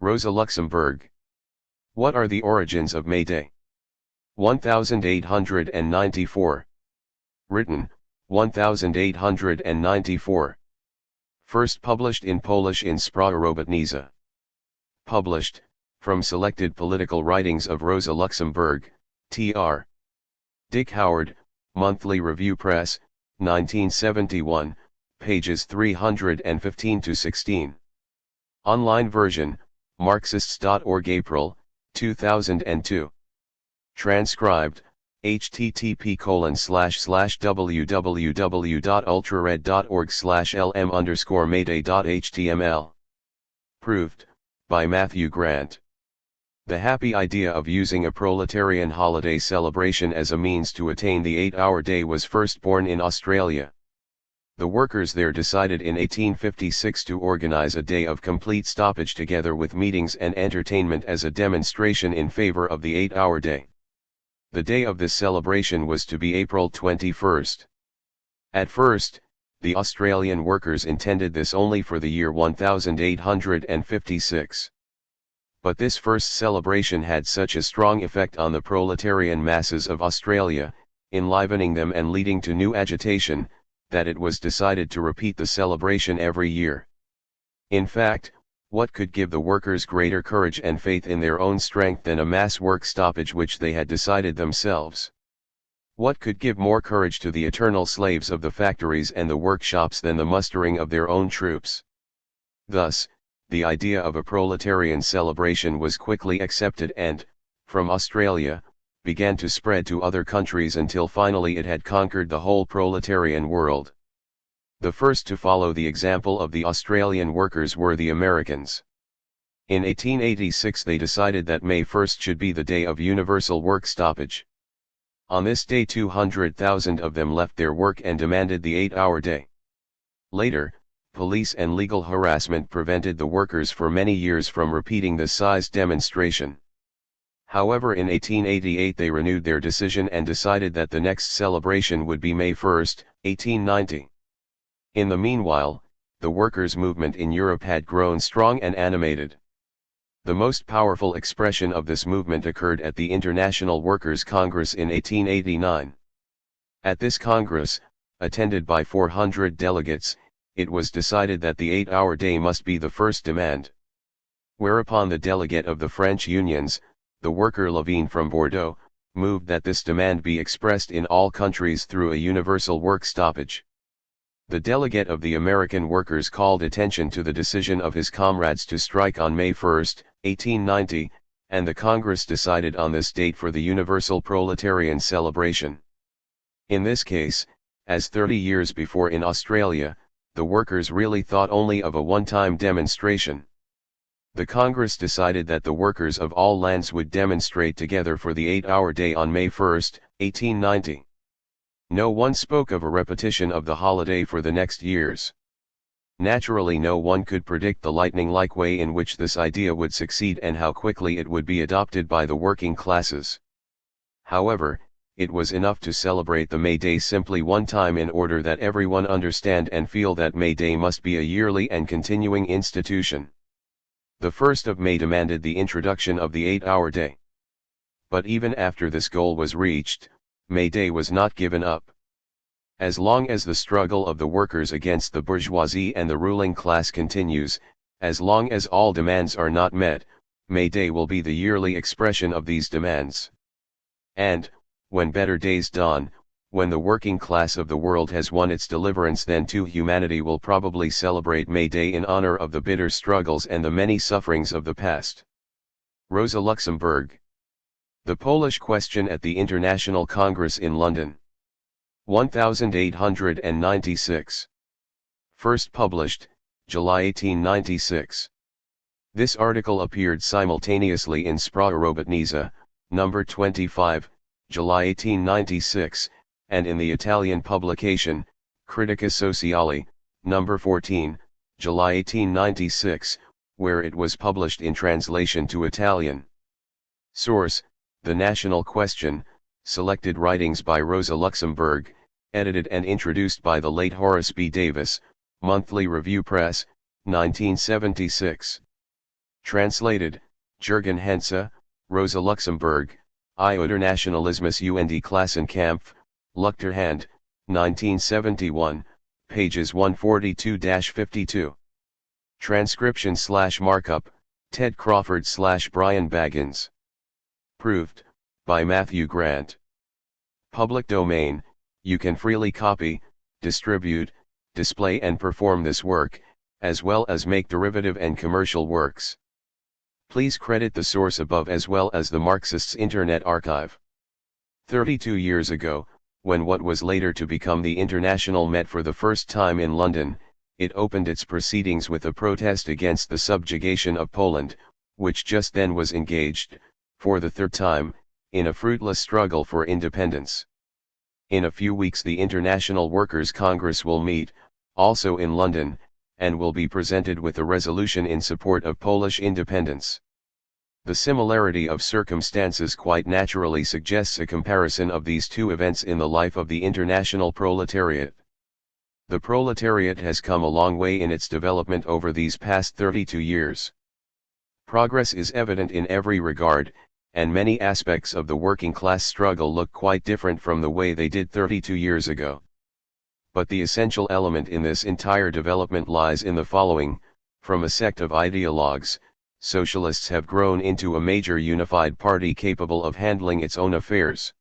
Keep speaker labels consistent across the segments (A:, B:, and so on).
A: Rosa Luxemburg. What are the origins of May Day? 1894. Written, 1894. First published in Polish in Sprawozdania. Published, from selected political writings of Rosa Luxemburg, Tr. Dick Howard, Monthly Review Press, 1971, pages 315-16. Online version, Marxists.org April, 2002. Transcribed, http://www.ultrared.org/lm_mayday.html. Proved, by Matthew Grant. The happy idea of using a proletarian holiday celebration as a means to attain the 8-hour day was first born in Australia. The workers there decided in 1856 to organize a day of complete stoppage together with meetings and entertainment as a demonstration in favor of the 8-hour day. The day of this celebration was to be April 21st. At first, the Australian workers intended this only for the year 1856. But this first celebration had such a strong effect on the proletarian masses of Australia, enlivening them and leading to new agitation, that it was decided to repeat the celebration every year. In fact, what could give the workers greater courage and faith in their own strength than a mass work stoppage which they had decided themselves? What could give more courage to the eternal slaves of the factories and the workshops than the mustering of their own troops? Thus, the idea of a proletarian celebration was quickly accepted and, from Australia, began to spread to other countries until finally it had conquered the whole proletarian world. The first to follow the example of the Australian workers were the Americans. In 1886 they decided that May 1st should be the day of universal work stoppage. On this day 200,000 of them left their work and demanded the 8-hour day. Later, police and legal harassment prevented the workers for many years from repeating this size demonstration. However, in 1888 they renewed their decision and decided that the next celebration would be May 1st, 1890. In the meanwhile, the workers' movement in Europe had grown strong and animated. The most powerful expression of this movement occurred at the International Workers' Congress in 1889. At this Congress, attended by 400 delegates, it was decided that the 8-hour day must be the first demand. Whereupon the delegate of the French unions, the worker Levine from Bordeaux, moved that this demand be expressed in all countries through a universal work stoppage. The delegate of the American workers called attention to the decision of his comrades to strike on May 1, 1890, and the Congress decided on this date for the universal proletarian celebration. In this case, as 30 years before in Australia, the workers really thought only of a one-time demonstration. The Congress decided that the workers of all lands would demonstrate together for the 8-hour day on May 1, 1890. No one spoke of a repetition of the holiday for the next years. Naturally, no one could predict the lightning-like way in which this idea would succeed and how quickly it would be adopted by the working classes. However, it was enough to celebrate the May Day simply one time in order that everyone understand and feel that May Day must be a yearly and continuing institution. The 1st of May demanded the introduction of the 8-hour day. But even after this goal was reached, May Day was not given up. As long as the struggle of the workers against the bourgeoisie and the ruling class continues, as long as all demands are not met, May Day will be the yearly expression of these demands. And, when better days dawn, when the working class of the world has won its deliverance, then too humanity will probably celebrate May Day in honor of the bitter struggles and the many sufferings of the past. Rosa Luxemburg. The Polish Question at the International Congress in London. 1896. First published, July 1896. This article appeared simultaneously in Sprawozdania, number 25, July 1896, and in the Italian publication, Critica Sociale, number 14, July 1896, where it was published in translation to Italian. Source: The National Question, selected writings by Rosa Luxemburg, edited and introduced by the late Horace B. Davis, Monthly Review Press, 1976. Translated, Jürgen Henze, Rosa Luxemburg, I Internationalismus und Klassenkampf, Luchterhand, 1971, pages 142-52. Transcription/markup, Ted Crawford/Brian Baggins. Proved, by Matthew Grant. Public domain, you can freely copy, distribute, display and perform this work, as well as make derivative and commercial works. Please credit the source above as well as the Marxists' Internet Archive. 32 years ago, when what was later to become the International met for the first time in London, it opened its proceedings with a protest against the subjugation of Poland, which just then was engaged, for the third time, in a fruitless struggle for independence. In a few weeks the International Workers' Congress will meet, also in London, and will be presented with a resolution in support of Polish independence. The similarity of circumstances quite naturally suggests a comparison of these two events in the life of the international proletariat. The proletariat has come a long way in its development over these past 32 years. Progress is evident in every regard, and many aspects of the working class struggle look quite different from the way they did 32 years ago. But the essential element in this entire development lies in the following: from a sect of ideologues, socialists have grown into a major unified party capable of handling its own affairs.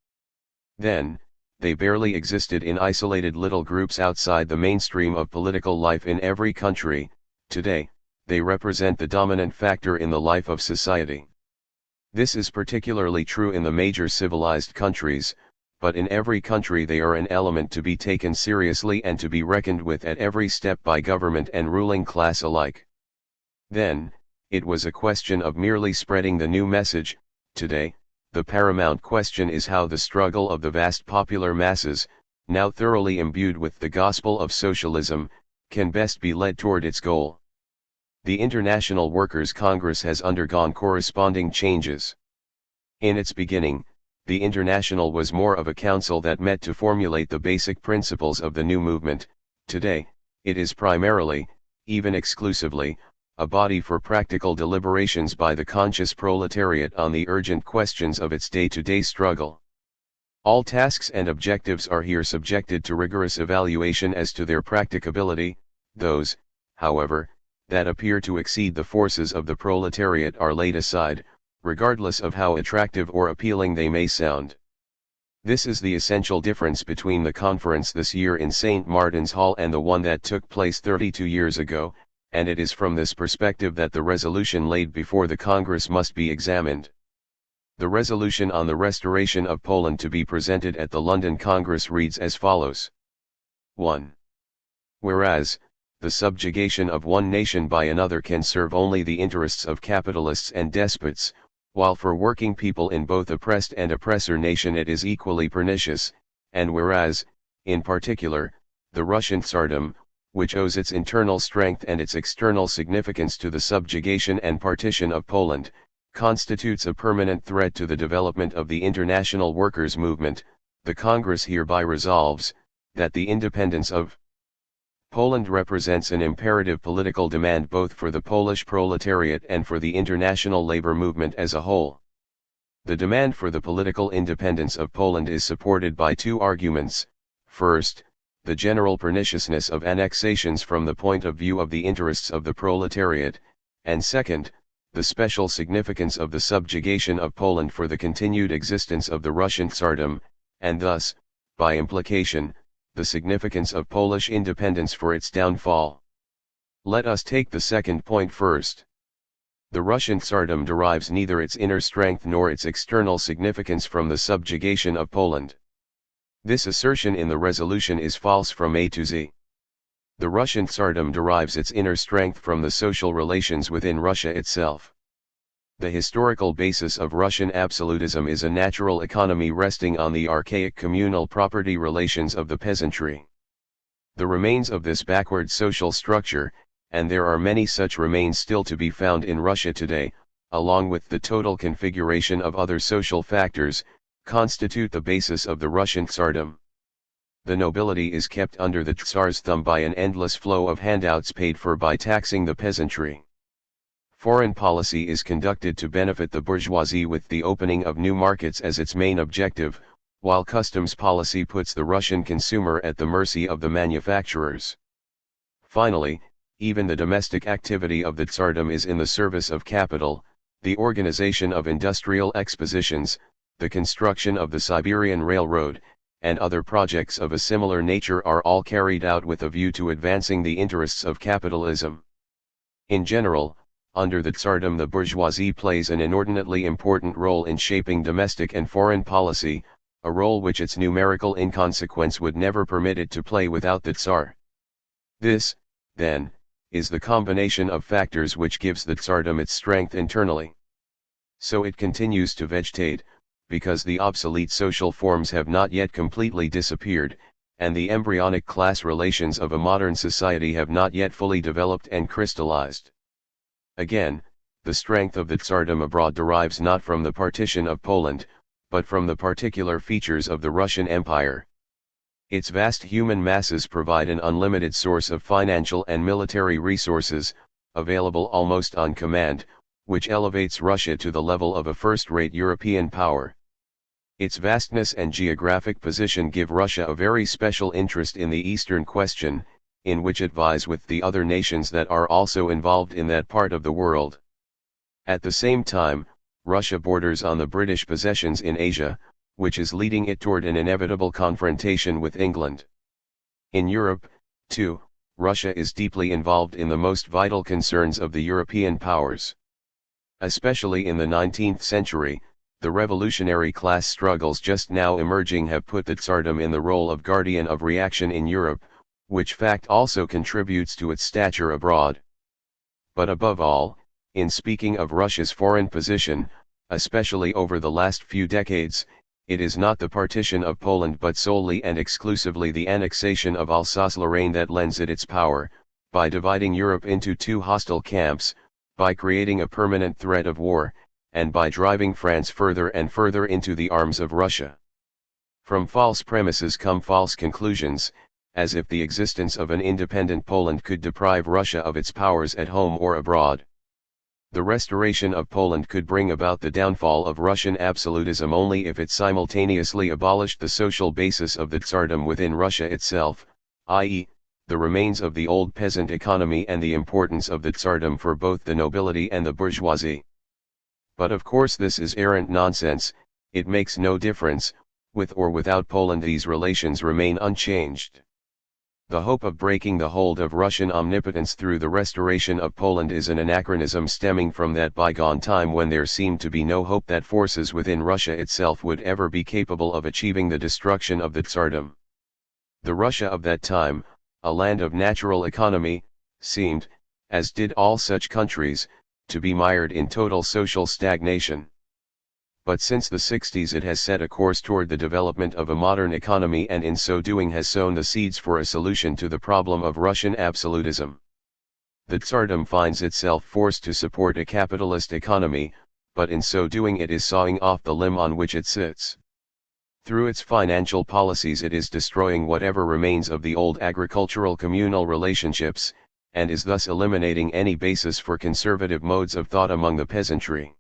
A: Then, they barely existed in isolated little groups outside the mainstream of political life in every country. Today, they represent the dominant factor in the life of society. This is particularly true in the major civilized countries, but in every country they are an element to be taken seriously and to be reckoned with at every step by government and ruling class alike. Then, it was a question of merely spreading the new message. Today, the paramount question is how the struggle of the vast popular masses, now thoroughly imbued with the gospel of socialism, can best be led toward its goal. The International Workers' Congress has undergone corresponding changes. In its beginning, the International was more of a council that met to formulate the basic principles of the new movement. Today, it is primarily, even exclusively, a body for practical deliberations by the conscious proletariat on the urgent questions of its day-to-day struggle. All tasks and objectives are here subjected to rigorous evaluation as to their practicability. Those, however, that appear to exceed the forces of the proletariat are laid aside, regardless of how attractive or appealing they may sound. This is the essential difference between the conference this year in St. Martin's Hall and the one that took place 32 years ago, and it is from this perspective that the resolution laid before the Congress must be examined. The resolution on the restoration of Poland to be presented at the London Congress reads as follows. 1. Whereas, the subjugation of one nation by another can serve only the interests of capitalists and despots, while for working people in both oppressed and oppressor nation it is equally pernicious, and whereas, in particular, the Russian Tsardom, which owes its internal strength and its external significance to the subjugation and partition of Poland, constitutes a permanent threat to the development of the international workers' movement, the Congress hereby resolves, that the independence of Poland represents an imperative political demand both for the Polish proletariat and for the international labor movement as a whole. The demand for the political independence of Poland is supported by two arguments: first, the general perniciousness of annexations from the point of view of the interests of the proletariat, and second, the special significance of the subjugation of Poland for the continued existence of the Russian Tsardom, and thus, by implication, the significance of Polish independence for its downfall. Let us take the second point first. The Russian Tsardom derives neither its inner strength nor its external significance from the subjugation of Poland. This assertion in the resolution is false from A to Z. The Russian Tsardom derives its inner strength from the social relations within Russia itself. The historical basis of Russian absolutism is a natural economy resting on the archaic communal property relations of the peasantry. The remains of this backward social structure, and there are many such remains still to be found in Russia today, along with the total configuration of other social factors, constitute the basis of the Russian Tsardom. The nobility is kept under the Tsar's thumb by an endless flow of handouts paid for by taxing the peasantry. Foreign policy is conducted to benefit the bourgeoisie with the opening of new markets as its main objective, while customs policy puts the Russian consumer at the mercy of the manufacturers. Finally, even the domestic activity of the Tsardom is in the service of capital. The organization of industrial expositions, the construction of the Siberian Railroad, and other projects of a similar nature are all carried out with a view to advancing the interests of capitalism. In general, under the Tsardom the bourgeoisie plays an inordinately important role in shaping domestic and foreign policy, a role which its numerical inconsequence would never permit it to play without the Tsar. This, then, is the combination of factors which gives the Tsardom its strength internally. So it continues to vegetate, because the obsolete social forms have not yet completely disappeared, and the embryonic class relations of a modern society have not yet fully developed and crystallized. Again, the strength of the Tsardom abroad derives not from the partition of Poland, but from the particular features of the Russian Empire. Its vast human masses provide an unlimited source of financial and military resources, available almost on command, which elevates Russia to the level of a first-rate European power. Its vastness and geographic position give Russia a very special interest in the Eastern question, in which it vies with the other nations that are also involved in that part of the world. At the same time, Russia borders on the British possessions in Asia, which is leading it toward an inevitable confrontation with England. In Europe, too, Russia is deeply involved in the most vital concerns of the European powers. Especially in the 19th century, the revolutionary class struggles just now emerging have put the Tsardom in the role of guardian of reaction in Europe, which fact also contributes to its stature abroad. But above all, in speaking of Russia's foreign position, especially over the last few decades, it is not the partition of Poland but solely and exclusively the annexation of Alsace-Lorraine that lends it its power, by dividing Europe into two hostile camps, by creating a permanent threat of war, and by driving France further and further into the arms of Russia. From false premises come false conclusions, as if the existence of an independent Poland could deprive Russia of its powers at home or abroad. The restoration of Poland could bring about the downfall of Russian absolutism only if it simultaneously abolished the social basis of the Tsardom within Russia itself, i.e., the remains of the old peasant economy and the importance of the Tsardom for both the nobility and the bourgeoisie. But of course this is arrant nonsense. It makes no difference, with or without Poland these relations remain unchanged. The hope of breaking the hold of Russian omnipotence through the restoration of Poland is an anachronism stemming from that bygone time when there seemed to be no hope that forces within Russia itself would ever be capable of achieving the destruction of the Tsardom. The Russia of that time, a land of natural economy, seemed, as did all such countries, to be mired in total social stagnation. But since the 60s it has set a course toward the development of a modern economy and in so doing has sown the seeds for a solution to the problem of Russian absolutism. The Tsardom finds itself forced to support a capitalist economy, but in so doing it is sawing off the limb on which it sits. Through its financial policies it is destroying whatever remains of the old agricultural communal relationships, and is thus eliminating any basis for conservative modes of thought among the peasantry.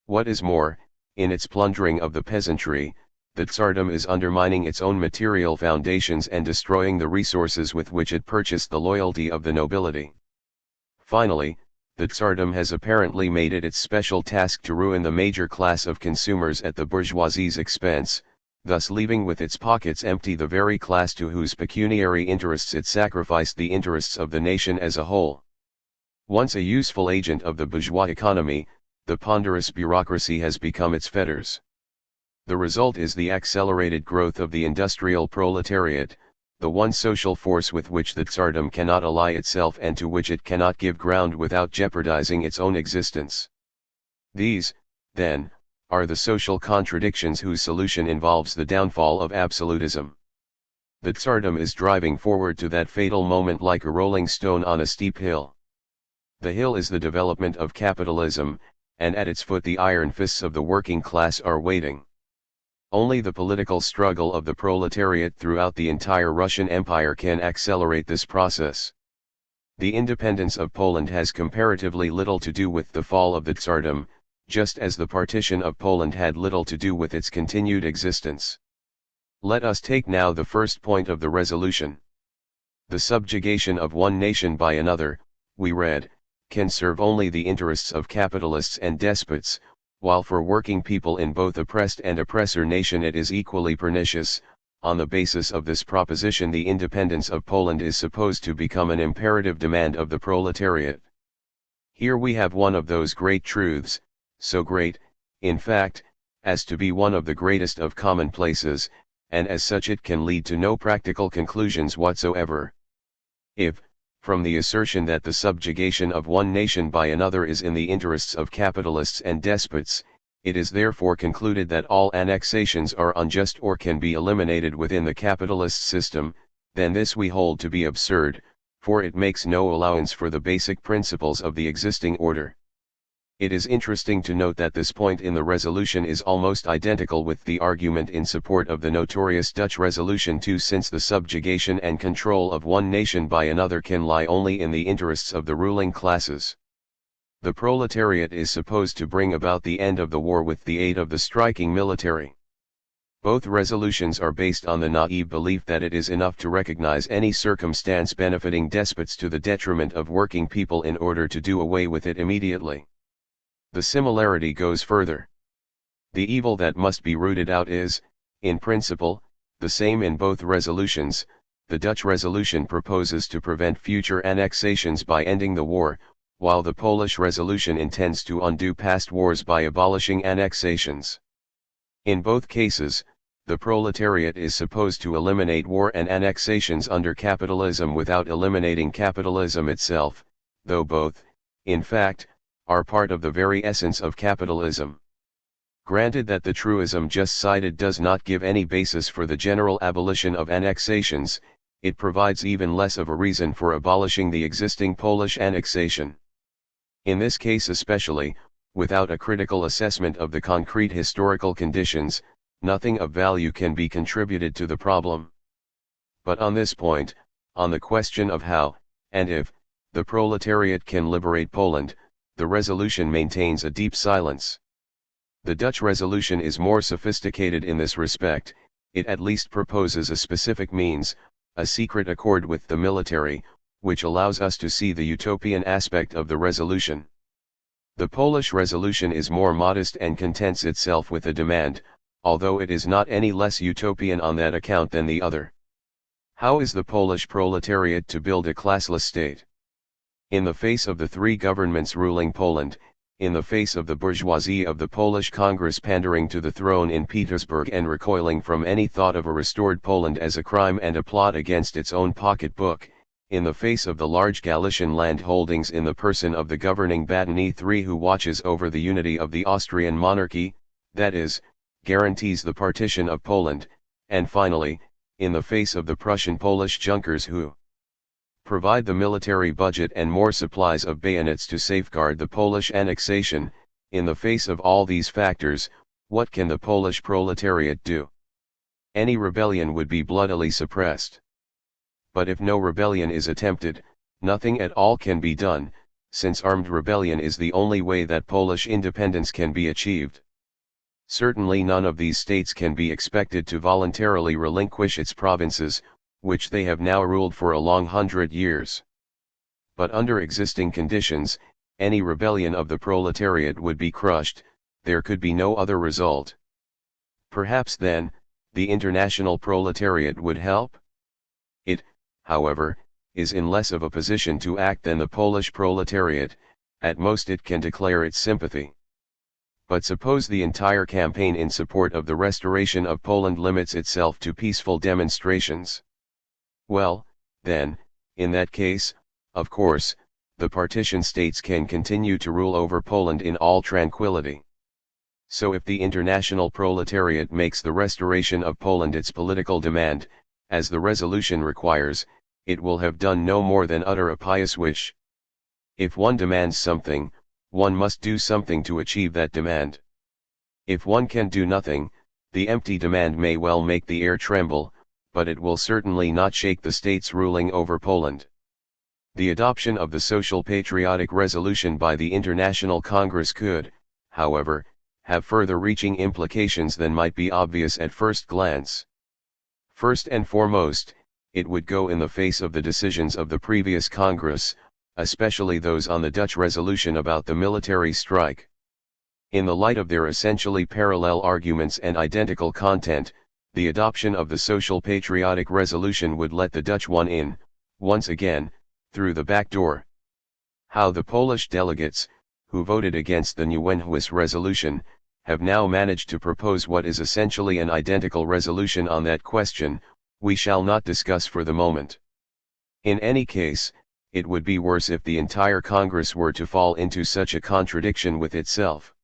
A: What is more, in its plundering of the peasantry, the Tsardom is undermining its own material foundations and destroying the resources with which it purchased the loyalty of the nobility. Finally, the Tsardom has apparently made it its special task to ruin the major class of consumers at the bourgeoisie's expense, thus leaving with its pockets empty the very class to whose pecuniary interests it sacrificed the interests of the nation as a whole. Once a useful agent of the bourgeois economy, the ponderous bureaucracy has become its fetters. The result is the accelerated growth of the industrial proletariat, the one social force with which the Tsardom cannot ally itself and to which it cannot give ground without jeopardizing its own existence. These, then, are the social contradictions whose solution involves the downfall of absolutism. The Tsardom is driving forward to that fatal moment like a rolling stone on a steep hill. The hill is the development of capitalism, and at its foot the iron fists of the working class are waiting. Only the political struggle of the proletariat throughout the entire Russian Empire can accelerate this process. The independence of Poland has comparatively little to do with the fall of the Tsardom, just as the partition of Poland had little to do with its continued existence. Let us take now the first point of the resolution. The subjugation of one nation by another, we read, can serve only the interests of capitalists and despots, while for working people in both oppressed and oppressor nation it is equally pernicious. On the basis of this proposition, the independence of Poland is supposed to become an imperative demand of the proletariat. Here we have one of those great truths, so great, in fact, as to be one of the greatest of commonplaces, and as such it can lead to no practical conclusions whatsoever. If, from the assertion that the subjugation of one nation by another is in the interests of capitalists and despots, it is therefore concluded that all annexations are unjust or can be eliminated within the capitalist system, then this we hold to be absurd, for it makes no allowance for the basic principles of the existing order. It is interesting to note that this point in the resolution is almost identical with the argument in support of the notorious Dutch Resolution 2, since the subjugation and control of one nation by another can lie only in the interests of the ruling classes. The proletariat is supposed to bring about the end of the war with the aid of the striking military. Both resolutions are based on the naive belief that it is enough to recognize any circumstance benefiting despots to the detriment of working people in order to do away with it immediately. The similarity goes further. The evil that must be rooted out is, in principle, the same in both resolutions. The Dutch resolution proposes to prevent future annexations by ending the war, while the Polish resolution intends to undo past wars by abolishing annexations. In both cases, the proletariat is supposed to eliminate war and annexations under capitalism without eliminating capitalism itself, though both, in fact, are part of the very essence of capitalism. Granted that the truism just cited does not give any basis for the general abolition of annexations, it provides even less of a reason for abolishing the existing Polish annexation. In this case especially, without a critical assessment of the concrete historical conditions, nothing of value can be contributed to the problem. But on this point, on the question of how, and if, the proletariat can liberate Poland, the resolution maintains a deep silence. The Dutch resolution is more sophisticated in this respect. It at least proposes a specific means, a secret accord with the military, which allows us to see the utopian aspect of the resolution. The Polish resolution is more modest and contents itself with a demand, although it is not any less utopian on that account than the other. How is the Polish proletariat to build a classless state? In the face of the three governments ruling Poland, in the face of the bourgeoisie of the Polish Congress pandering to the throne in Petersburg and recoiling from any thought of a restored Poland as a crime and a plot against its own pocketbook, in the face of the large Galician land holdings in the person of the governing Baden III who watches over the unity of the Austrian monarchy, that is, guarantees the partition of Poland, and finally, in the face of the Prussian Polish Junkers who provide the military budget and more supplies of bayonets to safeguard the Polish annexation, in the face of all these factors, what can the Polish proletariat do? Any rebellion would be bloodily suppressed. But if no rebellion is attempted, nothing at all can be done, since armed rebellion is the only way that Polish independence can be achieved. Certainly none of these states can be expected to voluntarily relinquish its provinces, which they have now ruled for a long 100 years. But under existing conditions, any rebellion of the proletariat would be crushed. There could be no other result. Perhaps then, the international proletariat would help? It, however, is in less of a position to act than the Polish proletariat. At most it can declare its sympathy. But suppose the entire campaign in support of the restoration of Poland limits itself to peaceful demonstrations. Well, then, in that case, of course, the partition states can continue to rule over Poland in all tranquility. So if the international proletariat makes the restoration of Poland its political demand, as the resolution requires, it will have done no more than utter a pious wish. If one demands something, one must do something to achieve that demand. If one can do nothing, the empty demand may well make the air tremble, but it will certainly not shake the states ruling over Poland. The adoption of the Social Patriotic Resolution by the International Congress could, however, have further-reaching implications than might be obvious at first glance. First and foremost, it would go in the face of the decisions of the previous Congress, especially those on the Dutch resolution about the military strike. In the light of their essentially parallel arguments and identical content, the adoption of the Social Patriotic Resolution would let the Dutch one in, once again, through the back door. How the Polish delegates, who voted against the Nieuwenhuis resolution, have now managed to propose what is essentially an identical resolution on that question, we shall not discuss for the moment. In any case, it would be worse if the entire Congress were to fall into such a contradiction with itself.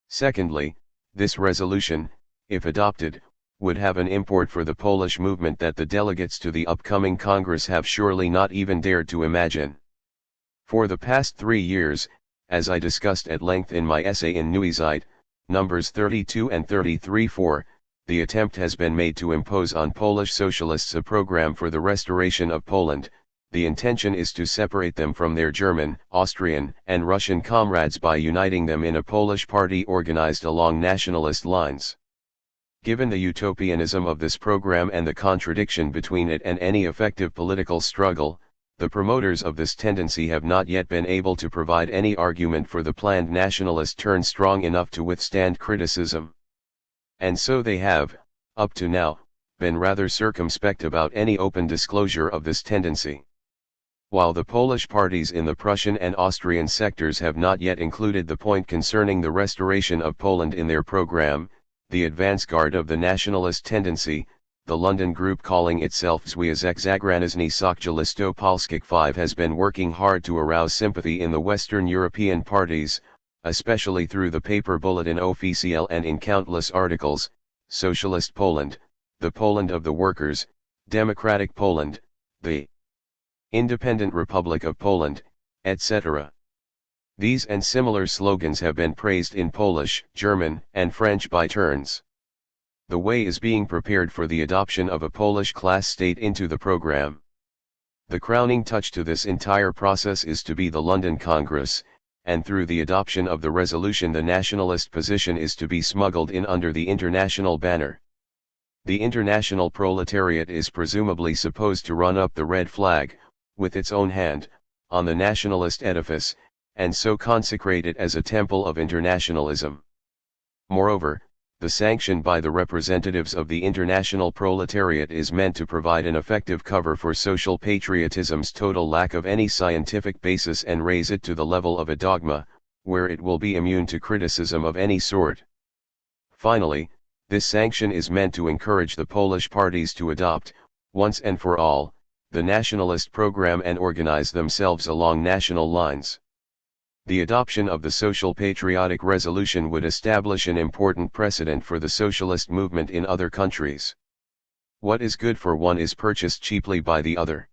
A: Secondly, this resolution, if adopted, would have an import for the Polish movement that the delegates to the upcoming Congress have surely not even dared to imagine. For the past 3 years, as I discussed at length in my essay in Nieuwsite, numbers 32 and 33-4, the attempt has been made to impose on Polish socialists a program for the restoration of Poland. The intention is to separate them from their German, Austrian, and Russian comrades by uniting them in a Polish party organized along nationalist lines. Given the utopianism of this program and the contradiction between it and any effective political struggle, the promoters of this tendency have not yet been able to provide any argument for the planned nationalist turn strong enough to withstand criticism. And so they have, up to now, been rather circumspect about any open disclosure of this tendency. While the Polish parties in the Prussian and Austrian sectors have not yet included the point concerning the restoration of Poland in their program, the advance guard of the nationalist tendency, the London group calling itself Związek Zagraniczny Socjalisto Polskich 5, has been working hard to arouse sympathy in the Western European parties, especially through the paper Bulletin Officiel and in countless articles: Socialist Poland, the Poland of the Workers, Democratic Poland, the Independent Republic of Poland, etc. These and similar slogans have been praised in Polish, German, and French by turns. The way is being prepared for the adoption of a Polish class state into the program. The crowning touch to this entire process is to be the London Congress, and through the adoption of the resolution the nationalist position is to be smuggled in under the international banner. The international proletariat is presumably supposed to run up the red flag, with its own hand, on the nationalist edifice, and so consecrate it as a temple of internationalism. Moreover, the sanction by the representatives of the international proletariat is meant to provide an effective cover for social patriotism's total lack of any scientific basis and raise it to the level of a dogma, where it will be immune to criticism of any sort. Finally, this sanction is meant to encourage the Polish parties to adopt, once and for all, the nationalist program and organize themselves along national lines. The adoption of the Social Patriotic Resolution would establish an important precedent for the socialist movement in other countries. What is good for one is purchased cheaply by the other.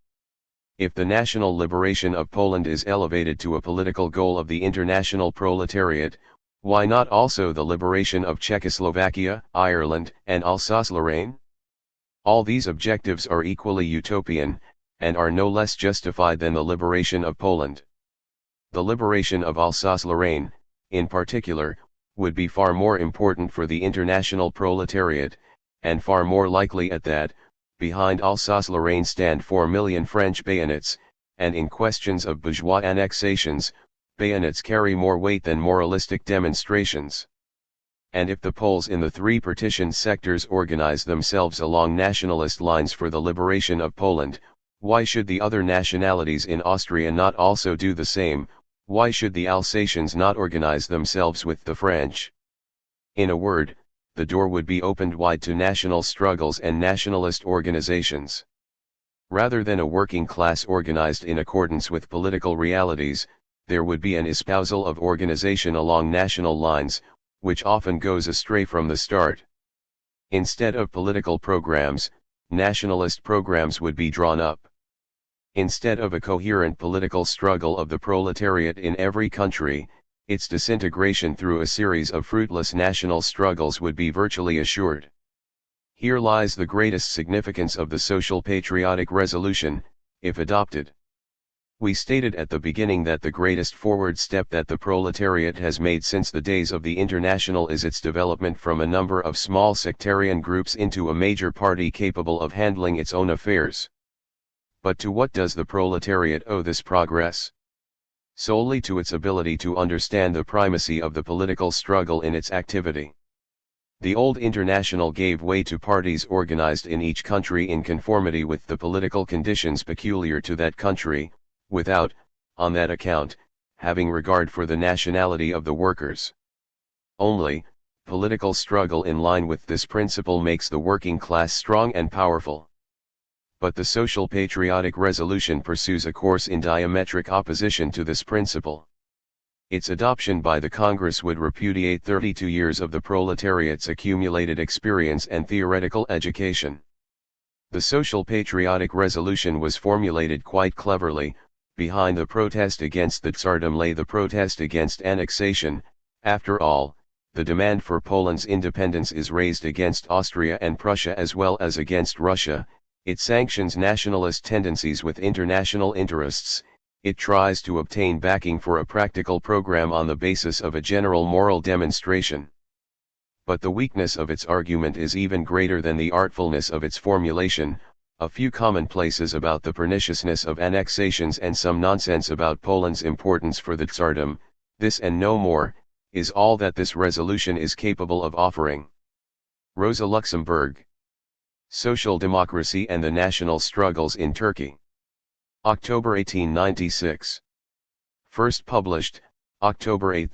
A: If the national liberation of Poland is elevated to a political goal of the international proletariat, why not also the liberation of Czechoslovakia, Ireland, and Alsace-Lorraine? All these objectives are equally utopian, and are no less justified than the liberation of Poland. The liberation of Alsace-Lorraine, in particular, would be far more important for the international proletariat, and far more likely at that. Behind Alsace-Lorraine stand 4 million French bayonets, and in questions of bourgeois annexations, bayonets carry more weight than moralistic demonstrations. And if the Poles in the 3 partitioned sectors organize themselves along nationalist lines for the liberation of Poland, why should the other nationalities in Austria not also do the same? Why should the Alsatians not organize themselves with the French? In a word, the door would be opened wide to national struggles and nationalist organizations. Rather than a working class organized in accordance with political realities, there would be an espousal of organization along national lines, which often goes astray from the start. Instead of political programs, nationalist programs would be drawn up. Instead of a coherent political struggle of the proletariat in every country, its disintegration through a series of fruitless national struggles would be virtually assured. Here lies the greatest significance of the Social Patriotic Resolution, if adopted. We stated at the beginning that the greatest forward step that the proletariat has made since the days of the International is its development from a number of small sectarian groups into a major party capable of handling its own affairs. But to what does the proletariat owe this progress? Solely to its ability to understand the primacy of the political struggle in its activity. The old International gave way to parties organized in each country in conformity with the political conditions peculiar to that country, without, on that account, having regard for the nationality of the workers. Only, political struggle in line with this principle makes the working class strong and powerful. But the social patriotic resolution pursues a course in diametric opposition to this principle. Its adoption by the Congress would repudiate 32 years of the proletariat's accumulated experience and theoretical education. The social patriotic resolution was formulated quite cleverly. Behind the protest against the Tsardom lay the protest against annexation. After all, the demand for Poland's independence is raised against Austria and Prussia as well as against Russia. It sanctions nationalist tendencies with international interests. It tries to obtain backing for a practical program on the basis of a general moral demonstration. But the weakness of its argument is even greater than the artfulness of its formulation. A few commonplaces about the perniciousness of annexations and some nonsense about Poland's importance for the Tsardom, this and no more, is all that this resolution is capable of offering. Rosa Luxemburg. Social Democracy and the National Struggles in Turkey. October 1896. First published, October 8,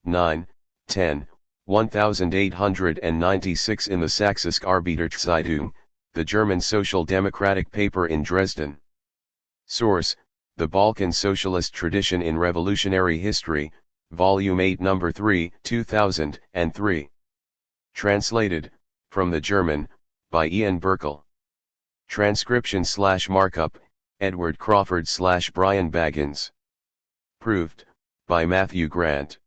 A: 9, 10, 1896 in the Sächsische Arbeiterzeitung, the German social democratic paper in Dresden. Source, The Balkan Socialist Tradition in Revolutionary History, Volume 8 No. 3, 2003. Translated, from the German, by Ian Burkle. Transcription/markup, Edward Crawford/Brian Baggins. Proved, by Matthew Grant.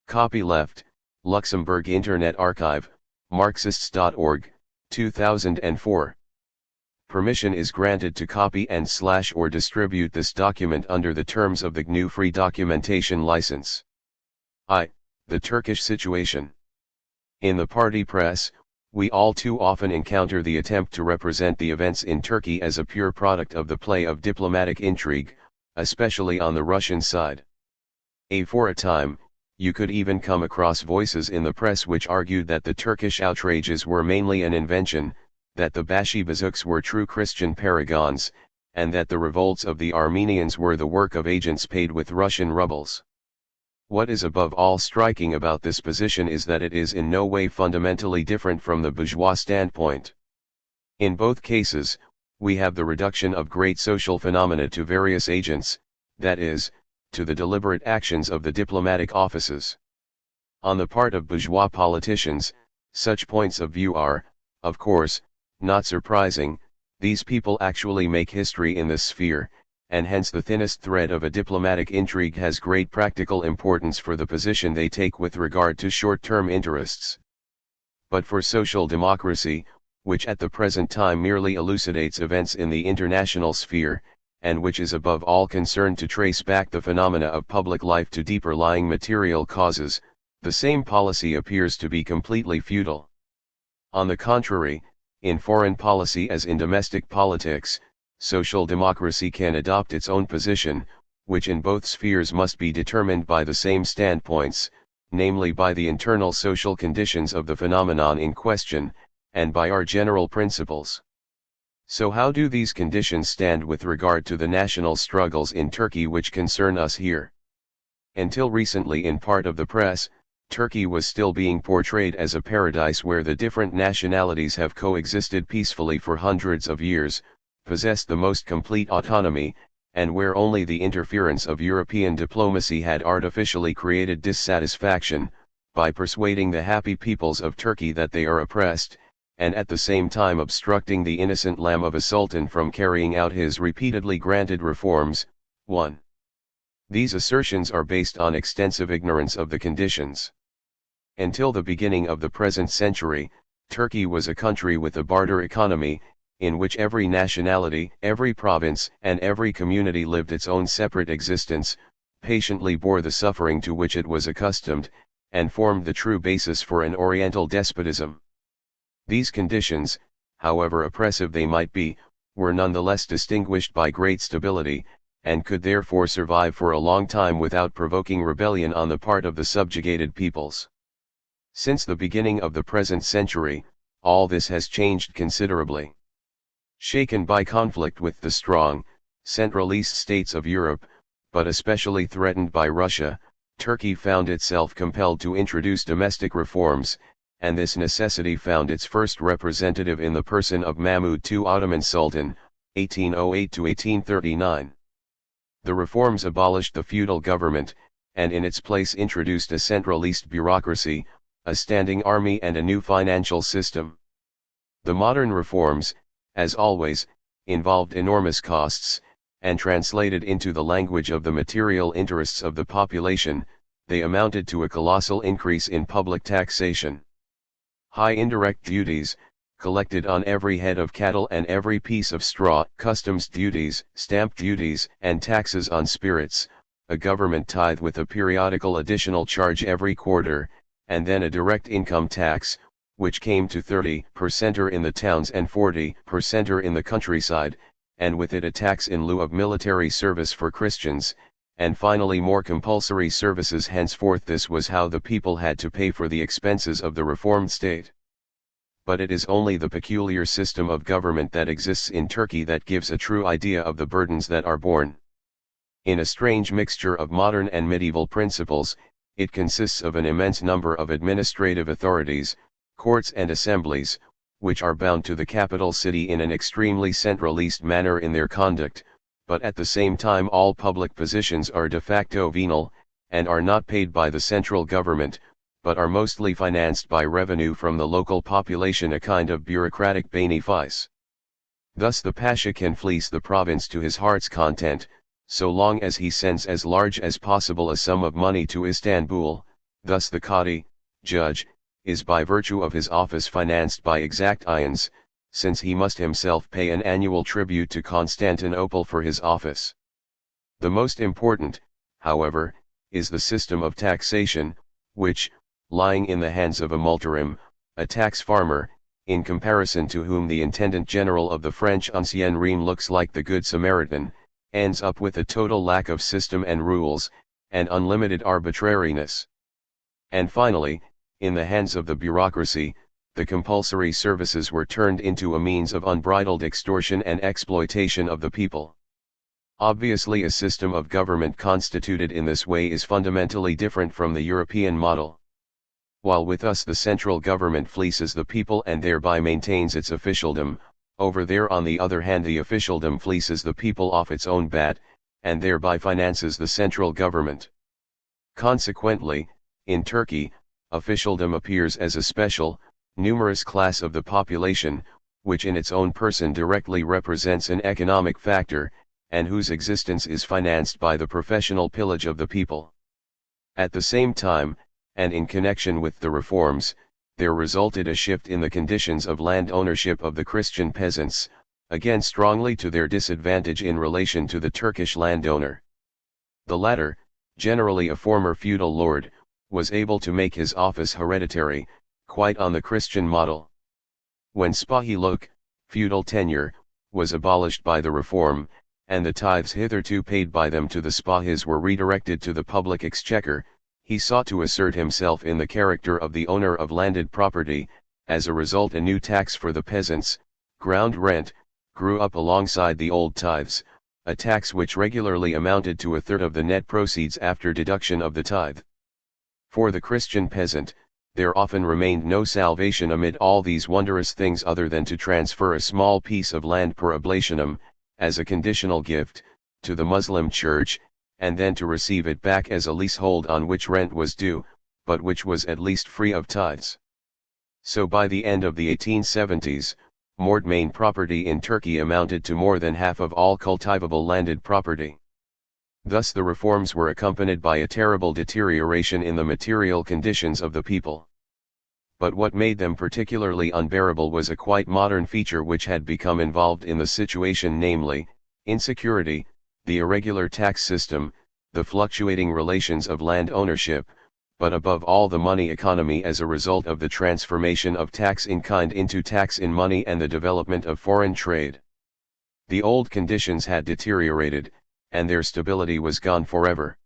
A: Copy left, Luxembourg Internet Archive, Marxists.org, 2004. Permission is granted to copy and/or distribute this document under the terms of the GNU Free Documentation License. The Turkish situation. In the party press, we all too often encounter the attempt to represent the events in Turkey as a pure product of the play of diplomatic intrigue, especially on the Russian side. For a time, you could even come across voices in the press which argued that the Turkish outrages were mainly an invention, that the Bashibazuks were true Christian paragons, and that the revolts of the Armenians were the work of agents paid with Russian rubles. What is above all striking about this position is that it is in no way fundamentally different from the bourgeois standpoint. In both cases, we have the reduction of great social phenomena to various agents, that is, to the deliberate actions of the diplomatic offices. On the part of bourgeois politicians, such points of view are, of course, not surprising. These people actually make history in this sphere, and hence the thinnest thread of a diplomatic intrigue has great practical importance for the position they take with regard to short-term interests. But for social democracy, which at the present time merely elucidates events in the international sphere, and which is above all concerned to trace back the phenomena of public life to deeper lying material causes, the same policy appears to be completely futile. On the contrary, in foreign policy as in domestic politics, social democracy can adopt its own position, which in both spheres must be determined by the same standpoints, namely by the internal social conditions of the phenomenon in question, and by our general principles. So how do these conditions stand with regard to the national struggles in Turkey which concern us here? Until recently in part of the press, Turkey was still being portrayed as a paradise where the different nationalities have coexisted peacefully for hundreds of years, possessed the most complete autonomy, and where only the interference of European diplomacy had artificially created dissatisfaction, by persuading the happy peoples of Turkey that they are oppressed, and at the same time obstructing the innocent lamb of a sultan from carrying out his repeatedly granted reforms. 1. These assertions are based on extensive ignorance of the conditions. Until the beginning of the present century, Turkey was a country with a barter economy, in which every nationality, every province, and every community lived its own separate existence, patiently bore the suffering to which it was accustomed, and formed the true basis for an Oriental despotism. These conditions, however oppressive they might be, were nonetheless distinguished by great stability, and could therefore survive for a long time without provoking rebellion on the part of the subjugated peoples. Since the beginning of the present century, all this has changed considerably. Shaken by conflict with the strong, Central East states of Europe, but especially threatened by Russia, Turkey found itself compelled to introduce domestic reforms, and this necessity found its first representative in the person of Mahmud II Ottoman Sultan, 1808–1839. The reforms abolished the feudal government, and in its place introduced a centralist bureaucracy, a standing army and a new financial system. The modern reforms, as always, involved enormous costs, and translated into the language of the material interests of the population, they amounted to a colossal increase in public taxation. High indirect duties, collected on every head of cattle and every piece of straw, customs duties, stamp duties, and taxes on spirits, a government tithe with a periodical additional charge every quarter, and then a direct income tax, which came to 30% in the towns and 40% in the countryside, and with it a tax in lieu of military service for Christians, and finally more compulsory services. Henceforth this was how the people had to pay for the expenses of the reformed state. But it is only the peculiar system of government that exists in Turkey that gives a true idea of the burdens that are borne. In a strange mixture of modern and medieval principles, it consists of an immense number of administrative authorities, courts and assemblies, which are bound to the capital city in an extremely centralist manner in their conduct, but at the same time all public positions are de facto venal, and are not paid by the central government, but are mostly financed by revenue from the local population, a kind of bureaucratic benefice. Thus the pasha can fleece the province to his heart's content, so long as he sends as large as possible a sum of money to Istanbul. Thus the Qadi, judge, is by virtue of his office financed by exact ions, since he must himself pay an annual tribute to Constantinople for his office. The most important, however, is the system of taxation, which, lying in the hands of a multarim, a tax farmer, in comparison to whom the Intendant General of the French Ancien Rime looks like the Good Samaritan, ends up with a total lack of system and rules, and unlimited arbitrariness. And finally, in the hands of the bureaucracy, the compulsory services were turned into a means of unbridled extortion and exploitation of the people. Obviously, a system of government constituted in this way is fundamentally different from the European model. While with us the central government fleeces the people and thereby maintains its officialdom, over there on the other hand the officialdom fleeces the people off its own bat, and thereby finances the central government. Consequently, in Turkey, officialdom appears as a special, numerous class of the population, which in its own person directly represents an economic factor, and whose existence is financed by the professional pillage of the people. At the same time, and in connection with the reforms, there resulted a shift in the conditions of land ownership of the Christian peasants, again strongly to their disadvantage in relation to the Turkish landowner. The latter, generally a former feudal lord, was able to make his office hereditary, quite on the Christian model. When spahiluk, feudal tenure, was abolished by the reform, and the tithes hitherto paid by them to the spahis were redirected to the public exchequer, he sought to assert himself in the character of the owner of landed property. As a result, a new tax for the peasants, ground rent, grew up alongside the old tithes, a tax which regularly amounted to a third of the net proceeds after deduction of the tithe. For the Christian peasant, there often remained no salvation amid all these wondrous things other than to transfer a small piece of land per oblationum, as a conditional gift, to the Muslim church, and then to receive it back as a leasehold on which rent was due, but which was at least free of tithes. So by the end of the 1870s, mortmain property in Turkey amounted to more than half of all cultivable landed property. Thus the reforms were accompanied by a terrible deterioration in the material conditions of the people. But what made them particularly unbearable was a quite modern feature which had become involved in the situation, namely, insecurity, the irregular tax system, the fluctuating relations of land ownership, but above all the money economy as a result of the transformation of tax in kind into tax in money and the development of foreign trade. The old conditions had deteriorated, and their stability was gone forever.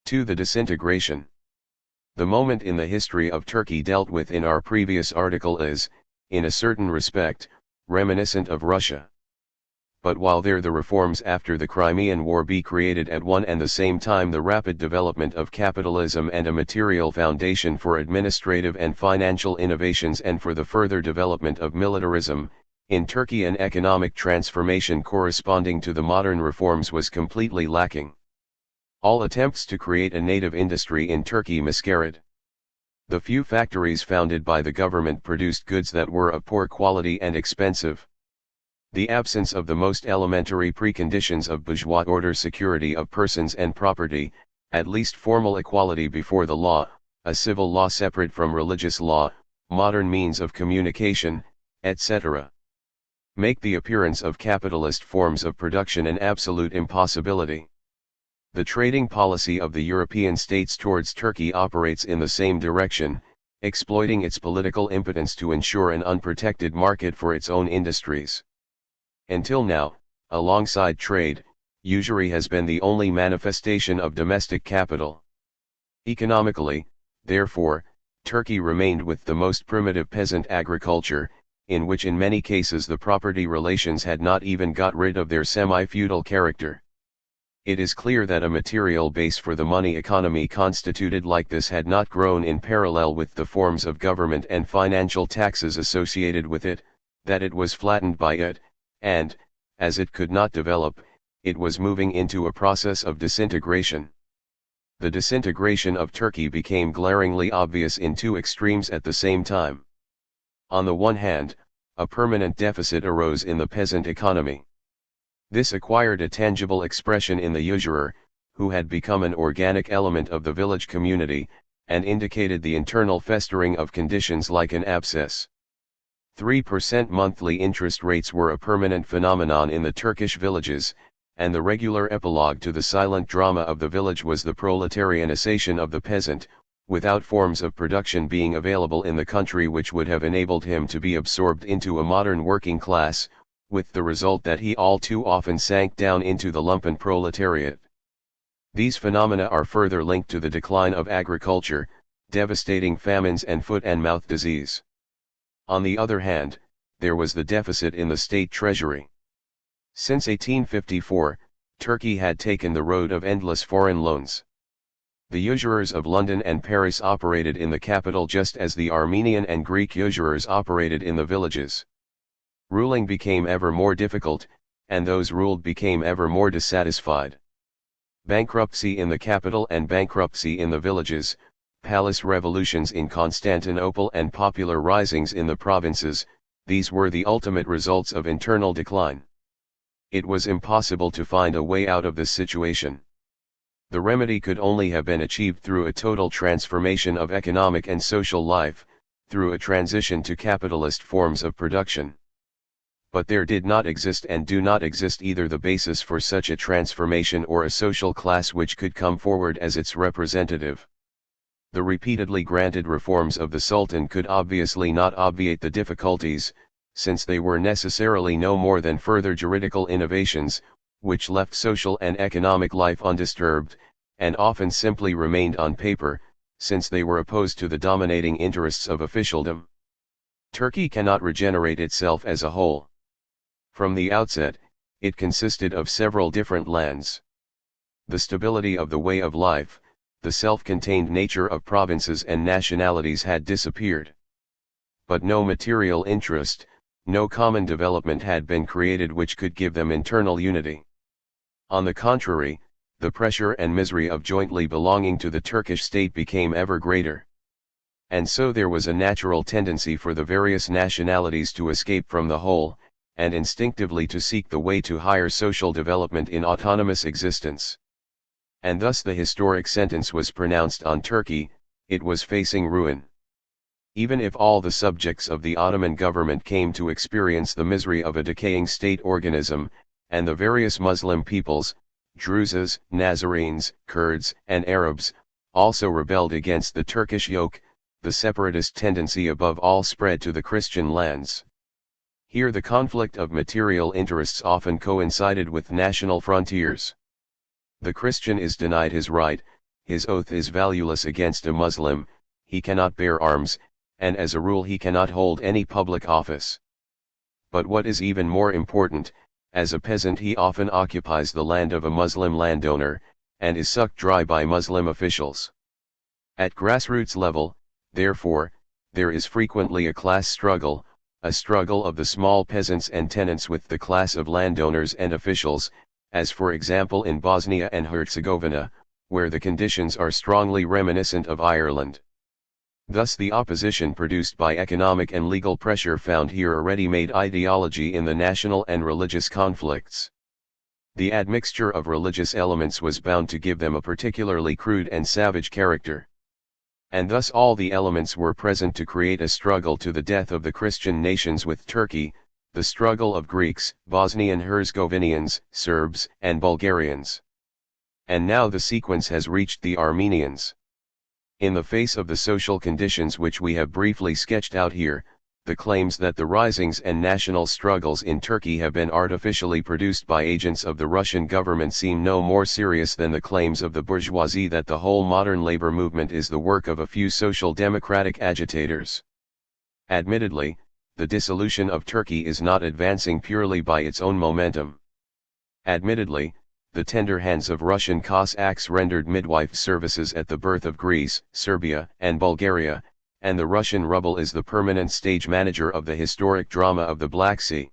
A: 2. The disintegration. The moment in the history of Turkey dealt with in our previous article is, in a certain respect, reminiscent of Russia. But while there the reforms after the Crimean War be created at one and the same time the rapid development of capitalism and a material foundation for administrative and financial innovations and for the further development of militarism, in Turkey an economic transformation corresponding to the modern reforms was completely lacking. All attempts to create a native industry in Turkey miscarried. The few factories founded by the government produced goods that were of poor quality and expensive. The absence of the most elementary preconditions of bourgeois order, security of persons and property, at least formal equality before the law, a civil law separate from religious law, modern means of communication, etc., make the appearance of capitalist forms of production an absolute impossibility. The trading policy of the European states towards Turkey operates in the same direction, exploiting its political impotence to ensure an unprotected market for its own industries. Until now, alongside trade, usury has been the only manifestation of domestic capital. Economically, therefore, Turkey remained with the most primitive peasant agriculture, in which in many cases the property relations had not even got rid of their semi-feudal character. It is clear that a material base for the money economy constituted like this had not grown in parallel with the forms of government and financial taxes associated with it, that it was flattened by it, and, as it could not develop, it was moving into a process of disintegration. The disintegration of Turkey became glaringly obvious in two extremes at the same time. On the one hand, a permanent deficit arose in the peasant economy. This acquired a tangible expression in the usurer, who had become an organic element of the village community, and indicated the internal festering of conditions like an abscess. 3% monthly interest rates were a permanent phenomenon in the Turkish villages, and the regular epilogue to the silent drama of the village was the proletarianization of the peasant, without forms of production being available in the country which would have enabled him to be absorbed into a modern working class, with the result that he all too often sank down into the lumpen proletariat. These phenomena are further linked to the decline of agriculture, devastating famines and foot and mouth disease. On the other hand, there was the deficit in the state treasury. Since 1854, Turkey had taken the road of endless foreign loans. The usurers of London and Paris operated in the capital just as the Armenian and Greek usurers operated in the villages. Ruling became ever more difficult, and those ruled became ever more dissatisfied. Bankruptcy in the capital and bankruptcy in the villages, palace revolutions in Constantinople and popular risings in the provinces, these were the ultimate results of internal decline. It was impossible to find a way out of this situation. The remedy could only have been achieved through a total transformation of economic and social life, through a transition to capitalist forms of production. But there did not exist and do not exist either the basis for such a transformation or a social class which could come forward as its representative. The repeatedly granted reforms of the Sultan could obviously not obviate the difficulties, since they were necessarily no more than further juridical innovations, which left social and economic life undisturbed, and often simply remained on paper, since they were opposed to the dominating interests of officialdom. Turkey cannot regenerate itself as a whole. From the outset, it consisted of several different lands. The stability of the way of life, the self-contained nature of provinces and nationalities had disappeared. But no material interest, no common development had been created which could give them internal unity. On the contrary, the pressure and misery of jointly belonging to the Turkish state became ever greater. And so there was a natural tendency for the various nationalities to escape from the whole, and instinctively to seek the way to higher social development in autonomous existence. And thus the historic sentence was pronounced on Turkey: it was facing ruin. Even if all the subjects of the Ottoman government came to experience the misery of a decaying state organism, and the various Muslim peoples, Druzes, Nazarenes, Kurds, and Arabs, also rebelled against the Turkish yoke, the separatist tendency above all spread to the Christian lands. Here the conflict of material interests often coincided with national frontiers. The Christian is denied his right, his oath is valueless against a Muslim, he cannot bear arms, and as a rule he cannot hold any public office. But what is even more important, as a peasant he often occupies the land of a Muslim landowner, and is sucked dry by Muslim officials. At grassroots level, therefore, there is frequently a class struggle, a struggle of the small peasants and tenants with the class of landowners and officials, as for example in Bosnia and Herzegovina, where the conditions are strongly reminiscent of Ireland. Thus the opposition produced by economic and legal pressure found here a ready-made ideology in the national and religious conflicts. The admixture of religious elements was bound to give them a particularly crude and savage character. And thus all the elements were present to create a struggle to the death of the Christian nations with Turkey, the struggle of Greeks, Bosnian Herzegovinians, Serbs, and Bulgarians. And now the sequence has reached the Armenians. In the face of the social conditions which we have briefly sketched out here, the claims that the risings and national struggles in Turkey have been artificially produced by agents of the Russian government seem no more serious than the claims of the bourgeoisie that the whole modern labor movement is the work of a few social democratic agitators. Admittedly, the dissolution of Turkey is not advancing purely by its own momentum. Admittedly, the tender hands of Russian Cossacks rendered midwife services at the birth of Greece, Serbia, and Bulgaria, and the Russian ruble is the permanent stage manager of the historic drama of the Black Sea.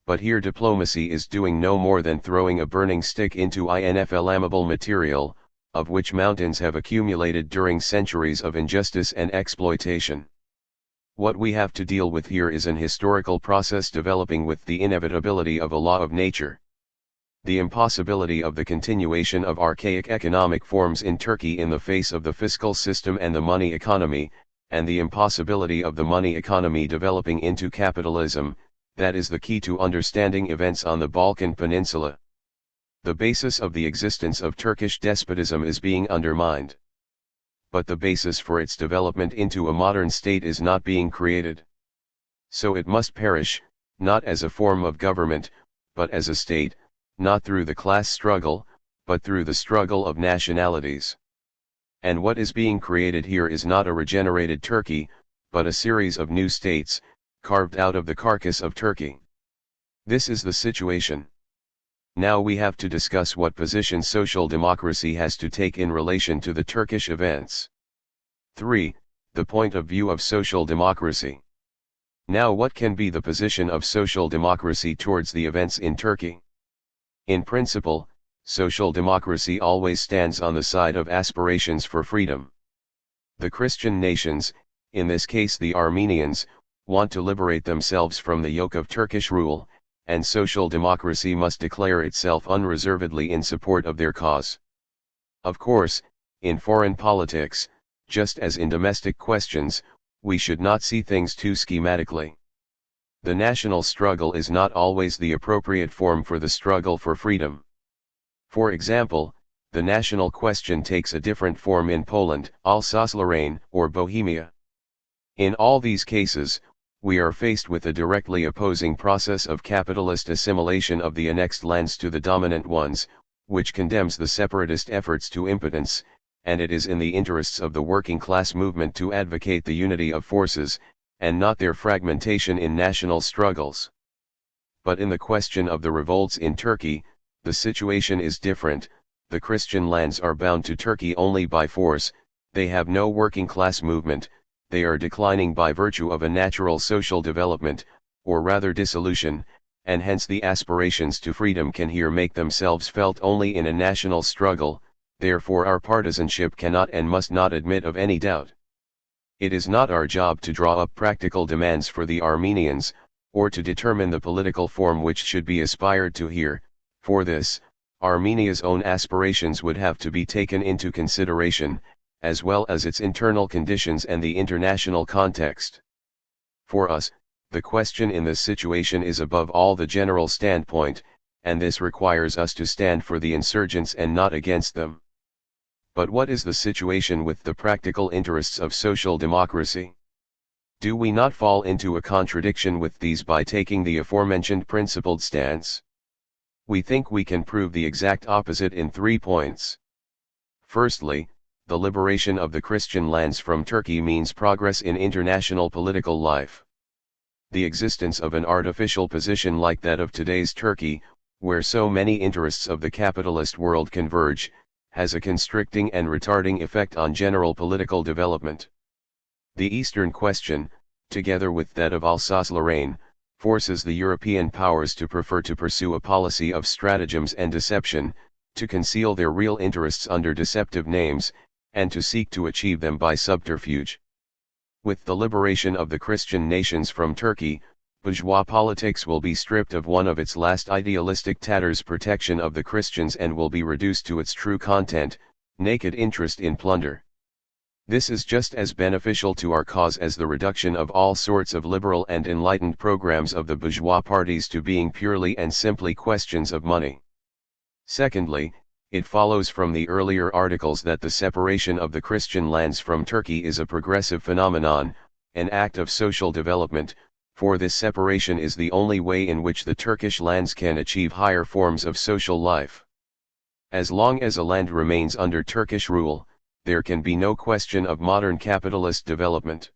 A: But here diplomacy is doing no more than throwing a burning stick into inflammable material, of which mountains have accumulated during centuries of injustice and exploitation. What we have to deal with here is an historical process developing with the inevitability of a law of nature. The impossibility of the continuation of archaic economic forms in Turkey in the face of the fiscal system and the money economy, and the impossibility of the money economy developing into capitalism, that is the key to understanding events on the Balkan Peninsula. The basis of the existence of Turkish despotism is being undermined. But the basis for its development into a modern state is not being created. So it must perish, not as a form of government, but as a state, not through the class struggle, but through the struggle of nationalities. And what is being created here is not a regenerated Turkey, but a series of new states, carved out of the carcass of Turkey. This is the situation. Now we have to discuss what position social democracy has to take in relation to the Turkish events. 3. The point of view of social democracy. Now what can be the position of social democracy towards the events in Turkey? In principle, social democracy always stands on the side of aspirations for freedom. The Christian nations, in this case the Armenians, want to liberate themselves from the yoke of Turkish rule, and social democracy must declare itself unreservedly in support of their cause. Of course, in foreign politics, just as in domestic questions, we should not see things too schematically. The national struggle is not always the appropriate form for the struggle for freedom. For example, the national question takes a different form in Poland, Alsace-Lorraine, or Bohemia. In all these cases, we are faced with a directly opposing process of capitalist assimilation of the annexed lands to the dominant ones, which condemns the separatist efforts to impotence, and it is in the interests of the working class movement to advocate the unity of forces, and not their fragmentation in national struggles. But in the question of the revolts in Turkey, the situation is different. The Christian lands are bound to Turkey only by force, they have no working class movement, they are declining by virtue of a natural social development, or rather dissolution, and hence the aspirations to freedom can here make themselves felt only in a national struggle, therefore our partisanship cannot and must not admit of any doubt. It is not our job to draw up practical demands for the Armenians, or to determine the political form which should be aspired to here. For this, Armenia's own aspirations would have to be taken into consideration, as well as its internal conditions and the international context. For us, the question in this situation is above all the general standpoint, and this requires us to stand for the insurgents and not against them. But what is the situation with the practical interests of social democracy? Do we not fall into a contradiction with these by taking the aforementioned principled stance? We think we can prove the exact opposite in 3 points. Firstly, the liberation of the Christian lands from Turkey means progress in international political life. The existence of an artificial position like that of today's Turkey, where so many interests of the capitalist world converge, has a constricting and retarding effect on general political development. The Eastern question, together with that of Alsace-Lorraine, forces the European powers to prefer to pursue a policy of stratagems and deception, to conceal their real interests under deceptive names, and to seek to achieve them by subterfuge. With the liberation of the Christian nations from Turkey, bourgeois politics will be stripped of one of its last idealistic tatters, protection of the Christians, and will be reduced to its true content, naked interest in plunder. This is just as beneficial to our cause as the reduction of all sorts of liberal and enlightened programs of the bourgeois parties to being purely and simply questions of money. Secondly, it follows from the earlier articles that the separation of the Christian lands from Turkey is a progressive phenomenon, an act of social development, for this separation is the only way in which the Turkish lands can achieve higher forms of social life. As long as a land remains under Turkish rule, there can be no question of modern capitalist development.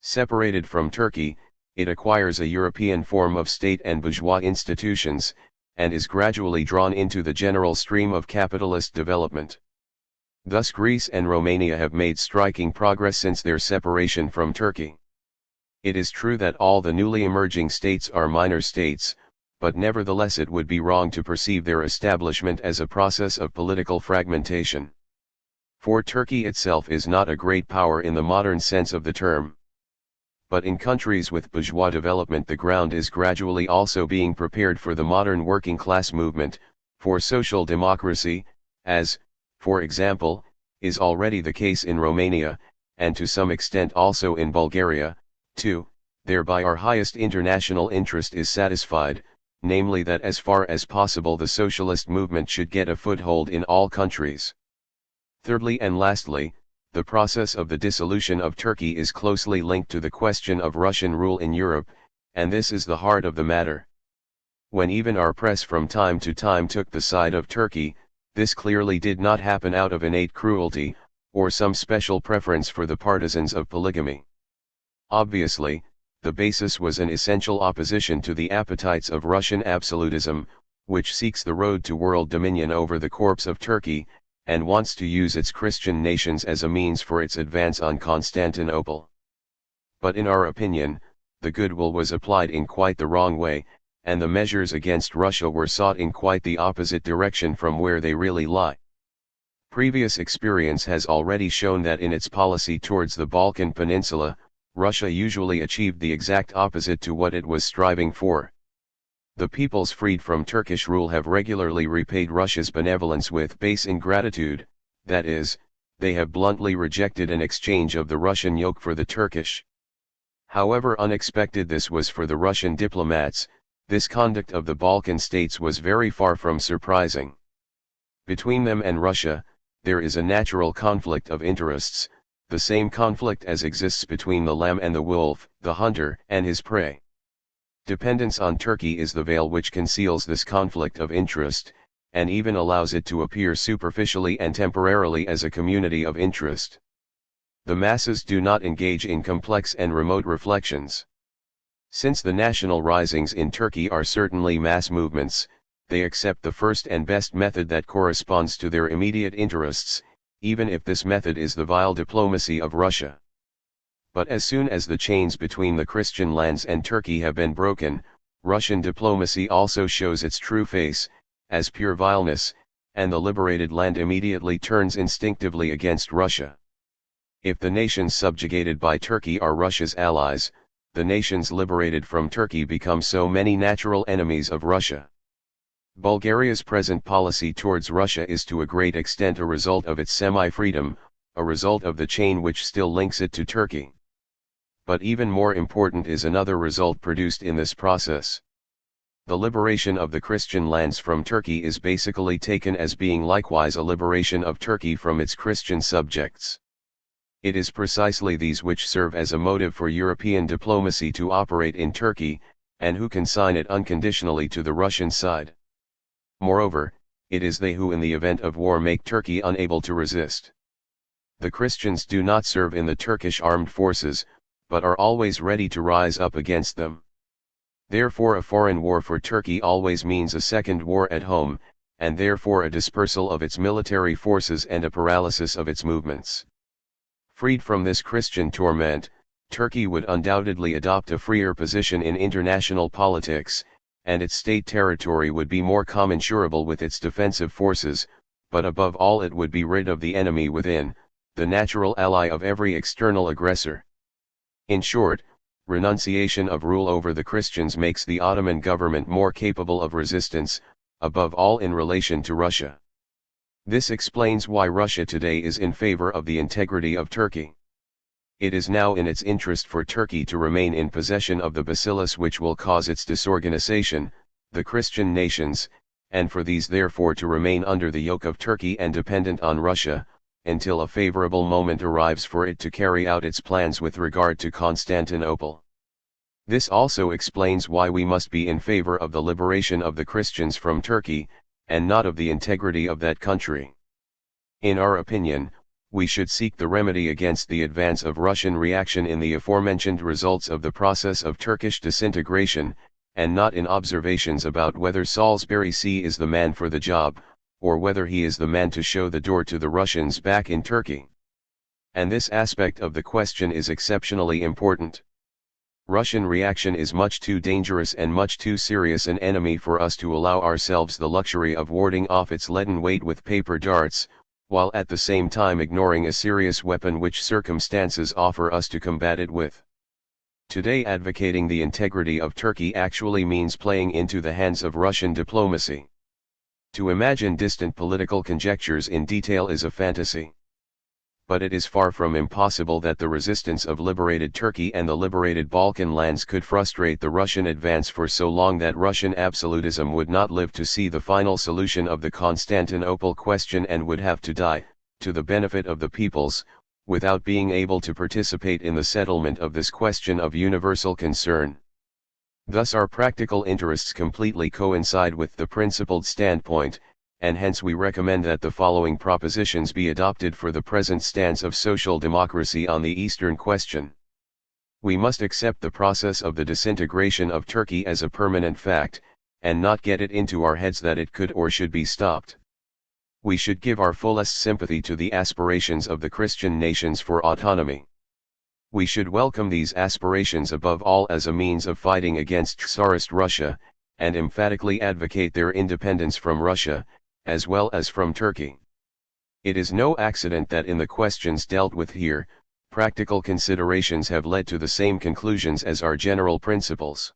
A: Separated from Turkey, it acquires a European form of state and bourgeois institutions, and is gradually drawn into the general stream of capitalist development. Thus Greece and Romania have made striking progress since their separation from Turkey. It is true that all the newly emerging states are minor states, but nevertheless it would be wrong to perceive their establishment as a process of political fragmentation. For Turkey itself is not a great power in the modern sense of the term. But in countries with bourgeois development the ground is gradually also being prepared for the modern working class movement, for social democracy, as, for example, is already the case in Romania, and to some extent also in Bulgaria, too. Thereby our highest international interest is satisfied, namely that as far as possible the socialist movement should get a foothold in all countries. Thirdly and lastly, the process of the dissolution of Turkey is closely linked to the question of Russian rule in Europe, and this is the heart of the matter. When even our press from time to time took the side of Turkey, this clearly did not happen out of innate cruelty, or some special preference for the partisans of polygamy. Obviously, the basis was an essential opposition to the appetites of Russian absolutism, which seeks the road to world dominion over the corpse of Turkey, and wants to use its Christian nations as a means for its advance on Constantinople. But in our opinion, the goodwill was applied in quite the wrong way, and the measures against Russia were sought in quite the opposite direction from where they really lie. Previous experience has already shown that in its policy towards the Balkan Peninsula, Russia usually achieved the exact opposite to what it was striving for. The peoples freed from Turkish rule have regularly repaid Russia's benevolence with base ingratitude, that is, they have bluntly rejected an exchange of the Russian yoke for the Turkish. However unexpected this was for the Russian diplomats, this conduct of the Balkan states was very far from surprising. Between them and Russia, there is a natural conflict of interests, the same conflict as exists between the lamb and the wolf, the hunter and his prey. Dependence on Turkey is the veil which conceals this conflict of interest, and even allows it to appear superficially and temporarily as a community of interest. The masses do not engage in complex and remote reflections. Since the national risings in Turkey are certainly mass movements, they accept the first and best method that corresponds to their immediate interests, even if this method is the vile diplomacy of Russia. But as soon as the chains between the Christian lands and Turkey have been broken, Russian diplomacy also shows its true face, as pure vileness, and the liberated land immediately turns instinctively against Russia. If the nations subjugated by Turkey are Russia's allies, the nations liberated from Turkey become so many natural enemies of Russia. Bulgaria's present policy towards Russia is to a great extent a result of its semi-freedom, a result of the chain which still links it to Turkey. But even more important is another result produced in this process. The liberation of the Christian lands from Turkey is basically taken as being likewise a liberation of Turkey from its Christian subjects. It is precisely these which serve as a motive for European diplomacy to operate in Turkey, and who consign it unconditionally to the Russian side. Moreover, it is they who in the event of war make Turkey unable to resist. The Christians do not serve in the Turkish armed forces, but are always ready to rise up against them. Therefore a foreign war for Turkey always means a second war at home, and therefore a dispersal of its military forces and a paralysis of its movements. Freed from this Christian torment, Turkey would undoubtedly adopt a freer position in international politics, and its state territory would be more commensurable with its defensive forces, but above all it would be rid of the enemy within, the natural ally of every external aggressor. In short, renunciation of rule over the Christians makes the Ottoman government more capable of resistance, above all in relation to Russia. This explains why Russia today is in favor of the integrity of Turkey. It is now in its interest for Turkey to remain in possession of the bacillus which will cause its disorganization, the Christian nations, and for these therefore to remain under the yoke of Turkey and dependent on Russia, until a favorable moment arrives for it to carry out its plans with regard to Constantinople. This also explains why we must be in favor of the liberation of the Christians from Turkey, and not of the integrity of that country. In our opinion, we should seek the remedy against the advance of Russian reaction in the aforementioned results of the process of Turkish disintegration, and not in observations about whether Salisbury C is the man for the job, or whether he is the man to show the door to the Russians back in Turkey. And this aspect of the question is exceptionally important. Russian reaction is much too dangerous and much too serious an enemy for us to allow ourselves the luxury of warding off its leaden weight with paper darts, while at the same time ignoring a serious weapon which circumstances offer us to combat it with. Today advocating the integrity of Turkey actually means playing into the hands of Russian diplomacy. To imagine distant political conjectures in detail is a fantasy. But it is far from impossible that the resistance of liberated Turkey and the liberated Balkan lands could frustrate the Russian advance for so long that Russian absolutism would not live to see the final solution of the Constantinople question and would have to die, to the benefit of the peoples, without being able to participate in the settlement of this question of universal concern. Thus our practical interests completely coincide with the principled standpoint, and hence we recommend that the following propositions be adopted for the present stance of social democracy on the Eastern question. We must accept the process of the disintegration of Turkey as a permanent fact, and not get it into our heads that it could or should be stopped. We should give our fullest sympathy to the aspirations of the Christian nations for autonomy. We should welcome these aspirations above all as a means of fighting against Tsarist Russia, and emphatically advocate their independence from Russia, as well as from Turkey. It is no accident that in the questions dealt with here, practical considerations have led to the same conclusions as our general principles.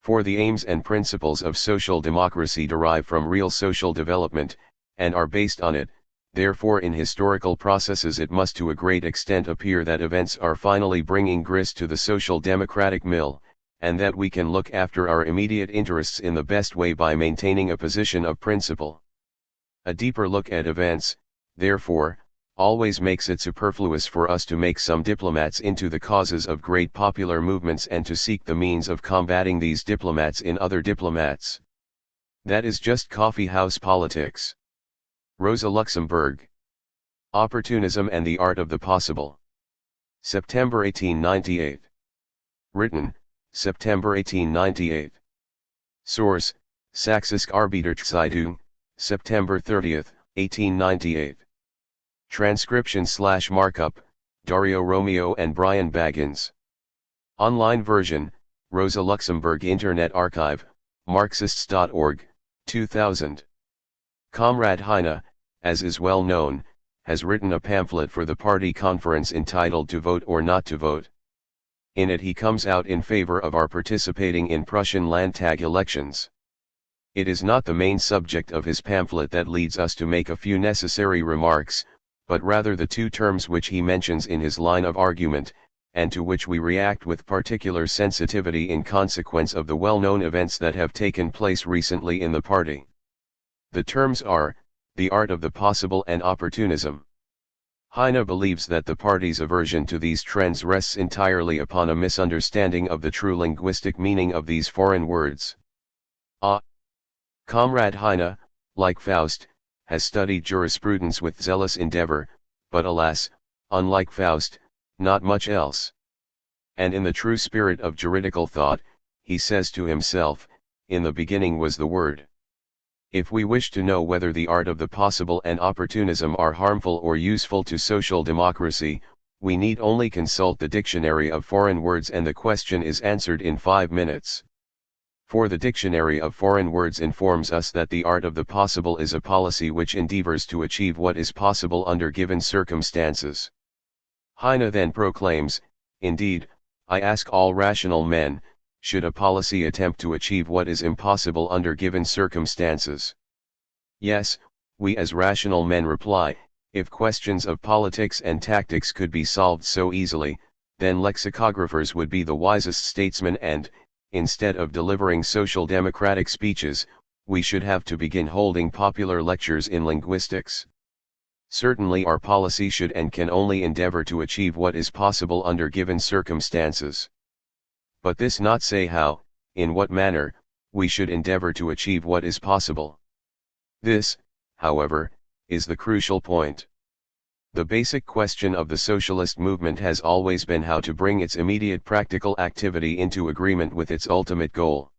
A: For the aims and principles of social democracy derive from real social development, and are based on it. Therefore in historical processes it must to a great extent appear that events are finally bringing grist to the social democratic mill, and that we can look after our immediate interests in the best way by maintaining a position of principle. A deeper look at events, therefore, always makes it superfluous for us to make some diplomats into the causes of great popular movements and to seek the means of combating these diplomats in other diplomats. That is just coffee house politics. Rosa Luxemburg. Opportunism and the Art of the Possible. September 1898. Written, September 1898. Source, Sächsische Arbeiterzeitung, September 30, 1898. Transcription/markup, Dario Romeo and Brian Baggins. Online version, Rosa Luxemburg Internet Archive, Marxists.org, 2000. Comrade Heine, as is well known, has written a pamphlet for the party conference entitled To Vote or Not to Vote. In it he comes out in favor of our participating in Prussian Landtag elections. It is not the main subject of his pamphlet that leads us to make a few necessary remarks, but rather the two terms which he mentions in his line of argument, and to which we react with particular sensitivity in consequence of the well-known events that have taken place recently in the party. The terms are, the art of the possible and opportunism. Heine believes that the party's aversion to these trends rests entirely upon a misunderstanding of the true linguistic meaning of these foreign words. Comrade Heine, like Faust, has studied jurisprudence with zealous endeavor, but alas, unlike Faust, not much else. And in the true spirit of juridical thought, he says to himself, in the beginning was the word. If we wish to know whether the art of the possible and opportunism are harmful or useful to social democracy, we need only consult the dictionary of foreign words and the question is answered in 5 minutes. For the dictionary of foreign words informs us that the art of the possible is a policy which endeavors to achieve what is possible under given circumstances. Heine then proclaims, indeed, I ask all rational men, should a policy attempt to achieve what is impossible under given circumstances? Yes, we as rational men reply, if questions of politics and tactics could be solved so easily, then lexicographers would be the wisest statesmen and, instead of delivering social democratic speeches, we should have to begin holding popular lectures in linguistics. Certainly our policy should and can only endeavor to achieve what is possible under given circumstances. But this not say how, in what manner, we should endeavor to achieve what is possible. This, however, is the crucial point. The basic question of the socialist movement has always been how to bring its immediate practical activity into agreement with its ultimate goal.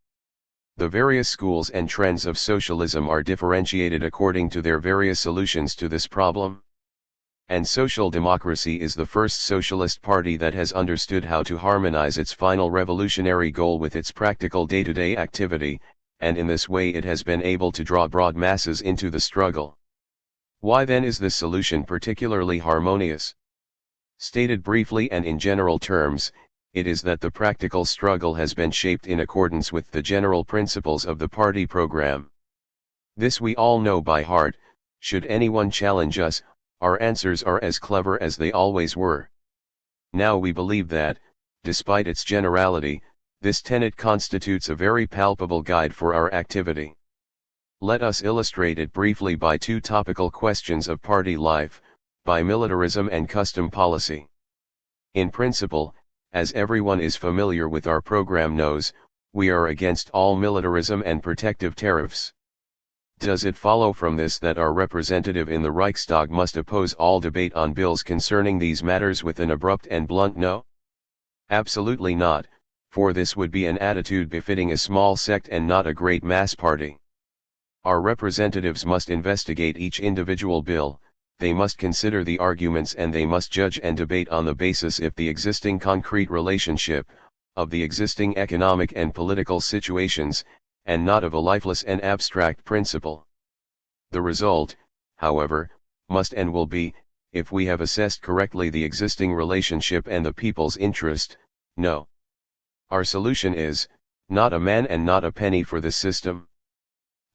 A: The various schools and trends of socialism are differentiated according to their various solutions to this problem. And social democracy is the first socialist party that has understood how to harmonize its final revolutionary goal with its practical day-to-day activity, and in this way it has been able to draw broad masses into the struggle. Why then is this solution particularly harmonious? Stated briefly and in general terms, it is that the practical struggle has been shaped in accordance with the general principles of the party program. This we all know by heart. Should anyone challenge us, our answers are as clever as they always were. Now we believe that, despite its generality, this tenet constitutes a very palpable guide for our activity. Let us illustrate it briefly by two topical questions of party life, by militarism and custom policy. In principle, as everyone is familiar with our program knows, we are against all militarism and protective tariffs. Does it follow from this that our representative in the Reichstag must oppose all debate on bills concerning these matters with an abrupt and blunt no? Absolutely not, for this would be an attitude befitting a small sect and not a great mass party. Our representatives must investigate each individual bill, they must consider the arguments and they must judge and debate on the basis of the existing concrete relationship, of the existing economic and political situations, and not of a lifeless and abstract principle. The result, however, must and will be, if we have assessed correctly the existing relationship and the people's interest, no. Our solution is, not a man and not a penny for this system.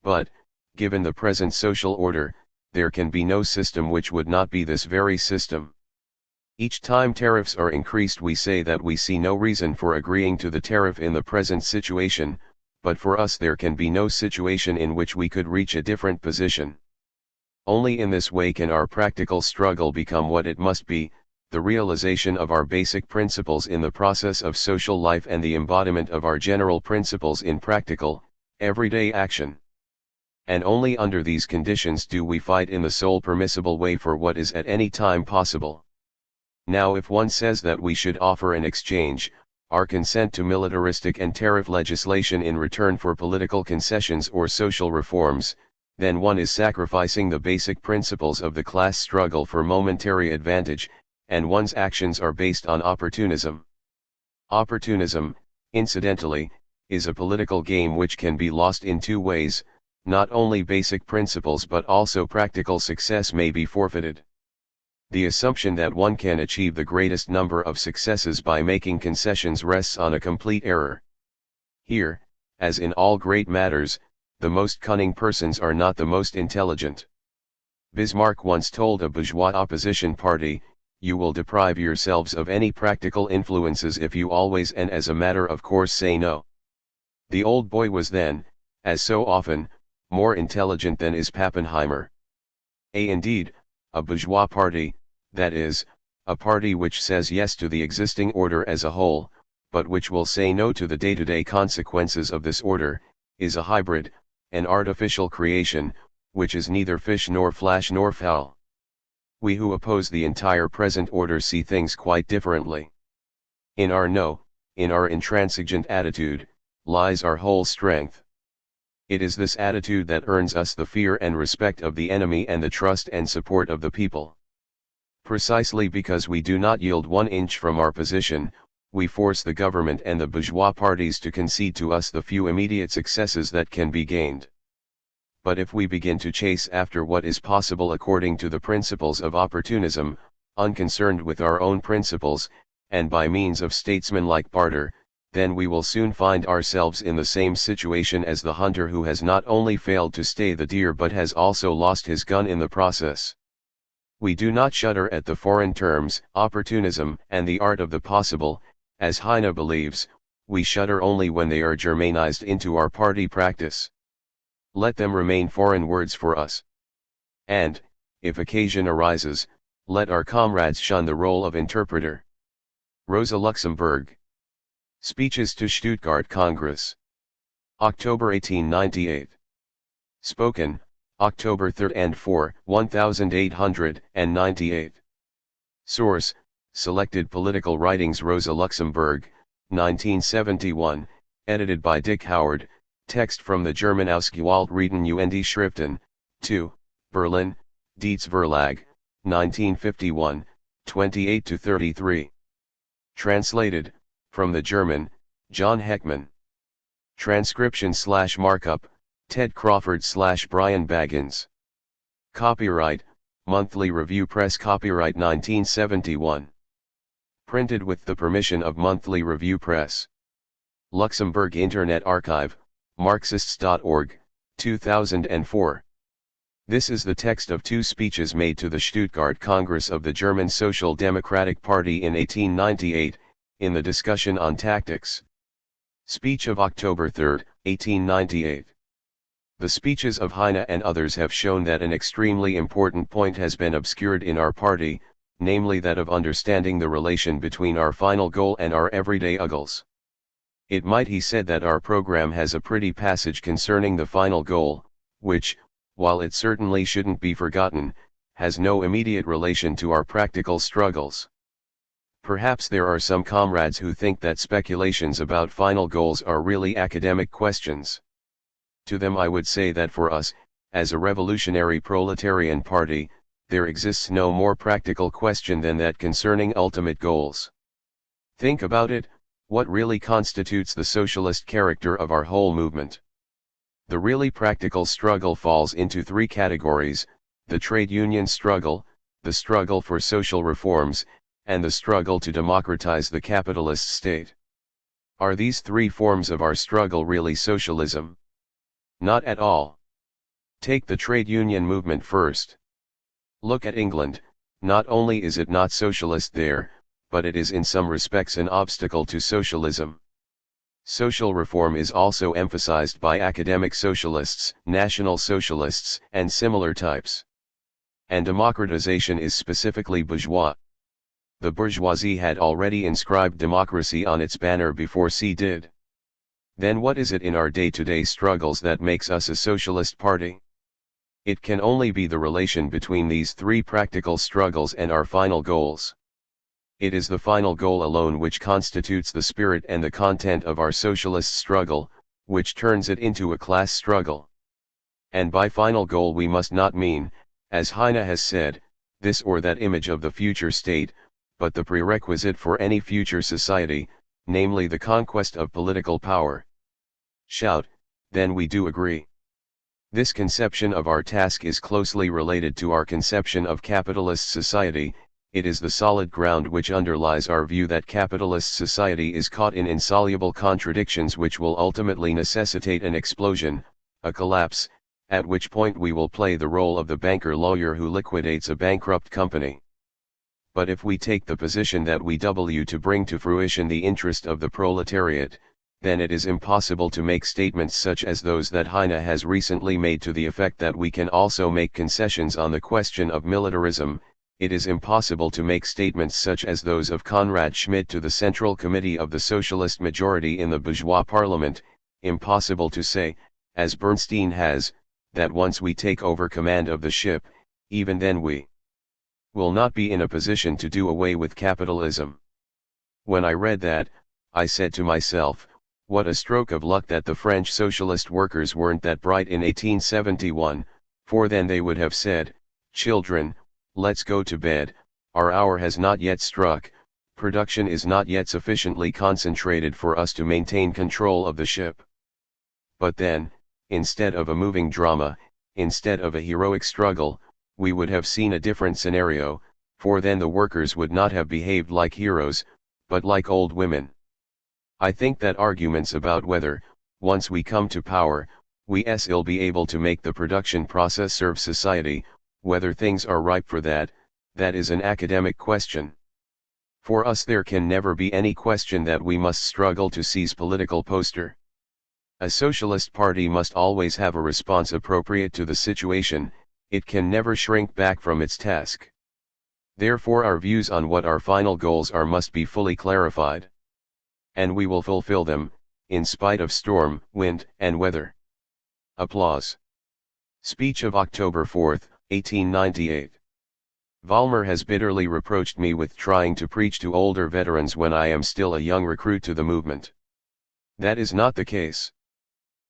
A: But, given the present social order, there can be no system which would not be this very system. Each time tariffs are increased we say that we see no reason for agreeing to the tariff in the present situation, but for us there can be no situation in which we could reach a different position. Only in this way can our practical struggle become what it must be, the realization of our basic principles in the process of social life and the embodiment of our general principles in practical, everyday action. And only under these conditions do we fight in the sole permissible way for what is at any time possible. Now if one says that we should offer an exchange, our consent to militaristic and tariff legislation in return for political concessions or social reforms, then one is sacrificing the basic principles of the class struggle for momentary advantage, and one's actions are based on opportunism. Opportunism, incidentally, is a political game which can be lost in two ways. Not only basic principles but also practical success may be forfeited. The assumption that one can achieve the greatest number of successes by making concessions rests on a complete error. Here, as in all great matters, the most cunning persons are not the most intelligent. Bismarck once told a bourgeois opposition party, "You will deprive yourselves of any practical influences if you always and as a matter of course say no." The old boy was then, as so often, more intelligent than is Pappenheimer. Indeed, a bourgeois party, that is, a party which says yes to the existing order as a whole, but which will say no to the day-to-day consequences of this order, is a hybrid, an artificial creation, which is neither fish nor flash nor fowl. We who oppose the entire present order see things quite differently. In our no, in our intransigent attitude, lies our whole strength. It is this attitude that earns us the fear and respect of the enemy and the trust and support of the people. Precisely because we do not yield 1 inch from our position, we force the government and the bourgeois parties to concede to us the few immediate successes that can be gained. But if we begin to chase after what is possible according to the principles of opportunism, unconcerned with our own principles, and by means of statesmanlike barter, then we will soon find ourselves in the same situation as the hunter who has not only failed to stay the deer but has also lost his gun in the process. We do not shudder at the foreign terms, opportunism, and the art of the possible, as Heine believes, we shudder only when they are germanized into our party practice. Let them remain foreign words for us. And, if occasion arises, let our comrades shun the role of interpreter. Rosa Luxemburg. Speeches to Stuttgart Congress. October 1898. Spoken, October 3 and 4, 1898. Source, Selected Political Writings. Rosa Luxemburg, 1971, edited by Dick Howard. Text from the German Ausgewählt und Schriften, 2, Berlin, Dietz Verlag, 1951, 28-33. Translated, from the German, John Heckman. Transcription/markup, Ted Crawford/Brian Baggins. Copyright, Monthly Review Press. Copyright 1971. Printed with the permission of Monthly Review Press. Luxembourg Internet Archive, Marxists.org, 2004. This is the text of 2 speeches made to the Stuttgart Congress of the German Social Democratic Party in 1898, in the discussion on tactics. Speech of October 3, 1898. The speeches of Heine and others have shown that an extremely important point has been obscured in our party, namely that of understanding the relation between our final goal and our everyday uggles. It might be said that our program has a pretty passage concerning the final goal, which, while it certainly shouldn't be forgotten, has no immediate relation to our practical struggles. Perhaps there are some comrades who think that speculations about final goals are really academic questions. To them I would say that for us, as a revolutionary proletarian party, there exists no more practical question than that concerning ultimate goals. Think about it. What really constitutes the socialist character of our whole movement? The really practical struggle falls into 3 categories: the trade union struggle, the struggle for social reforms, and the struggle to democratize the capitalist state. Are these 3 forms of our struggle really socialism? Not at all. Take the trade union movement first. Look at England. Not only is it not socialist there, but it is in some respects an obstacle to socialism. Social reform is also emphasized by academic socialists, national socialists, and similar types. And democratization is specifically bourgeois. The bourgeoisie had already inscribed democracy on its banner before C did. Then what is it in our day-to-day struggles that makes us a socialist party? It can only be the relation between these 3 practical struggles and our final goals. It is the final goal alone which constitutes the spirit and the content of our socialist struggle, which turns it into a class struggle. And by final goal we must not mean, as Heine has said, this or that image of the future state, but the prerequisite for any future society, namely the conquest of political power. Shout, then we do agree. This conception of our task is closely related to our conception of capitalist society. It is the solid ground which underlies our view that capitalist society is caught in insoluble contradictions which will ultimately necessitate an explosion, a collapse, at which point we will play the role of the banker-lawyer who liquidates a bankrupt company. But if we take the position that we to bring to fruition the interest of the proletariat, then it is impossible to make statements such as those that Heine has recently made to the effect that we can also make concessions on the question of militarism. It is impossible to make statements such as those of Konrad Schmidt to the Central Committee of the Socialist majority in the bourgeois parliament, impossible to say, as Bernstein has, that once we take over command of the ship, even then we will not be in a position to do away with capitalism. When I read that, I said to myself, what a stroke of luck that the French socialist workers weren't that bright in 1871, for then they would have said, children, let's go to bed, our hour has not yet struck, production is not yet sufficiently concentrated for us to maintain control of the ship. But then, instead of a moving drama, instead of a heroic struggle, we would have seen a different scenario, for then the workers would not have behaved like heroes, but like old women. I think that arguments about whether, once we come to power, we'll be able to make the production process serve society, whether things are ripe for that, that is an academic question. For us there can never be any question that we must struggle to seize political poster. A socialist party must always have a response appropriate to the situation, it can never shrink back from its task. Therefore our views on what our final goals are must be fully clarified. And we will fulfill them, in spite of storm, wind, and weather. Applause. Speech of October 4, 1898. Vollmer has bitterly reproached me with trying to preach to older veterans when I am still a young recruit to the movement. That is not the case.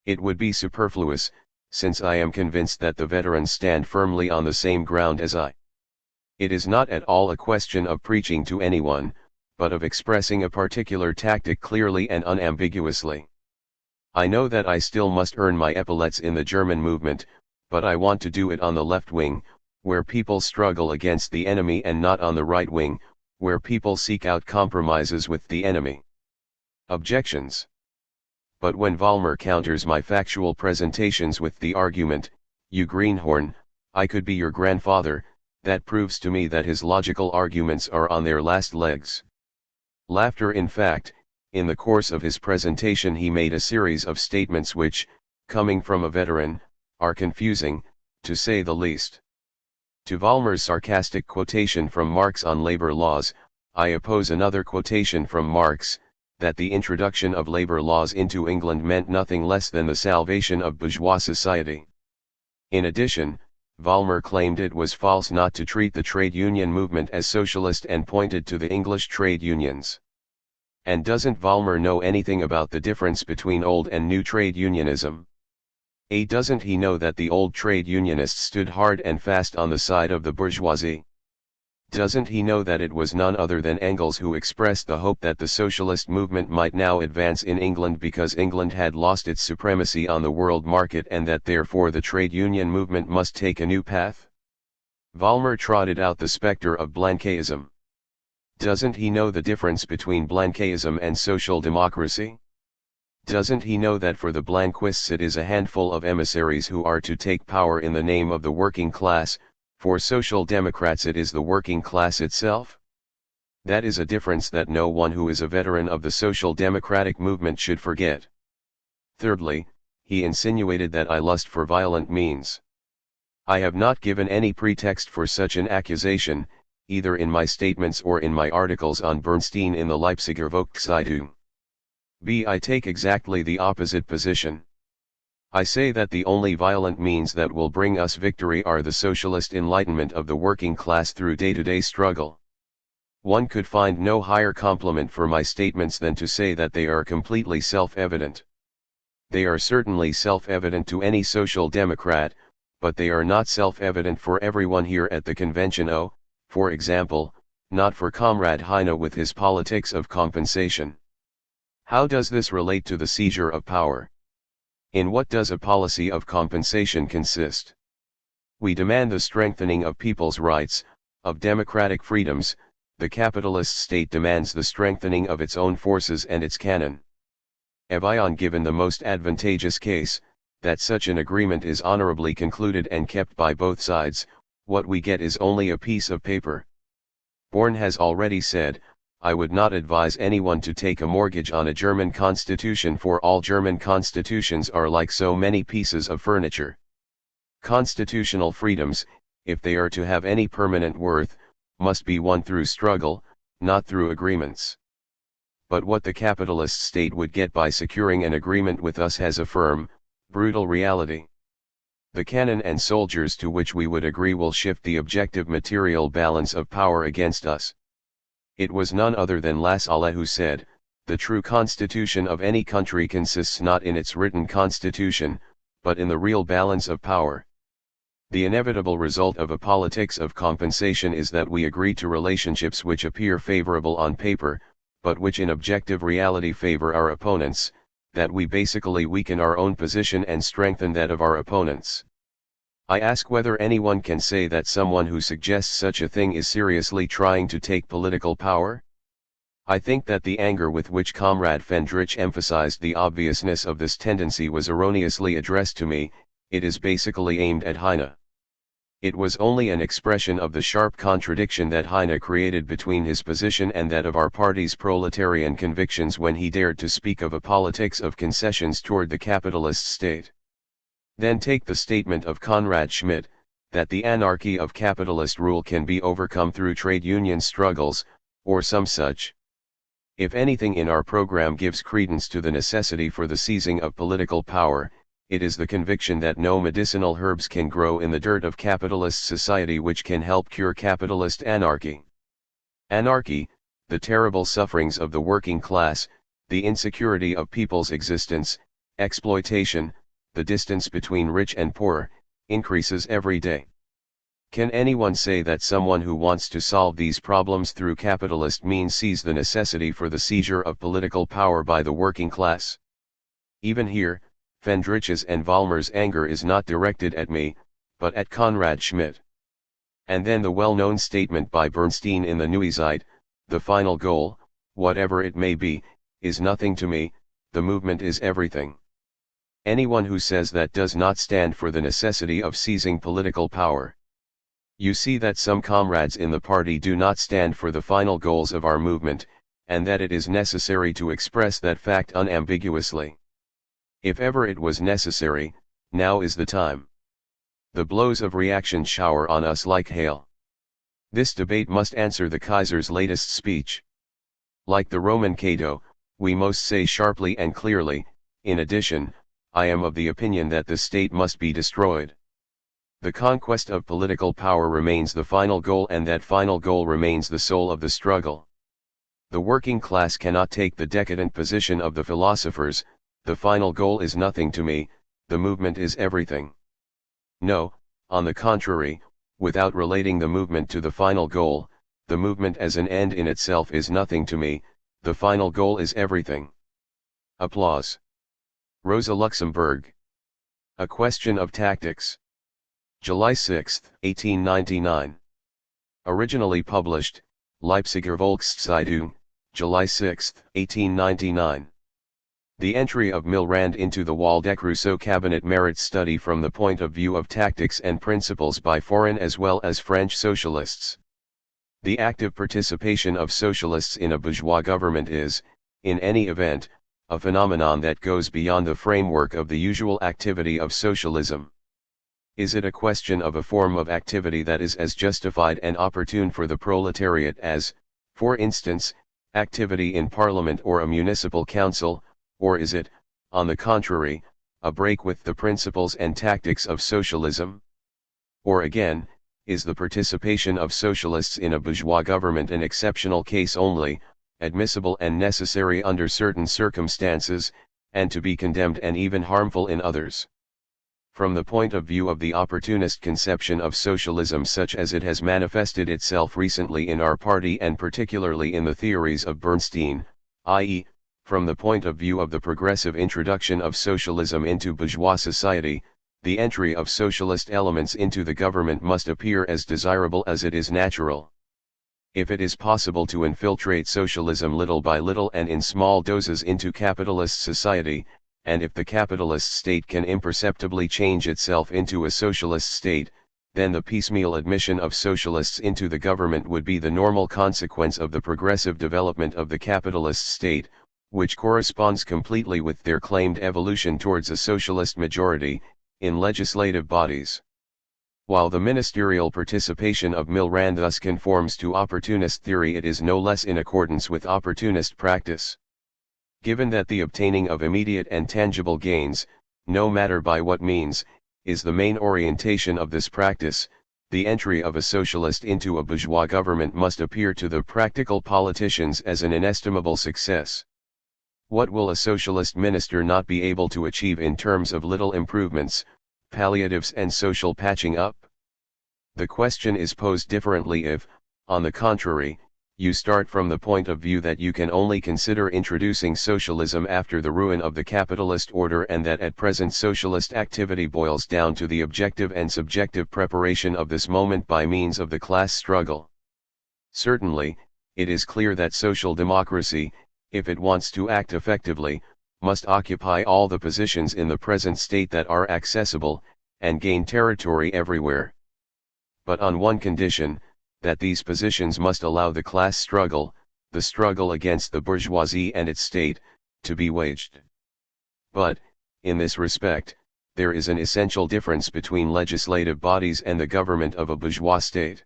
A: It would be superfluous, since I am convinced that the veterans stand firmly on the same ground as I. It is not at all a question of preaching to anyone, but of expressing a particular tactic clearly and unambiguously. I know that I still must earn my epaulettes in the German movement, but I want to do it on the left wing, where people struggle against the enemy, and not on the right wing, where people seek out compromises with the enemy. Objections. But when Vollmer counters my factual presentations with the argument, "You greenhorn, I could be your grandfather," that proves to me that his logical arguments are on their last legs. Laughter. In fact, in the course of his presentation he made a series of statements which, coming from a veteran, are confusing, to say the least. To Vollmer's sarcastic quotation from Marx on labor laws, I oppose another quotation from Marx, that the introduction of labor laws into England meant nothing less than the salvation of bourgeois society. In addition, Vollmer claimed it was false not to treat the trade union movement as socialist and pointed to the English trade unions. And doesn't Vollmer know anything about the difference between old and new trade unionism? Doesn't he know that the old trade unionists stood hard and fast on the side of the bourgeoisie? Doesn't he know that it was none other than Engels who expressed the hope that the socialist movement might now advance in England because England had lost its supremacy on the world market, and that therefore the trade union movement must take a new path? Vollmer trotted out the spectre of Blanquism. Doesn't he know the difference between Blanquism and social democracy? Doesn't he know that for the Blanquists it is a handful of emissaries who are to take power in the name of the working class? For Social Democrats it is the working class itself? That is a difference that no one who is a veteran of the social democratic movement should forget. Thirdly, he insinuated that I lust for violent means. I have not given any pretext for such an accusation, either in my statements or in my articles on Bernstein in the Leipziger Volkszeitung. I take exactly the opposite position. I say that the only violent means that will bring us victory are the socialist enlightenment of the working class through day-to-day struggle. One could find no higher compliment for my statements than to say that they are completely self-evident. They are certainly self-evident to any social democrat, but they are not self-evident for everyone here at the convention. For example, not for Comrade Heine with his politics of compensation. How does this relate to the seizure of power? In what does a policy of compensation consist? We demand the strengthening of people's rights, of democratic freedoms. The capitalist state demands the strengthening of its own forces and its cannon. Given the most advantageous case, that such an agreement is honorably concluded and kept by both sides, what we get is only a piece of paper. Born has already said, I would not advise anyone to take a mortgage on a German constitution, for all German constitutions are like so many pieces of furniture. Constitutional freedoms, if they are to have any permanent worth, must be won through struggle, not through agreements. But what the capitalist state would get by securing an agreement with us has a firm, brutal reality. The cannon and soldiers to which we would agree will shift the objective material balance of power against us. It was none other than Lassalle who said, the true constitution of any country consists not in its written constitution, but in the real balance of power. The inevitable result of a politics of compensation is that we agree to relationships which appear favorable on paper, but which in objective reality favor our opponents, that we basically weaken our own position and strengthen that of our opponents. I ask whether anyone can say that someone who suggests such a thing is seriously trying to take political power? I think that the anger with which Comrade Fendrich emphasized the obviousness of this tendency was erroneously addressed to me. It is basically aimed at Heine. It was only an expression of the sharp contradiction that Heine created between his position and that of our party's proletarian convictions when he dared to speak of a politics of concessions toward the capitalist state. Then take the statement of Conrad Schmidt, that the anarchy of capitalist rule can be overcome through trade union struggles, or some such. If anything in our program gives credence to the necessity for the seizing of political power, it is the conviction that no medicinal herbs can grow in the dirt of capitalist society which can help cure capitalist anarchy. Anarchy, the terrible sufferings of the working class, the insecurity of people's existence, exploitation, the distance between rich and poor, increases every day. Can anyone say that someone who wants to solve these problems through capitalist means sees the necessity for the seizure of political power by the working class? Even here, Fendrich's and Vollmer's anger is not directed at me, but at Conrad Schmidt. And then the well-known statement by Bernstein in the Neue Zeit, the final goal, whatever it may be, is nothing to me, the movement is everything. Anyone who says that does not stand for the necessity of seizing political power. You see that some comrades in the party do not stand for the final goals of our movement, and that it is necessary to express that fact unambiguously. If ever it was necessary, now is the time. The blows of reaction shower on us like hail. This debate must answer the Kaiser's latest speech. Like the Roman Cato, we must say sharply and clearly, in addition, I am of the opinion that the state must be destroyed. The conquest of political power remains the final goal, and that final goal remains the soul of the struggle. The working class cannot take the decadent position of the philosophers, the final goal is nothing to me, the movement is everything. No, on the contrary, without relating the movement to the final goal, the movement as an end in itself is nothing to me, the final goal is everything. Applause. Rosa Luxemburg. A Question of Tactics. July 6, 1899. Originally published, Leipziger Volkszeitung, July 6, 1899. The entry of Milrand into the Waldeck-Rousseau cabinet merits study from the point of view of tactics and principles by foreign as well as French socialists. The active participation of socialists in a bourgeois government is, in any event, a phenomenon that goes beyond the framework of the usual activity of socialism. Is it a question of a form of activity that is as justified and opportune for the proletariat as, for instance, activity in parliament or a municipal council, or is it, on the contrary, a break with the principles and tactics of socialism? Or again, is the participation of socialists in a bourgeois government an exceptional case only, admissible and necessary under certain circumstances, and to be condemned and even harmful in others? From the point of view of the opportunist conception of socialism such as it has manifested itself recently in our party and particularly in the theories of Bernstein, i.e., from the point of view of the progressive introduction of socialism into bourgeois society, the entry of socialist elements into the government must appear as desirable as it is natural. If it is possible to infiltrate socialism little by little and in small doses into capitalist society, and if the capitalist state can imperceptibly change itself into a socialist state, then the piecemeal admission of socialists into the government would be the normal consequence of the progressive development of the capitalist state, which corresponds completely with their claimed evolution towards a socialist majority in legislative bodies. While the ministerial participation of Milrand thus conforms to opportunist theory, it is no less in accordance with opportunist practice. Given that the obtaining of immediate and tangible gains, no matter by what means, is the main orientation of this practice, the entry of a socialist into a bourgeois government must appear to the practical politicians as an inestimable success. What will a socialist minister not be able to achieve in terms of little improvements, palliatives and social patching up? The question is posed differently if, on the contrary, you start from the point of view that you can only consider introducing socialism after the ruin of the capitalist order, and that at present socialist activity boils down to the objective and subjective preparation of this moment by means of the class struggle. Certainly, it is clear that social democracy, if it wants to act effectively, must occupy all the positions in the present state that are accessible, and gain territory everywhere. But on one condition, that these positions must allow the class struggle, the struggle against the bourgeoisie and its state, to be waged. But, in this respect, there is an essential difference between legislative bodies and the government of a bourgeois state.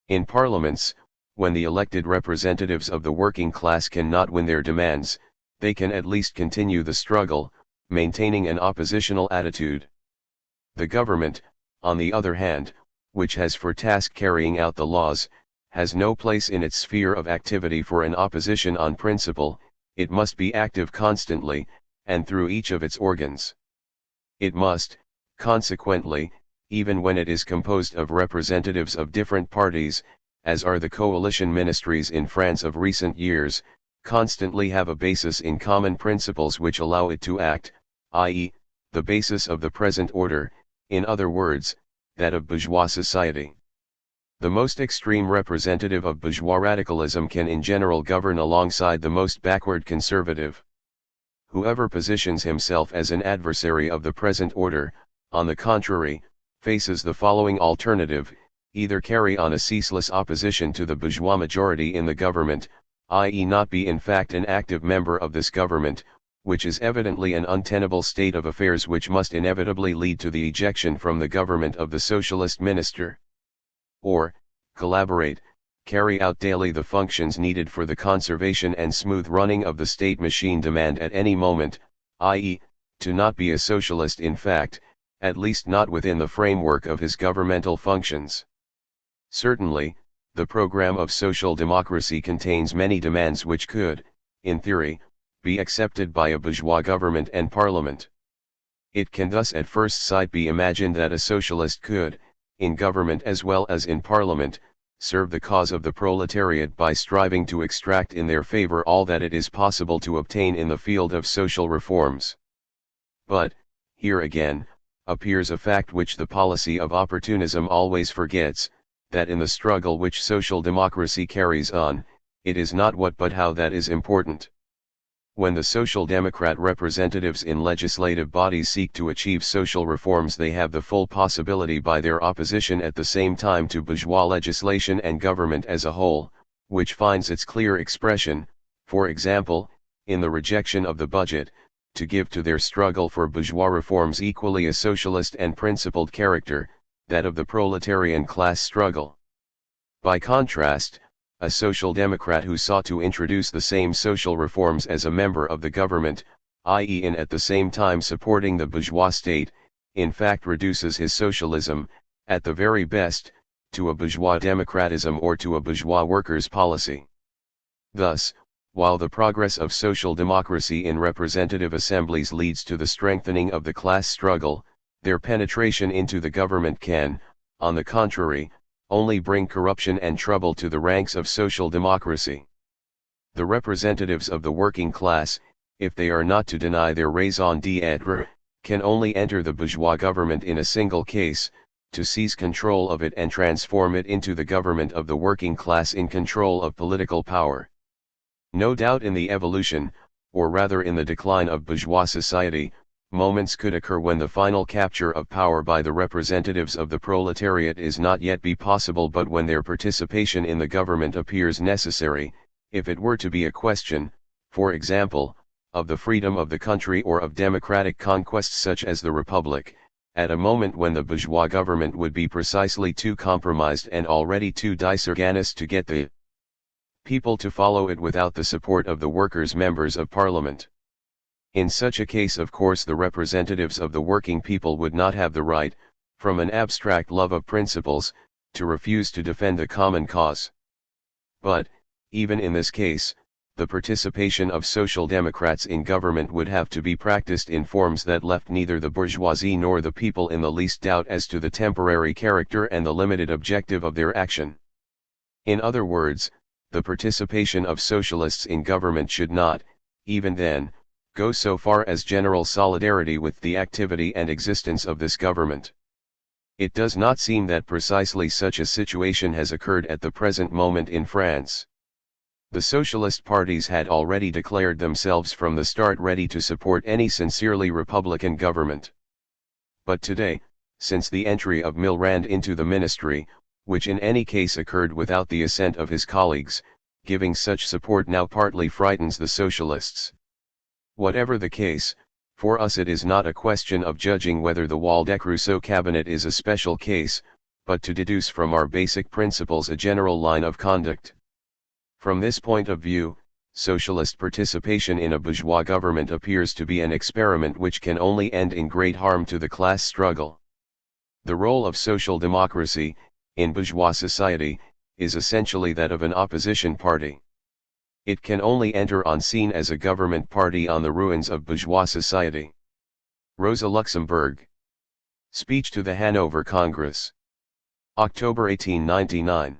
A: In parliaments, when the elected representatives of the working class cannot win their demands, they can at least continue the struggle, maintaining an oppositional attitude. The government, on the other hand, which has for task carrying out the laws, has no place in its sphere of activity for an opposition on principle. It must be active constantly, and through each of its organs. It must, consequently, even when it is composed of representatives of different parties, as are the coalition ministries in France of recent years, constantly have a basis in common principles which allow it to act, i.e., the basis of the present order, in other words, that of bourgeois society. The most extreme representative of bourgeois radicalism can in general govern alongside the most backward conservative. Whoever positions himself as an adversary of the present order, on the contrary, faces the following alternative: either carry on a ceaseless opposition to the bourgeois majority in the government, i.e., not be in fact an active member of this government, which is evidently an untenable state of affairs which must inevitably lead to the ejection from the government of the socialist minister. Or, collaborate, carry out daily the functions needed for the conservation and smooth running of the state machine, demand at any moment, i.e., to not be a socialist in fact, at least not within the framework of his governmental functions. Certainly, the program of social democracy contains many demands which could, in theory, be accepted by a bourgeois government and parliament. It can thus at first sight be imagined that a socialist could, in government as well as in parliament, serve the cause of the proletariat by striving to extract in their favor all that it is possible to obtain in the field of social reforms. But, here again, appears a fact which the policy of opportunism always forgets, that in the struggle which social democracy carries on, it is not what but how that is important. When the Social Democrat representatives in legislative bodies seek to achieve social reforms, they have the full possibility by their opposition at the same time to bourgeois legislation and government as a whole, which finds its clear expression, for example, in the rejection of the budget, to give to their struggle for bourgeois reforms equally a socialist and principled character, that of the proletarian class struggle. By contrast, a social democrat who sought to introduce the same social reforms as a member of the government, i.e., in at the same time supporting the bourgeois state, in fact reduces his socialism, at the very best, to a bourgeois democratism or to a bourgeois workers' policy. Thus, while the progress of social democracy in representative assemblies leads to the strengthening of the class struggle, their penetration into the government can, on the contrary, only bring corruption and trouble to the ranks of social democracy. The representatives of the working class, if they are not to deny their raison d'être, can only enter the bourgeois government in a single case, to seize control of it and transform it into the government of the working class in control of political power. No doubt in the evolution, or rather in the decline of bourgeois society, moments could occur when the final capture of power by the representatives of the proletariat is not yet be possible, but when their participation in the government appears necessary, if it were to be a question, for example, of the freedom of the country or of democratic conquests such as the Republic, at a moment when the bourgeois government would be precisely too compromised and already too disorganized to get the people to follow it without the support of the workers' members of parliament. In such a case, of course, the representatives of the working people would not have the right, from an abstract love of principles, to refuse to defend the common cause. But, even in this case, the participation of social democrats in government would have to be practiced in forms that left neither the bourgeoisie nor the people in the least doubt as to the temporary character and the limited objective of their action. In other words, the participation of socialists in government should not, even then, go so far as general solidarity with the activity and existence of this government. It does not seem that precisely such a situation has occurred at the present moment in France. The socialist parties had already declared themselves from the start ready to support any sincerely republican government. But today, since the entry of Millerand into the ministry, which in any case occurred without the assent of his colleagues, giving such support now partly frightens the socialists. Whatever the case, for us it is not a question of judging whether the Waldeck-Rousseau cabinet is a special case, but to deduce from our basic principles a general line of conduct. From this point of view, socialist participation in a bourgeois government appears to be an experiment which can only end in great harm to the class struggle. The role of social democracy, in bourgeois society, is essentially that of an opposition party. It can only enter on scene as a government party on the ruins of bourgeois society. Rosa Luxemburg. Speech to the Hanover Congress. October 1899.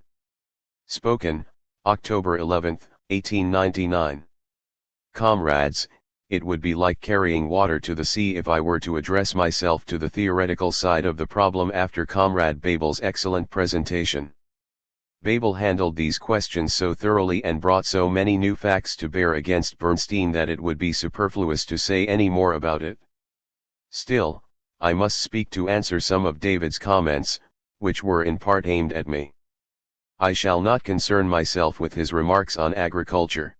A: Spoken, October 11, 1899. Comrades, it would be like carrying water to the sea if I were to address myself to the theoretical side of the problem after Comrade Babel's excellent presentation. Babel handled these questions so thoroughly and brought so many new facts to bear against Bernstein that it would be superfluous to say any more about it. Still, I must speak to answer some of David's comments, which were in part aimed at me. I shall not concern myself with his remarks on agriculture.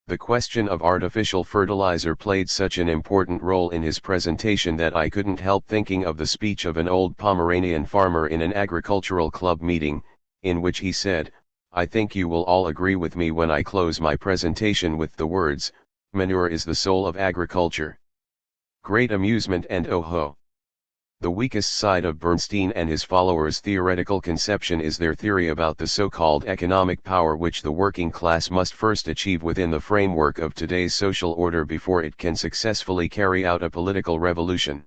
A: The question of artificial fertilizer played such an important role in his presentation that I couldn't help thinking of the speech of an old Pomeranian farmer in an agricultural club meeting, in which he said, "I think you will all agree with me when I close my presentation with the words, 'Manure is the soul of agriculture.'" Great amusement and oh-ho. The weakest side of Bernstein and his followers' theoretical conception is their theory about the so-called economic power which the working class must first achieve within the framework of today's social order before it can successfully carry out a political revolution.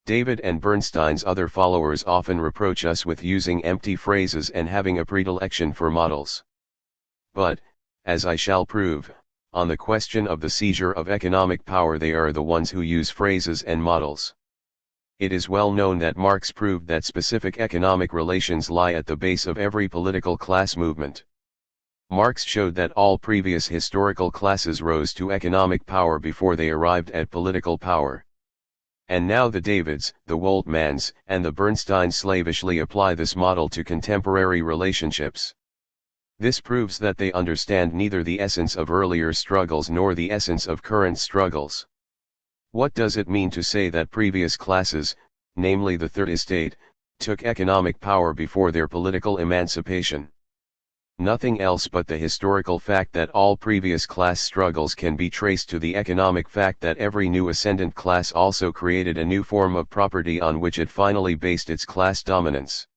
A: David and Bernstein's other followers often reproach us with using empty phrases and having a predilection for models. But, as I shall prove, on the question of the seizure of economic power they are the ones who use phrases and models. It is well known that Marx proved that specific economic relations lie at the base of every political class movement. Marx showed that all previous historical classes rose to economic power before they arrived at political power. And now the Davids, the Woltmans, and the Bernsteins slavishly apply this model to contemporary relationships. This proves that they understand neither the essence of earlier struggles nor the essence of current struggles. What does it mean to say that previous classes, namely the Third Estate, took economic power before their political emancipation? Nothing else but the historical fact that all previous class struggles can be traced to the economic fact that every new ascendant class also created a new form of property on which it finally based its class dominance.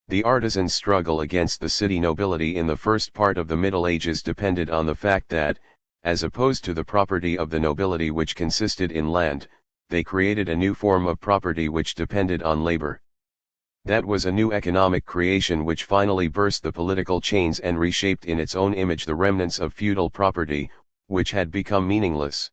A: The artisan's struggle against the city nobility in the first part of the Middle Ages depended on the fact that, as opposed to the property of the nobility which consisted in land, they created a new form of property which depended on labor. That was a new economic creation which finally burst the political chains and reshaped in its own image the remnants of feudal property, which had become meaningless.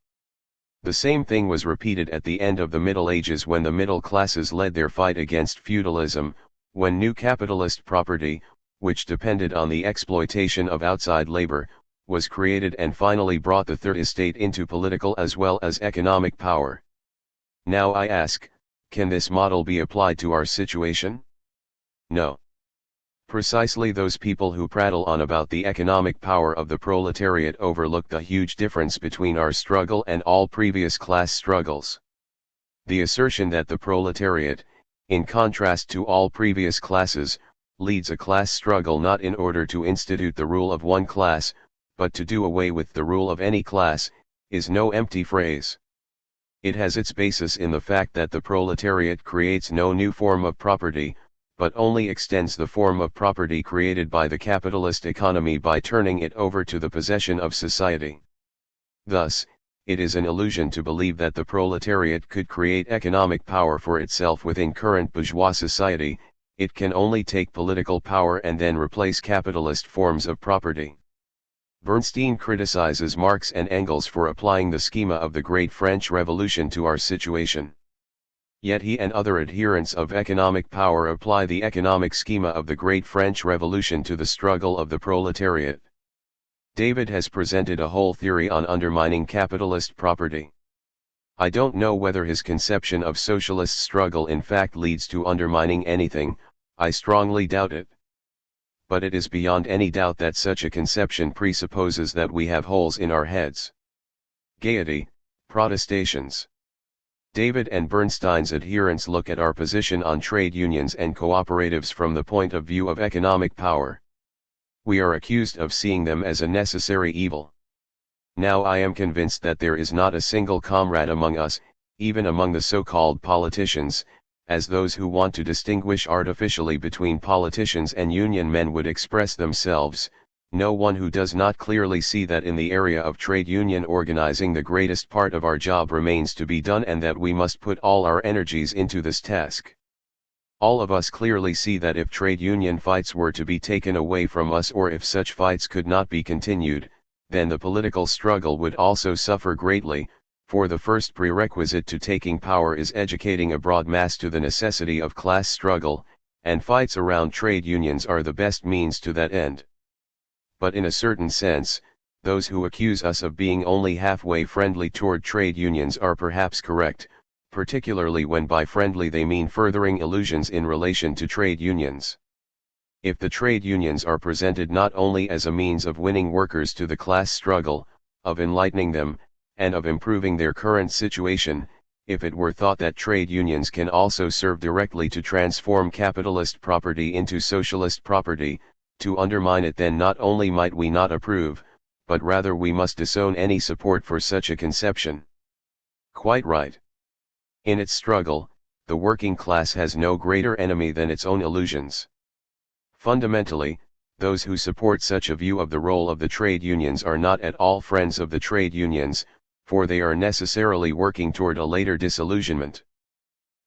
A: The same thing was repeated at the end of the Middle Ages when the middle classes led their fight against feudalism, when new capitalist property, which depended on the exploitation of outside labor, was created and finally brought the third estate into political as well as economic power. Now I ask, can this model be applied to our situation? No. Precisely those people who prattle on about the economic power of the proletariat overlook the huge difference between our struggle and all previous class struggles. The assertion that the proletariat, in contrast to all previous classes, leads a class struggle not in order to institute the rule of one class, but to do away with the rule of any class, is no empty phrase. It has its basis in the fact that the proletariat creates no new form of property, but only extends the form of property created by the capitalist economy by turning it over to the possession of society. Thus, it is an illusion to believe that the proletariat could create economic power for itself within current bourgeois society. It can only take political power and then replace capitalist forms of property. Bernstein criticizes Marx and Engels for applying the schema of the Great French Revolution to our situation. Yet he and other adherents of economic power apply the economic schema of the Great French Revolution to the struggle of the proletariat. David has presented a whole theory on undermining capitalist property. I don't know whether his conception of socialist struggle in fact leads to undermining anything. I strongly doubt it. But it is beyond any doubt that such a conception presupposes that we have holes in our heads. Gaiety, protestations. David and Bernstein's adherents look at our position on trade unions and cooperatives from the point of view of economic power. We are accused of seeing them as a necessary evil. Now I am convinced that there is not a single comrade among us, even among the so-called politicians, as those who want to distinguish artificially between politicians and union men would express themselves, no one who does not clearly see that in the area of trade union organizing the greatest part of our job remains to be done and that we must put all our energies into this task. All of us clearly see that if trade union fights were to be taken away from us or if such fights could not be continued, then the political struggle would also suffer greatly, for the first prerequisite to taking power is educating a broad mass to the necessity of class struggle, and fights around trade unions are the best means to that end. But in a certain sense, those who accuse us of being only halfway friendly toward trade unions are perhaps correct, particularly when by friendly they mean furthering illusions in relation to trade unions. If the trade unions are presented not only as a means of winning workers to the class struggle, of enlightening them, and of improving their current situation, if it were thought that trade unions can also serve directly to transform capitalist property into socialist property, to undermine it, then not only might we not approve, but rather we must disown any support for such a conception. Quite right. In its struggle, the working class has no greater enemy than its own illusions. Fundamentally, those who support such a view of the role of the trade unions are not at all friends of the trade unions, for they are necessarily working toward a later disillusionment.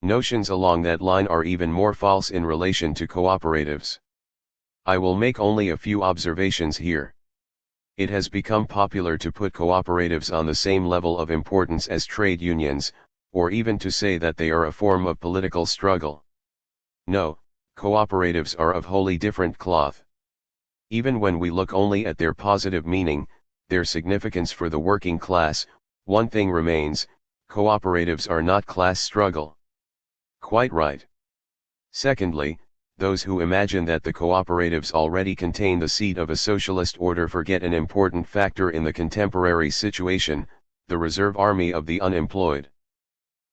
A: Notions along that line are even more false in relation to cooperatives. I will make only a few observations here. It has become popular to put cooperatives on the same level of importance as trade unions, or even to say that they are a form of political struggle. No, cooperatives are of wholly different cloth. Even when we look only at their positive meaning, their significance for the working class, one thing remains: cooperatives are not class struggle. Quite right. Secondly, those who imagine that the cooperatives already contain the seed of a socialist order forget an important factor in the contemporary situation: the reserve army of the unemployed.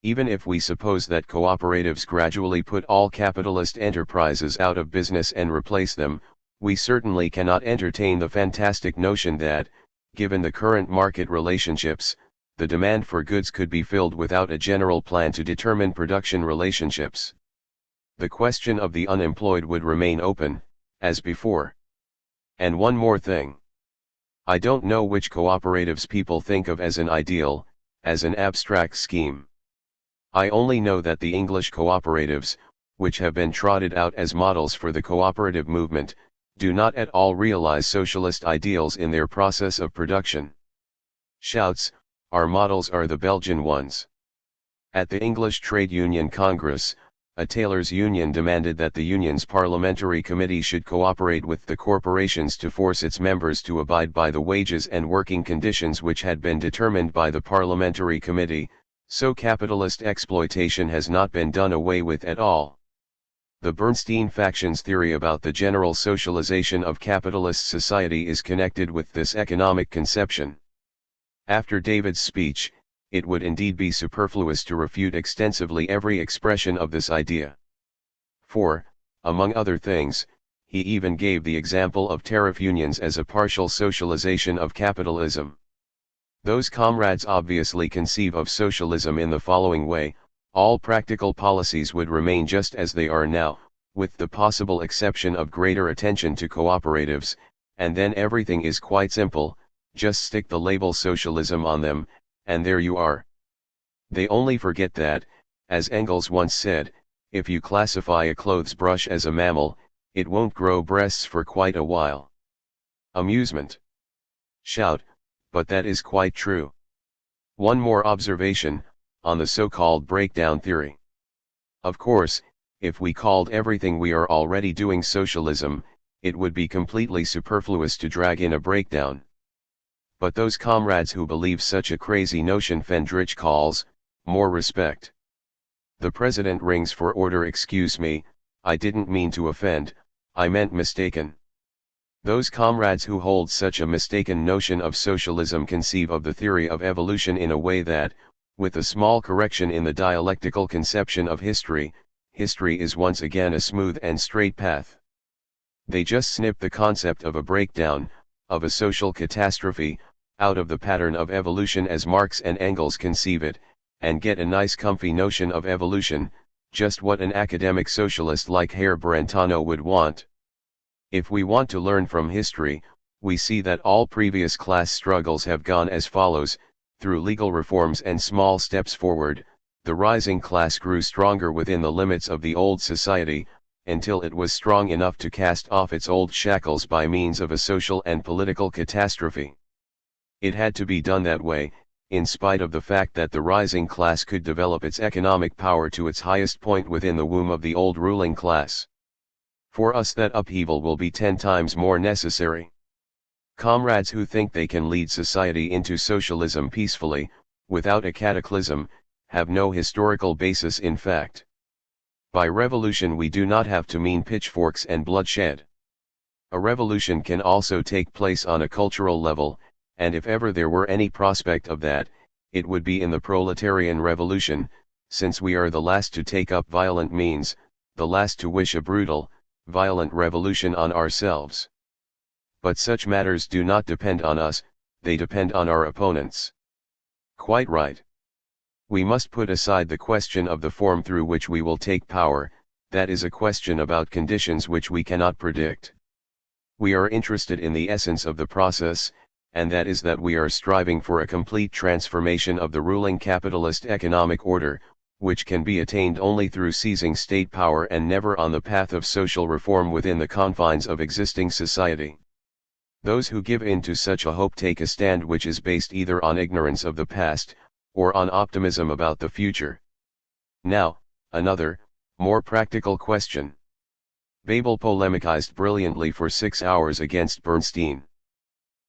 A: Even if we suppose that cooperatives gradually put all capitalist enterprises out of business and replace them, we certainly cannot entertain the fantastic notion that, given the current market relationships, the demand for goods could be filled without a general plan to determine production relationships. The question of the unemployed would remain open, as before. And one more thing. I don't know which cooperatives people think of as an ideal, as an abstract scheme. I only know that the English cooperatives, which have been trotted out as models for the cooperative movement, do not at all realize socialist ideals in their process of production. Shouts, our models are the Belgian ones. At the English Trade Union Congress, a tailors' union demanded that the union's parliamentary committee should cooperate with the corporations to force its members to abide by the wages and working conditions which had been determined by the parliamentary committee, so capitalist exploitation has not been done away with at all. The Bernstein faction's theory about the general socialization of capitalist society is connected with this economic conception. After David's speech, it would indeed be superfluous to refute extensively every expression of this idea. For, among other things, he even gave the example of tariff unions as a partial socialization of capitalism. Those comrades obviously conceive of socialism in the following way: all practical policies would remain just as they are now, with the possible exception of greater attention to cooperatives, and then everything is quite simple, just stick the label socialism on them, and there you are. They only forget that, as Engels once said, if you classify a clothes brush as a mammal, it won't grow breasts for quite a while. Amusement. Shout, but that is quite true. One more observation, on the so-called breakdown theory. Of course, if we called everything we are already doing socialism, it would be completely superfluous to drag in a breakdown. But those comrades who believe such a crazy notion Fendrich calls, more respect. The president rings for order. Excuse me, I didn't mean to offend, I meant mistaken. Those comrades who hold such a mistaken notion of socialism conceive of the theory of evolution in a way that, with a small correction in the dialectical conception of history, history is once again a smooth and straight path. They just snip the concept of a breakdown, of a social catastrophe, out of the pattern of evolution as Marx and Engels conceive it, and get a nice comfy notion of evolution, just what an academic socialist like Herr Brentano would want. If we want to learn from history, we see that all previous class struggles have gone as follows: through legal reforms and small steps forward, the rising class grew stronger within the limits of the old society, until it was strong enough to cast off its old shackles by means of a social and political catastrophe. It had to be done that way, in spite of the fact that the rising class could develop its economic power to its highest point within the womb of the old ruling class. For us that upheaval will be 10 times more necessary. Comrades who think they can lead society into socialism peacefully, without a cataclysm, have no historical basis in fact. By revolution we do not have to mean pitchforks and bloodshed. A revolution can also take place on a cultural level, and if ever there were any prospect of that, it would be in the proletarian revolution, since we are the last to take up violent means, the last to wish a brutal, violent revolution on ourselves. But such matters do not depend on us, they depend on our opponents. Quite right. We must put aside the question of the form through which we will take power, that is a question about conditions which we cannot predict. We are interested in the essence of the process, and that is that we are striving for a complete transformation of the ruling capitalist economic order, which can be attained only through seizing state power and never on the path of social reform within the confines of existing society. Those who give in to such a hope take a stand which is based either on ignorance of the past, or on optimism about the future. Now, another, more practical question. Bebel polemicized brilliantly for 6 hours against Bernstein.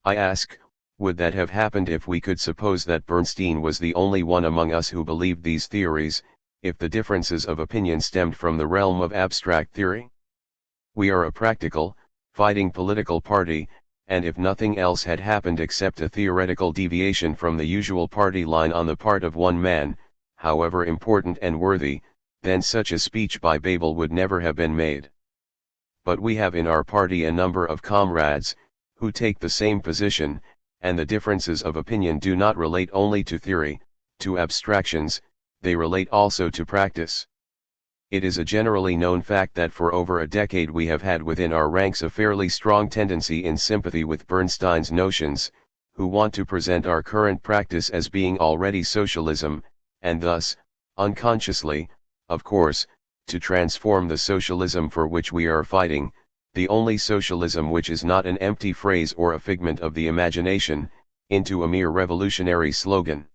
A: I ask, would that have happened if we could suppose that Bernstein was the only one among us who believed these theories, if the differences of opinion stemmed from the realm of abstract theory? We are a practical, fighting political party, and if nothing else had happened except a theoretical deviation from the usual party line on the part of one man, however important and worthy, then such a speech by Bebel would never have been made. But we have in our party a number of comrades, who take the same position, and the differences of opinion do not relate only to theory, to abstractions, they relate also to practice. It is a generally known fact that for over a decade we have had within our ranks a fairly strong tendency in sympathy with Bernstein's notions, who want to present our current practice as being already socialism, and thus, unconsciously, of course, to transform the socialism for which we are fighting, the only socialism which is not an empty phrase or a figment of the imagination, into a mere revolutionary slogan.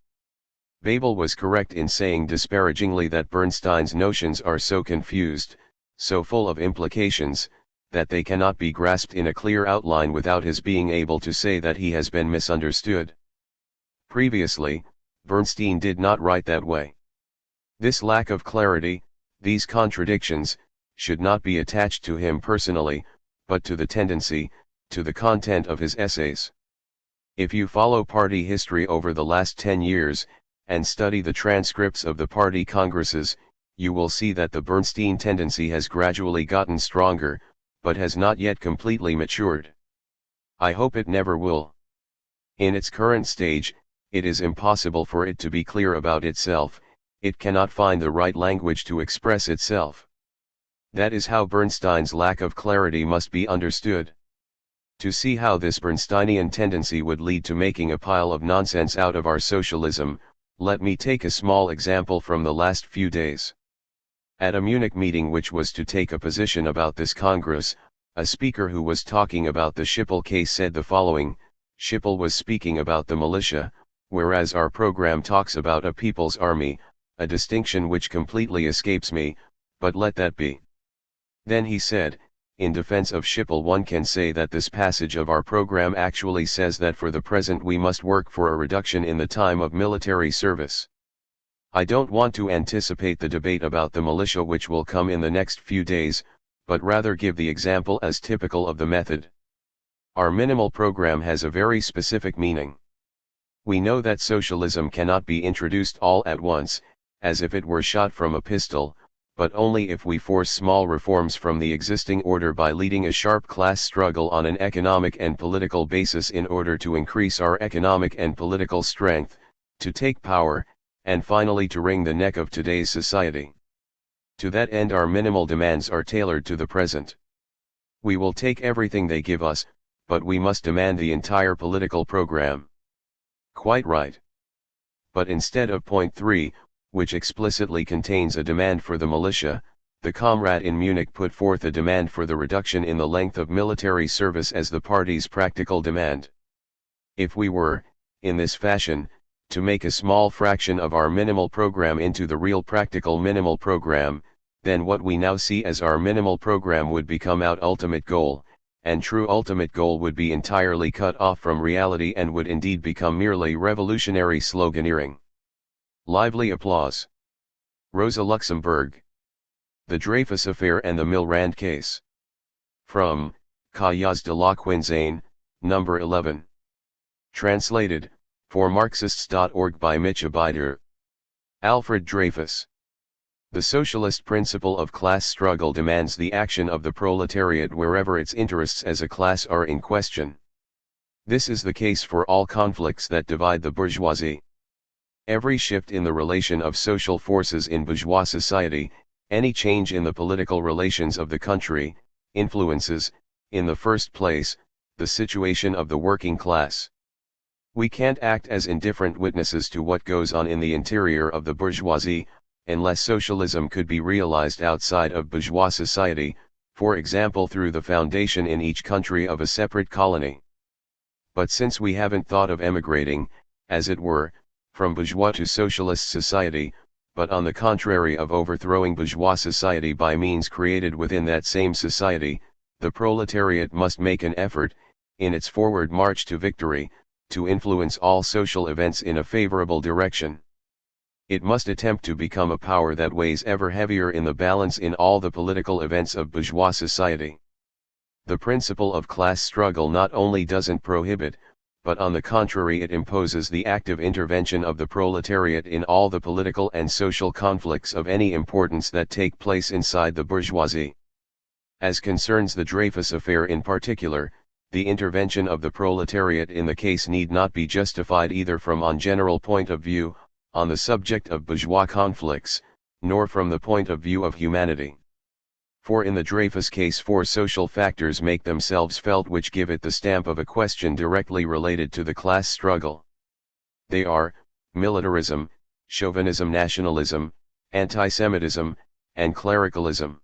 A: Babel was correct in saying disparagingly that Bernstein's notions are so confused, so full of implications, that they cannot be grasped in a clear outline without his being able to say that he has been misunderstood. Previously, Bernstein did not write that way. This lack of clarity, these contradictions, should not be attached to him personally, but to the tendency, to the content of his essays. If you follow party history over the last 10 years, and study the transcripts of the party congresses, you will see that the Bernstein tendency has gradually gotten stronger, but has not yet completely matured. I hope it never will. In its current stage, it is impossible for it to be clear about itself, it cannot find the right language to express itself. That is how Bernstein's lack of clarity must be understood. To see how this Bernsteinian tendency would lead to making a pile of nonsense out of our socialism, let me take a small example from the last few days. At a Munich meeting which was to take a position about this Congress, a speaker who was talking about the Schiphol case said the following: Schiphol was speaking about the militia, whereas our program talks about a people's army, a distinction which completely escapes me, but let that be. Then he said, in defense of Schiphol, one can say that this passage of our program actually says that for the present we must work for a reduction in the time of military service. I don't want to anticipate the debate about the militia which will come in the next few days, but rather give the example as typical of the method. Our minimal program has a very specific meaning. We know that socialism cannot be introduced all at once, as if it were shot from a pistol, but only if we force small reforms from the existing order by leading a sharp class struggle on an economic and political basis in order to increase our economic and political strength, to take power, and finally to wring the neck of today's society. To that end our minimal demands are tailored to the present. We will take everything they give us, but we must demand the entire political program. Quite right. But instead of point 3, which explicitly contains a demand for the militia, the comrade in Munich put forth a demand for the reduction in the length of military service as the party's practical demand. If we were, in this fashion, to make a small fraction of our minimal program into the real practical minimal program, then what we now see as our minimal program would become our ultimate goal, and true ultimate goal would be entirely cut off from reality and would indeed become merely revolutionary sloganeering. Lively applause. Rosa Luxemburg. The Dreyfus Affair and the Milrand Case. From Cahiers de la Quinzaine, number 11. Translated, for Marxists.org by Mitch Abider. Alfred Dreyfus. The socialist principle of class struggle demands the action of the proletariat wherever its interests as a class are in question. This is the case for all conflicts that divide the bourgeoisie. Every shift in the relation of social forces in bourgeois society, any change in the political relations of the country, influences, in the first place, the situation of the working class. We can't act as indifferent witnesses to what goes on in the interior of the bourgeoisie, unless socialism could be realized outside of bourgeois society, for example through the foundation in each country of a separate colony. But since we haven't thought of emigrating, as it were, from bourgeois to socialist society, but on the contrary of overthrowing bourgeois society by means created within that same society, the proletariat must make an effort, in its forward march to victory, to influence all social events in a favorable direction. It must attempt to become a power that weighs ever heavier in the balance in all the political events of bourgeois society. The principle of class struggle not only doesn't prohibit, but on the contrary it imposes the active intervention of the proletariat in all the political and social conflicts of any importance that take place inside the bourgeoisie. As concerns the Dreyfus Affair in particular, the intervention of the proletariat in the case need not be justified either from a general point of view, on the subject of bourgeois conflicts, nor from the point of view of humanity. For in the Dreyfus case 4 social factors make themselves felt which give it the stamp of a question directly related to the class struggle. They are, militarism, chauvinism, nationalism, anti-Semitism, and clericalism.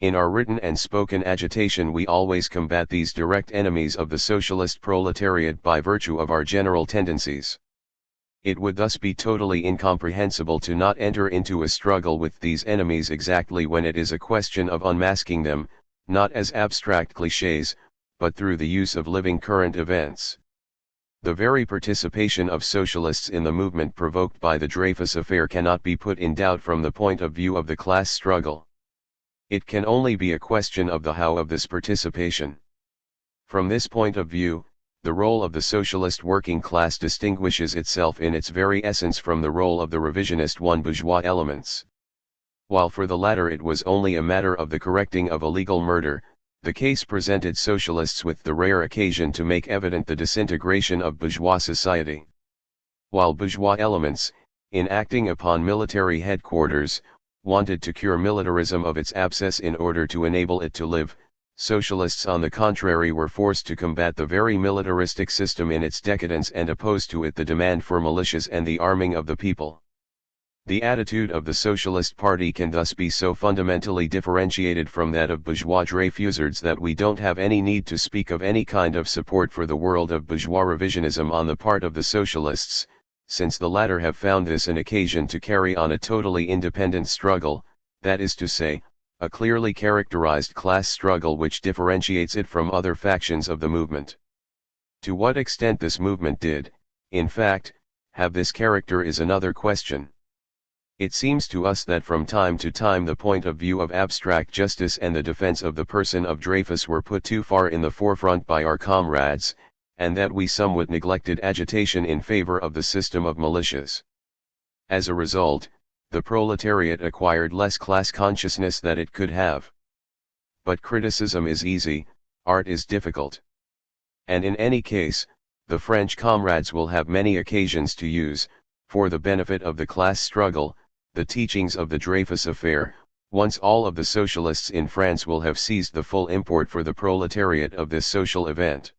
A: In our written and spoken agitation we always combat these direct enemies of the socialist proletariat by virtue of our general tendencies. It would thus be totally incomprehensible to not enter into a struggle with these enemies exactly when it is a question of unmasking them, not as abstract clichés, but through the use of living current events. The very participation of socialists in the movement provoked by the Dreyfus affair cannot be put in doubt from the point of view of the class struggle. It can only be a question of the how of this participation. From this point of view, the role of the socialist working class distinguishes itself in its very essence from the role of the revisionist bourgeois elements. While for the latter it was only a matter of the correcting of a legal murder, the case presented socialists with the rare occasion to make evident the disintegration of bourgeois society. While bourgeois elements, in acting upon military headquarters, wanted to cure militarism of its abscess in order to enable it to live, socialists on the contrary were forced to combat the very militaristic system in its decadence and oppose to it the demand for militias and the arming of the people. The attitude of the Socialist Party can thus be so fundamentally differentiated from that of bourgeois Dreyfusards that we don't have any need to speak of any kind of support for the world of bourgeois revisionism on the part of the socialists, since the latter have found this an occasion to carry on a totally independent struggle, that is to say, a clearly characterized class struggle which differentiates it from other factions of the movement. To what extent this movement did, in fact, have this character is another question. It seems to us that from time to time the point of view of abstract justice and the defense of the person of Dreyfus were put too far in the forefront by our comrades, and that we somewhat neglected agitation in favor of the system of militias. As a result, the proletariat acquired less class consciousness than it could have. But criticism is easy, art is difficult. And in any case, the French comrades will have many occasions to use, for the benefit of the class struggle, the teachings of the Dreyfus affair, once all of the socialists in France will have seized the full import for the proletariat of this social event.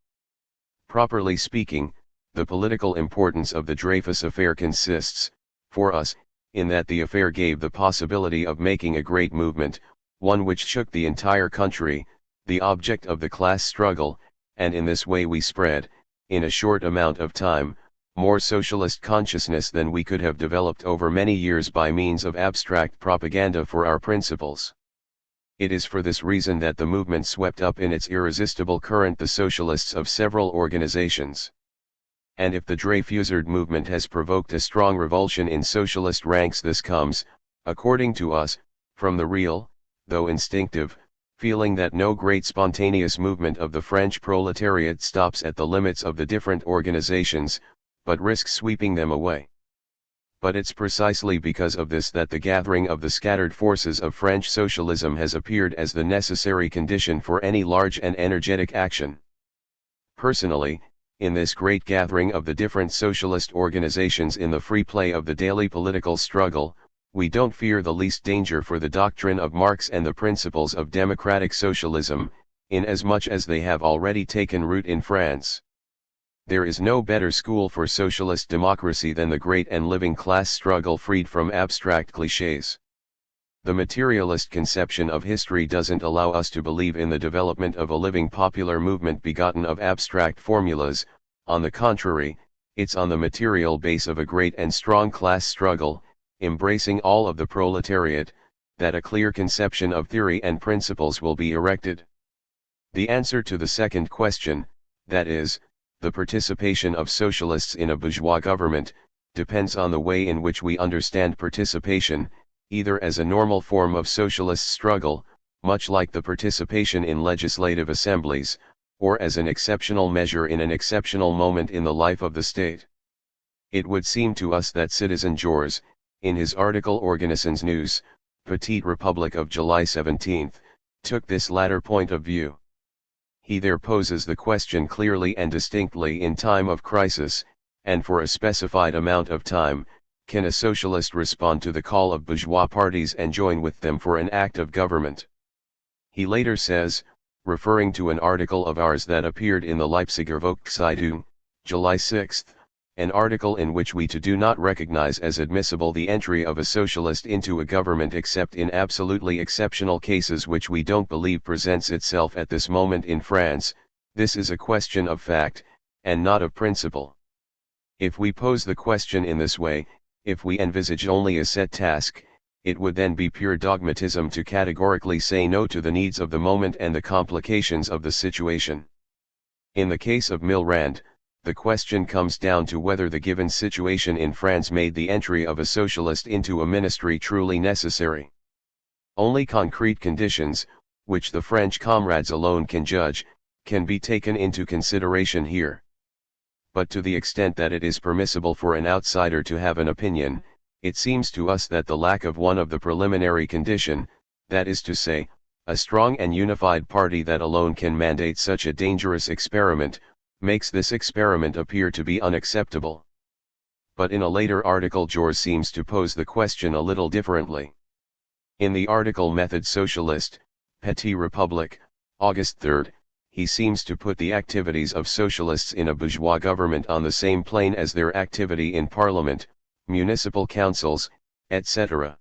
A: Properly speaking, the political importance of the Dreyfus affair consists, for us, in that the affair gave the possibility of making a great movement, one which shook the entire country, the object of the class struggle, and in this way we spread, in a short amount of time, more socialist consciousness than we could have developed over many years by means of abstract propaganda for our principles. It is for this reason that the movement swept up in its irresistible current the socialists of several organizations. And if the Dreyfusard movement has provoked a strong revulsion in socialist ranks, this comes, according to us, from the real, though instinctive, feeling that no great spontaneous movement of the French proletariat stops at the limits of the different organizations, but risks sweeping them away. But it's precisely because of this that the gathering of the scattered forces of French socialism has appeared as the necessary condition for any large and energetic action. Personally, in this great gathering of the different socialist organizations in the free play of the daily political struggle, we don't fear the least danger for the doctrine of Marx and the principles of democratic socialism, inasmuch as they have already taken root in France. There is no better school for socialist democracy than the great and living class struggle freed from abstract clichés. The materialist conception of history doesn't allow us to believe in the development of a living popular movement begotten of abstract formulas. On the contrary, it's on the material base of a great and strong class struggle, embracing all of the proletariat, that a clear conception of theory and principles will be erected. The answer to the second question, that is, the participation of socialists in a bourgeois government, depends on the way in which we understand participation, either as a normal form of socialist struggle, much like the participation in legislative assemblies, or as an exceptional measure in an exceptional moment in the life of the state. It would seem to us that Citizen Georges, in his article Organisons News, Petite Republique of July 17, took this latter point of view. He there poses the question clearly and distinctly: in time of crisis, and for a specified amount of time, can a socialist respond to the call of bourgeois parties and join with them for an act of government? He later says, referring to an article of ours that appeared in the Leipziger Volkszeitung, July 6, an article in which we do not recognize as admissible the entry of a socialist into a government except in absolutely exceptional cases which we don't believe presents itself at this moment in France. This is a question of fact, and not of principle. If we pose the question in this way, if we envisage only a set task, it would then be pure dogmatism to categorically say no to the needs of the moment and the complications of the situation. In the case of Milrand, the question comes down to whether the given situation in France made the entry of a socialist into a ministry truly necessary. Only concrete conditions, which the French comrades alone can judge, can be taken into consideration here. But to the extent that it is permissible for an outsider to have an opinion, it seems to us that the lack of one of the preliminary condition, that is to say, a strong and unified party that alone can mandate such a dangerous experiment, makes this experiment appear to be unacceptable. But in a later article George seems to pose the question a little differently. In the article Method Socialist, Petit Republic, August 3, he seems to put the activities of socialists in a bourgeois government on the same plane as their activity in parliament, municipal councils, etc.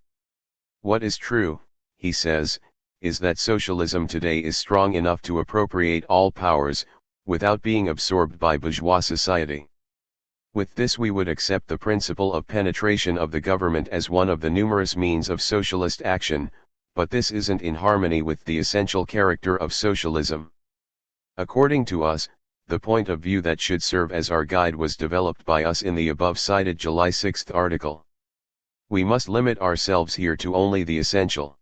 A: What is true, he says, is that socialism today is strong enough to appropriate all powers, without being absorbed by bourgeois society. With this we would accept the principle of penetration of the government as one of the numerous means of socialist action, but this isn't in harmony with the essential character of socialism. According to us, the point of view that should serve as our guide was developed by us in the above-cited July 6 article. We must limit ourselves here to only the essential.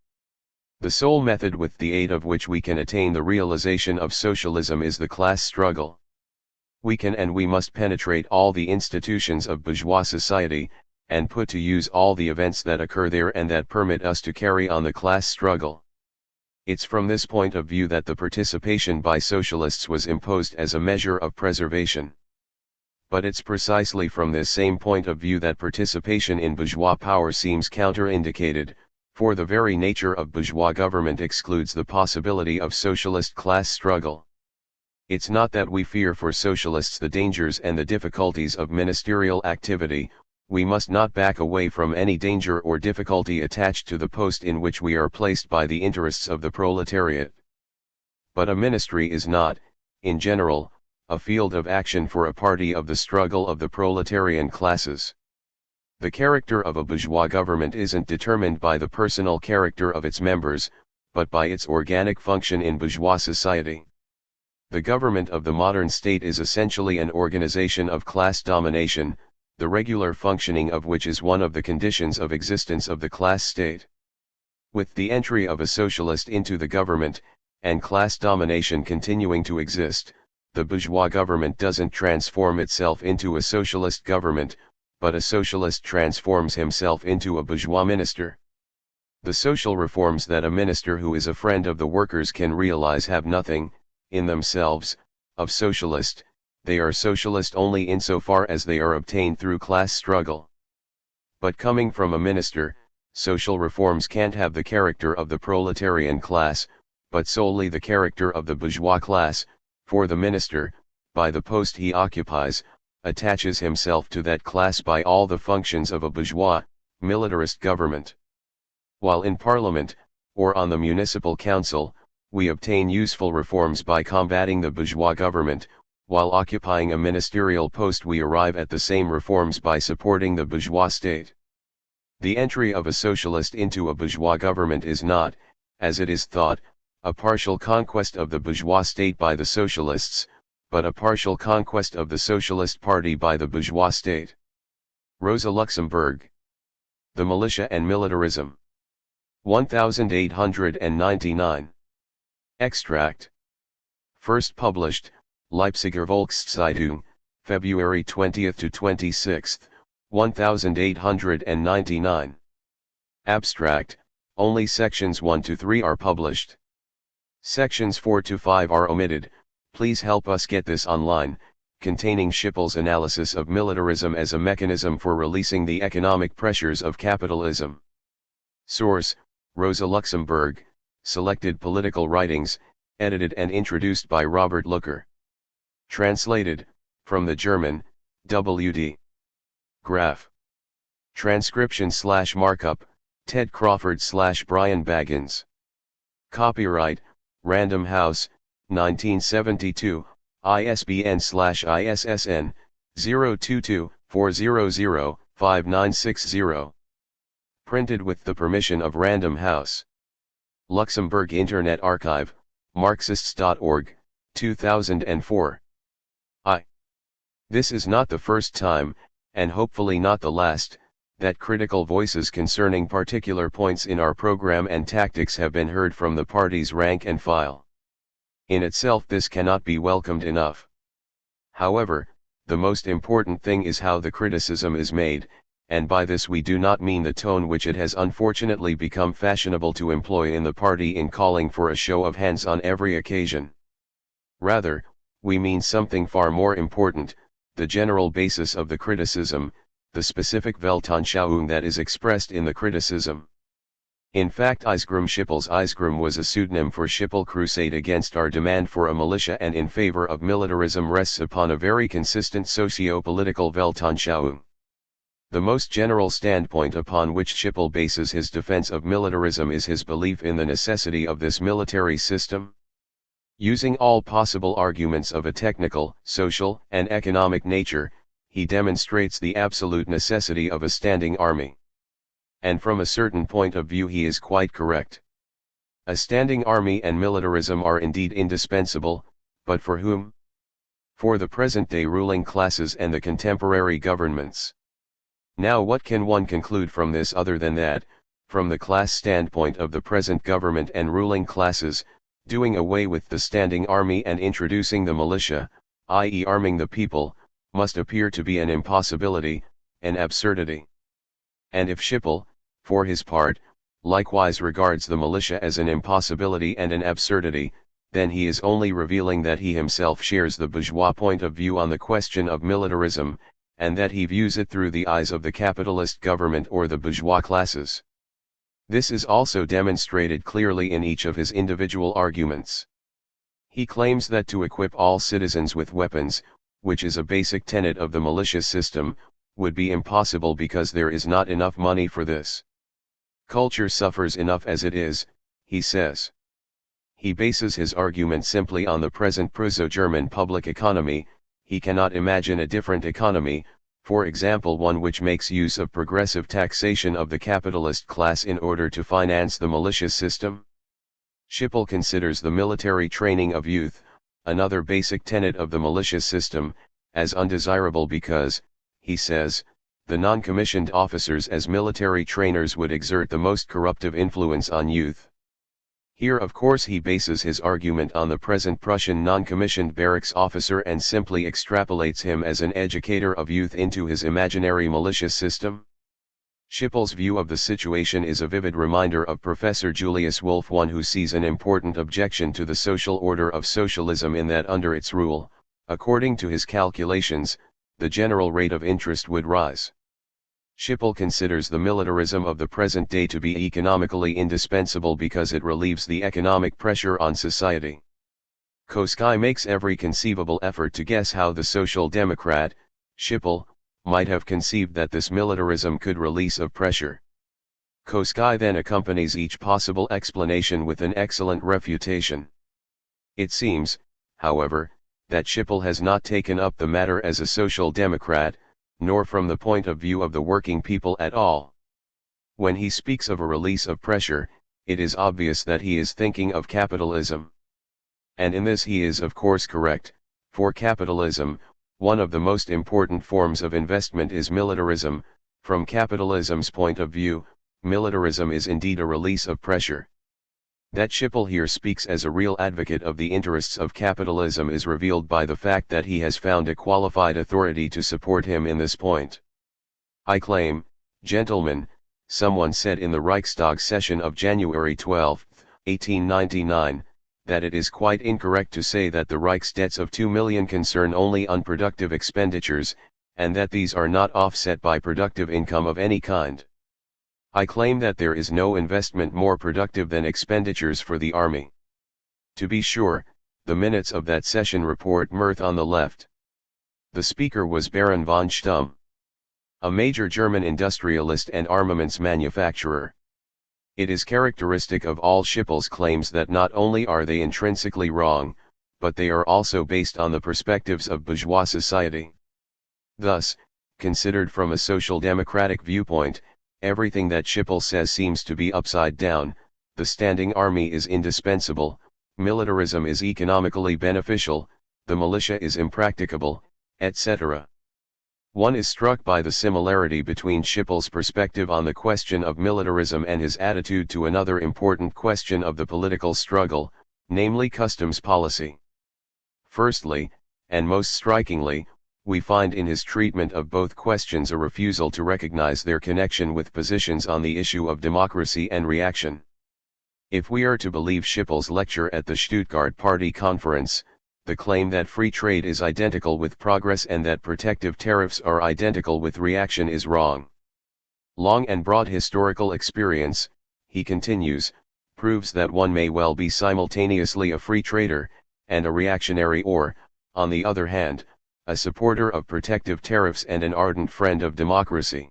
A: The sole method with the aid of which we can attain the realization of socialism is the class struggle. We can and we must penetrate all the institutions of bourgeois society, and put to use all the events that occur there and that permit us to carry on the class struggle. It's from this point of view that the participation by socialists was imposed as a measure of preservation. But it's precisely from this same point of view that participation in bourgeois power seems counterindicated, for the very nature of bourgeois government excludes the possibility of socialist class struggle. It's not that we fear for socialists the dangers and the difficulties of ministerial activity, we must not back away from any danger or difficulty attached to the post in which we are placed by the interests of the proletariat. But a ministry is not, in general, a field of action for a party of the struggle of the proletarian classes. The character of a bourgeois government isn't determined by the personal character of its members, but by its organic function in bourgeois society. The government of the modern state is essentially an organization of class domination, the regular functioning of which is one of the conditions of existence of the class state. With the entry of a socialist into the government, and class domination continuing to exist, the bourgeois government doesn't transform itself into a socialist government, but a socialist transforms himself into a bourgeois minister. The social reforms that a minister who is a friend of the workers can realize have nothing, in themselves, of socialist. They are socialist only insofar as they are obtained through class struggle. But coming from a minister, social reforms can't have the character of the proletarian class, but solely the character of the bourgeois class, for the minister, by the post he occupies, attaches himself to that class by all the functions of a bourgeois, militarist government. While in parliament, or on the municipal council, we obtain useful reforms by combating the bourgeois government, while occupying a ministerial post we arrive at the same reforms by supporting the bourgeois state. The entry of a socialist into a bourgeois government is not, as it is thought, a partial conquest of the bourgeois state by the socialists, but a partial conquest of the Socialist Party by the bourgeois state. Rosa Luxemburg. The Militia and Militarism. 1899. Extract. First published, Leipziger Volkszeitung, February 20 to 26, 1899. Abstract, only sections 1 to 3 are published. Sections 4 to 5 are omitted. Please help us get this online, containing Schippel's analysis of militarism as a mechanism for releasing the economic pressures of capitalism. Source, Rosa Luxemburg, Selected Political Writings, edited and introduced by Robert Looker. Translated, from the German, W.D. Graf. Transcription/markup, Ted Crawford/Brian Baggins. Copyright, Random House, 1972, ISBN/ISSN, 022 400-5960. Printed with the permission of Random House. Luxemburg Internet Archive, Marxists.org, 2004. This is not the first time, and hopefully not the last, that critical voices concerning particular points in our program and tactics have been heard from the party's rank and file. In itself this cannot be welcomed enough. However, the most important thing is how the criticism is made, and by this we do not mean the tone which it has unfortunately become fashionable to employ in the party in calling for a show of hands on every occasion. Rather, we mean something far more important, the general basis of the criticism, the specific Weltanschauung that is expressed in the criticism. In fact, Eisgrim Schippel's Eisgrim was a pseudonym for Schippel crusade against our demand for a militia and in favor of militarism rests upon a very consistent socio-political Weltanschauung. The most general standpoint upon which Schippel bases his defense of militarism is his belief in the necessity of this military system. Using all possible arguments of a technical, social, and economic nature, he demonstrates the absolute necessity of a standing army. And from a certain point of view he is quite correct. A standing army and militarism are indeed indispensable, but for whom? For the present-day ruling classes and the contemporary governments. Now what can one conclude from this other than that, from the class standpoint of the present government and ruling classes, doing away with the standing army and introducing the militia, i.e. arming the people, must appear to be an impossibility, an absurdity. And if Schippel, for his part, likewise regards the militia as an impossibility and an absurdity, then he is only revealing that he himself shares the bourgeois point of view on the question of militarism, and that he views it through the eyes of the capitalist government or the bourgeois classes. This is also demonstrated clearly in each of his individual arguments. He claims that to equip all citizens with weapons, which is a basic tenet of the militia system, would be impossible because there is not enough money for this. Culture suffers enough as it is, he says. He bases his argument simply on the present Prusso-German public economy. He cannot imagine a different economy, for example one which makes use of progressive taxation of the capitalist class in order to finance the militia system. Schippel considers the military training of youth, another basic tenet of the militia system, as undesirable because, he says, the non-commissioned officers as military trainers would exert the most corruptive influence on youth. Here of course he bases his argument on the present Prussian non-commissioned barracks officer and simply extrapolates him as an educator of youth into his imaginary militia system. Schippel's view of the situation is a vivid reminder of Professor Julius Wolff, one who sees an important objection to the social order of socialism in that under its rule, according to his calculations, the general rate of interest would rise. Schippel considers the militarism of the present day to be economically indispensable because it relieves the economic pressure on society. Koski makes every conceivable effort to guess how the social democrat, Schippel, might have conceived that this militarism could release of pressure. Koski then accompanies each possible explanation with an excellent refutation. It seems, however, that Schippel has not taken up the matter as a social democrat, nor from the point of view of the working people at all. When he speaks of a release of pressure, it is obvious that he is thinking of capitalism. And in this he is of course correct, for capitalism, one of the most important forms of investment is militarism. From capitalism's point of view, militarism is indeed a release of pressure. That Schippel here speaks as a real advocate of the interests of capitalism is revealed by the fact that he has found a qualified authority to support him in this point. I claim, gentlemen, someone said in the Reichstag session of January 12, 1899, that it is quite incorrect to say that the Reich's debts of 2 million concern only unproductive expenditures, and that these are not offset by productive income of any kind. I claim that there is no investment more productive than expenditures for the army. To be sure, the minutes of that session report mirth on the left. The speaker was Baron von Stumm, a major German industrialist and armaments manufacturer. It is characteristic of all Schippel's claims that not only are they intrinsically wrong, but they are also based on the perspectives of bourgeois society. Thus, Considered from a social democratic viewpoint, everything that Schiphol says seems to be upside down. The standing army is indispensable, militarism is economically beneficial, the militia is impracticable, etc. One is struck by the similarity between Schiphol's perspective on the question of militarism and his attitude to another important question of the political struggle, namely customs policy. Firstly, and most strikingly, we find in his treatment of both questions a refusal to recognize their connection with positions on the issue of democracy and reaction. If we are to believe Schiphol's lecture at the Stuttgart Party Conference, the claim that free trade is identical with progress and that protective tariffs are identical with reaction is wrong. Long and broad historical experience, he continues, proves that one may well be simultaneously a free trader, and a reactionary or, on the other hand, a supporter of protective tariffs and an ardent friend of democracy.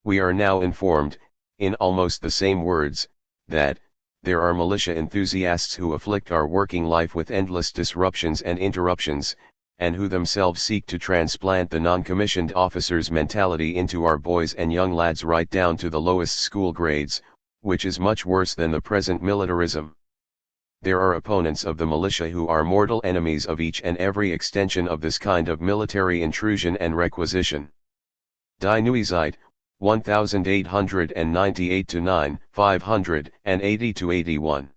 A: We are now informed, in almost the same words, that there are militia enthusiasts who afflict our working life with endless disruptions and interruptions, and who themselves seek to transplant the non-commissioned officer's mentality into our boys and young lads right down to the lowest school grades, which is much worse than the present militarism. There are opponents of the militia who are mortal enemies of each and every extension of this kind of military intrusion and requisition. Die Neuzeit, 1898-9, 580-81.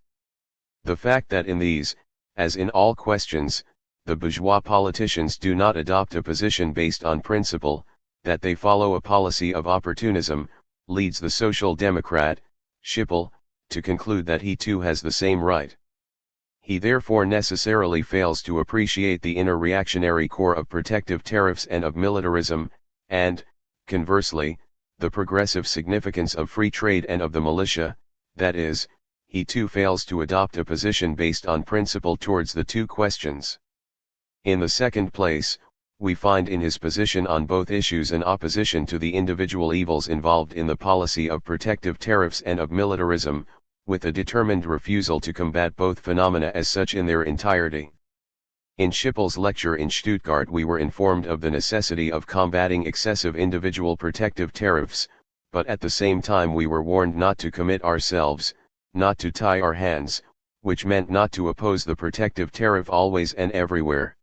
A: The fact that in these, as in all questions, the bourgeois politicians do not adopt a position based on principle, that they follow a policy of opportunism, leads the social democrat, Schiphol, to conclude that he too has the same right. He therefore necessarily fails to appreciate the inner reactionary core of protective tariffs and of militarism, and, conversely, the progressive significance of free trade and of the militia, that is, he too fails to adopt a position based on principle towards the two questions. In the second place, we find in his position on both issues an opposition to the individual evils involved in the policy of protective tariffs and of militarism, with a determined refusal to combat both phenomena as such in their entirety. In Schiphol's lecture in Stuttgart we were informed of the necessity of combating excessive individual protective tariffs, but at the same time we were warned not to commit ourselves, not to tie our hands, which meant not to oppose the protective tariff always and everywhere.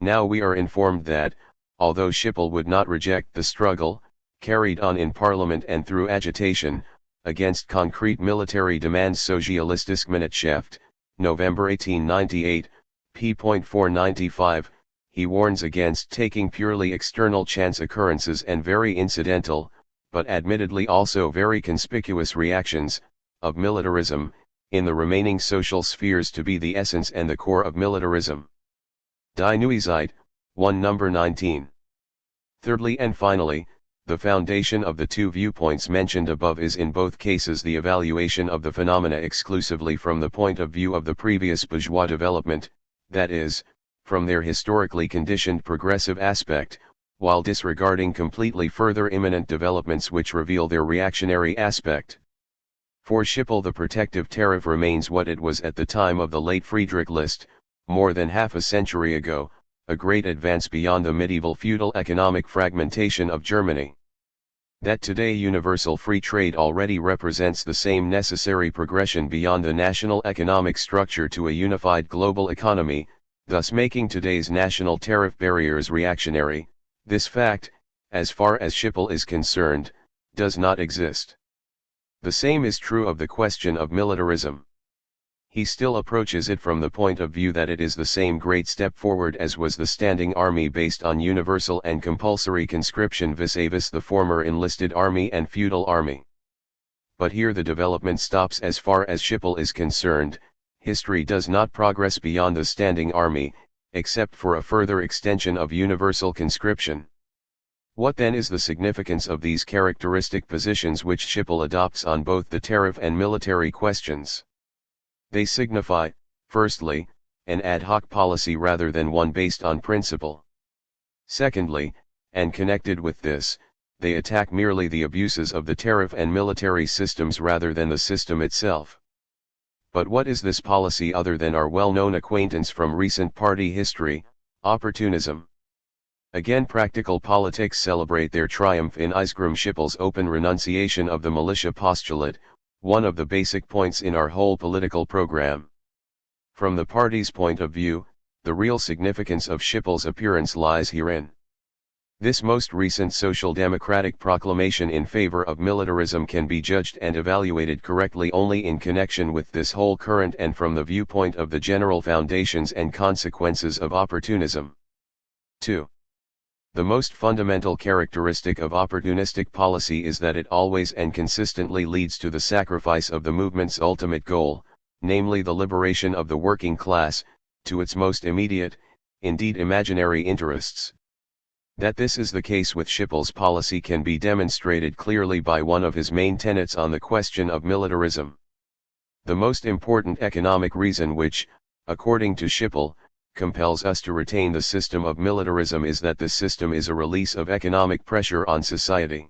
A: Now we are informed that, although Schiphol would not reject the struggle, carried on in Parliament and through agitation, against concrete military demands Sozialistische Minutschrift, November 1898, p.495, he warns against taking purely external chance occurrences and very incidental, but admittedly also very conspicuous reactions, of militarism, in the remaining social spheres to be the essence and the core of militarism. Die Neuzeit, 1 number 19. Thirdly and finally, the foundation of the two viewpoints mentioned above is in both cases the evaluation of the phenomena exclusively from the point of view of the previous bourgeois development, that is, from their historically conditioned progressive aspect, while disregarding completely further imminent developments which reveal their reactionary aspect. For Schiphol the protective tariff remains what it was at the time of the late Friedrich List, more than half a century ago, a great advance beyond the medieval feudal economic fragmentation of Germany. That today universal free trade already represents the same necessary progression beyond the national economic structure to a unified global economy, thus making today's national tariff barriers reactionary, this fact, as far as Schiphol is concerned, does not exist. The same is true of the question of militarism. He still approaches it from the point of view that it is the same great step forward as was the standing army based on universal and compulsory conscription vis-a-vis the former enlisted army and feudal army. But here the development stops as far as Schiphol is concerned. History does not progress beyond the standing army, except for a further extension of universal conscription. What then is the significance of these characteristic positions which Schiphol adopts on both the tariff and military questions? They signify, firstly, an ad hoc policy rather than one based on principle. Secondly, and connected with this, they attack merely the abuses of the tariff and military systems rather than the system itself. But what is this policy other than our well-known acquaintance from recent party history, opportunism? Again, practical politics celebrate their triumph in Isgrim Schippel's open renunciation of the militia postulate, one of the basic points in our whole political program. From the party's point of view, the real significance of Schippel's appearance lies herein. This most recent social democratic proclamation in favor of militarism can be judged and evaluated correctly only in connection with this whole current and from the viewpoint of the general foundations and consequences of opportunism. 2. The most fundamental characteristic of opportunistic policy is that it always and consistently leads to the sacrifice of the movement's ultimate goal, namely the liberation of the working class, to its most immediate, indeed imaginary interests. That this is the case with Schippel's policy can be demonstrated clearly by one of his main tenets on the question of militarism. The most important economic reason which, according to Schippel, compels us to retain the system of militarism is that this system is a release of economic pressure on society.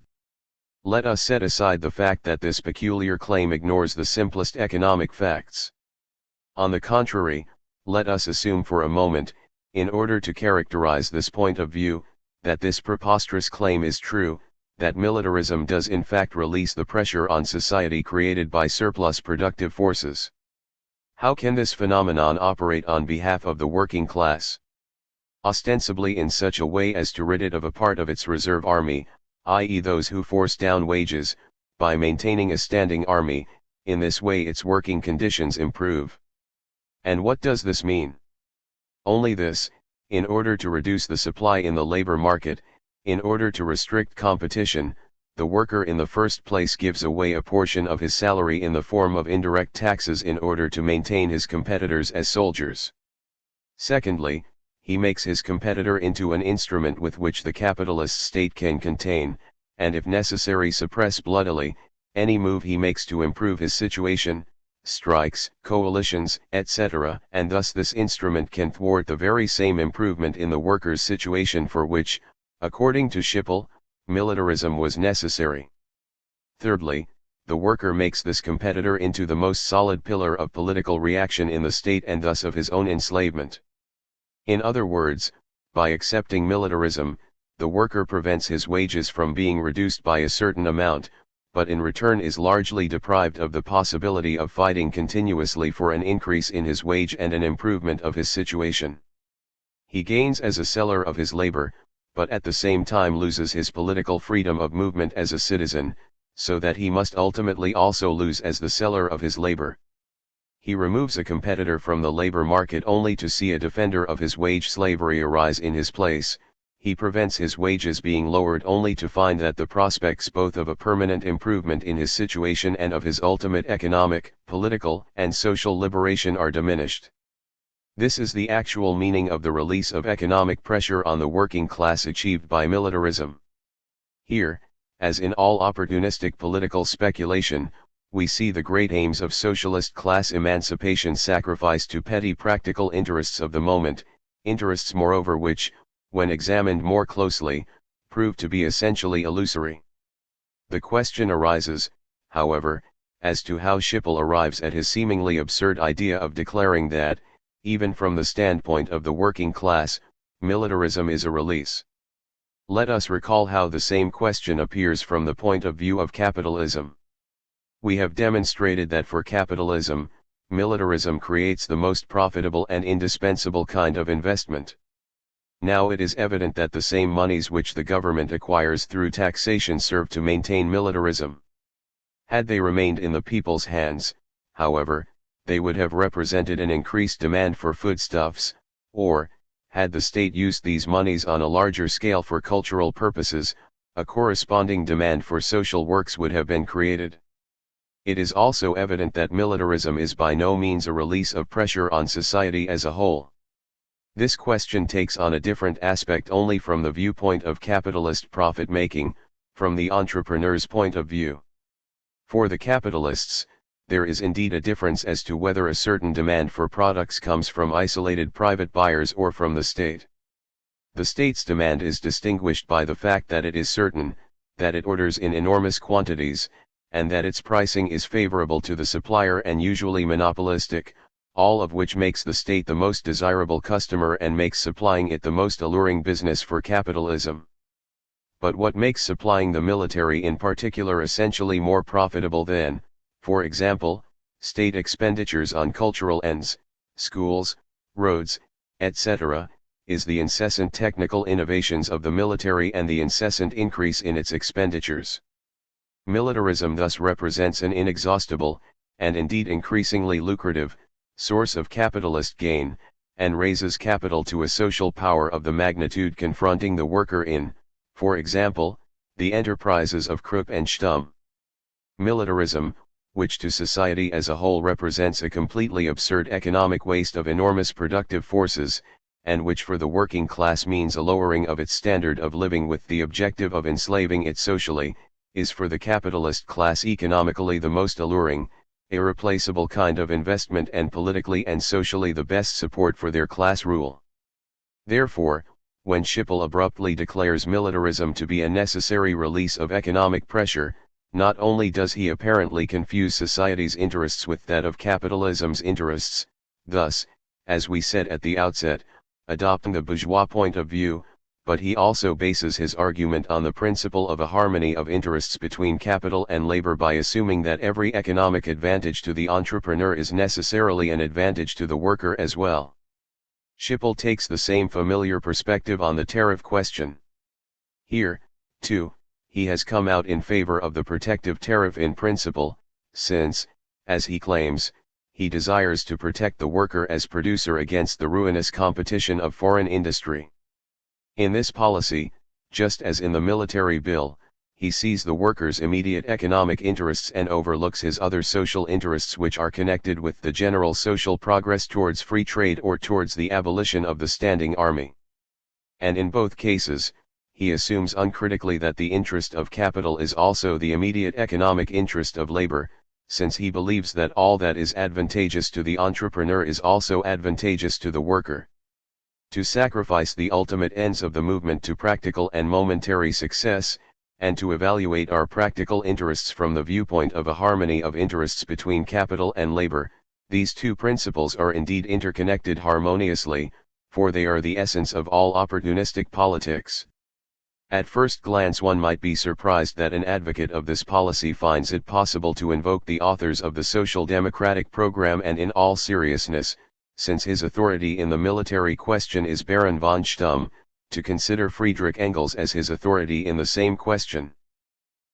A: Let us set aside the fact that this peculiar claim ignores the simplest economic facts. On the contrary, let us assume for a moment, in order to characterize this point of view, that this preposterous claim is true, that militarism does in fact release the pressure on society created by surplus productive forces. How can this phenomenon operate on behalf of the working class? Ostensibly in such a way as to rid it of a part of its reserve army, i.e. those who force down wages, by maintaining a standing army. In this way its working conditions improve. And what does this mean? Only this: in order to reduce the supply in the labor market, in order to restrict competition, the worker in the first place gives away a portion of his salary in the form of indirect taxes in order to maintain his competitors as soldiers. Secondly, he makes his competitor into an instrument with which the capitalist state can contain, and if necessary suppress bloodily, any move he makes to improve his situation, strikes, coalitions, etc., and thus this instrument can thwart the very same improvement in the worker's situation for which, according to Schippel, militarism was necessary. Thirdly, the worker makes this competitor into the most solid pillar of political reaction in the state and thus of his own enslavement. In other words, by accepting militarism, the worker prevents his wages from being reduced by a certain amount, but in return is largely deprived of the possibility of fighting continuously for an increase in his wage and an improvement of his situation. He gains as a seller of his labor, but at the same time loses his political freedom of movement as a citizen, so that he must ultimately also lose as the seller of his labor. He removes a competitor from the labor market only to see a defender of his wage slavery arise in his place. He prevents his wages being lowered only to find that the prospects both of a permanent improvement in his situation and of his ultimate economic, political, and social liberation are diminished. This is the actual meaning of the release of economic pressure on the working class achieved by militarism. Here, as in all opportunistic political speculation, we see the great aims of socialist class emancipation sacrificed to petty practical interests of the moment, interests moreover which, when examined more closely, prove to be essentially illusory. The question arises, however, as to how Schippel arrives at his seemingly absurd idea of declaring that, even from the standpoint of the working class, militarism is a release. Let us recall how the same question appears from the point of view of capitalism. We have demonstrated that for capitalism, militarism creates the most profitable and indispensable kind of investment. Now it is evident that the same monies which the government acquires through taxation serve to maintain militarism. Had they remained in the people's hands, however, they would have represented an increased demand for foodstuffs, or, had the state used these monies on a larger scale for cultural purposes, a corresponding demand for social works would have been created. It is also evident that militarism is by no means a release of pressure on society as a whole. This question takes on a different aspect only from the viewpoint of capitalist profit-making, from the entrepreneur's point of view. For the capitalists, there is indeed a difference as to whether a certain demand for products comes from isolated private buyers or from the state. The state's demand is distinguished by the fact that it is certain, that it orders in enormous quantities, and that its pricing is favorable to the supplier and usually monopolistic, all of which makes the state the most desirable customer and makes supplying it the most alluring business for capitalism. But what makes supplying the military in particular essentially more profitable than, for example, state expenditures on cultural ends, schools, roads, etc., is the incessant technical innovations of the military and the incessant increase in its expenditures. Militarism thus represents an inexhaustible, and indeed increasingly lucrative, source of capitalist gain, and raises capital to a social power of the magnitude confronting the worker in, for example, the enterprises of Krupp and Stumm. Militarism, which to society as a whole represents a completely absurd economic waste of enormous productive forces, and which for the working class means a lowering of its standard of living with the objective of enslaving it socially, is for the capitalist class economically the most alluring, irreplaceable kind of investment and politically and socially the best support for their class rule. Therefore, when Schiphol abruptly declares militarism to be a necessary release of economic pressure, not only does he apparently confuse society's interests with that of capitalism's interests, thus, as we said at the outset, adopting the bourgeois point of view, but he also bases his argument on the principle of a harmony of interests between capital and labor by assuming that every economic advantage to the entrepreneur is necessarily an advantage to the worker as well. Schiphol takes the same familiar perspective on the tariff question. Here, too, he has come out in favor of the protective tariff in principle, since, as he claims, he desires to protect the worker as producer against the ruinous competition of foreign industry. In this policy, just as in the military bill, he sees the worker's immediate economic interests and overlooks his other social interests which are connected with the general social progress towards free trade or towards the abolition of the standing army. And in both cases, he assumes uncritically that the interest of capital is also the immediate economic interest of labor, since he believes that all that is advantageous to the entrepreneur is also advantageous to the worker. To sacrifice the ultimate ends of the movement to practical and momentary success, and to evaluate our practical interests from the viewpoint of a harmony of interests between capital and labor, these two principles are indeed interconnected harmoniously, for they are the essence of all opportunistic politics. At first glance one might be surprised that an advocate of this policy finds it possible to invoke the authors of the Social Democratic program, and in all seriousness, since his authority in the military question is Baron von Stumm, to consider Friedrich Engels as his authority in the same question.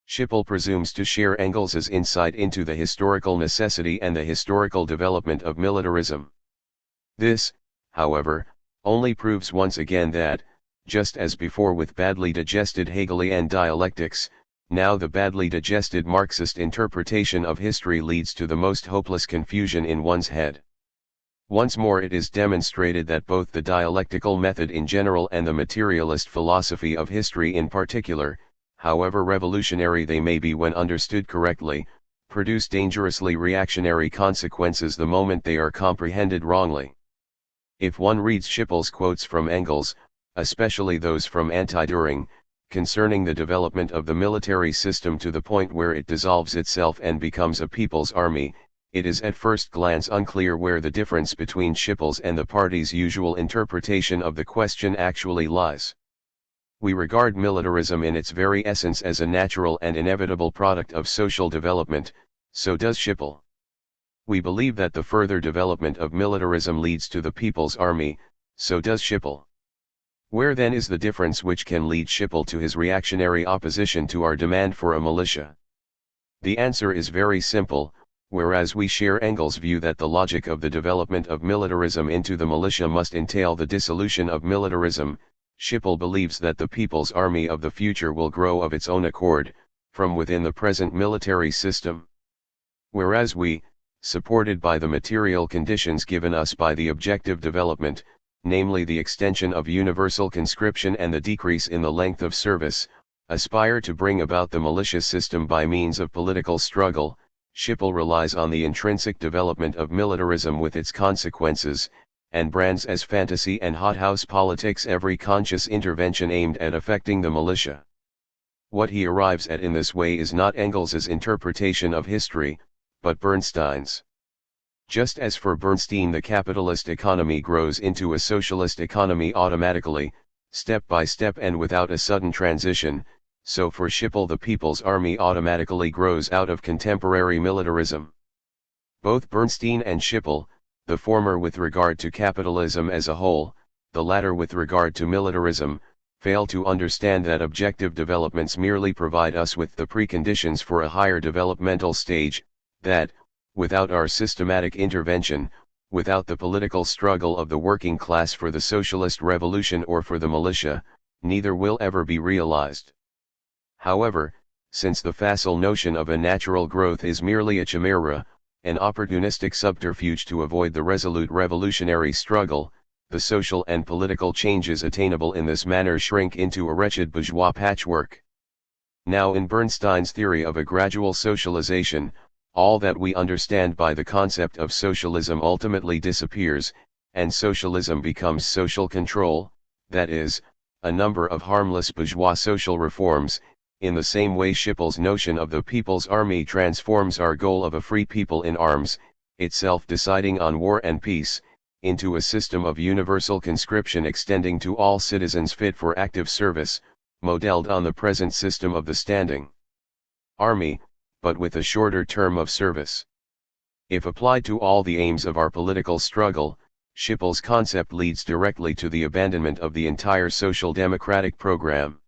A: Schiphol presumes to share Engels's insight into the historical necessity and the historical development of militarism. This, however, only proves once again that, just as before with badly digested Hegelian dialectics, now the badly digested Marxist interpretation of history leads to the most hopeless confusion in one's head. Once more it is demonstrated that both the dialectical method in general and the materialist philosophy of history in particular, however revolutionary they may be when understood correctly, produce dangerously reactionary consequences the moment they are comprehended wrongly. If one reads Schiphol's quotes from Engels, especially those from Anti-Düring, concerning the development of the military system to the point where it dissolves itself and becomes a people's army, it is at first glance unclear where the difference between Schiphol's and the party's usual interpretation of the question actually lies. We regard militarism in its very essence as a natural and inevitable product of social development, so does Schiphol. We believe that the further development of militarism leads to the people's army, so does Schiphol. Where then is the difference which can lead Schiphol to his reactionary opposition to our demand for a militia? The answer is very simple. Whereas we share Engels' view that the logic of the development of militarism into the militia must entail the dissolution of militarism, Schiphol believes that the people's army of the future will grow of its own accord, from within the present military system. Whereas we, supported by the material conditions given us by the objective development, namely the extension of universal conscription and the decrease in the length of service, aspire to bring about the militia system by means of political struggle, Schiphol relies on the intrinsic development of militarism with its consequences, and brands as fantasy and hothouse politics every conscious intervention aimed at affecting the militia. What he arrives at in this way is not Engels's interpretation of history, but Bernstein's. Just as for Bernstein the capitalist economy grows into a socialist economy automatically, step by step and without a sudden transition, so for Schiphol the People's Army automatically grows out of contemporary militarism. Both Bernstein and Schiphol, the former with regard to capitalism as a whole, the latter with regard to militarism, fail to understand that objective developments merely provide us with the preconditions for a higher developmental stage, that, without our systematic intervention, without the political struggle of the working class for the socialist revolution or for the militia, neither will ever be realized. However, since the facile notion of a natural growth is merely a chimera, an opportunistic subterfuge to avoid the resolute revolutionary struggle, the social and political changes attainable in this manner shrink into a wretched bourgeois patchwork. Now in Bernstein's theory of a gradual socialization, all that we understand by the concept of socialism ultimately disappears, and socialism becomes social control, that is, a number of harmless bourgeois social reforms, in the same way Schiphol's notion of the People's Army transforms our goal of a free people in arms, itself deciding on war and peace, into a system of universal conscription extending to all citizens fit for active service, modeled on the present system of the standing army, but with a shorter term of service. If applied to all the aims of our political struggle, Schiphol's concept leads directly to the abandonment of the entire social democratic program.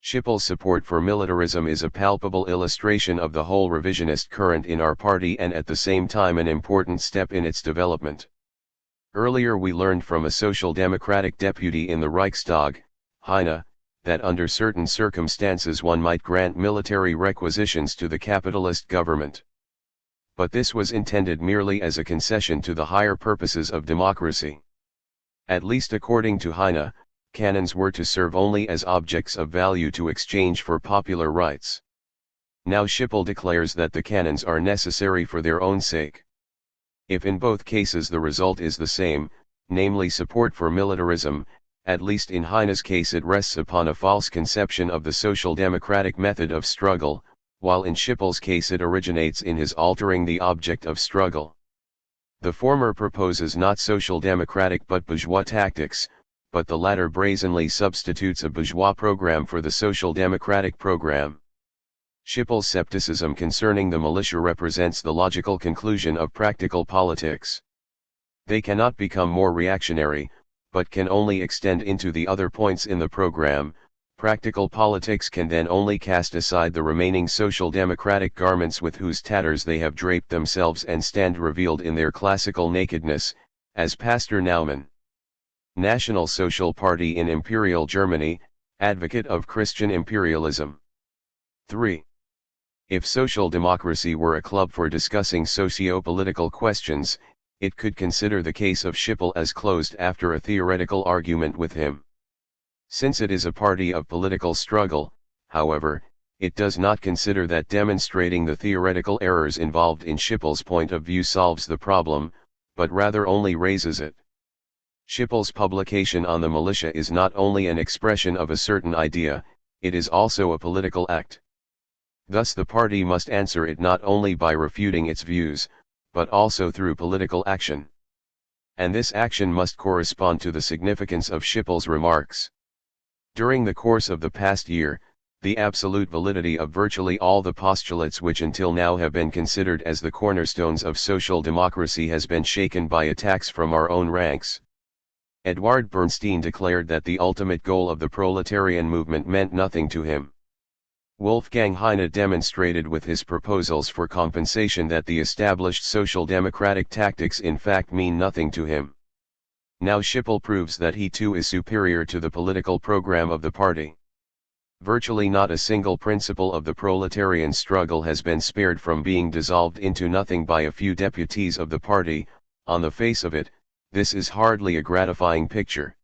A: Schiphol's support for militarism is a palpable illustration of the whole revisionist current in our party and at the same time an important step in its development. Earlier we learned from a social democratic deputy in the Reichstag, Heine, that under certain circumstances one might grant military requisitions to the capitalist government. But this was intended merely as a concession to the higher purposes of democracy. At least according to Heine, cannons were to serve only as objects of value to exchange for popular rights. Now Schiphol declares that the cannons are necessary for their own sake. If in both cases the result is the same, namely support for militarism, at least in Heine's case it rests upon a false conception of the social democratic method of struggle, while in Schiphol's case it originates in his altering the object of struggle. The former proposes not social democratic but bourgeois tactics, but the latter brazenly substitutes a bourgeois program for the social democratic program. Schiphol's scepticism concerning the militia represents the logical conclusion of practical politics. They cannot become more reactionary, but can only extend into the other points in the program. Practical politics can then only cast aside the remaining social democratic garments with whose tatters they have draped themselves and stand revealed in their classical nakedness, as Pastor Naumann, National Social Party in Imperial Germany, advocate of Christian imperialism. 3. If social democracy were a club for discussing socio-political questions, it could consider the case of Schiphol as closed after a theoretical argument with him. Since it is a party of political struggle, however, it does not consider that demonstrating the theoretical errors involved in Schiphol's point of view solves the problem, but rather only raises it. Schiphol's publication on the militia is not only an expression of a certain idea, it is also a political act. Thus the party must answer it not only by refuting its views, but also through political action. And this action must correspond to the significance of Schiphol's remarks. During the course of the past year, the absolute validity of virtually all the postulates which until now have been considered as the cornerstones of social democracy has been shaken by attacks from our own ranks. Edward Bernstein declared that the ultimate goal of the proletarian movement meant nothing to him. Wolfgang Heine demonstrated with his proposals for compensation that the established social democratic tactics in fact mean nothing to him. Now Schiphol proves that he too is superior to the political program of the party. Virtually not a single principle of the proletarian struggle has been spared from being dissolved into nothing by a few deputies of the party. On the face of it, this is hardly a gratifying picture.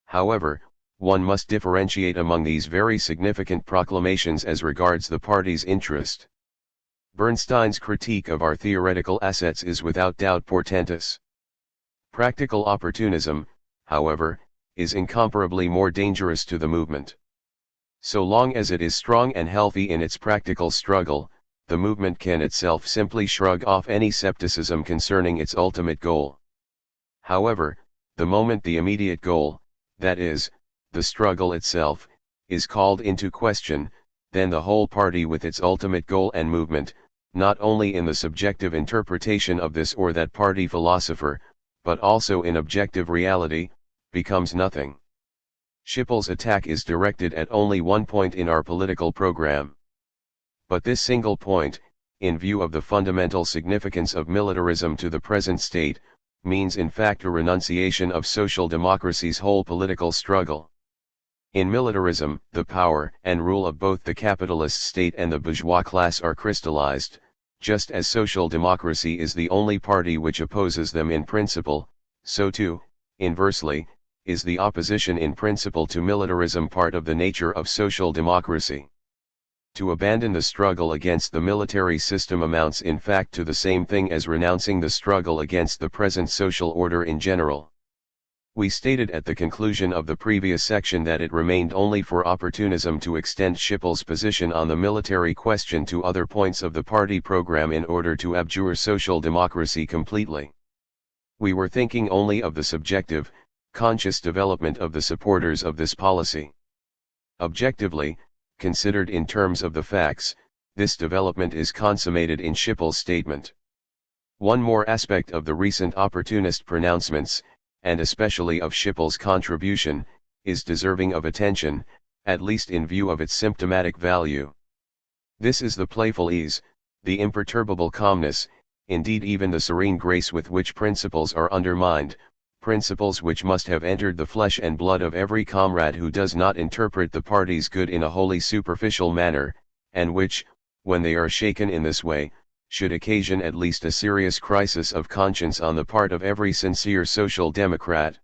A: However, one must differentiate among these very significant proclamations as regards the party's interest. Bernstein's critique of our theoretical assets is without doubt portentous. Practical opportunism, however, is incomparably more dangerous to the movement. So long as it is strong and healthy in its practical struggle, the movement can itself simply shrug off any skepticism concerning its ultimate goal. However, the moment the immediate goal, that is, the struggle itself, is called into question, then the whole party with its ultimate goal and movement, not only in the subjective interpretation of this or that party philosopher, but also in objective reality, becomes nothing. Schipper's attack is directed at only one point in our political program. But this single point, in view of the fundamental significance of militarism to the present state, means in fact a renunciation of social democracy's whole political struggle. In militarism, the power and rule of both the capitalist state and the bourgeois class are crystallized, just as social democracy is the only party which opposes them in principle, so too, inversely, is the opposition in principle to militarism part of the nature of social democracy. To abandon the struggle against the military system amounts in fact to the same thing as renouncing the struggle against the present social order in general. We stated at the conclusion of the previous section that it remained only for opportunism to extend Schipper's position on the military question to other points of the party program in order to abjure social democracy completely. We were thinking only of the subjective, conscious development of the supporters of this policy. Objectively, considered in terms of the facts, this development is consummated in Schipper's statement. One more aspect of the recent opportunist pronouncements, and especially of Schipper's contribution, is deserving of attention, at least in view of its symptomatic value. This is the playful ease, the imperturbable calmness, indeed even the serene grace with which principles are undermined, principles which must have entered the flesh and blood of every comrade who does not interpret the party's good in a wholly superficial manner, and which, when they are shaken in this way, should occasion at least a serious crisis of conscience on the part of every sincere social democrat.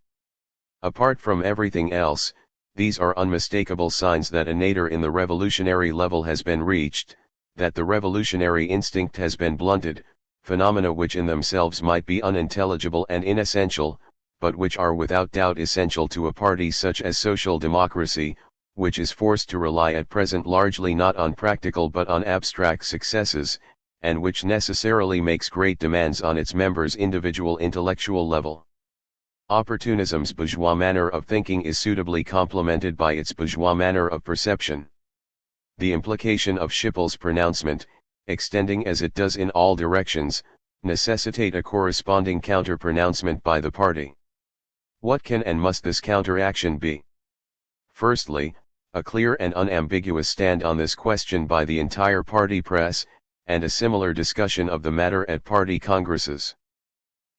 A: Apart from everything else, these are unmistakable signs that a nadir in the revolutionary level has been reached, that the revolutionary instinct has been blunted, phenomena which in themselves might be unintelligible and inessential, but which are without doubt essential to a party such as social democracy, which is forced to rely at present largely not on practical but on abstract successes, and which necessarily makes great demands on its members' individual intellectual level. Opportunism's bourgeois manner of thinking is suitably complemented by its bourgeois manner of perception. The implication of Schipper's pronouncement, extending as it does in all directions, necessitate a corresponding counter-pronouncement by the party. What can and must this counteraction be? Firstly, a clear and unambiguous stand on this question by the entire party press, and a similar discussion of the matter at party congresses.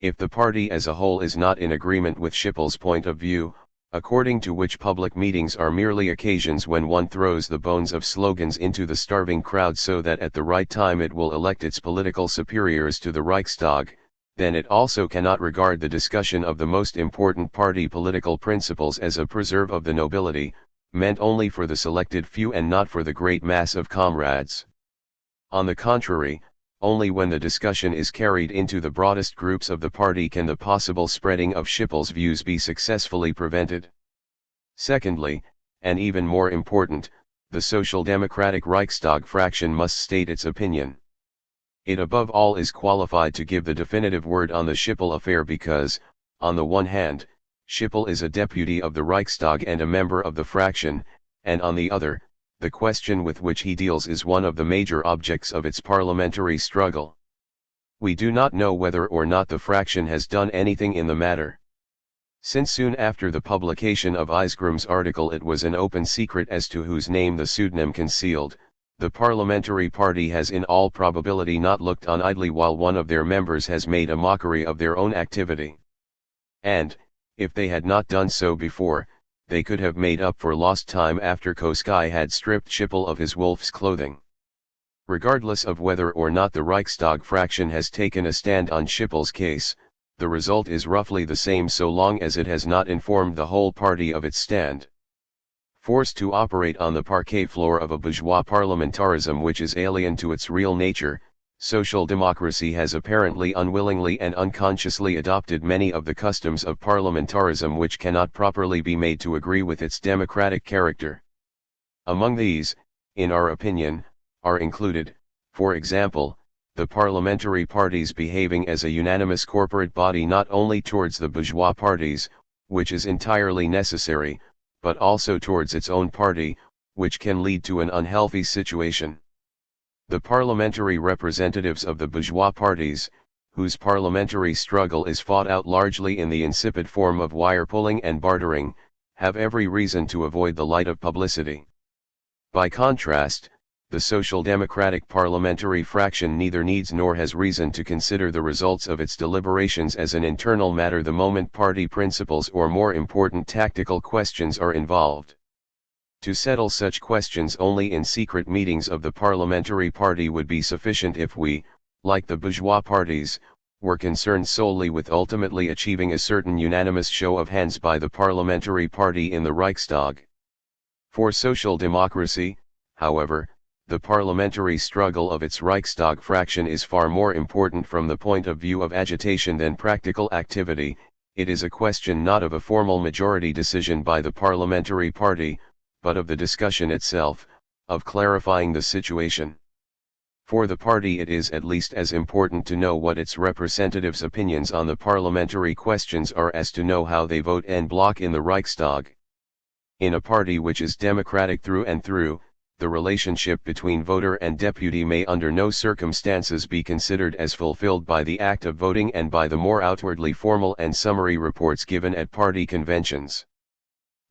A: If the party as a whole is not in agreement with Schipper's point of view, according to which public meetings are merely occasions when one throws the bones of slogans into the starving crowd so that at the right time it will elect its political superiors to the Reichstag, then it also cannot regard the discussion of the most important party political principles as a preserve of the nobility, meant only for the selected few and not for the great mass of comrades. On the contrary, only when the discussion is carried into the broadest groups of the party can the possible spreading of Schipper's views be successfully prevented. Secondly, and even more important, the Social Democratic Reichstag fraction must state its opinion. It above all is qualified to give the definitive word on the Schipper affair because, on the one hand, Schipper is a deputy of the Reichstag and a member of the fraction, and on the other, the question with which he deals is one of the major objects of its parliamentary struggle. We do not know whether or not the fraction has done anything in the matter. Since soon after the publication of Isgrum's article it was an open secret as to whose name the pseudonym concealed, the parliamentary party has in all probability not looked on idly while one of their members has made a mockery of their own activity. And, if they had not done so before, they could have made up for lost time after Koski had stripped Schipper of his wolf's clothing. Regardless of whether or not the Reichstag fraction has taken a stand on Schipper's case, the result is roughly the same so long as it has not informed the whole party of its stand. Forced to operate on the parquet floor of a bourgeois parliamentarism which is alien to its real nature, social democracy has apparently unwillingly and unconsciously adopted many of the customs of parliamentarism which cannot properly be made to agree with its democratic character. Among these, in our opinion, are included, For example, the parliamentary parties behaving as a unanimous corporate body not only towards the bourgeois parties, which is entirely necessary, but also towards its own party, which can lead to an unhealthy situation. The parliamentary representatives of the bourgeois parties, whose parliamentary struggle is fought out largely in the insipid form of wire pulling and bartering, have every reason to avoid the light of publicity. By contrast, the Social Democratic parliamentary fraction neither needs nor has reason to consider the results of its deliberations as an internal matter the moment party principles or more important tactical questions are involved. To settle such questions only in secret meetings of the parliamentary party would be sufficient if we, like the bourgeois parties, were concerned solely with ultimately achieving a certain unanimous show of hands by the parliamentary party in the Reichstag. For social democracy, however, the parliamentary struggle of its Reichstag fraction is far more important from the point of view of agitation than practical activity. It is a question not of a formal majority decision by the parliamentary party, but of the discussion itself, of clarifying the situation. For the party it is at least as important to know what its representatives' opinions on the parliamentary questions are as to know how they vote en bloc in the Reichstag. In a party which is democratic through and through, the relationship between voter and deputy may under no circumstances be considered as fulfilled by the act of voting and by the more outwardly formal and summary reports given at party conventions.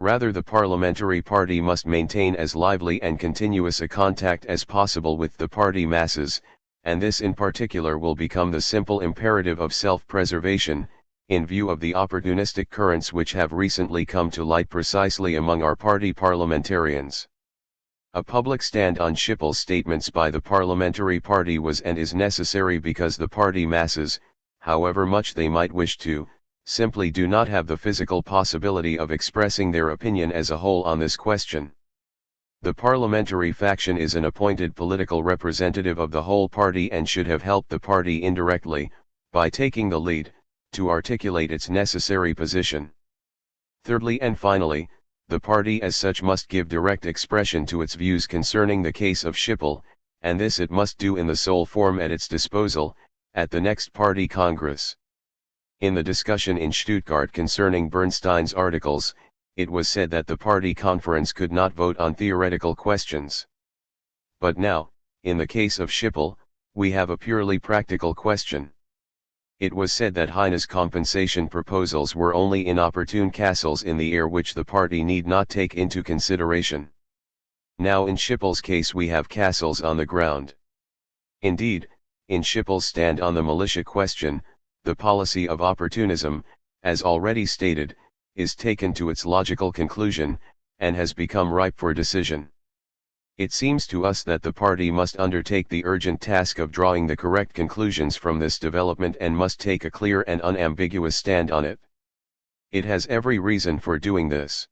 A: Rather, the parliamentary party must maintain as lively and continuous a contact as possible with the party masses, and this in particular will become the simple imperative of self-preservation, in view of the opportunistic currents which have recently come to light precisely among our party parliamentarians. A public stand on Schippel's statements by the parliamentary party was and is necessary because the party masses, however much they might wish to, simply do not have the physical possibility of expressing their opinion as a whole on this question. The parliamentary faction is an appointed political representative of the whole party and should have helped the party indirectly, by taking the lead, to articulate its necessary position. Thirdly and finally, the party as such must give direct expression to its views concerning the case of Schippel, and this it must do in the sole form at its disposal, at the next party congress. In the discussion in Stuttgart concerning Bernstein's articles, it was said that the party conference could not vote on theoretical questions. But now, in the case of Schippel, we have a purely practical question. It was said that Heine's compensation proposals were only inopportune castles in the air which the party need not take into consideration. Now in Schippel's case we have castles on the ground. Indeed, in Schippel's stand on the militia question, the policy of opportunism, as already stated, is taken to its logical conclusion, and has become ripe for decision. It seems to us that the party must undertake the urgent task of drawing the correct conclusions from this development and must take a clear and unambiguous stand on it. It has every reason for doing this.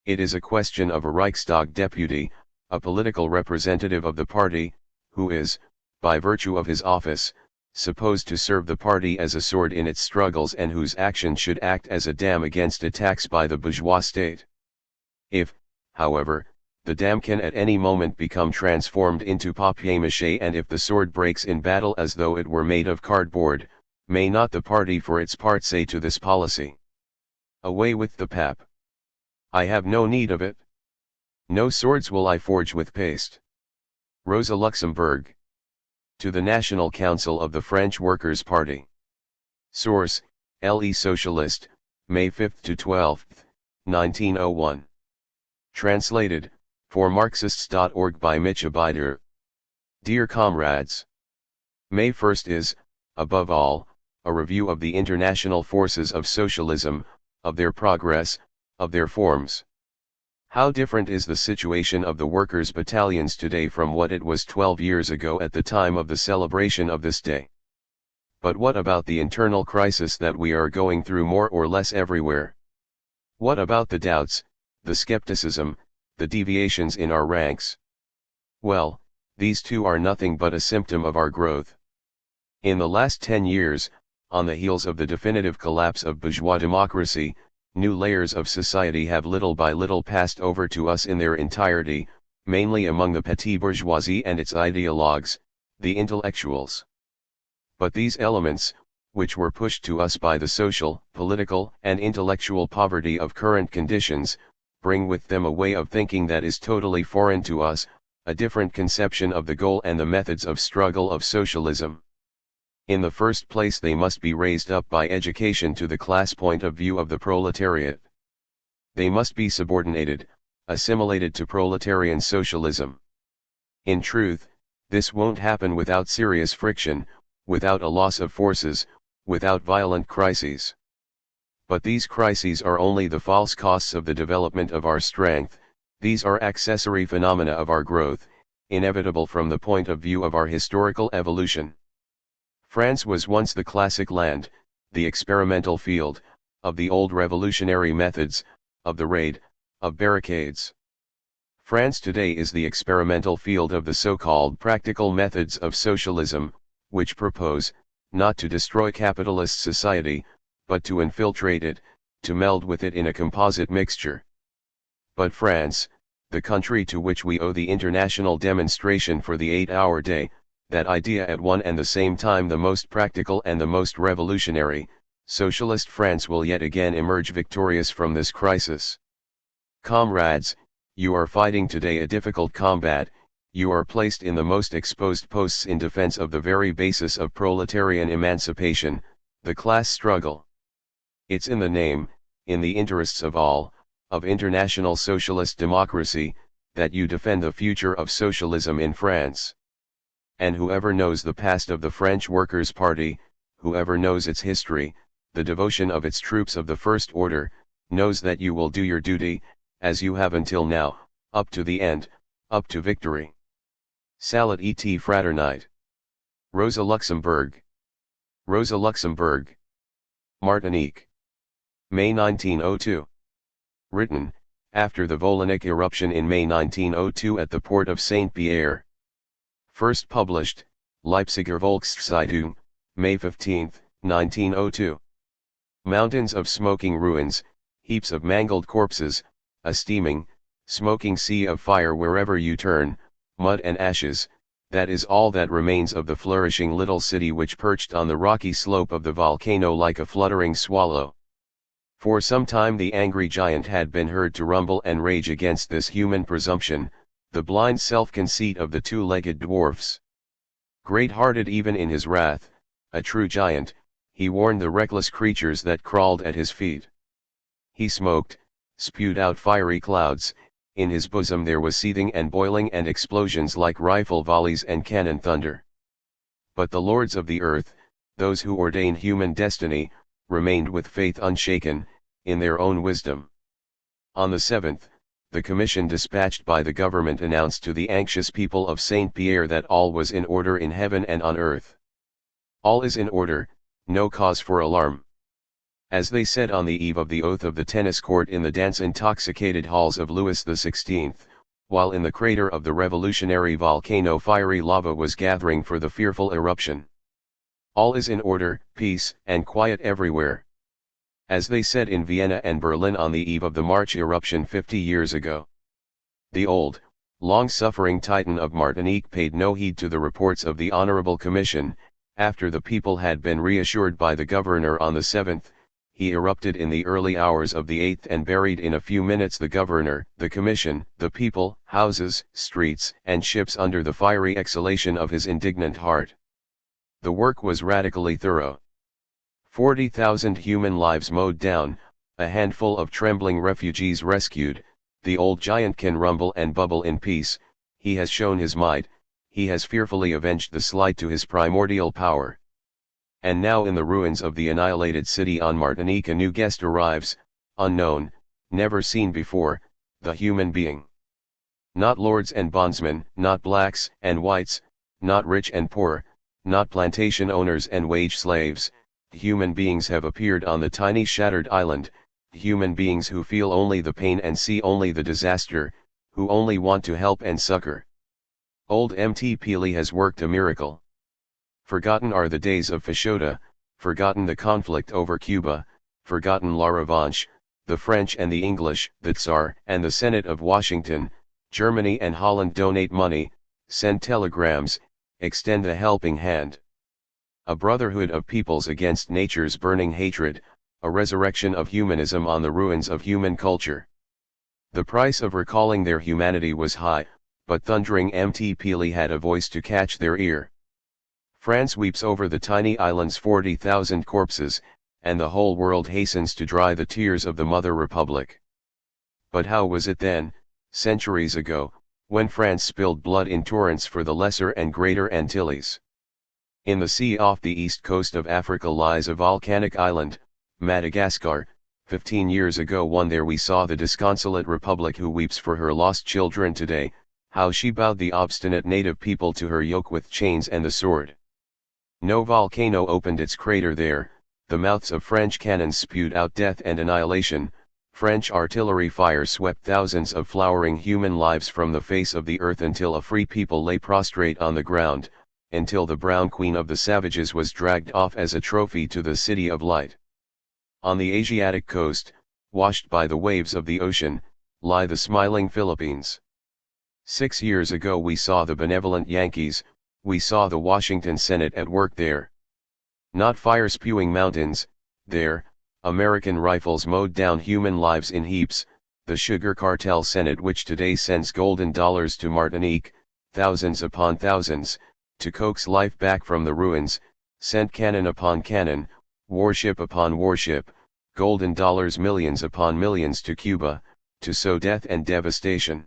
A: It is a question of a Reichstag deputy, a political representative of the party, who is, by virtue of his office, supposed to serve the party as a sword in its struggles and whose action should act as a dam against attacks by the bourgeois state. If, however, the dam can at any moment become transformed into papier-mâché and if the sword breaks in battle as though it were made of cardboard, may not the party for its part say to this policy, "Away with the pap. I have no need of it. No swords will I forge with paste." Rosa, Luxemburg. To the National Council of the French Workers' Party. Source: Le Socialiste, May 5–12, 1901. Translated, for Marxists.org by Mitch Abider. Dear comrades, May 1st is, above all, a review of the international forces of socialism, of their progress, of their forms. How different is the situation of the workers' battalions today from what it was 12 years ago at the time of the celebration of this day. But what about the internal crisis that we are going through more or less everywhere? What about the doubts, the skepticism, the deviations in our ranks? Well, these too are nothing but a symptom of our growth. In the last 10 years, on the heels of the definitive collapse of bourgeois democracy, new layers of society have little by little passed over to us in their entirety, mainly among the petty bourgeoisie and its ideologues, the intellectuals. But these elements, which were pushed to us by the social, political, and intellectual poverty of current conditions, bring with them a way of thinking that is totally foreign to us, a different conception of the goal and the methods of struggle of socialism. In the first place, they must be raised up by education to the class point of view of the proletariat. They must be subordinated, assimilated to proletarian socialism. In truth, this won't happen without serious friction, without a loss of forces, without violent crises. But these crises are only the false costs of the development of our strength, these are accessory phenomena of our growth, inevitable from the point of view of our historical evolution. France was once the classic land, the experimental field, of the old revolutionary methods, of the raid, of barricades. France today is the experimental field of the so-called practical methods of socialism, which propose, not to destroy capitalist society, but to infiltrate it, to meld with it in a composite mixture. But France, the country to which we owe the international demonstration for the 8-hour day, that idea at one and the same time the most practical and the most revolutionary, socialist France will yet again emerge victorious from this crisis. Comrades, you are fighting today a difficult combat, you are placed in the most exposed posts in defense of the very basis of proletarian emancipation, the class struggle. It's in the name, in the interests of all, of international socialist democracy, that you defend the future of socialism in France. And whoever knows the past of the French Workers' Party, whoever knows its history, the devotion of its troops of the first order, knows that you will do your duty, as you have until now, up to the end, up to victory. Salut et fraternite. Rosa Luxemburg. Rosa Luxemburg. Martinique. May 1902. Written, after the volcanic eruption in May 1902 at the port of Saint-Pierre. First published, Leipziger Volkszeitung, May 15, 1902. Mountains of smoking ruins, heaps of mangled corpses, a steaming, smoking sea of fire wherever you turn, mud and ashes, that is all that remains of the flourishing little city which perched on the rocky slope of the volcano like a fluttering swallow. For some time the angry giant had been heard to rumble and rage against this human presumption, the blind self-conceit of the two-legged dwarfs. Great-hearted even in his wrath, a true giant, he warned the reckless creatures that crawled at his feet. He smoked, spewed out fiery clouds, in his bosom there was seething and boiling and explosions like rifle volleys and cannon thunder. But the lords of the earth, those who ordained human destiny, remained with faith unshaken, in their own wisdom. On the 7th, the commission dispatched by the government announced to the anxious people of Saint-Pierre that all was in order in heaven and on earth. All is in order, no cause for alarm. As they said on the eve of the oath of the tennis court in the dance-intoxicated halls of Louis XVI, while in the crater of the revolutionary volcano fiery lava was gathering for the fearful eruption. All is in order, peace, and quiet everywhere. As they said in Vienna and Berlin on the eve of the March eruption 50 years ago. The old, long-suffering Titan of Martinique paid no heed to the reports of the Honorable Commission. After the people had been reassured by the governor on the 7th, he erupted in the early hours of the 8th and buried in a few minutes the governor, the commission, the people, houses, streets, and ships under the fiery exhalation of his indignant heart. The work was radically thorough. 40,000 human lives mowed down, a handful of trembling refugees rescued, the old giant can rumble and bubble in peace, he has shown his might, he has fearfully avenged the slight to his primordial power. And now in the ruins of the annihilated city on Martinique a new guest arrives, unknown, never seen before, the human being. Not lords and bondsmen, not blacks and whites, not rich and poor, not plantation owners and wage slaves, human beings have appeared on the tiny shattered island, human beings who feel only the pain and see only the disaster, who only want to help and succor. Old Mt. Pelee has worked a miracle. Forgotten are the days of Fashoda, forgotten the conflict over Cuba, forgotten La Revanche, the French and the English, the Tsar and the Senate of Washington, Germany and Holland donate money, send telegrams, extend a helping hand. A brotherhood of peoples against nature's burning hatred, a resurrection of humanism on the ruins of human culture. The price of recalling their humanity was high, but thundering Mt. Pelee had a voice to catch their ear. France weeps over the tiny island's 40,000 corpses, and the whole world hastens to dry the tears of the Mother Republic. But how was it then, centuries ago, when France spilled blood in torrents for the Lesser and Greater Antilles? In the sea off the east coast of Africa lies a volcanic island, Madagascar. 15 years ago one there we saw the disconsolate republic who weeps for her lost children today, how she bowed the obstinate native people to her yoke with chains and the sword. No volcano opened its crater there, the mouths of French cannons spewed out death and annihilation, French artillery fire swept thousands of flowering human lives from the face of the earth until a free people lay prostrate on the ground, until the brown queen of the savages was dragged off as a trophy to the city of light. On the Asiatic coast, washed by the waves of the ocean, lie the smiling Philippines. 6 years ago we saw the benevolent Yankees, we saw the Washington Senate at work there. Not fire-spewing mountains, there, American rifles mowed down human lives in heaps, the sugar cartel Senate which today sends golden dollars to Martinique, thousands upon thousands, to coax life back from the ruins, sent cannon upon cannon, warship upon warship, golden dollars millions upon millions to Cuba, to sow death and devastation.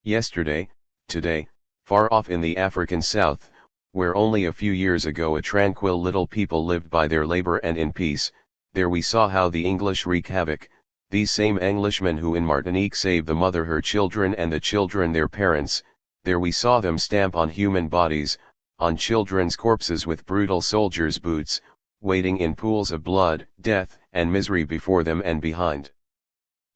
A: Yesterday, today, far off in the African south, where only a few years ago a tranquil little people lived by their labor and in peace, there we saw how the English wreak havoc, these same Englishmen who in Martinique save the mother her children and the children their parents, there we saw them stamp on human bodies, on children's corpses with brutal soldiers' boots, wading in pools of blood, death, and misery before them and behind.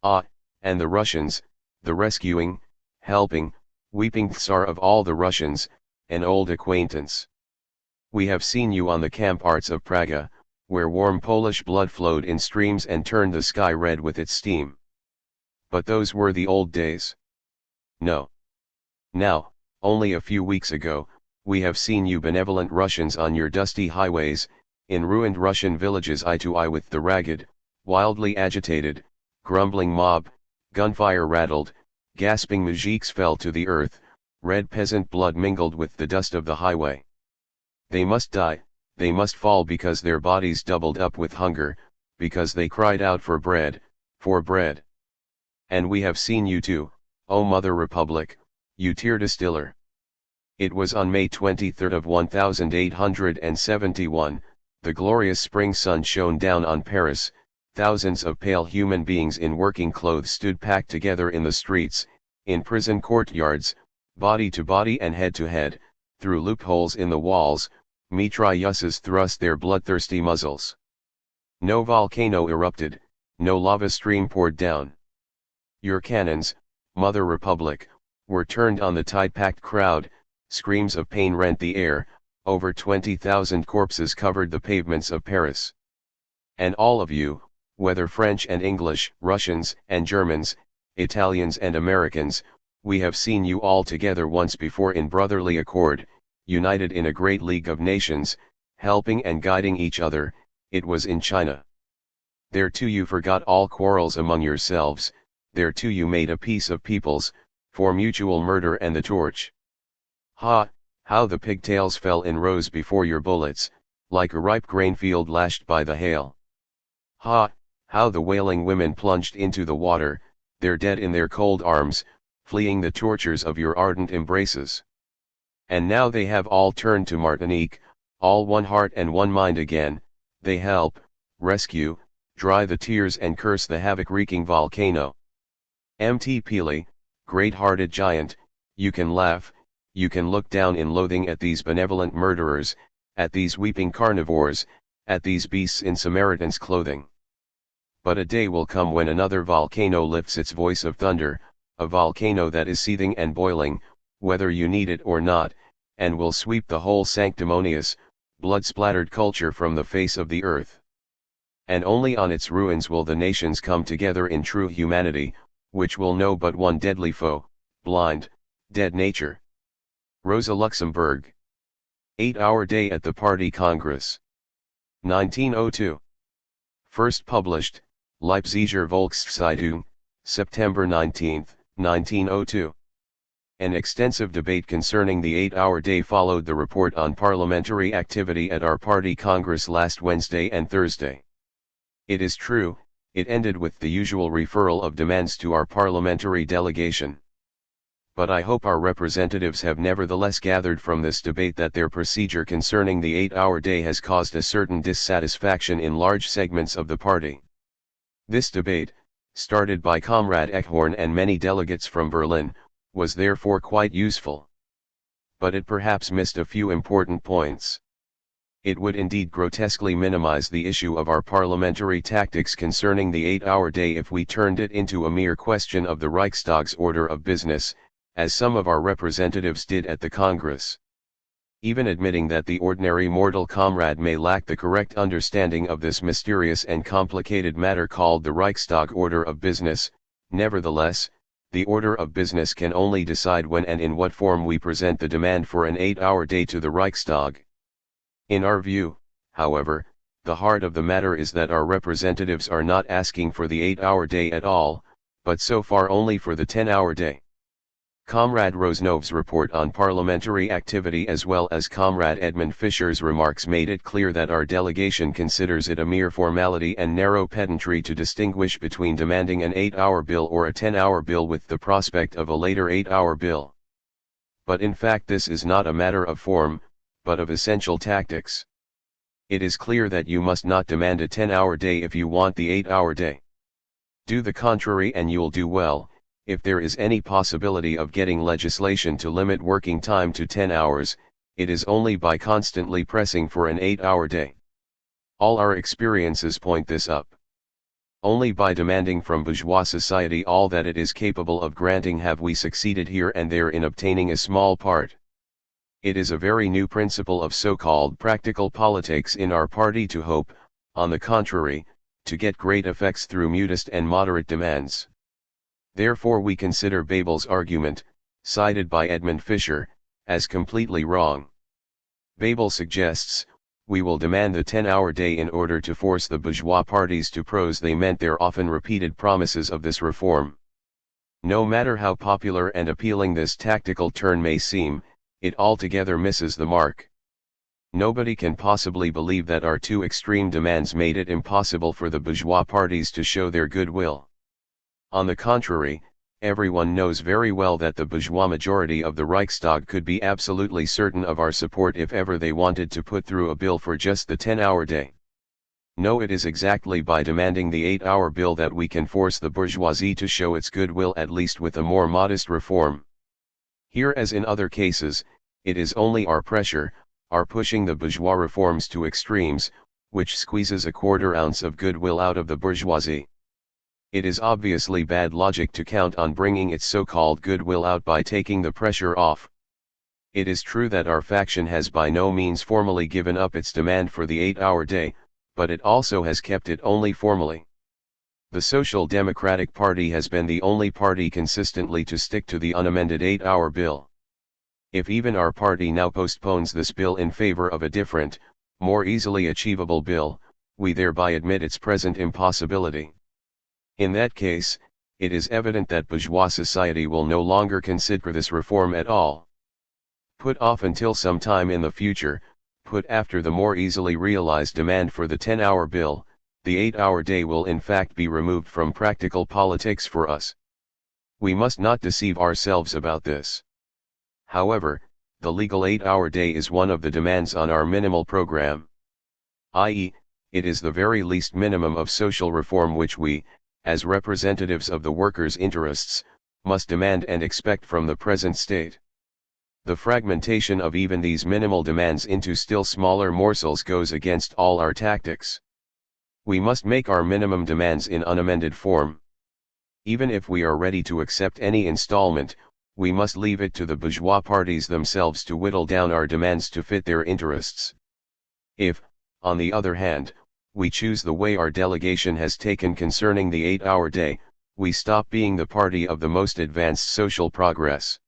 A: Ah, and the Russians, the rescuing, helping, weeping Tsar of all the Russians, an old acquaintance. We have seen you on the ramparts of Praga, where warm Polish blood flowed in streams and turned the sky red with its steam. But those were the old days. No. Now, only a few weeks ago, we have seen you benevolent Russians on your dusty highways, in ruined Russian villages eye to eye with the ragged, wildly agitated, grumbling mob, gunfire rattled, gasping moujiks fell to the earth, red peasant blood mingled with the dust of the highway. They must die, they must fall because their bodies doubled up with hunger, because they cried out for bread, for bread. And we have seen you too, O Mother Republic, you tear distiller. It was on May 23 of 1871, the glorious spring sun shone down on Paris, thousands of pale human beings in working clothes stood packed together in the streets, in prison courtyards, body to body and head to head, through loopholes in the walls, mitrailleuses thrust their bloodthirsty muzzles. No volcano erupted, no lava stream poured down. Your cannons, Mother Republic, were turned on the tide-packed crowd, screams of pain rent the air, over 20,000 corpses covered the pavements of Paris. And all of you, whether French and English, Russians and Germans, Italians and Americans, we have seen you all together once before in brotherly accord, united in a great league of nations, helping and guiding each other. It was in China. There too you forgot all quarrels among yourselves, there too you made a peace of peoples, for mutual murder and the torch. Ha, how the pigtails fell in rows before your bullets, like a ripe grain field lashed by the hail. Ha, how the wailing women plunged into the water, their dead in their cold arms, fleeing the tortures of your ardent embraces. And now they have all turned to Martinique, all one heart and one mind again, they help, rescue, dry the tears and curse the havoc-wreaking volcano. Mt. Pelee, great-hearted giant, you can laugh, you can look down in loathing at these benevolent murderers, at these weeping carnivores, at these beasts in Samaritan's clothing. But a day will come when another volcano lifts its voice of thunder, a volcano that is seething and boiling, whether you need it or not, and will sweep the whole sanctimonious, blood-splattered culture from the face of the earth. And only on its ruins will the nations come together in true humanity, which will know but one deadly foe, blind, dead nature. Rosa Luxemburg. 8-Hour Day at the Party Congress. 1902. First published, Leipziger Volkszeitung, September 19, 1902. An extensive debate concerning the 8-hour day followed the report on parliamentary activity at our party congress last Wednesday and Thursday. It is true, it ended with the usual referral of demands to our parliamentary delegation. But I hope our representatives have nevertheless gathered from this debate that their procedure concerning the 8-hour day has caused a certain dissatisfaction in large segments of the party. This debate, started by Comrade Eckhorn and many delegates from Berlin, was therefore quite useful. But it perhaps missed a few important points. It would indeed grotesquely minimize the issue of our parliamentary tactics concerning the 8-hour day if we turned it into a mere question of the Reichstag's order of business, as some of our representatives did at the Congress. Even admitting that the ordinary mortal comrade may lack the correct understanding of this mysterious and complicated matter called the Reichstag order of business, nevertheless, the order of business can only decide when and in what form we present the demand for an 8-hour day to the Reichstag. In our view, however, the heart of the matter is that our representatives are not asking for the 8-hour day at all, but so far only for the 10-hour day. Comrade Rosnov's report on parliamentary activity as well as Comrade Edmund Fischer's remarks made it clear that our delegation considers it a mere formality and narrow pedantry to distinguish between demanding an 8-hour bill or a 10-hour bill with the prospect of a later 8-hour bill. But in fact this is not a matter of form, but of essential tactics. It is clear that you must not demand a 10-hour day if you want the 8-hour day. Do the contrary and you'll do well. If there is any possibility of getting legislation to limit working time to 10 hours, it is only by constantly pressing for an 8-hour day. All our experiences point this up. Only by demanding from bourgeois society all that it is capable of granting have we succeeded here and there in obtaining a small part. It is a very new principle of so-called practical politics in our party to hope, on the contrary, to get great effects through modest and moderate demands. Therefore we consider Bebel's argument, cited by Edmund Fischer, as completely wrong. Bebel suggests, we will demand the 10-hour day in order to force the bourgeois parties to prose they meant their often repeated promises of this reform. No matter how popular and appealing this tactical turn may seem, it altogether misses the mark. Nobody can possibly believe that our two extreme demands made it impossible for the bourgeois parties to show their goodwill. On the contrary, everyone knows very well that the bourgeois majority of the Reichstag could be absolutely certain of our support if ever they wanted to put through a bill for just the 10-hour day. No, it is exactly by demanding the 8-hour bill that we can force the bourgeoisie to show its goodwill at least with a more modest reform. Here as in other cases, it is only our pressure, our pushing the bourgeois reforms to extremes, which squeezes a quarter ounce of goodwill out of the bourgeoisie. It is obviously bad logic to count on bringing its so-called goodwill out by taking the pressure off. It is true that our faction has by no means formally given up its demand for the 8-hour day, but it also has kept it only formally. The Social Democratic Party has been the only party consistently to stick to the unamended 8-hour bill. If even our party now postpones this bill in favor of a different, more easily achievable bill, we thereby admit its present impossibility. In that case, it is evident that bourgeois society will no longer consider this reform at all. Put off until some time in the future, put after the more easily realized demand for the 10-hour bill, the 8-hour day will in fact be removed from practical politics for us. We must not deceive ourselves about this. However, the legal 8-hour day is one of the demands on our minimal program. i.e., it is the very least minimum of social reform which we, as representatives of the workers' interests, must demand and expect from the present state. The fragmentation of even these minimal demands into still smaller morsels goes against all our tactics. We must make our minimum demands in unamended form. Even if we are ready to accept any installment, we must leave it to the bourgeois parties themselves to whittle down our demands to fit their interests. If, on the other hand, we choose the way our delegation has taken concerning the 8-hour day, we stop being the party of the most advanced social progress.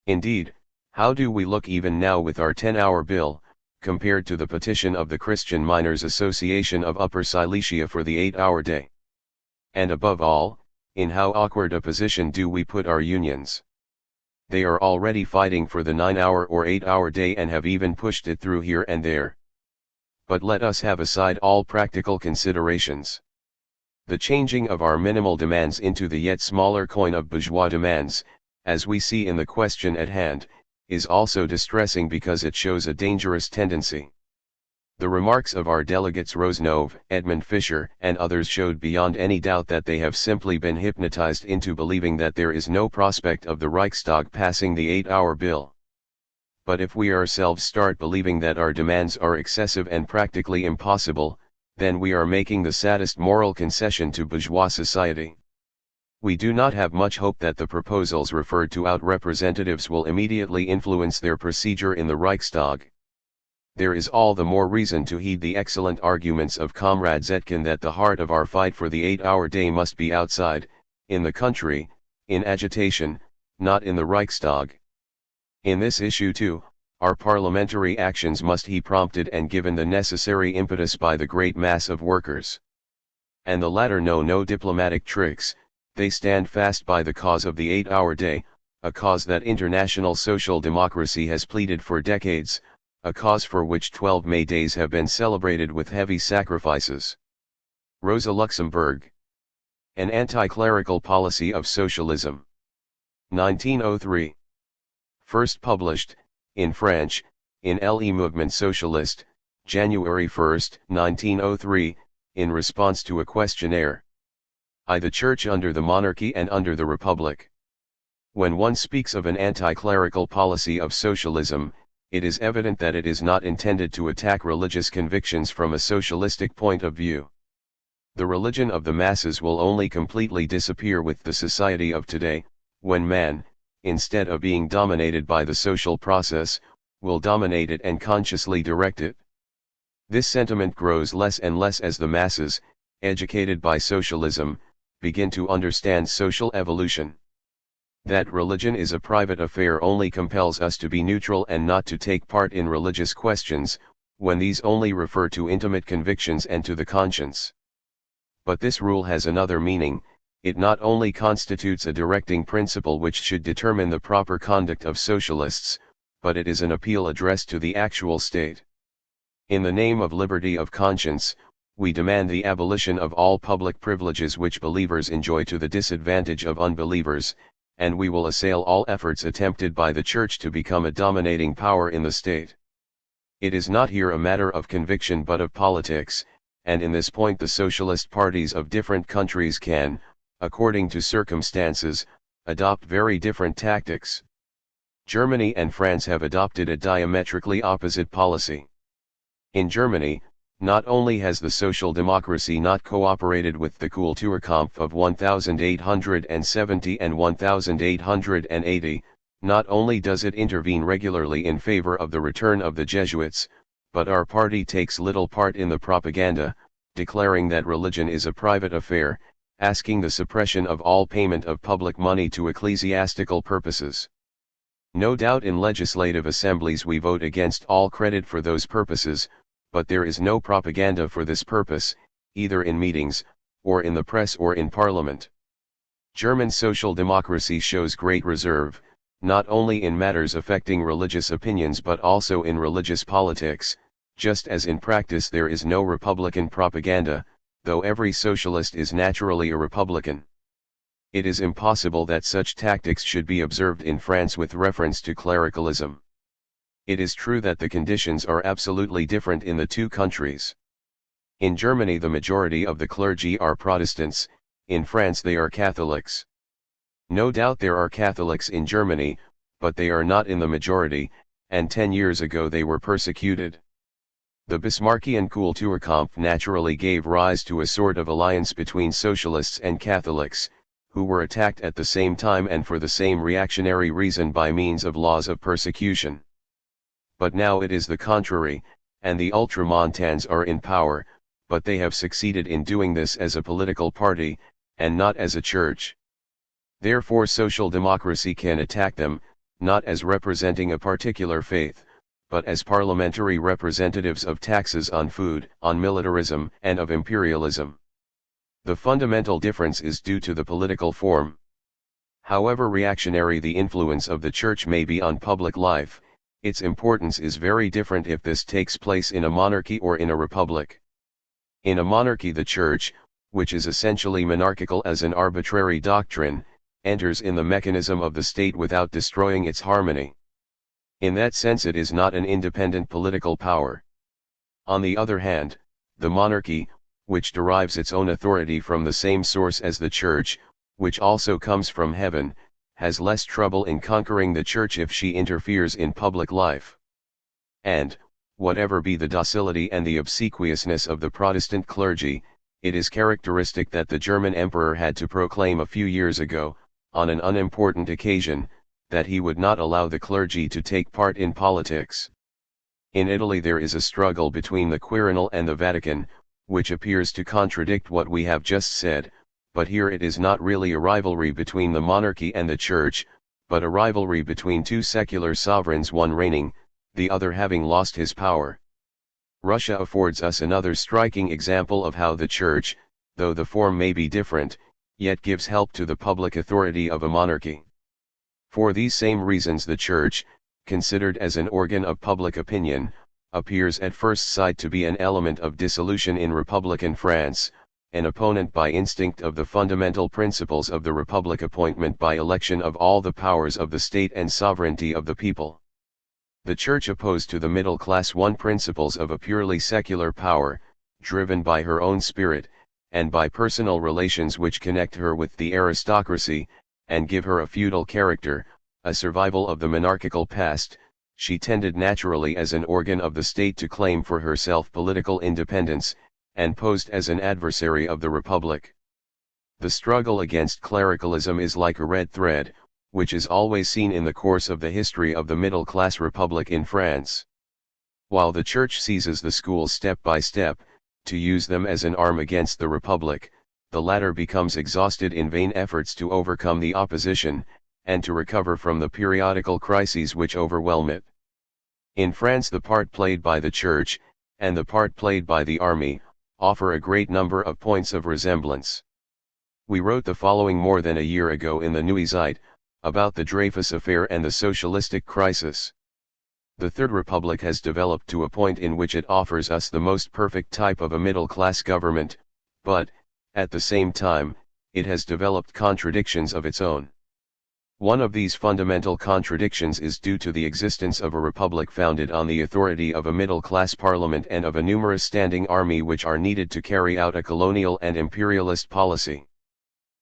A: Indeed, How do we look even now with our 10-hour bill, compared to the petition of the Christian Miners' Association of Upper Silesia for the 8-hour day? And above all, in how awkward a position do we put our unions? They are already fighting for the 9-hour or 8-hour day and have even pushed it through here and there. But let us have aside all practical considerations. The changing of our minimal demands into the yet smaller coin of bourgeois demands, as we see in the question at hand, is also distressing because it shows a dangerous tendency. The remarks of our delegates Rosnov, Edmund Fischer, and others showed beyond any doubt that they have simply been hypnotized into believing that there is no prospect of the Reichstag passing the 8-hour bill. But if we ourselves start believing that our demands are excessive and practically impossible, then we are making the saddest moral concession to bourgeois society. We do not have much hope that the proposals referred to out representatives will immediately influence their procedure in the Reichstag. There is all the more reason to heed the excellent arguments of Comrade Zetkin that the heart of our fight for the 8-hour day must be outside, in the country, in agitation, not in the Reichstag. In this issue too, our parliamentary actions must be prompted and given the necessary impetus by the great mass of workers. And the latter know no diplomatic tricks, they stand fast by the cause of the 8-hour day, a cause that international social democracy has pleaded for decades, a cause for which 12 May days have been celebrated with heavy sacrifices. Rosa Luxemburg. An Anti-Clerical Policy of Socialism. 1903. First published, in French, in Le Mouvement Socialiste, January 1, 1903, in response to a questionnaire. I. The Church under the Monarchy and under the Republic. When one speaks of an anti-clerical policy of socialism, it is evident that it is not intended to attack religious convictions from a socialistic point of view. The religion of the masses will only completely disappear with the society of today, when man, instead of being dominated by the social process, will dominate it and consciously direct it. This sentiment grows less and less as the masses, educated by socialism, begin to understand social evolution. That religion is a private affair only compels us to be neutral and not to take part in religious questions, when these only refer to intimate convictions and to the conscience. But this rule has another meaning. It not only constitutes a directing principle which should determine the proper conduct of socialists, but it is an appeal addressed to the actual state. In the name of liberty of conscience, we demand the abolition of all public privileges which believers enjoy to the disadvantage of unbelievers, and we will assail all efforts attempted by the Church to become a dominating power in the state. It is not here a matter of conviction but of politics, and in this point the socialist parties of different countries can, according to circumstances, adopt very different tactics. Germany and France have adopted a diametrically opposite policy. In Germany, not only has the social democracy not cooperated with the Kulturkampf of 1870 and 1880, not only does it intervene regularly in favor of the return of the Jesuits, but our party takes little part in the propaganda, declaring that religion is a private affair, asking the suppression of all payment of public money to ecclesiastical purposes. No doubt in legislative assemblies we vote against all credit for those purposes, but there is no propaganda for this purpose, either in meetings, or in the press or in parliament. German social democracy shows great reserve, not only in matters affecting religious opinions but also in religious politics, just as in practice there is no Republican propaganda, though every socialist is naturally a Republican. It is impossible that such tactics should be observed in France with reference to clericalism. It is true that the conditions are absolutely different in the two countries. In Germany the majority of the clergy are Protestants, in France they are Catholics. No doubt there are Catholics in Germany, but they are not in the majority, and 10 years ago they were persecuted. The Bismarckian Kulturkampf naturally gave rise to a sort of alliance between socialists and Catholics, who were attacked at the same time and for the same reactionary reason by means of laws of persecution. But now it is the contrary, and the Ultramontanes are in power, but they have succeeded in doing this as a political party, and not as a church. Therefore social democracy can attack them, not as representing a particular faith, but as parliamentary representatives of taxes on food, on militarism, and of imperialism. The fundamental difference is due to the political form. However reactionary the influence of the Church may be on public life, its importance is very different if this takes place in a monarchy or in a republic. In a monarchy, the Church, which is essentially monarchical as an arbitrary doctrine, enters in the mechanism of the state without destroying its harmony. In that sense it is not an independent political power. On the other hand, the monarchy, which derives its own authority from the same source as the Church, which also comes from heaven, has less trouble in conquering the Church if she interferes in public life. And, whatever be the docility and the obsequiousness of the Protestant clergy, it is characteristic that the German emperor had to proclaim a few years ago, on an unimportant occasion, that he would not allow the clergy to take part in politics. In Italy there is a struggle between the Quirinal and the Vatican, which appears to contradict what we have just said, but here it is not really a rivalry between the monarchy and the Church, but a rivalry between two secular sovereigns, one reigning, the other having lost his power. Russia affords us another striking example of how the Church, though the form may be different, yet gives help to the public authority of a monarchy. For these same reasons the Church, considered as an organ of public opinion, appears at first sight to be an element of dissolution in Republican France, an opponent by instinct of the fundamental principles of the Republic, appointment by election of all the powers of the state and sovereignty of the people. The Church opposed to the middle class one principles of a purely secular power, driven by her own spirit, and by personal relations which connect her with the aristocracy, and give her a feudal character, a survival of the monarchical past. She tended naturally as an organ of the state to claim for herself political independence, and posed as an adversary of the Republic. The struggle against clericalism is like a red thread, which is always seen in the course of the history of the middle-class republic in France. While the Church seizes the schools step by step, to use them as an arm against the Republic, the latter becomes exhausted in vain efforts to overcome the opposition, and to recover from the periodical crises which overwhelm it. In France the part played by the Church, and the part played by the army, offer a great number of points of resemblance. We wrote the following more than a year ago in the Neue Zeit, about the Dreyfus affair and the socialistic crisis. The Third Republic has developed to a point in which it offers us the most perfect type of a middle-class government, but, at the same time, it has developed contradictions of its own. One of these fundamental contradictions is due to the existence of a republic founded on the authority of a middle-class parliament and of a numerous standing army which are needed to carry out a colonial and imperialist policy.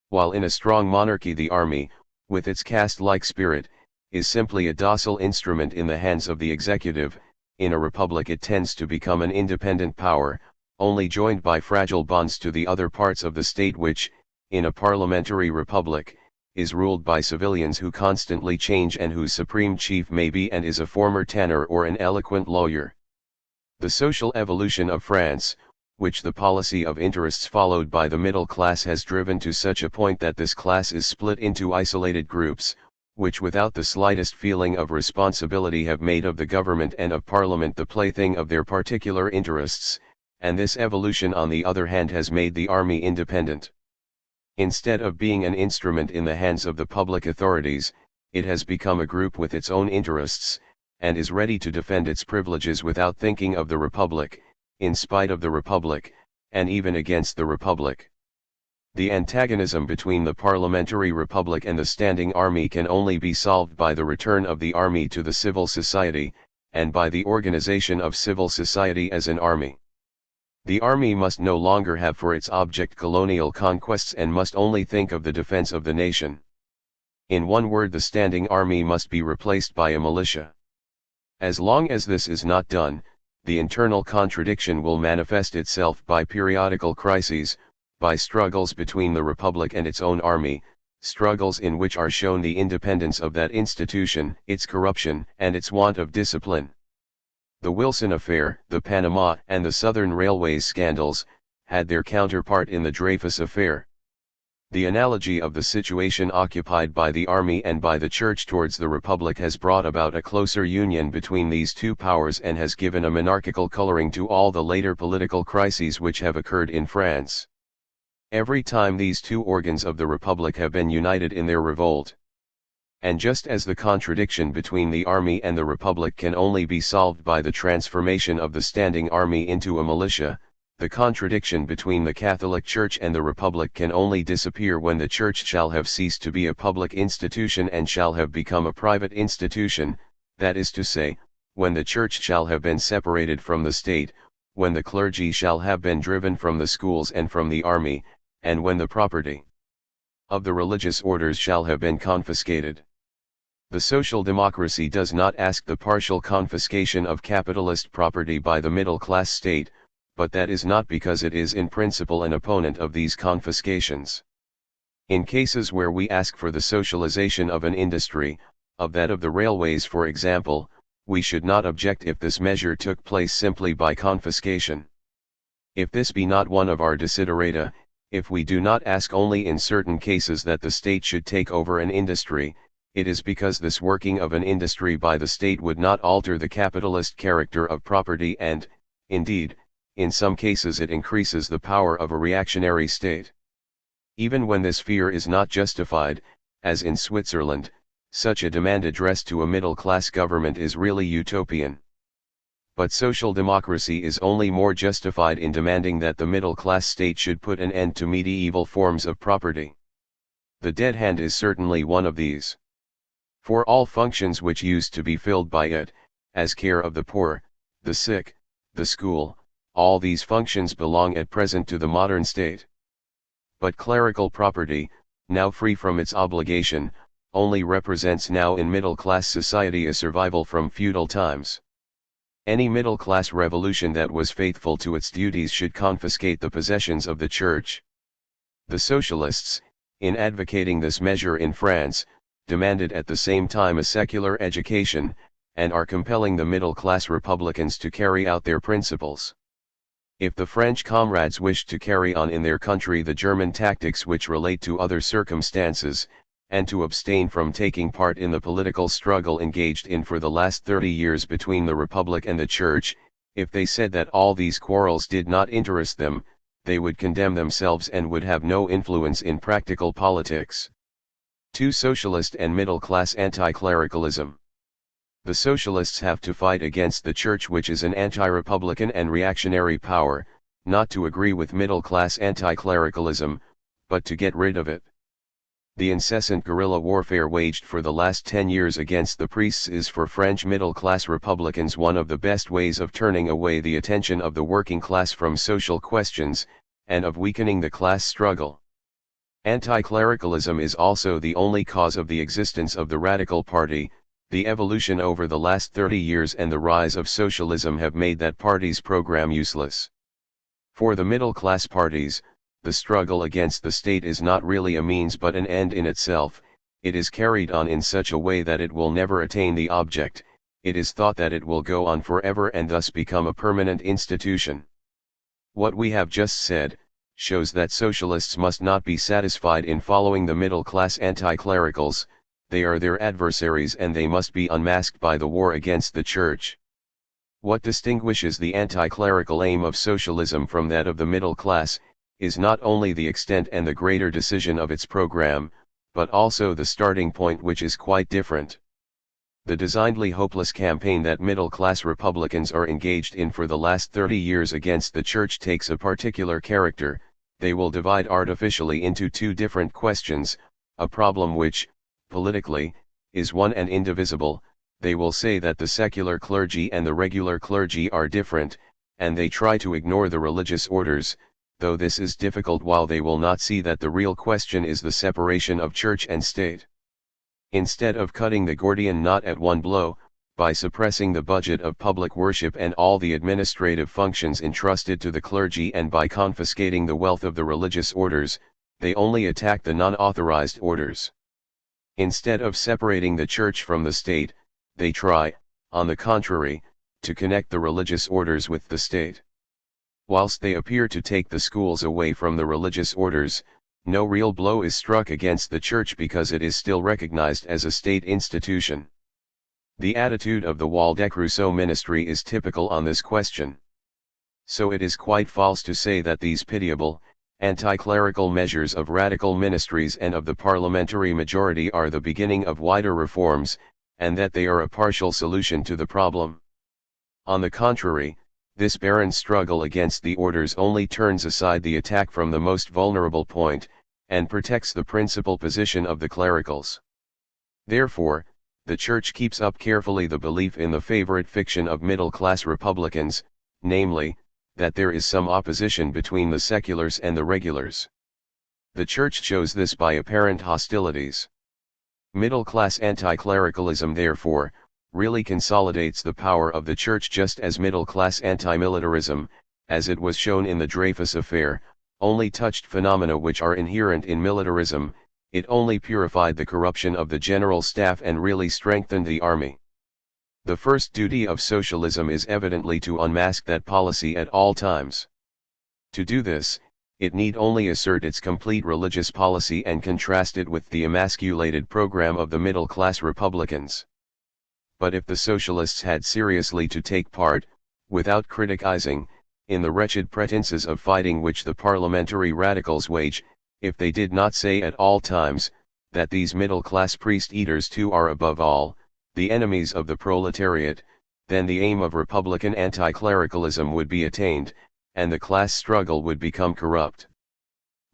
A: While in a strong monarchy the army, with its caste-like spirit, is simply a docile instrument in the hands of the executive, in a republic it tends to become an independent power, only joined by fragile bonds to the other parts of the state which, in a parliamentary republic, is ruled by civilians who constantly change and whose supreme chief may be and is a former tanner or an eloquent lawyer. The social evolution of France, which the policy of interests followed by the middle class has driven to such a point that this class is split into isolated groups, which without the slightest feeling of responsibility have made of the government and of parliament the plaything of their particular interests, and this evolution on the other hand has made the army independent. Instead of being an instrument in the hands of the public authorities, it has become a group with its own interests, and is ready to defend its privileges without thinking of the Republic, in spite of the Republic, and even against the Republic. The antagonism between the parliamentary republic and the standing army can only be solved by the return of the army to the civil society, and by the organization of civil society as an army. The army must no longer have for its object colonial conquests and must only think of the defense of the nation. In one word, the standing army must be replaced by a militia. As long as this is not done, the internal contradiction will manifest itself by periodical crises, by struggles between the Republic and its own army, struggles in which are shown the independence of that institution, its corruption, and its want of discipline. The Wilson affair, the Panama and the Southern Railways scandals, had their counterpart in the Dreyfus affair. The analogy of the situation occupied by the army and by the church towards the republic has brought about a closer union between these two powers and has given a monarchical coloring to all the later political crises which have occurred in France. Every time these two organs of the republic have been united in their revolt. And just as the contradiction between the army and the republic can only be solved by the transformation of the standing army into a militia, the contradiction between the Catholic Church and the Republic can only disappear when the Church shall have ceased to be a public institution and shall have become a private institution, that is to say, when the Church shall have been separated from the state, when the clergy shall have been driven from the schools and from the army, and when the property of the religious orders shall have been confiscated. The social democracy does not ask the partial confiscation of capitalist property by the middle-class state, but that is not because it is in principle an opponent of these confiscations. In cases where we ask for the socialization of an industry, of that of the railways for example, we should not object if this measure took place simply by confiscation. If this be not one of our desiderata, if we do not ask only in certain cases that the state should take over an industry, it is because this working of an industry by the state would not alter the capitalist character of property and, indeed, in some cases it increases the power of a reactionary state. Even when this fear is not justified, as in Switzerland, such a demand addressed to a middle-class government is really utopian. But social democracy is only more justified in demanding that the middle-class state should put an end to medieval forms of property. The dead hand is certainly one of these. For all functions which used to be filled by it, as care of the poor, the sick, the school, all these functions belong at present to the modern state. But clerical property, now free from its obligation, only represents now in middle-class society a survival from feudal times. Any middle-class revolution that was faithful to its duties should confiscate the possessions of the church. The socialists, in advocating this measure in France, demanded at the same time a secular education, and are compelling the middle-class republicans to carry out their principles. If the French comrades wished to carry on in their country the German tactics which relate to other circumstances, and to abstain from taking part in the political struggle engaged in for the last 30 years between the Republic and the Church, if they said that all these quarrels did not interest them, they would condemn themselves and would have no influence in practical politics. 2. Socialist and middle-class anti-clericalism. The socialists have to fight against the Church, which is an anti-republican and reactionary power, not to agree with middle-class anti-clericalism, but to get rid of it. The incessant guerrilla warfare waged for the last 10 years against the priests is for French middle-class republicans one of the best ways of turning away the attention of the working class from social questions, and of weakening the class struggle. Anti-clericalism is also the only cause of the existence of the Radical Party. The evolution over the last 30 years and the rise of socialism have made that party's program useless. For the middle-class parties, the struggle against the state is not really a means but an end in itself. It is carried on in such a way that it will never attain the object. It is thought that it will go on forever and thus become a permanent institution. What we have just said shows that socialists must not be satisfied in following the middle-class anti-clericals. They are their adversaries and they must be unmasked by the war against the Church. What distinguishes the anti-clerical aim of socialism from that of the middle class, is not only the extent and the greater decision of its program, but also the starting point, which is quite different. The designedly hopeless campaign that middle-class Republicans are engaged in for the last 30 years against the Church takes a particular character. They will divide artificially into two different questions, a problem which, politically, is one and indivisible. They will say that the secular clergy and the regular clergy are different, and they try to ignore the religious orders, though this is difficult, while they will not see that the real question is the separation of church and state. Instead of cutting the Gordian knot at one blow, by suppressing the budget of public worship and all the administrative functions entrusted to the clergy and by confiscating the wealth of the religious orders, they only attack the non-authorized orders. Instead of separating the Church from the state, they try, on the contrary, to connect the religious orders with the state. Whilst they appear to take the schools away from the religious orders, No real blow is struck against the Church because it is still recognized as a state institution. The attitude of the Waldeck-Rousseau ministry is typical on this question. So it is quite false to say that these pitiable, anti-clerical measures of radical ministries and of the parliamentary majority are the beginning of wider reforms, and that they are a partial solution to the problem. On the contrary, this barren struggle against the orders only turns aside the attack from the most vulnerable point, and protects the principal position of the clericals. Therefore, the Church keeps up carefully the belief in the favorite fiction of middle-class Republicans, namely, that there is some opposition between the seculars and the regulars. The Church shows this by apparent hostilities. Middle-class anti-clericalism, therefore, really consolidates the power of the Church, just as middle-class anti-militarism, as it was shown in the Dreyfus affair, only touched phenomena which are inherent in militarism. It only purified the corruption of the general staff and really strengthened the army. The first duty of socialism is evidently to unmask that policy at all times. To do this, it need only assert its complete religious policy and contrast it with the emasculated program of the middle-class Republicans. But if the socialists had seriously to take part, without criticizing, in the wretched pretenses of fighting which the parliamentary radicals wage, if they did not say at all times, that these middle-class priest-eaters too are above all, the enemies of the proletariat, then the aim of Republican anti-clericalism would be attained, and the class struggle would become corrupt.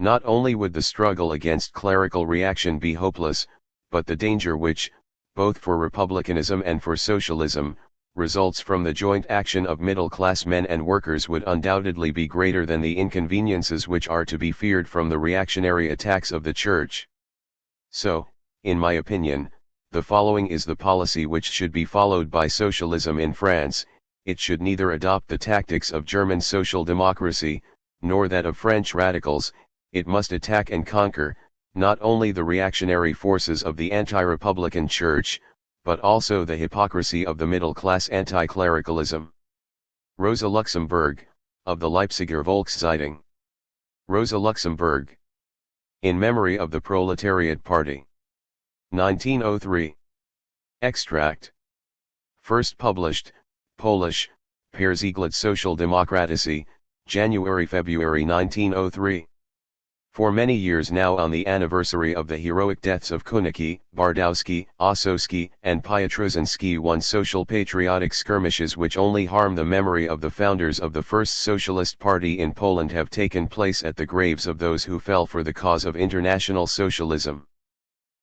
A: Not only would the struggle against clerical reaction be hopeless, but the danger which, both for republicanism and for socialism, results from the joint action of middle-class men and workers would undoubtedly be greater than the inconveniences which are to be feared from the reactionary attacks of the Church. So, in my opinion, the following is the policy which should be followed by socialism in France. It should neither adopt the tactics of German social democracy, nor that of French radicals. It must attack and conquer, not only the reactionary forces of the anti-republican Church, but also the hypocrisy of the middle-class anti-clericalism. Rosa Luxemburg, of the Leipziger Volkszeitung. Rosa Luxemburg. In memory of the Proletariat Party. 1903. Extract. First published, Polish, Perzeglet Social Demokratycy, January-February 1903. For many years now, on the anniversary of the heroic deaths of Kunicki, Bardowski, Ossowski, and Piotrowski, one social patriotic skirmishes which only harm the memory of the founders of the first socialist party in Poland have taken place at the graves of those who fell for the cause of international socialism.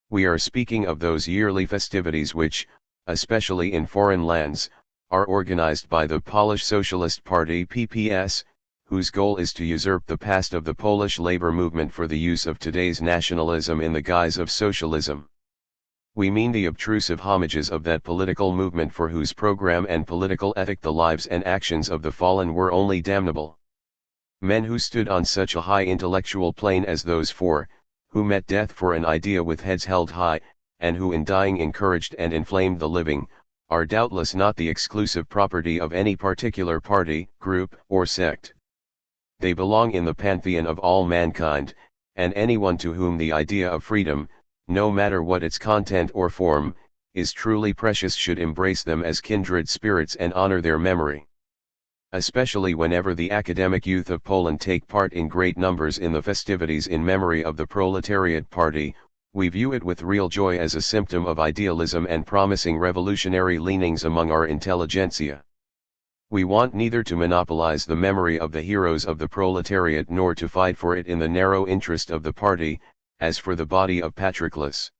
A: We are speaking of those yearly festivities which, especially in foreign lands, are organized by the Polish Socialist Party (PPS), whose goal is to usurp the past of the Polish labor movement for the use of today's nationalism in the guise of socialism. We mean the obtrusive homages of that political movement for whose program and political ethic the lives and actions of the fallen were only damnable. Men who stood on such a high intellectual plane as those four, who met death for an idea with heads held high, and who in dying encouraged and inflamed the living, are doubtless not the exclusive property of any particular party, group, or sect. They belong in the pantheon of all mankind, and anyone to whom the idea of freedom, no matter what its content or form, is truly precious should embrace them as kindred spirits and honor their memory. Especially whenever the academic youth of Poland take part in great numbers in the festivities in memory of the Proletariat Party, we view it with real joy as a symptom of idealism and promising revolutionary leanings among our intelligentsia. We want neither to monopolize the memory of the heroes of the proletariat nor to fight for it in the narrow interest of the party, as for the body of Patroclus.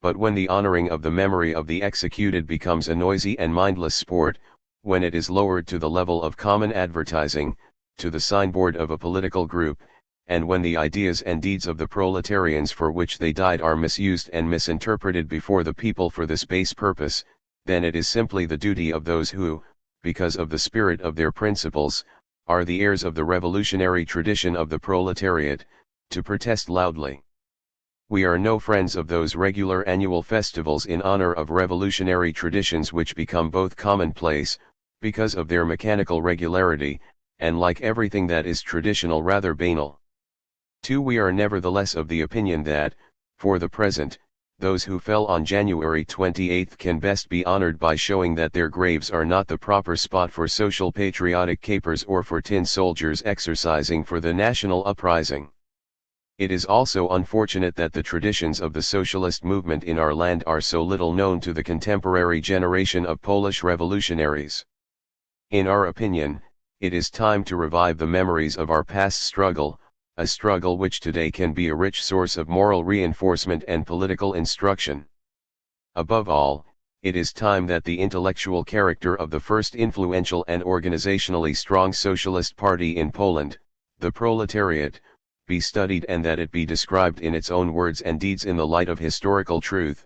A: But when the honoring of the memory of the executed becomes a noisy and mindless sport, when it is lowered to the level of common advertising, to the signboard of a political group, and when the ideas and deeds of the proletarians for which they died are misused and misinterpreted before the people for this base purpose, then it is simply the duty of those who, because of the spirit of their principles, are the heirs of the revolutionary tradition of the proletariat, to protest loudly. We are no friends of those regular annual festivals in honor of revolutionary traditions which become both commonplace, because of their mechanical regularity, and like everything that is traditional rather banal. 2. We are nevertheless of the opinion that, for the present, those who fell on January 28 can best be honored by showing that their graves are not the proper spot for social patriotic capers or for tin soldiers exercising for the national uprising. It is also unfortunate that the traditions of the socialist movement in our land are so little known to the contemporary generation of Polish revolutionaries. In our opinion, it is time to revive the memories of our past struggle, a struggle which today can be a rich source of moral reinforcement and political instruction. Above all, it is time that the intellectual character of the first influential and organizationally strong socialist party in Poland, the proletariat, be studied and that it be described in its own words and deeds in the light of historical truth.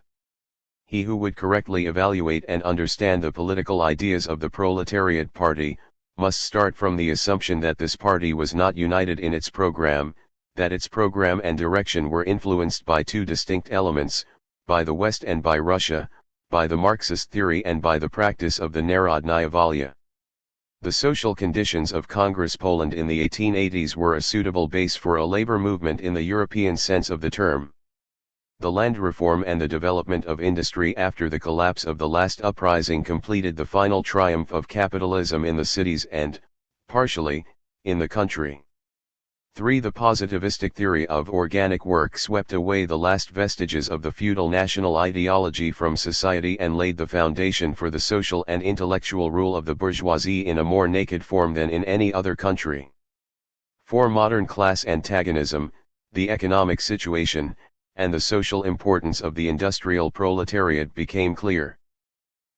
A: He who would correctly evaluate and understand the political ideas of the proletariat party, must start from the assumption that this party was not united in its program, that its program and direction were influenced by two distinct elements, by the West and by Russia, by the Marxist theory and by the practice of the Narodnaya Volia. The social conditions of Congress Poland in the 1880s were a suitable base for a labor movement in the European sense of the term. The land reform and the development of industry after the collapse of the last uprising completed the final triumph of capitalism in the cities and, partially, in the country. 3. The positivistic theory of organic work swept away the last vestiges of the feudal national ideology from society and laid the foundation for the social and intellectual rule of the bourgeoisie in a more naked form than in any other country. 4. Modern class antagonism, the economic situation, and the social importance of the industrial proletariat became clear.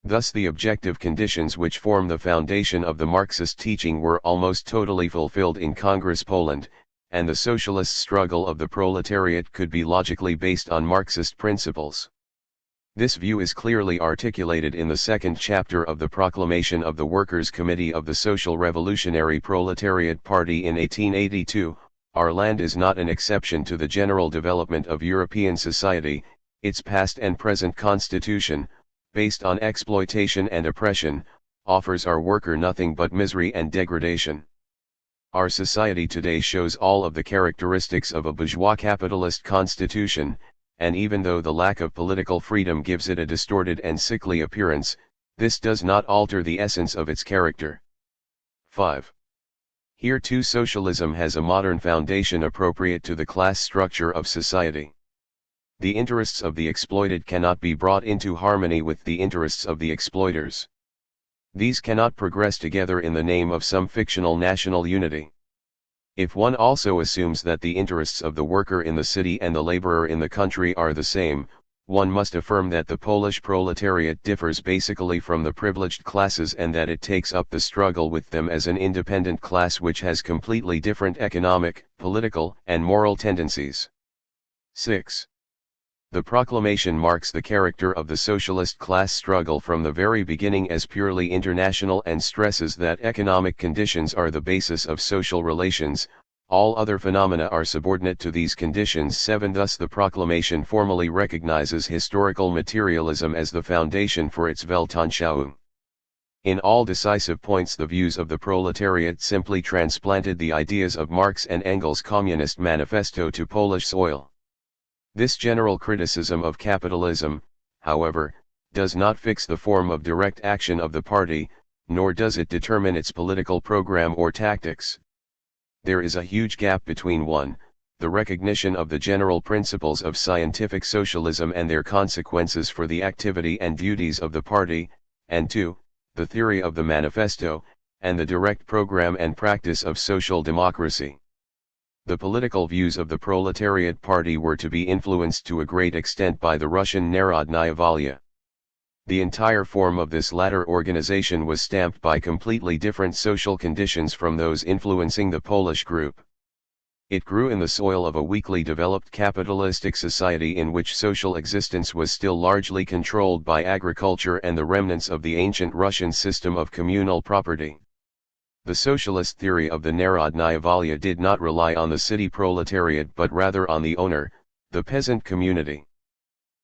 A: Thus the objective conditions which form the foundation of the Marxist teaching were almost totally fulfilled in Congress Poland, and the socialist struggle of the proletariat could be logically based on Marxist principles. This view is clearly articulated in the second chapter of the proclamation of the Workers' Committee of the Social Revolutionary Proletariat Party in 1882. Our land is not an exception to the general development of European society, its past and present constitution, based on exploitation and oppression, offers our worker nothing but misery and degradation. Our society today shows all of the characteristics of a bourgeois capitalist constitution, and even though the lack of political freedom gives it a distorted and sickly appearance, this does not alter the essence of its character. 5. Here too socialism has a modern foundation appropriate to the class structure of society. The interests of the exploited cannot be brought into harmony with the interests of the exploiters. These cannot progress together in the name of some fictional national unity. If one also assumes that the interests of the worker in the city and the laborer in the country are the same, one must affirm that the Polish proletariat differs basically from the privileged classes and that it takes up the struggle with them as an independent class which has completely different economic, political, and moral tendencies. 6. The proclamation marks the character of the socialist class struggle from the very beginning as purely international and stresses that economic conditions are the basis of social relations. All other phenomena are subordinate to these conditions. 7. Thus the proclamation formally recognizes historical materialism as the foundation for its Weltanschauung. In all decisive points the views of the proletariat simply transplanted the ideas of Marx and Engels' Communist Manifesto to Polish soil. This general criticism of capitalism, however, does not fix the form of direct action of the party, nor does it determine its political program or tactics. There is a huge gap between 1. The recognition of the general principles of scientific socialism and their consequences for the activity and duties of the party, and 2. The theory of the manifesto, and the direct program and practice of social democracy. The political views of the proletariat party were to be influenced to a great extent by the Russian Narodnaya Volia. The entire form of this latter organization was stamped by completely different social conditions from those influencing the Polish group. It grew in the soil of a weakly developed capitalistic society in which social existence was still largely controlled by agriculture and the remnants of the ancient Russian system of communal property. The socialist theory of the Narodnaya Volia did not rely on the city proletariat but rather on the owner, the peasant community.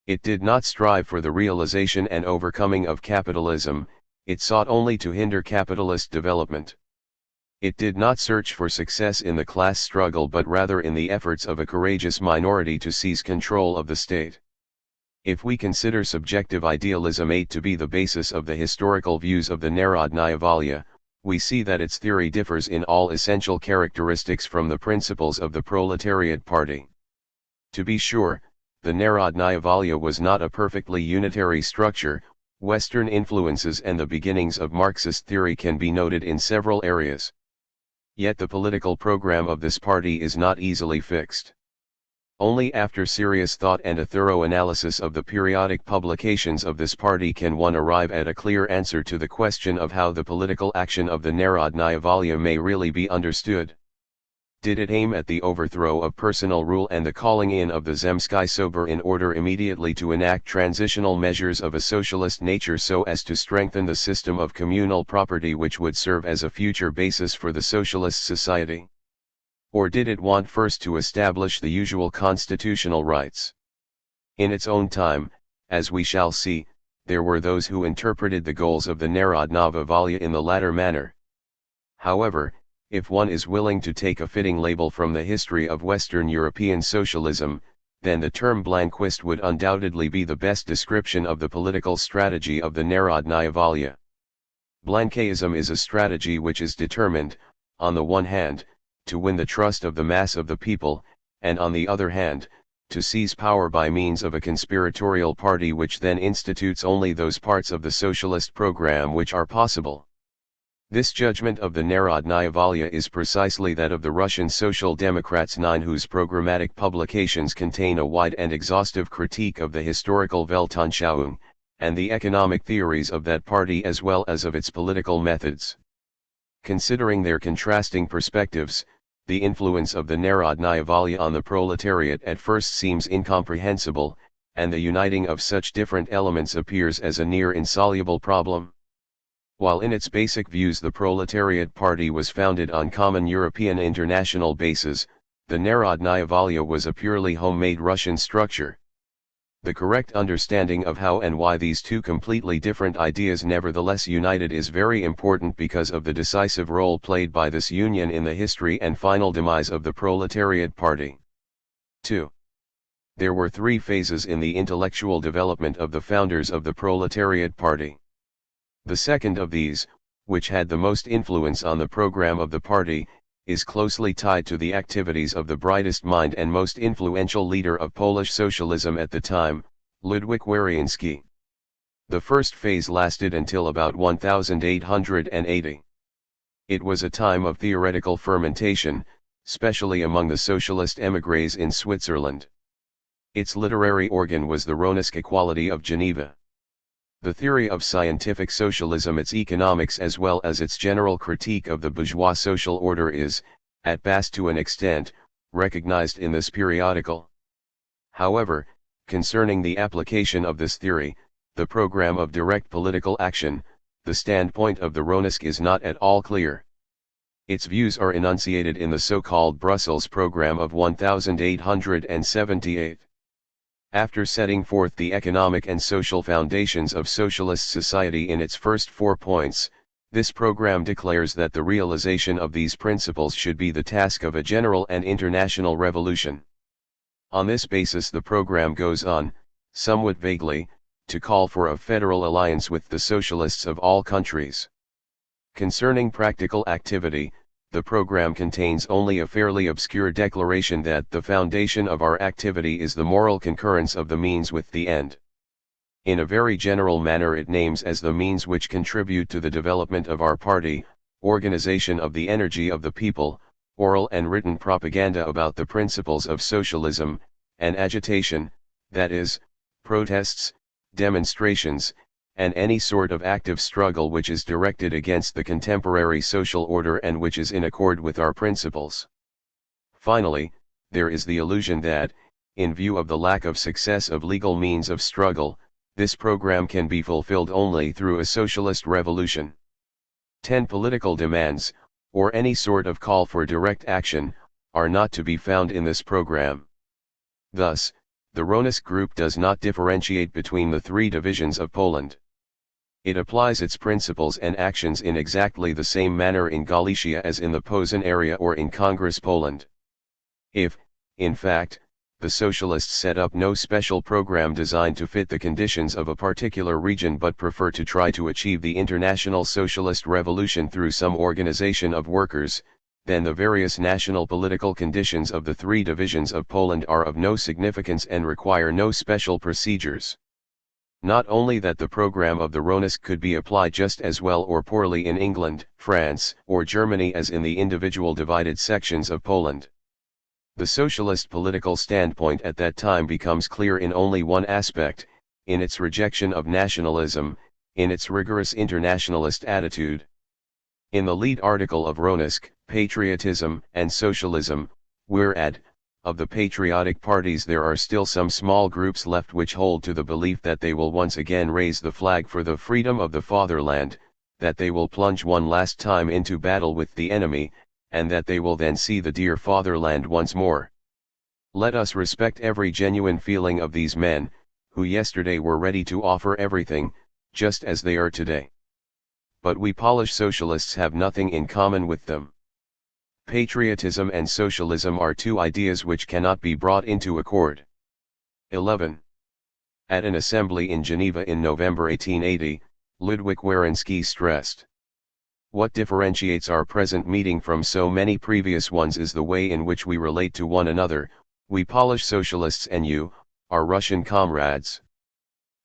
A: It did not strive for the realization and overcoming of capitalism, it sought only to hinder capitalist development. It did not search for success in the class struggle but rather in the efforts of a courageous minority to seize control of the state. If we consider subjective idealism 8 to be the basis of the historical views of the Narodnaya Volya, we see that its theory differs in all essential characteristics from the principles of the proletariat party. To be sure, the Narodnaya Volya was not a perfectly unitary structure. Western influences and the beginnings of Marxist theory can be noted in several areas. Yet the political program of this party is not easily fixed. Only after serious thought and a thorough analysis of the periodic publications of this party can one arrive at a clear answer to the question of how the political action of the Narodnaya Volya may really be understood. Did it aim at the overthrow of personal rule and the calling in of the Zemsky Sobor in order immediately to enact transitional measures of a socialist nature so as to strengthen the system of communal property which would serve as a future basis for the socialist society? Or did it want first to establish the usual constitutional rights? In its own time, as we shall see, there were those who interpreted the goals of the Narodnaya Volya in the latter manner. However, if one is willing to take a fitting label from the history of Western European socialism, then the term Blanquist would undoubtedly be the best description of the political strategy of the Narodnaya Volya. Blanquism is a strategy which is determined, on the one hand, to win the trust of the mass of the people, and on the other hand, to seize power by means of a conspiratorial party which then institutes only those parts of the socialist program which are possible. This judgment of the Narodnaya Volya is precisely that of the Russian Social Democrats 9, whose programmatic publications contain a wide and exhaustive critique of the historical Weltanschauung, and the economic theories of that party as well as of its political methods. Considering their contrasting perspectives, the influence of the Narodnaya Volya on the proletariat at first seems incomprehensible, and the uniting of such different elements appears as a near insoluble problem. While in its basic views the proletariat party was founded on common European international bases, the Narodnaya Volya was a purely homemade Russian structure. The correct understanding of how and why these two completely different ideas nevertheless united is very important because of the decisive role played by this union in the history and final demise of the proletariat party. 2. There were three phases in the intellectual development of the founders of the proletariat party. The second of these, which had the most influence on the program of the party, is closely tied to the activities of the brightest mind and most influential leader of Polish socialism at the time, Ludwik Wierzyński. The first phase lasted until about 1880. It was a time of theoretical fermentation, especially among the socialist émigrés in Switzerland. Its literary organ was the Romanesque Equality of Geneva. The theory of scientific socialism, its economics as well as its general critique of the bourgeois social order is, at best to an extent, recognized in this periodical. However, concerning the application of this theory, the program of direct political action, the standpoint of the Romanesque is not at all clear. Its views are enunciated in the so-called Brussels program of 1878. After setting forth the economic and social foundations of socialist society in its first 4 points, this program declares that the realization of these principles should be the task of a general and international revolution. On this basis the program goes on, somewhat vaguely, to call for a federal alliance with the socialists of all countries. Concerning practical activity, the program contains only a fairly obscure declaration that the foundation of our activity is the moral concurrence of the means with the end. In a very general manner it names as the means which contribute to the development of our party, organization of the energy of the people, oral and written propaganda about the principles of socialism, and agitation, that is, protests, demonstrations, and any sort of active struggle which is directed against the contemporary social order and which is in accord with our principles. Finally, there is the illusion that, in view of the lack of success of legal means of struggle, this program can be fulfilled only through a socialist revolution. 10 political demands, or any sort of call for direct action, are not to be found in this program. Thus, the Romanesque group does not differentiate between the three divisions of Poland. It applies its principles and actions in exactly the same manner in Galicia as in the Posen area or in Congress Poland. If, in fact, the socialists set up no special program designed to fit the conditions of a particular region but prefer to try to achieve the international socialist revolution through some organization of workers, then the various national political conditions of the three divisions of Poland are of no significance and require no special procedures. Not only that the program of the Ronisk could be applied just as well or poorly in England, France, or Germany as in the individual divided sections of Poland. The socialist political standpoint at that time becomes clear in only one aspect, in its rejection of nationalism, in its rigorous internationalist attitude. In the lead article of Ronisk, Patriotism and Socialism, we're at, of the patriotic parties there are still some small groups left which hold to the belief that they will once again raise the flag for the freedom of the fatherland, that they will plunge one last time into battle with the enemy, and that they will then see the dear fatherland once more. Let us respect every genuine feeling of these men, who yesterday were ready to offer everything, just as they are today. But we Polish socialists have nothing in common with them. Patriotism and socialism are two ideas which cannot be brought into accord. 11. At an assembly in Geneva in November 1880, Ludwik Werenski stressed, "What differentiates our present meeting from so many previous ones is the way in which we relate to one another, we Polish socialists and you, our Russian comrades.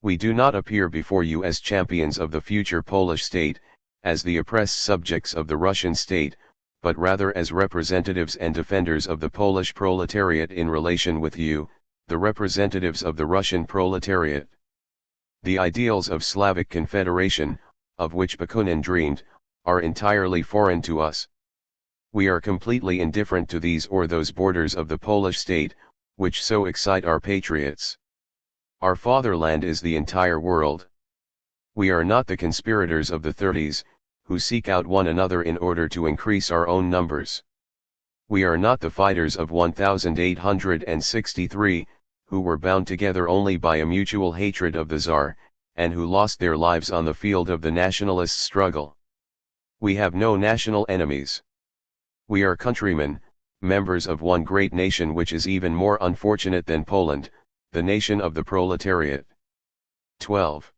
A: We do not appear before you as champions of the future Polish state, as the oppressed subjects of the Russian state, but rather as representatives and defenders of the Polish proletariat in relation with you, the representatives of the Russian proletariat. The ideals of Slavic Confederation, of which Bakunin dreamed, are entirely foreign to us. We are completely indifferent to these or those borders of the Polish state, which so excite our patriots. Our fatherland is the entire world. We are not the conspirators of the 30s, who seek out one another in order to increase our own numbers. We are not the fighters of 1863, who were bound together only by a mutual hatred of the Tsar, and who lost their lives on the field of the nationalist struggle. We have no national enemies. We are countrymen, members of one great nation which is even more unfortunate than Poland, the nation of the proletariat." 12.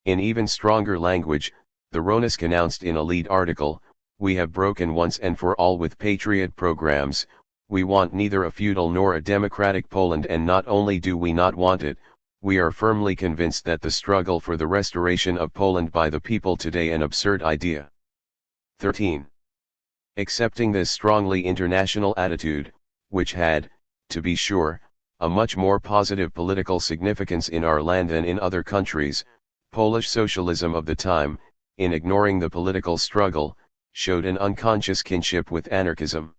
A: In even stronger language, the Ronisk announced in a lead article, "We have broken once and for all with patriot programs, we want neither a feudal nor a democratic Poland, and not only do we not want it, we are firmly convinced that the struggle for the restoration of Poland by the people today an absurd idea." 13. Accepting this strongly international attitude, which had, to be sure, a much more positive political significance in our land than in other countries, Polish socialism of the time, in ignoring the political struggle, showed an unconscious kinship with anarchism.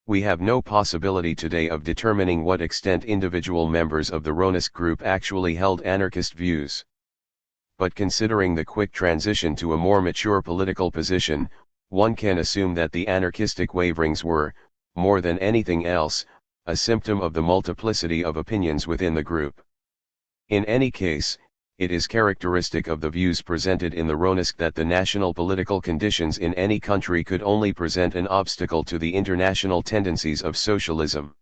A: We have no possibility today of determining what extent individual members of the Ronisk group actually held anarchist views. But considering the quick transition to a more mature political position, one can assume that the anarchistic waverings were, more than anything else, a symptom of the multiplicity of opinions within the group. In any case, it is characteristic of the views presented in the Ronisk that the national political conditions in any country could only present an obstacle to the international tendencies of socialism.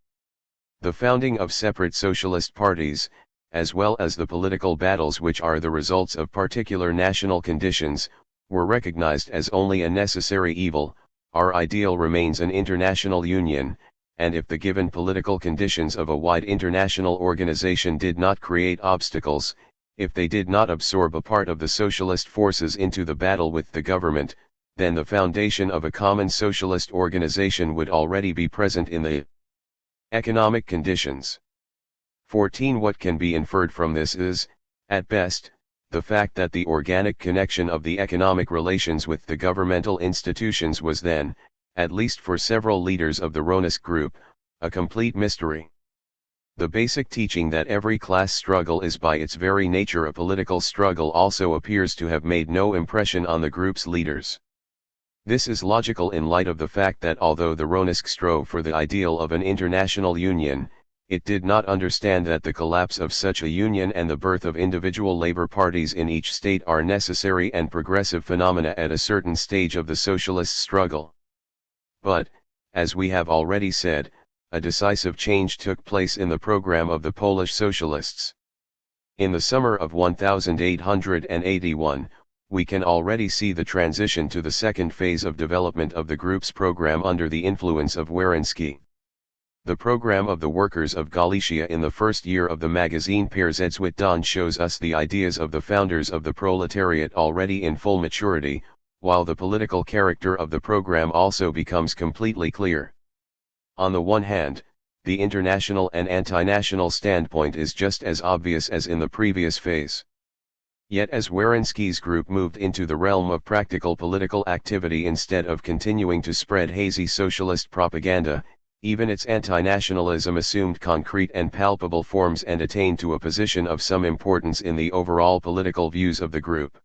A: The founding of separate socialist parties, as well as the political battles which are the results of particular national conditions, were recognized as only a necessary evil. Our ideal remains an international union, and if the given political conditions of a wide international organization did not create obstacles, if they did not absorb a part of the socialist forces into the battle with the government, then the foundation of a common socialist organization would already be present in the economic conditions. 14. What can be inferred from this is, at best, the fact that the organic connection of the economic relations with the governmental institutions was then, at least for several leaders of the Ronisk group, a complete mystery. The basic teaching that every class struggle is by its very nature a political struggle also appears to have made no impression on the group's leaders. This is logical in light of the fact that although the Ronisk strove for the ideal of an international union, it did not understand that the collapse of such a union and the birth of individual labor parties in each state are necessary and progressive phenomena at a certain stage of the socialist struggle. But, as we have already said, a decisive change took place in the program of the Polish socialists. In the summer of 1881, we can already see the transition to the second phase of development of the group's program under the influence of Werenski. The program of the workers of Galicia in the first year of the magazine Pérzédzswit Don shows us the ideas of the founders of the proletariat already in full maturity, while the political character of the program also becomes completely clear. On the one hand, the international and anti-national standpoint is just as obvious as in the previous phase. Yet as Werenski's group moved into the realm of practical political activity instead of continuing to spread hazy socialist propaganda, even its anti-nationalism assumed concrete and palpable forms and attained to a position of some importance in the overall political views of the group.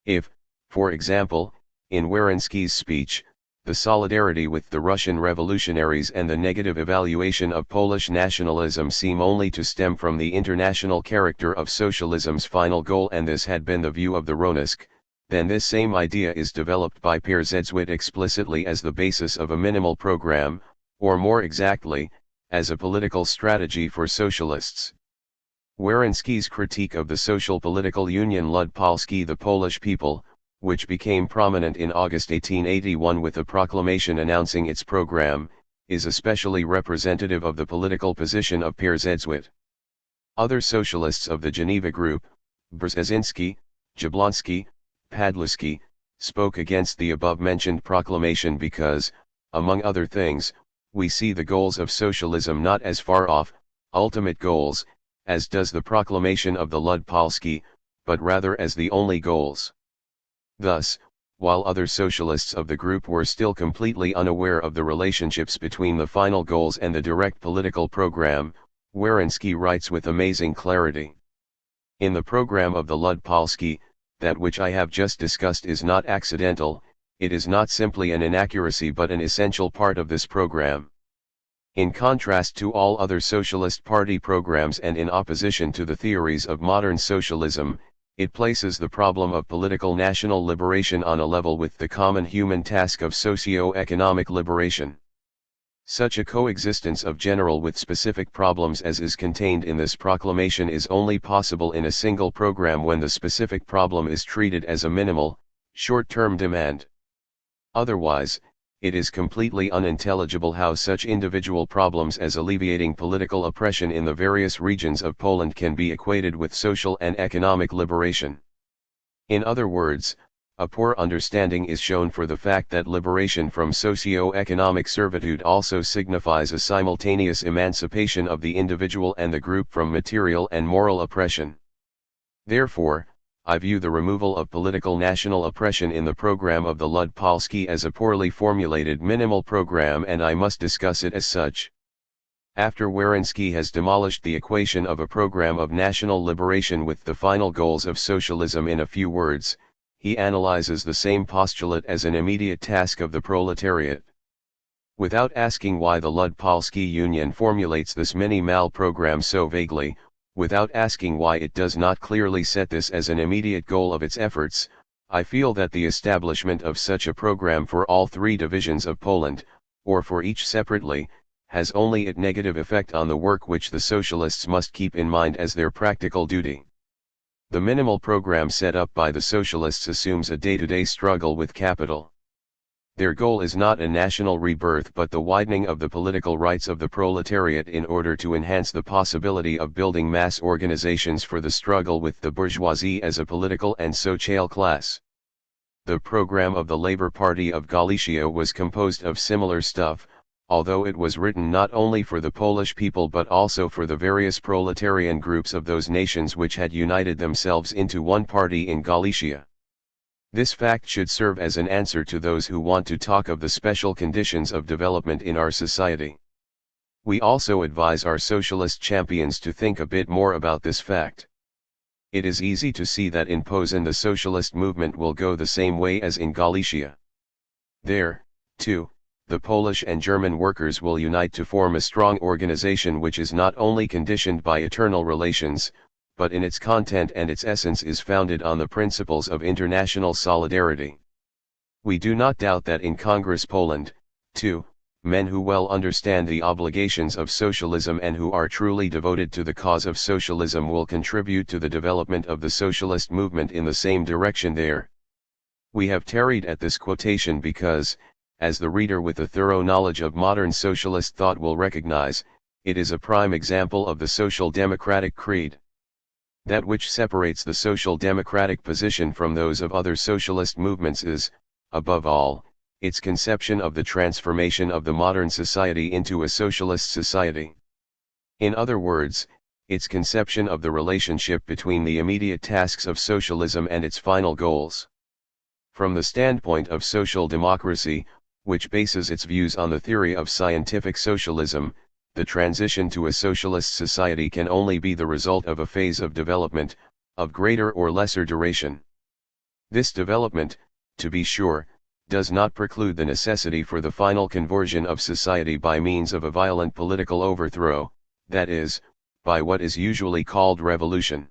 A: If, for example, in Werenski's speech, the solidarity with the Russian revolutionaries and the negative evaluation of Polish nationalism seem only to stem from the international character of socialism's final goal, and this had been the view of the Ronisk, then this same idea is developed by Pérzédzswit explicitly as the basis of a minimal program, or more exactly, as a political strategy for socialists. Werenski's critique of the social political union Lud Polski, the Polish people, which became prominent in August 1881 with a proclamation announcing its program, is especially representative of the political position of Pérzédzswit. Other socialists of the Geneva Group, Brzezinski, Jablonski, Padlewski, spoke against the above-mentioned proclamation because, among other things, we see the goals of socialism not as far off, ultimate goals, as does the proclamation of the Lud Polski, but rather as the only goals. Thus, while other socialists of the group were still completely unaware of the relationships between the final goals and the direct political program, Werenski writes with amazing clarity. In the program of the Lud Polski, that which I have just discussed is not accidental, it is not simply an inaccuracy but an essential part of this program. In contrast to all other socialist party programs and in opposition to the theories of modern socialism, it places the problem of political national liberation on a level with the common human task of socio-economic liberation. Such a coexistence of general with specific problems as is contained in this proclamation is only possible in a single program when the specific problem is treated as a minimal, short-term demand. Otherwise, it is completely unintelligible how such individual problems as alleviating political oppression in the various regions of Poland can be equated with social and economic liberation. In other words, a poor understanding is shown for the fact that liberation from socio-economic servitude also signifies a simultaneous emancipation of the individual and the group from material and moral oppression. Therefore, I view the removal of political national oppression in the program of the Lud Polski as a poorly formulated minimal program, and I must discuss it as such. After Werenski has demolished the equation of a program of national liberation with the final goals of socialism in a few words, he analyzes the same postulate as an immediate task of the proletariat. Without asking why the Lud Polski Union formulates this minimal program so vaguely, without asking why it does not clearly set this as an immediate goal of its efforts, I feel that the establishment of such a program for all three divisions of Poland, or for each separately, has only a negative effect on the work which the socialists must keep in mind as their practical duty. The minimal program set up by the socialists assumes a day-to-day struggle with capital. Their goal is not a national rebirth but the widening of the political rights of the proletariat in order to enhance the possibility of building mass organizations for the struggle with the bourgeoisie as a political and social class. The program of the Labour Party of Galicia was composed of similar stuff, although it was written not only for the Polish people but also for the various proletarian groups of those nations which had united themselves into one party in Galicia. This fact should serve as an answer to those who want to talk of the special conditions of development in our society. We also advise our socialist champions to think a bit more about this fact. It is easy to see that in Posen the socialist movement will go the same way as in Galicia. There, too, the Polish and German workers will unite to form a strong organization which is not only conditioned by eternal relations, but in its content and its essence is founded on the principles of international solidarity. We do not doubt that in Congress Poland, too, men who well understand the obligations of socialism and who are truly devoted to the cause of socialism will contribute to the development of the socialist movement in the same direction there. We have tarried at this quotation because, as the reader with a thorough knowledge of modern socialist thought will recognize, it is a prime example of the social democratic creed. That which separates the social democratic position from those of other socialist movements is, above all, its conception of the transformation of the modern society into a socialist society. In other words, its conception of the relationship between the immediate tasks of socialism and its final goals. From the standpoint of social democracy, which bases its views on the theory of scientific socialism, the transition to a socialist society can only be the result of a phase of development, of greater or lesser duration. This development, to be sure, does not preclude the necessity for the final conversion of society by means of a violent political overthrow, that is, by what is usually called revolution.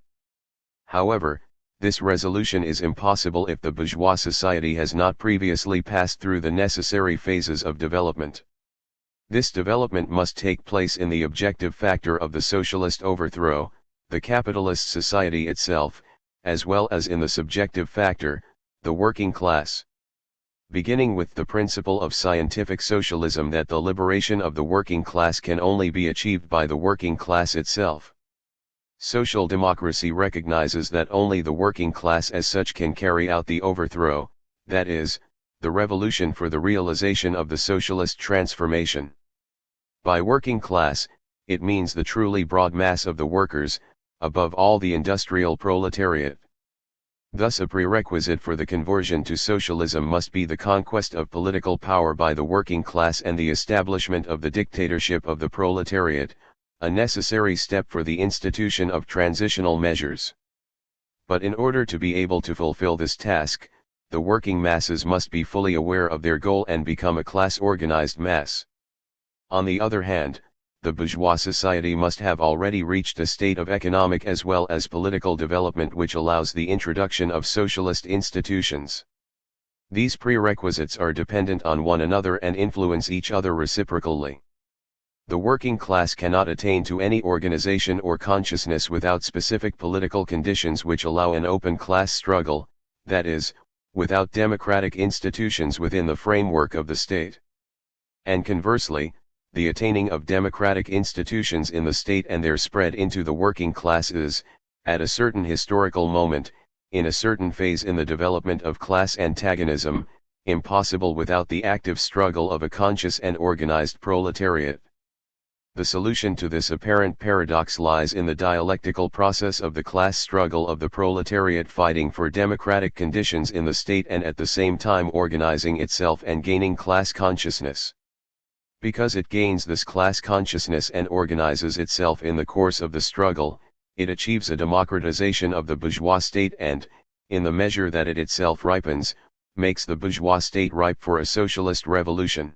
A: However, this resolution is impossible if the bourgeois society has not previously passed through the necessary phases of development. This development must take place in the objective factor of the socialist overthrow, the capitalist society itself, as well as in the subjective factor, the working class. Beginning with the principle of scientific socialism that the liberation of the working class can only be achieved by the working class itself. Social democracy recognizes that only the working class as such can carry out the overthrow, that is, the revolution for the realization of the socialist transformation. By working class, it means the truly broad mass of the workers, above all the industrial proletariat. Thus a prerequisite for the conversion to socialism must be the conquest of political power by the working class and the establishment of the dictatorship of the proletariat, a necessary step for the institution of transitional measures. But in order to be able to fulfill this task, the working masses must be fully aware of their goal and become a class-organized mass. On the other hand, the bourgeois society must have already reached a state of economic as well as political development which allows the introduction of socialist institutions. These prerequisites are dependent on one another and influence each other reciprocally. The working class cannot attain to any organization or consciousness without specific political conditions which allow an open class struggle, that is, without democratic institutions within the framework of the state. And conversely, the attaining of democratic institutions in the state and their spread into the working class is, at a certain historical moment, in a certain phase in the development of class antagonism, impossible without the active struggle of a conscious and organized proletariat. The solution to this apparent paradox lies in the dialectical process of the class struggle of the proletariat fighting for democratic conditions in the state and at the same time organizing itself and gaining class consciousness. Because it gains this class consciousness and organizes itself in the course of the struggle, it achieves a democratization of the bourgeois state and, in the measure that it itself ripens, makes the bourgeois state ripe for a socialist revolution.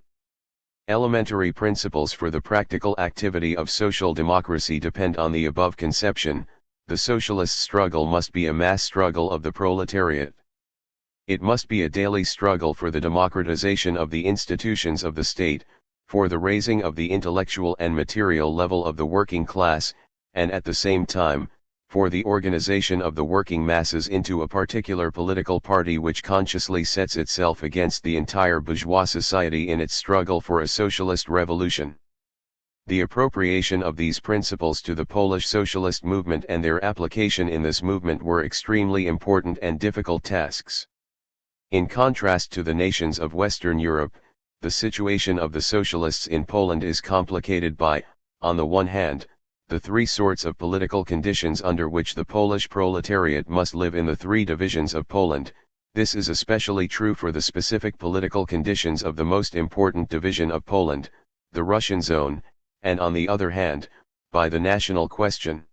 A: Elementary principles for the practical activity of social democracy depend on the above conception. The socialist struggle must be a mass struggle of the proletariat. It must be a daily struggle for the democratization of the institutions of the state, for the raising of the intellectual and material level of the working class, and at the same time, for the organization of the working masses into a particular political party which consciously sets itself against the entire bourgeois society in its struggle for a socialist revolution. The appropriation of these principles to the Polish socialist movement and their application in this movement were extremely important and difficult tasks. In contrast to the nations of Western Europe, the situation of the socialists in Poland is complicated by, on the one hand, the three sorts of political conditions under which the Polish proletariat must live in the three divisions of Poland. This is especially true for the specific political conditions of the most important division of Poland, the Russian zone, and on the other hand, by the national question.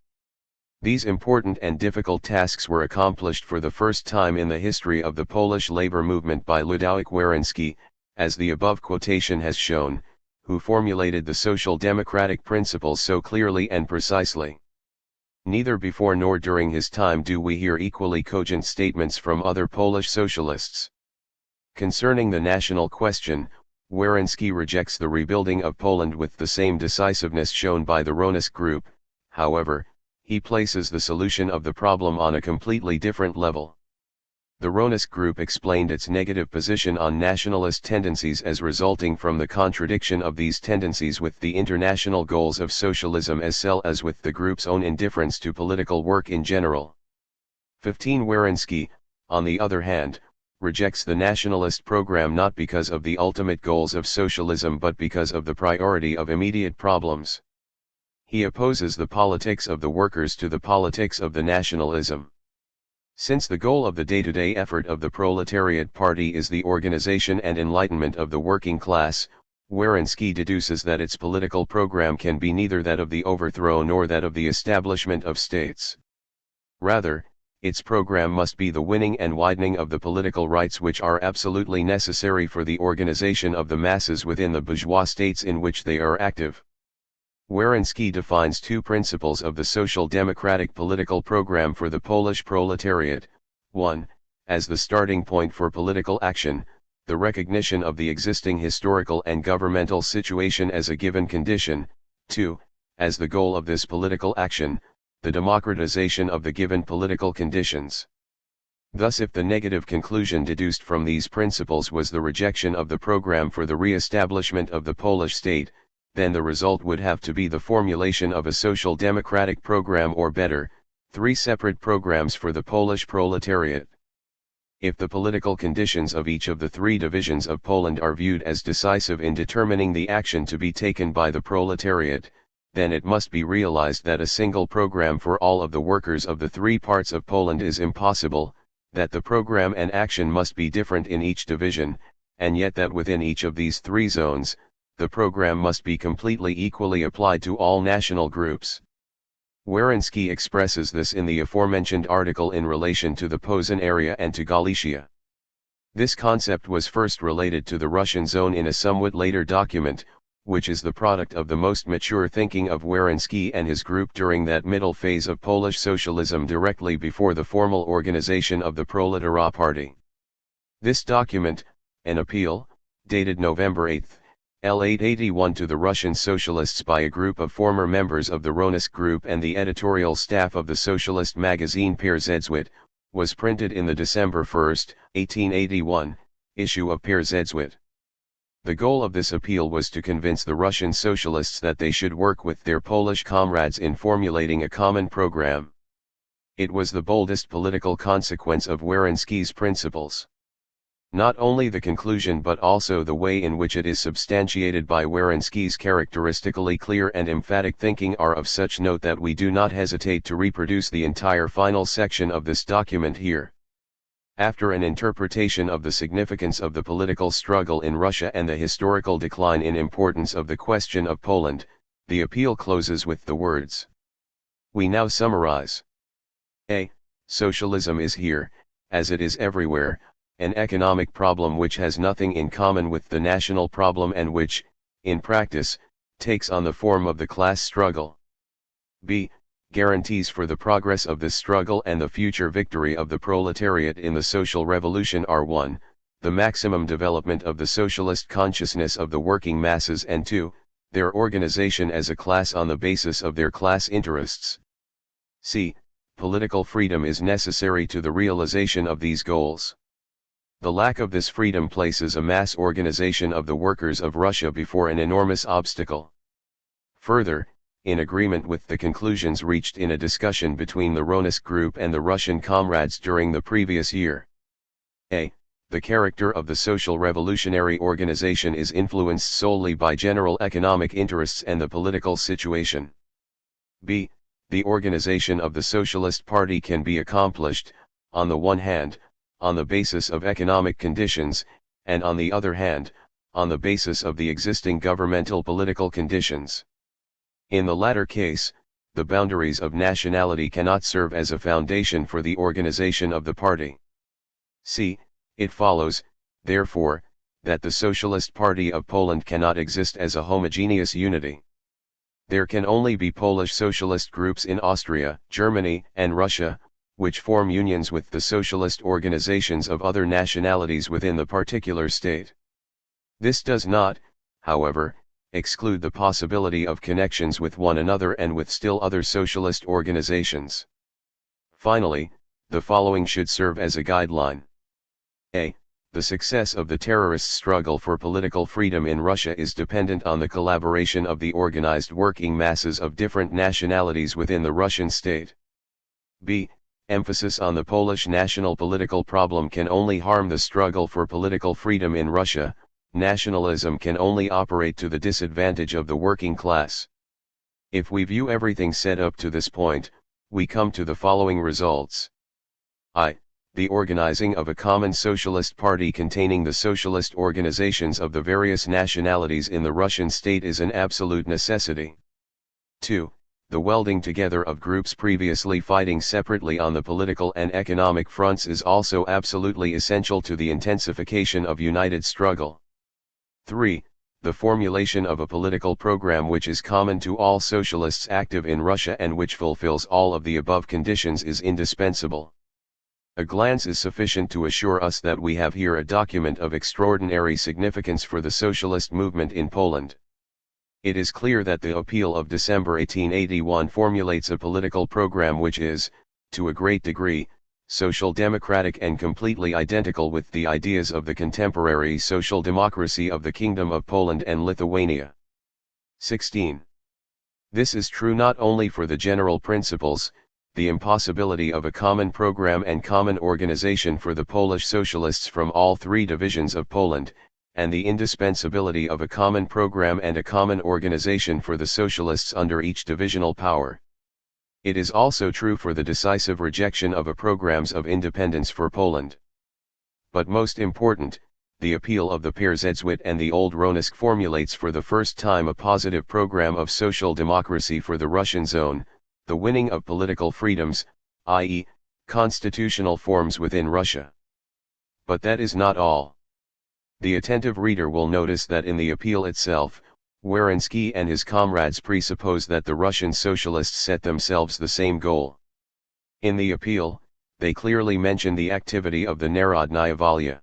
A: These important and difficult tasks were accomplished for the first time in the history of the Polish labor movement by Ludwik Werenski, as the above quotation has shown, who formulated the social democratic principles so clearly and precisely. Neither before nor during his time do we hear equally cogent statements from other Polish socialists. Concerning the national question, Werenski rejects the rebuilding of Poland with the same decisiveness shown by the Ronus group. However, he places the solution of the problem on a completely different level. The Ronus group explained its negative position on nationalist tendencies as resulting from the contradiction of these tendencies with the international goals of socialism as well as with the group's own indifference to political work in general. 15. Werenski, on the other hand, rejects the nationalist program not because of the ultimate goals of socialism but because of the priority of immediate problems. He opposes the politics of the workers to the politics of the nationalism. Since the goal of the day-to-day effort of the proletariat party is the organization and enlightenment of the working class, Werenski deduces that its political program can be neither that of the overthrow nor that of the establishment of states. Rather, its program must be the winning and widening of the political rights which are absolutely necessary for the organization of the masses within the bourgeois states in which they are active. Werenski defines two principles of the social democratic political program for the Polish proletariat: 1. As the starting point for political action, the recognition of the existing historical and governmental situation as a given condition; 2. As the goal of this political action, the democratization of the given political conditions. Thus, if the negative conclusion deduced from these principles was the rejection of the program for the re-establishment of the Polish state, then the result would have to be the formulation of a social democratic program, or better, 3 separate programs for the Polish proletariat. If the political conditions of each of the 3 divisions of Poland are viewed as decisive in determining the action to be taken by the proletariat, then it must be realized that a single program for all of the workers of the 3 parts of Poland is impossible, that the program and action must be different in each division, and yet that within each of these 3 zones, the program must be completely equally applied to all national groups. Werenski expresses this in the aforementioned article in relation to the Posen area and to Galicia. This concept was first related to the Russian zone in a somewhat later document, which is the product of the most mature thinking of Werenski and his group during that middle phase of Polish socialism directly before the formal organization of the Proletariat Party. This document, an appeal, dated November 8, L881 to the Russian socialists by a group of former members of the Ronus group and the editorial staff of the socialist magazine Pierzedzwit, was printed in the December 1, 1881, issue of Pierzedzwit. The goal of this appeal was to convince the Russian socialists that they should work with their Polish comrades in formulating a common program. It was the boldest political consequence of Werenski's principles. Not only the conclusion but also the way in which it is substantiated by Werenski's characteristically clear and emphatic thinking are of such note that we do not hesitate to reproduce the entire final section of this document here. After an interpretation of the significance of the political struggle in Russia and the historical decline in importance of the question of Poland, the appeal closes with the words: "We now summarize. A. Socialism is here, as it is everywhere, an economic problem which has nothing in common with the national problem and which, in practice, takes on the form of the class struggle. B. Guarantees for the progress of this struggle and the future victory of the proletariat in the social revolution are 1. The maximum development of the socialist consciousness of the working masses, and 2. Their organization as a class on the basis of their class interests. C. Political freedom is necessary to the realization of these goals. The lack of this freedom places a mass organization of the workers of Russia before an enormous obstacle." Further, in agreement with the conclusions reached in a discussion between the Ronus group and the Russian comrades during the previous year. A. The character of the social revolutionary organization is influenced solely by general economic interests and the political situation. B. The organization of the Socialist Party can be accomplished, on the one hand, on the basis of economic conditions, and on the other hand, on the basis of the existing governmental political conditions. In the latter case, the boundaries of nationality cannot serve as a foundation for the organization of the party. C. It follows, therefore, that the Socialist Party of Poland cannot exist as a homogeneous unity. There can only be Polish socialist groups in Austria, Germany, and Russia, which form unions with the socialist organizations of other nationalities within the particular state. This does not, however, exclude the possibility of connections with one another and with still other socialist organizations. Finally, the following should serve as a guideline. A. The success of the terrorist struggle for political freedom in Russia is dependent on the collaboration of the organized working masses of different nationalities within the Russian state. B. Emphasis on the Polish national political problem can only harm the struggle for political freedom in Russia. Nationalism can only operate to the disadvantage of the working class. If we view everything said up to this point, we come to the following results. I. The organizing of a common socialist party containing the socialist organizations of the various nationalities in the Russian state is an absolute necessity. 2. The welding together of groups previously fighting separately on the political and economic fronts is also absolutely essential to the intensification of united struggle. 3. The formulation of a political program which is common to all socialists active in Russia and which fulfills all of the above conditions is indispensable. A glance is sufficient to assure us that we have here a document of extraordinary significance for the socialist movement in Poland. It is clear that the appeal of December 1881 formulates a political program which is, to a great degree, social democratic and completely identical with the ideas of the contemporary social democracy of the Kingdom of Poland and Lithuania. 16. This is true not only for the general principles, the impossibility of a common program and common organization for the Polish socialists from all three divisions of Poland, and the indispensability of a common program and a common organization for the socialists under each divisional power. It is also true for the decisive rejection of a programs of independence for Poland. But most important, the appeal of the Perzedzwit and the Old Ronesk formulates for the first time a positive program of social democracy for the Russian zone, the winning of political freedoms, i.e., constitutional forms within Russia. But that is not all. The attentive reader will notice that in the appeal itself, Werenski and his comrades presuppose that the Russian socialists set themselves the same goal. In the appeal, they clearly mention the activity of the Narodnaya Volya.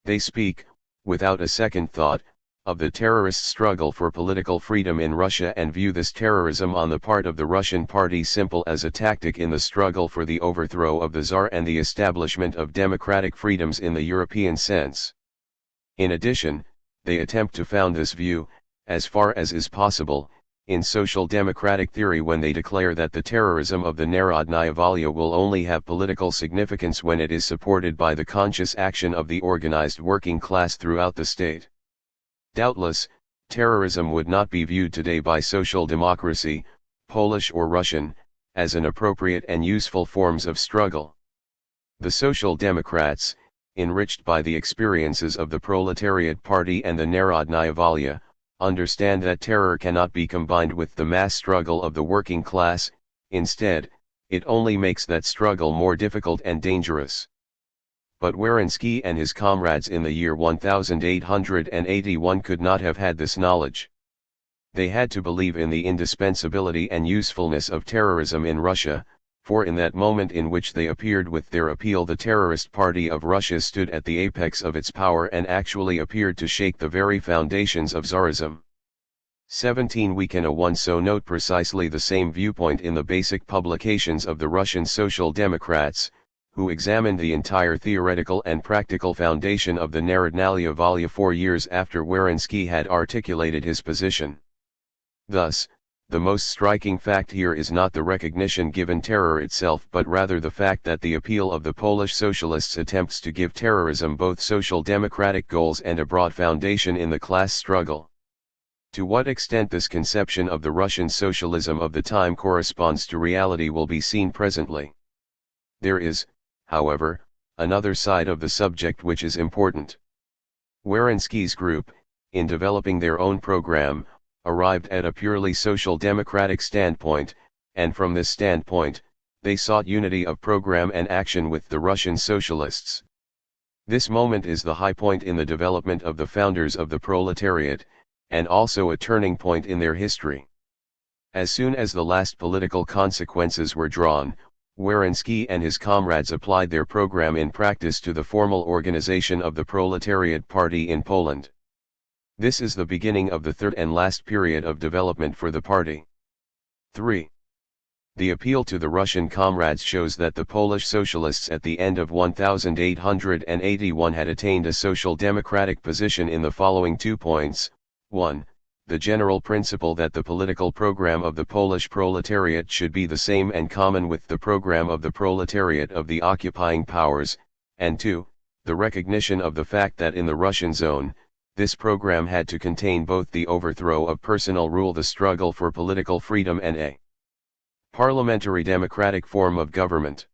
A: They speak, without a second thought, of the terrorist struggle for political freedom in Russia and view this terrorism on the part of the Russian party simple as a tactic in the struggle for the overthrow of the Tsar and the establishment of democratic freedoms in the European sense. In addition, they attempt to found this view, as far as is possible, in social democratic theory when they declare that the terrorism of the Narodnaya Volya will only have political significance when it is supported by the conscious action of the organized working class throughout the state. Doubtless, terrorism would not be viewed today by social democracy, Polish or Russian, as an appropriate and useful forms of struggle. The Social Democrats, enriched by the experiences of the Proletariat Party and the Narodnaya Volya, understand that terror cannot be combined with the mass struggle of the working class. Instead, it only makes that struggle more difficult and dangerous. But Werenski and his comrades in the year 1881 could not have had this knowledge. They had to believe in the indispensability and usefulness of terrorism in Russia, for in that moment in which they appeared with their appeal the terrorist party of Russia stood at the apex of its power and actually appeared to shake the very foundations of Tsarism. 17 We can also note precisely the same viewpoint in the basic publications of the Russian Social Democrats, who examined the entire theoretical and practical foundation of the Narodnaya Volya 4 years after Werenski had articulated his position. Thus, the most striking fact here is not the recognition given terror itself but rather the fact that the appeal of the Polish socialists attempts to give terrorism both social democratic goals and a broad foundation in the class struggle. To what extent this conception of the Russian socialism of the time corresponds to reality will be seen presently. There is, however, another side of the subject which is important. Werenski's group, in developing their own program, arrived at a purely social democratic standpoint, and from this standpoint, they sought unity of program and action with the Russian socialists. This moment is the high point in the development of the founders of the proletariat, and also a turning point in their history. As soon as the last political consequences were drawn, Werenski and his comrades applied their program in practice to the formal organization of the Proletariat Party in Poland. This is the beginning of the third and last period of development for the party. 3. The appeal to the Russian comrades shows that the Polish socialists at the end of 1881 had attained a social democratic position in the following 2 points. 1. The general principle that the political program of the Polish proletariat should be the same and common with the program of the proletariat of the occupying powers, and 2. The recognition of the fact that in the Russian zone, this program had to contain both the overthrow of personal rule, the struggle for political freedom, and a parliamentary democratic form of government.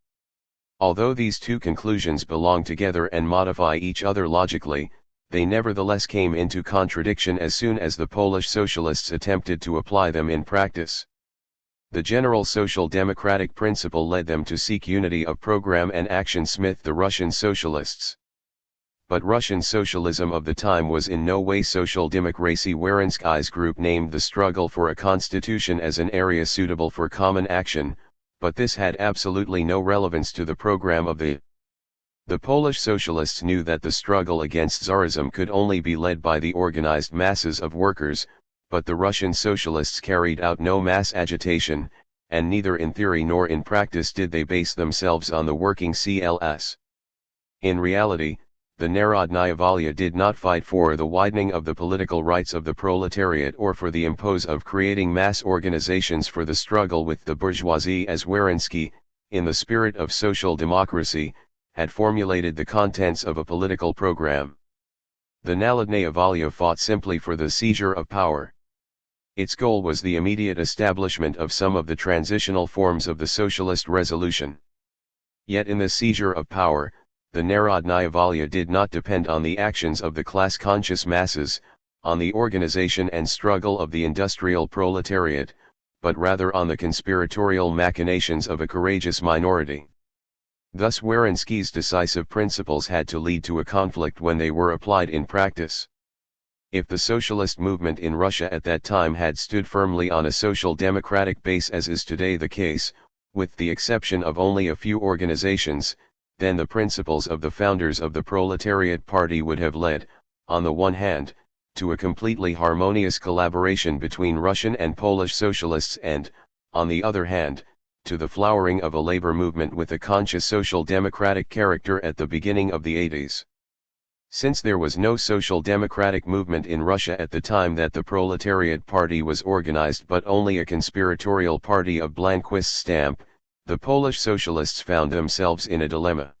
A: Although these two conclusions belong together and modify each other logically, they nevertheless came into contradiction as soon as the Polish socialists attempted to apply them in practice. The general social democratic principle led them to seek unity of program and action. Smith, the Russian socialists. But Russian socialism of the time was in no way social democracy. Werenski's group named the struggle for a constitution as an area suitable for common action, but this had absolutely no relevance to the program of the Polish socialists knew that the struggle against Tsarism could only be led by the organized masses of workers, but the Russian socialists carried out no mass agitation, and neither in theory nor in practice did they base themselves on the working class. In reality, the Narodnaya Volya did not fight for the widening of the political rights of the proletariat or for the impose of creating mass organizations for the struggle with the bourgeoisie, as Werenski, in the spirit of social democracy, had formulated the contents of a political program. The Narodnaya Volya fought simply for the seizure of power. Its goal was the immediate establishment of some of the transitional forms of the socialist revolution. Yet in the seizure of power, the Narodnaya Volya did not depend on the actions of the class-conscious masses, on the organization and struggle of the industrial proletariat, but rather on the conspiratorial machinations of a courageous minority. Thus Werenski's decisive principles had to lead to a conflict when they were applied in practice. If the socialist movement in Russia at that time had stood firmly on a social democratic base, as is today the case, with the exception of only a few organizations, then the principles of the founders of the Proletariat Party would have led, on the one hand, to a completely harmonious collaboration between Russian and Polish socialists and, on the other hand, to the flowering of a labor movement with a conscious social democratic character at the beginning of the 80s. Since there was no social democratic movement in Russia at the time that the Proletariat Party was organized, but only a conspiratorial party of Blanquist's stamp, the Polish socialists found themselves in a dilemma.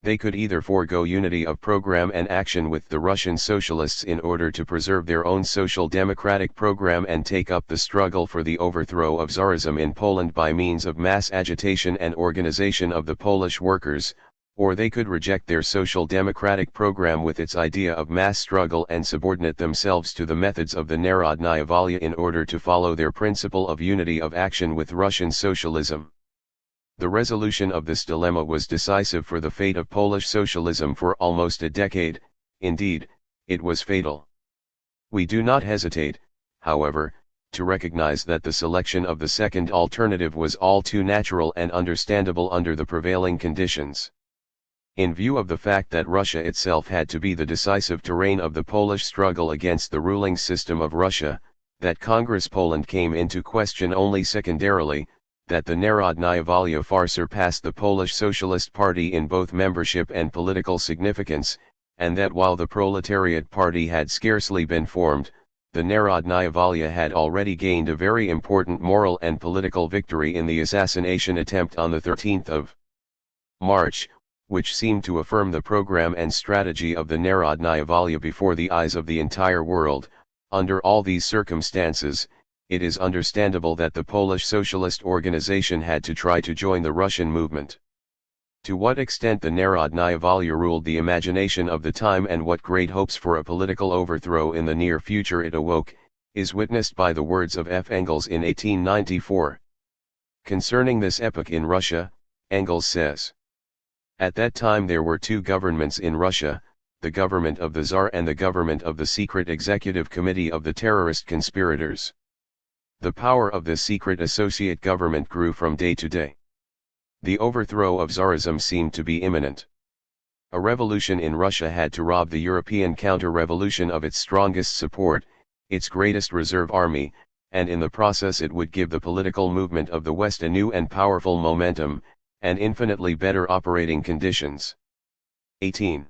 A: They could either forego unity of program and action with the Russian socialists in order to preserve their own social democratic program and take up the struggle for the overthrow of Tsarism in Poland by means of mass agitation and organization of the Polish workers, or they could reject their social democratic program with its idea of mass struggle and subordinate themselves to the methods of the Narodnaya Volya in order to follow their principle of unity of action with Russian socialism. The resolution of this dilemma was decisive for the fate of Polish socialism for almost a decade. Indeed, it was fatal. We do not hesitate, however, to recognize that the selection of the second alternative was all too natural and understandable under the prevailing conditions. In view of the fact that Russia itself had to be the decisive terrain of the Polish struggle against the ruling system of Russia, that Congress Poland came into question only secondarily, that the Narodnaya Volya far surpassed the Polish Socialist Party in both membership and political significance, and that while the Proletariat Party had scarcely been formed, the Narodnaya Volya had already gained a very important moral and political victory in the assassination attempt on the 13th of March, which seemed to affirm the program and strategy of the Narodnaya Volya before the eyes of the entire world. Under all these circumstances, it is understandable that the Polish Socialist Organization had to try to join the Russian movement. To what extent the Narodnaya Volya ruled the imagination of the time and what great hopes for a political overthrow in the near future it awoke, is witnessed by the words of F. Engels in 1894. Concerning this epoch in Russia, Engels says, At that time there were two governments in Russia, the government of the Tsar and the government of the secret executive committee of the terrorist conspirators. The power of this secret associate government grew from day to day. The overthrow of Tsarism seemed to be imminent. A revolution in Russia had to rob the European counter-revolution of its strongest support, its greatest reserve army, and in the process it would give the political movement of the West a new and powerful momentum, and infinitely better operating conditions. 18.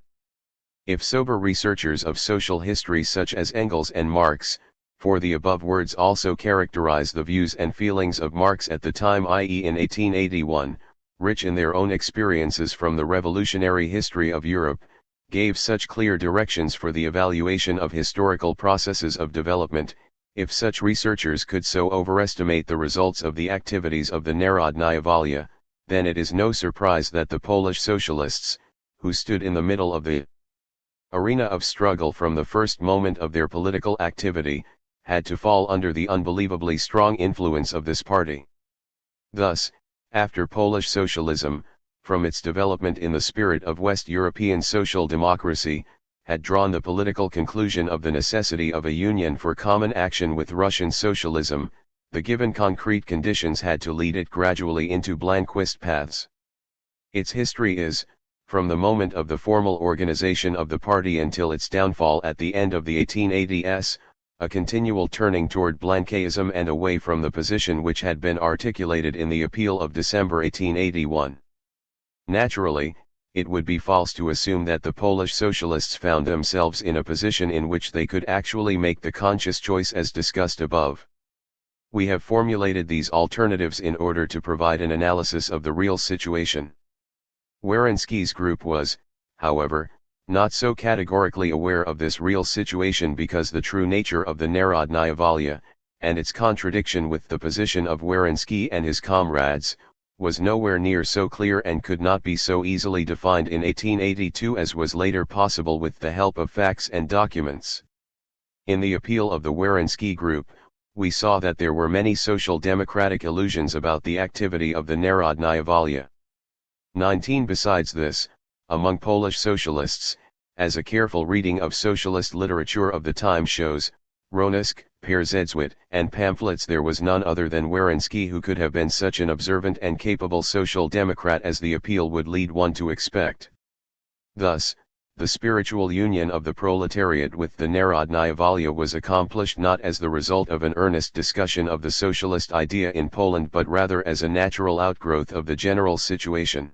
A: If sober researchers of social history such as Engels and Marx, for the above words also characterize the views and feelings of Marx at the time, i.e. in 1881, rich in their own experiences from the revolutionary history of Europe, gave such clear directions for the evaluation of historical processes of development, if such researchers could so overestimate the results of the activities of the Narodnaya Volya, then it is no surprise that the Polish socialists, who stood in the middle of the arena of struggle from the first moment of their political activity, had to fall under the unbelievably strong influence of this party. Thus, after Polish socialism, from its development in the spirit of West European social democracy, had drawn the political conclusion of the necessity of a union for common action with Russian socialism, the given concrete conditions had to lead it gradually into Blanquist paths. Its history is, from the moment of the formal organization of the party until its downfall at the end of the 1880s, a continual turning toward Blanquism and away from the position which had been articulated in the appeal of December 1881. Naturally, it would be false to assume that the Polish socialists found themselves in a position in which they could actually make the conscious choice as discussed above. We have formulated these alternatives in order to provide an analysis of the real situation. Werenski's group was, however, not so categorically aware of this real situation because the true nature of the Narodnaya Volya, and its contradiction with the position of Werenski and his comrades, was nowhere near so clear and could not be so easily defined in 1882 as was later possible with the help of facts and documents. In the appeal of the Werenski group, we saw that there were many social democratic illusions about the activity of the Narodnaya Volya. 19. Besides this, among Polish socialists, as a careful reading of socialist literature of the time shows, Ronusk, Perzedzwit, and pamphlets, there was none other than Werenski who could have been such an observant and capable social democrat as the appeal would lead one to expect. Thus, the spiritual union of the proletariat with the Narodnaya Volya was accomplished not as the result of an earnest discussion of the socialist idea in Poland but rather as a natural outgrowth of the general situation.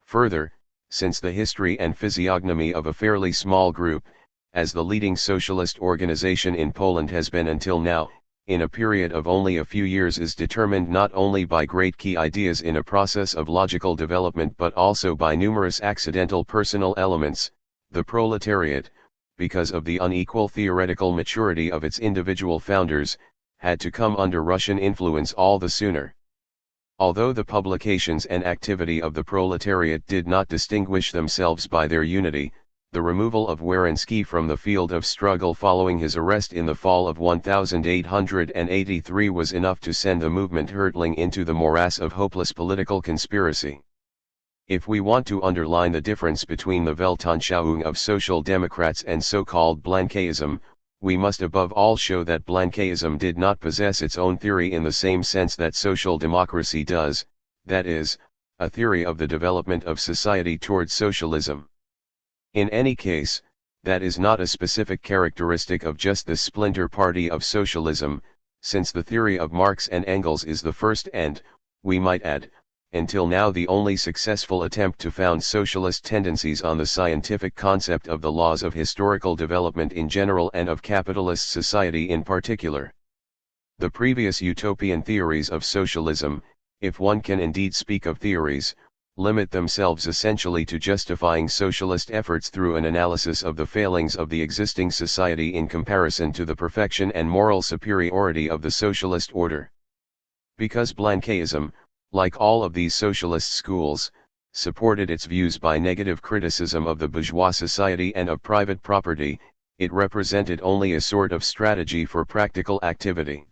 A: Further, since the history and physiognomy of a fairly small group, as the leading socialist organization in Poland has been until now, in a period of only a few years is determined not only by great key ideas in a process of logical development but also by numerous accidental personal elements, the proletariat, because of the unequal theoretical maturity of its individual founders, had to come under Russian influence all the sooner. Although the publications and activity of the proletariat did not distinguish themselves by their unity, the removal of Werenski from the field of struggle following his arrest in the fall of 1883 was enough to send the movement hurtling into the morass of hopeless political conspiracy. If we want to underline the difference between the Weltanschauung of social democrats and so-called Blanquism, we must above all show that Blanquism did not possess its own theory in the same sense that social democracy does, that is, a theory of the development of society towards socialism. In any case, that is not a specific characteristic of just this splinter party of socialism, since the theory of Marx and Engels is the first and, we might add, until now the only successful attempt to found socialist tendencies on the scientific concept of the laws of historical development in general and of capitalist society in particular. The previous utopian theories of socialism, if one can indeed speak of theories, limit themselves essentially to justifying socialist efforts through an analysis of the failings of the existing society in comparison to the perfection and moral superiority of the socialist order. Because Blanquism, like all of these socialist schools, supported its views by negative criticism of the bourgeois society and of private property, it represented only a sort of strategy for practical activity.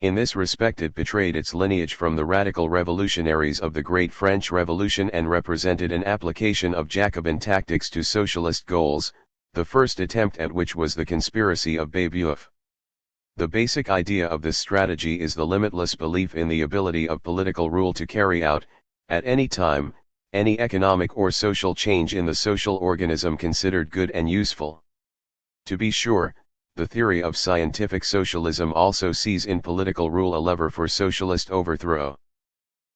A: In this respect it betrayed its lineage from the radical revolutionaries of the Great French Revolution and represented an application of Jacobin tactics to socialist goals, the first attempt at which was the conspiracy of Babeuf. The basic idea of this strategy is the limitless belief in the ability of political rule to carry out, at any time, any economic or social change in the social organism considered good and useful. To be sure, the theory of scientific socialism also sees in political rule a lever for socialist overthrow.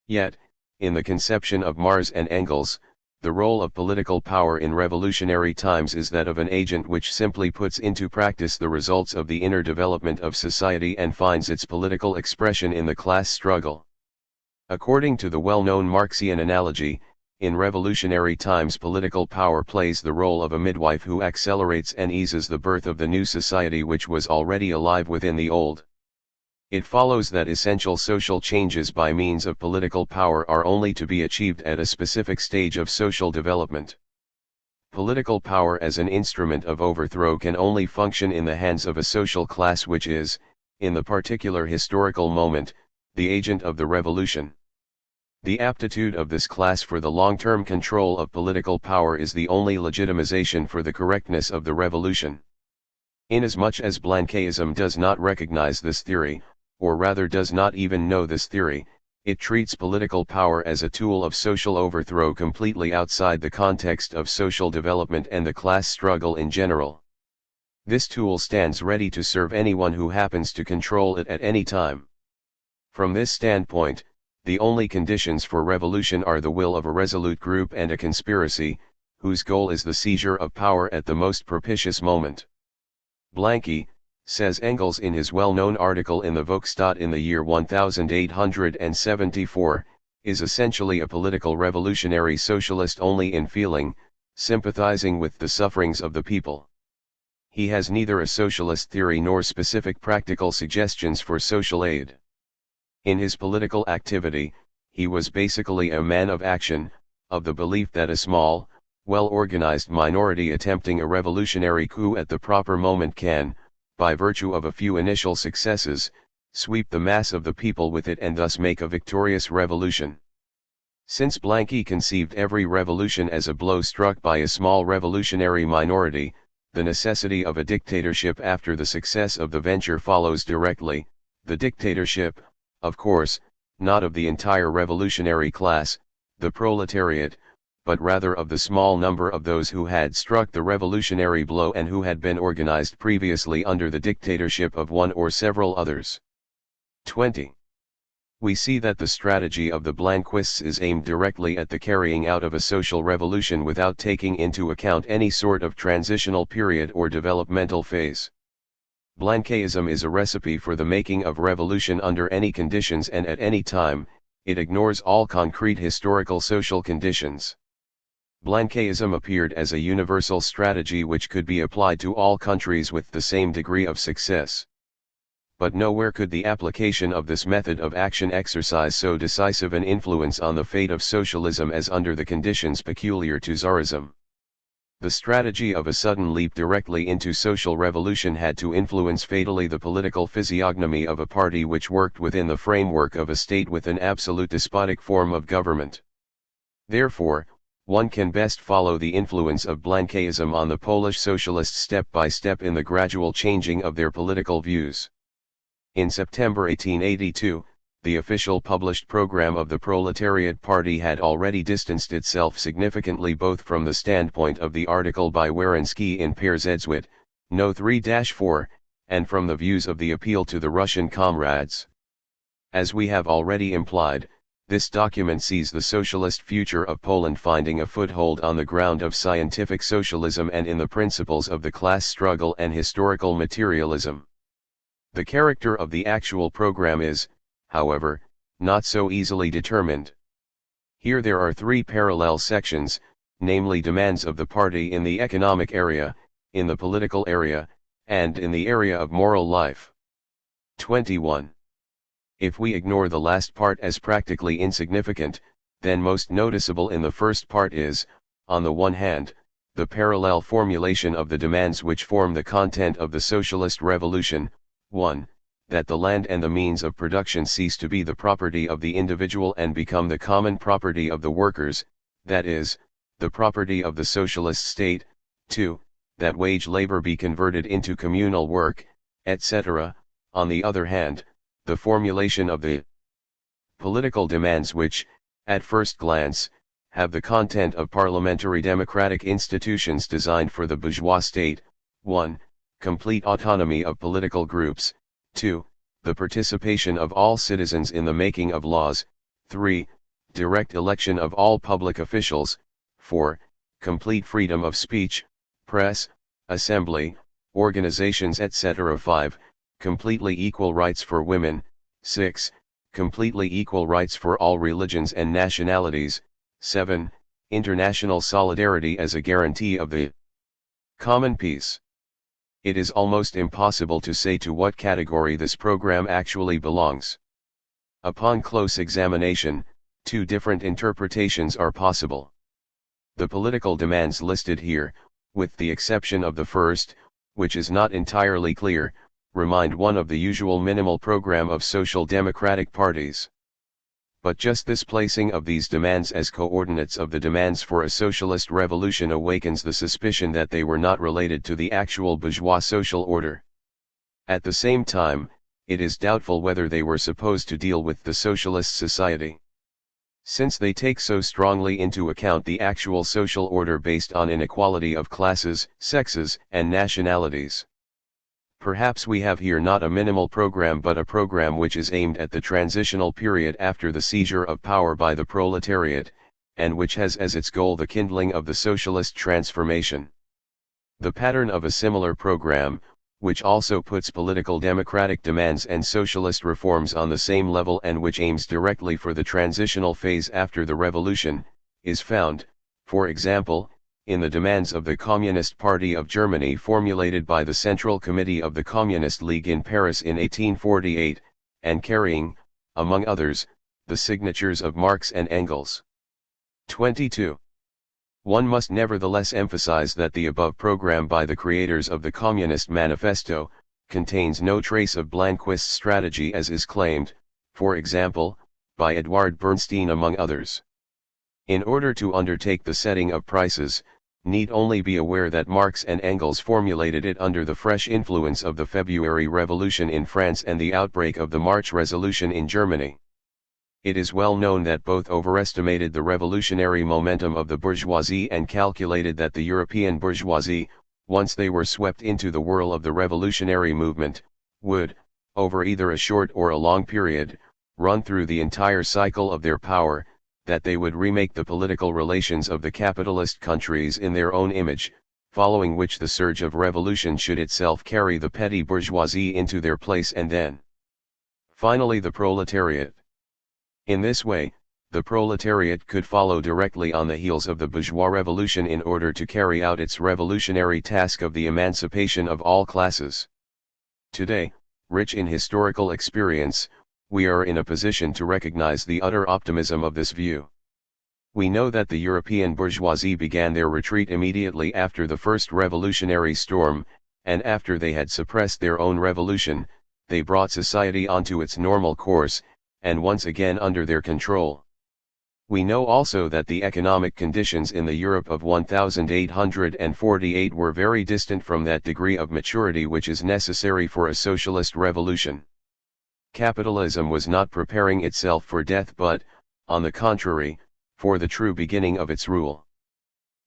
A: Yet, in the conception of Marx and Engels, the role of political power in revolutionary times is that of an agent which simply puts into practice the results of the inner development of society and finds its political expression in the class struggle. According to the well-known Marxian analogy, in revolutionary times political power plays the role of a midwife who accelerates and eases the birth of the new society which was already alive within the old. It follows that essential social changes by means of political power are only to be achieved at a specific stage of social development. Political power as an instrument of overthrow can only function in the hands of a social class which is, in the particular historical moment, the agent of the revolution. The aptitude of this class for the long-term control of political power is the only legitimization for the correctness of the revolution. Inasmuch as Blanquism does not recognize this theory, or rather does not even know this theory, it treats political power as a tool of social overthrow completely outside the context of social development and the class struggle in general. This tool stands ready to serve anyone who happens to control it at any time. From this standpoint, the only conditions for revolution are the will of a resolute group and a conspiracy, whose goal is the seizure of power at the most propitious moment. Blanqui, says Engels in his well-known article in the Volksstaat in the year 1874, is essentially a political revolutionary socialist only in feeling, sympathizing with the sufferings of the people. He has neither a socialist theory nor specific practical suggestions for social aid. In his political activity, he was basically a man of action, of the belief that a small, well-organized minority attempting a revolutionary coup at the proper moment can, by virtue of a few initial successes, sweep the mass of the people with it and thus make a victorious revolution. Since Blanqui conceived every revolution as a blow struck by a small revolutionary minority, the necessity of a dictatorship after the success of the venture follows directly, the dictatorship, of course, not of the entire revolutionary class, the proletariat, but rather of the small number of those who had struck the revolutionary blow and who had been organized previously under the dictatorship of one or several others. 20. We see that the strategy of the Blanquists is aimed directly at the carrying out of a social revolution without taking into account any sort of transitional period or developmental phase. Blanquism is a recipe for the making of revolution under any conditions and at any time. It ignores all concrete historical social conditions. Blanquism appeared as a universal strategy which could be applied to all countries with the same degree of success. But nowhere could the application of this method of action exercise so decisive an influence on the fate of socialism as under the conditions peculiar to Tsarism. The strategy of a sudden leap directly into social revolution had to influence fatally the political physiognomy of a party which worked within the framework of a state with an absolute despotic form of government. Therefore, one can best follow the influence of Blanquism on the Polish socialists step by step in the gradual changing of their political views. In September 1882, the official published program of the Proletariat Party had already distanced itself significantly both from the standpoint of the article by Werenski in Perzedzwit, No. 3-4, and from the views of the appeal to the Russian comrades. As we have already implied, this document sees the socialist future of Poland finding a foothold on the ground of scientific socialism and in the principles of the class struggle and historical materialism. The character of the actual program is, however, not so easily determined. Here there are three parallel sections, namely demands of the party in the economic area, in the political area, and in the area of moral life. 21. If we ignore the last part as practically insignificant, then most noticeable in the first part is, on the one hand, the parallel formulation of the demands which form the content of the socialist revolution. 1. that the land and the means of production cease to be the property of the individual and become the common property of the workers, that is, the property of the socialist state. 2. That wage labor be converted into communal work, etc. On the other hand, the formulation of the political demands which, at first glance, have the content of parliamentary democratic institutions designed for the bourgeois state. 1. Complete autonomy of political groups. 2. The participation of all citizens in the making of laws. 3. Direct election of all public officials. 4. Complete freedom of speech, press, assembly, organizations etc. 5. Completely equal rights for women. 6. Completely equal rights for all religions and nationalities. 7. International solidarity as a guarantee of the common peace. It is almost impossible to say to what category this program actually belongs. Upon close examination, two different interpretations are possible. The political demands listed here, with the exception of the first, which is not entirely clear, remind one of the usual minimal program of social democratic parties. But just this placing of these demands as coordinates of the demands for a socialist revolution awakens the suspicion that they were not related to the actual bourgeois social order. At the same time, it is doubtful whether they were supposed to deal with the socialist society, since they take so strongly into account the actual social order based on inequality of classes, sexes, and nationalities. Perhaps we have here not a minimal program but a program which is aimed at the transitional period after the seizure of power by the proletariat, and which has as its goal the kindling of the socialist transformation. The pattern of a similar program, which also puts political democratic demands and socialist reforms on the same level and which aims directly for the transitional phase after the revolution, is found, for example, in the demands of the Communist Party of Germany formulated by the Central Committee of the Communist League in Paris in 1848, and carrying, among others, the signatures of Marx and Engels. 22. One must nevertheless emphasize that the above program by the creators of the Communist Manifesto, contains no trace of Blanquist's strategy as is claimed, for example, by Edward Bernstein among others. In order to undertake the setting of prices, need only be aware that Marx and Engels formulated it under the fresh influence of the February Revolution in France and the outbreak of the March Resolution in Germany. It is well known that both overestimated the revolutionary momentum of the bourgeoisie and calculated that the European bourgeoisie, once they were swept into the whirl of the revolutionary movement, would, over either a short or a long period, run through the entire cycle of their power, that they would remake the political relations of the capitalist countries in their own image, following which the surge of revolution should itself carry the petty bourgeoisie into their place and then, finally, the proletariat. In this way, the proletariat could follow directly on the heels of the bourgeois revolution in order to carry out its revolutionary task of the emancipation of all classes. Today, rich in historical experience, we are in a position to recognize the utter optimism of this view. We know that the European bourgeoisie began their retreat immediately after the first revolutionary storm, and after they had suppressed their own revolution, they brought society onto its normal course, and once again under their control. We know also that the economic conditions in the Europe of 1848 were very distant from that degree of maturity which is necessary for a socialist revolution. Capitalism was not preparing itself for death but, on the contrary, for the true beginning of its rule.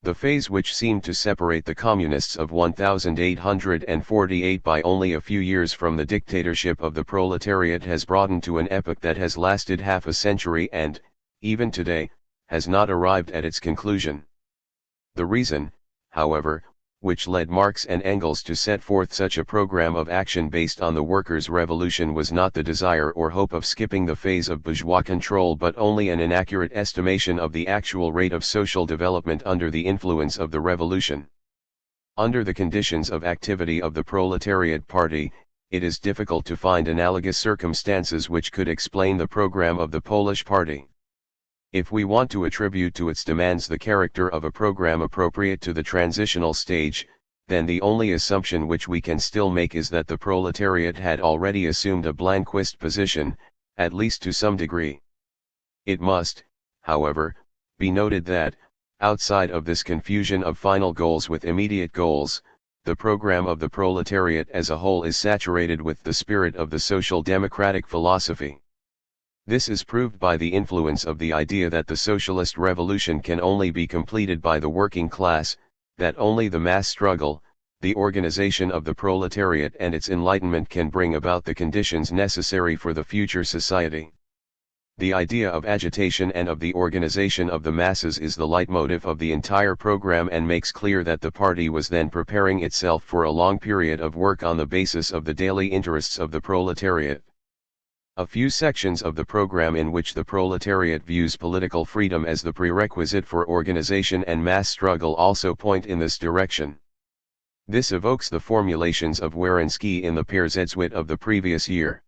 A: The phase which seemed to separate the communists of 1848 by only a few years from the dictatorship of the proletariat has broadened to an epoch that has lasted half a century and, even today, has not arrived at its conclusion. The reason, however, which led Marx and Engels to set forth such a program of action based on the workers' revolution was not the desire or hope of skipping the phase of bourgeois control but only an inaccurate estimation of the actual rate of social development under the influence of the revolution. Under the conditions of activity of the proletariat party, it is difficult to find analogous circumstances which could explain the program of the Polish party. If we want to attribute to its demands the character of a program appropriate to the transitional stage, then the only assumption which we can still make is that the proletariat had already assumed a Blanquist position, at least to some degree. It must, however, be noted that, outside of this confusion of final goals with immediate goals, the program of the proletariat as a whole is saturated with the spirit of the social democratic philosophy. This is proved by the influence of the idea that the socialist revolution can only be completed by the working class, that only the mass struggle, the organization of the proletariat and its enlightenment can bring about the conditions necessary for the future society. The idea of agitation and of the organization of the masses is the leitmotif of the entire program and makes clear that the party was then preparing itself for a long period of work on the basis of the daily interests of the proletariat. A few sections of the program in which the proletariat views political freedom as the prerequisite for organization and mass struggle also point in this direction. This evokes the formulations of Werenski in the Peersedzwit of the previous year.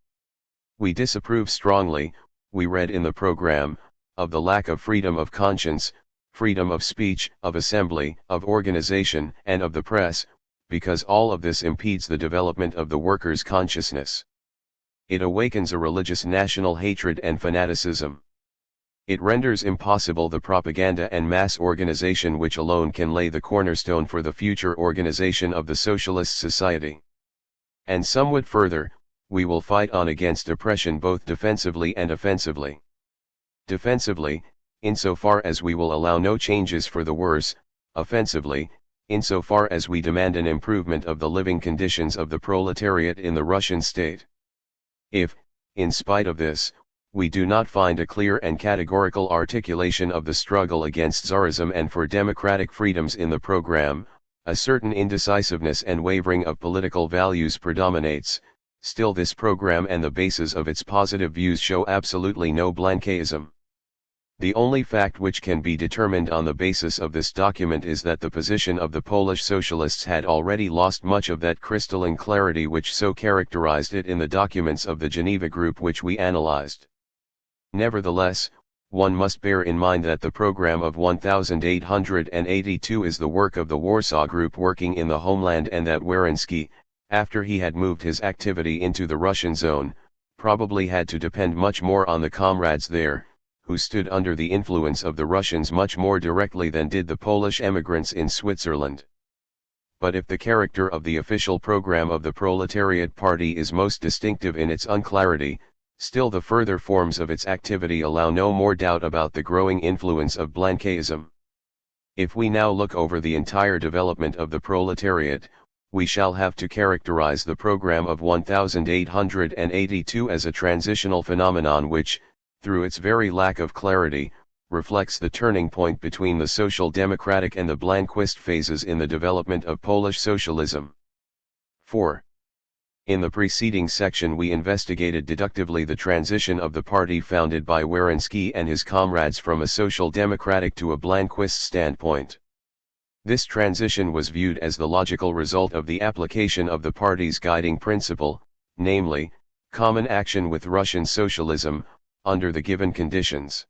A: We disapprove strongly, we read in the program, of the lack of freedom of conscience, freedom of speech, of assembly, of organization, and of the press, because all of this impedes the development of the workers' consciousness. It awakens a religious national hatred and fanaticism. It renders impossible the propaganda and mass organization which alone can lay the cornerstone for the future organization of the socialist society. And somewhat further, we will fight on against oppression both defensively and offensively. Defensively, insofar as we will allow no changes for the worse; offensively, insofar as we demand an improvement of the living conditions of the proletariat in the Russian state. If, in spite of this, we do not find a clear and categorical articulation of the struggle against Tsarism and for democratic freedoms in the program, a certain indecisiveness and wavering of political values predominates. Still, this program and the basis of its positive views show absolutely no Blanquism. The only fact which can be determined on the basis of this document is that the position of the Polish socialists had already lost much of that crystalline clarity which so characterized it in the documents of the Geneva Group which we analyzed. Nevertheless, one must bear in mind that the program of 1882 is the work of the Warsaw Group working in the homeland, and that Werenski, after he had moved his activity into the Russian zone, probably had to depend much more on the comrades there, who stood under the influence of the Russians much more directly than did the Polish emigrants in Switzerland. But if the character of the official program of the Proletariat Party is most distinctive in its unclarity, still the further forms of its activity allow no more doubt about the growing influence of Blanquism. If we now look over the entire development of the proletariat, we shall have to characterize the program of 1882 as a transitional phenomenon which, through its very lack of clarity, reflects the turning point between the social democratic and the Blanquist phases in the development of Polish socialism. 4. In the preceding section we investigated deductively the transition of the party founded by Werenski and his comrades from a social democratic to a Blanquist standpoint. This transition was viewed as the logical result of the application of the party's guiding principle, namely, common action with Russian socialism, under the given conditions.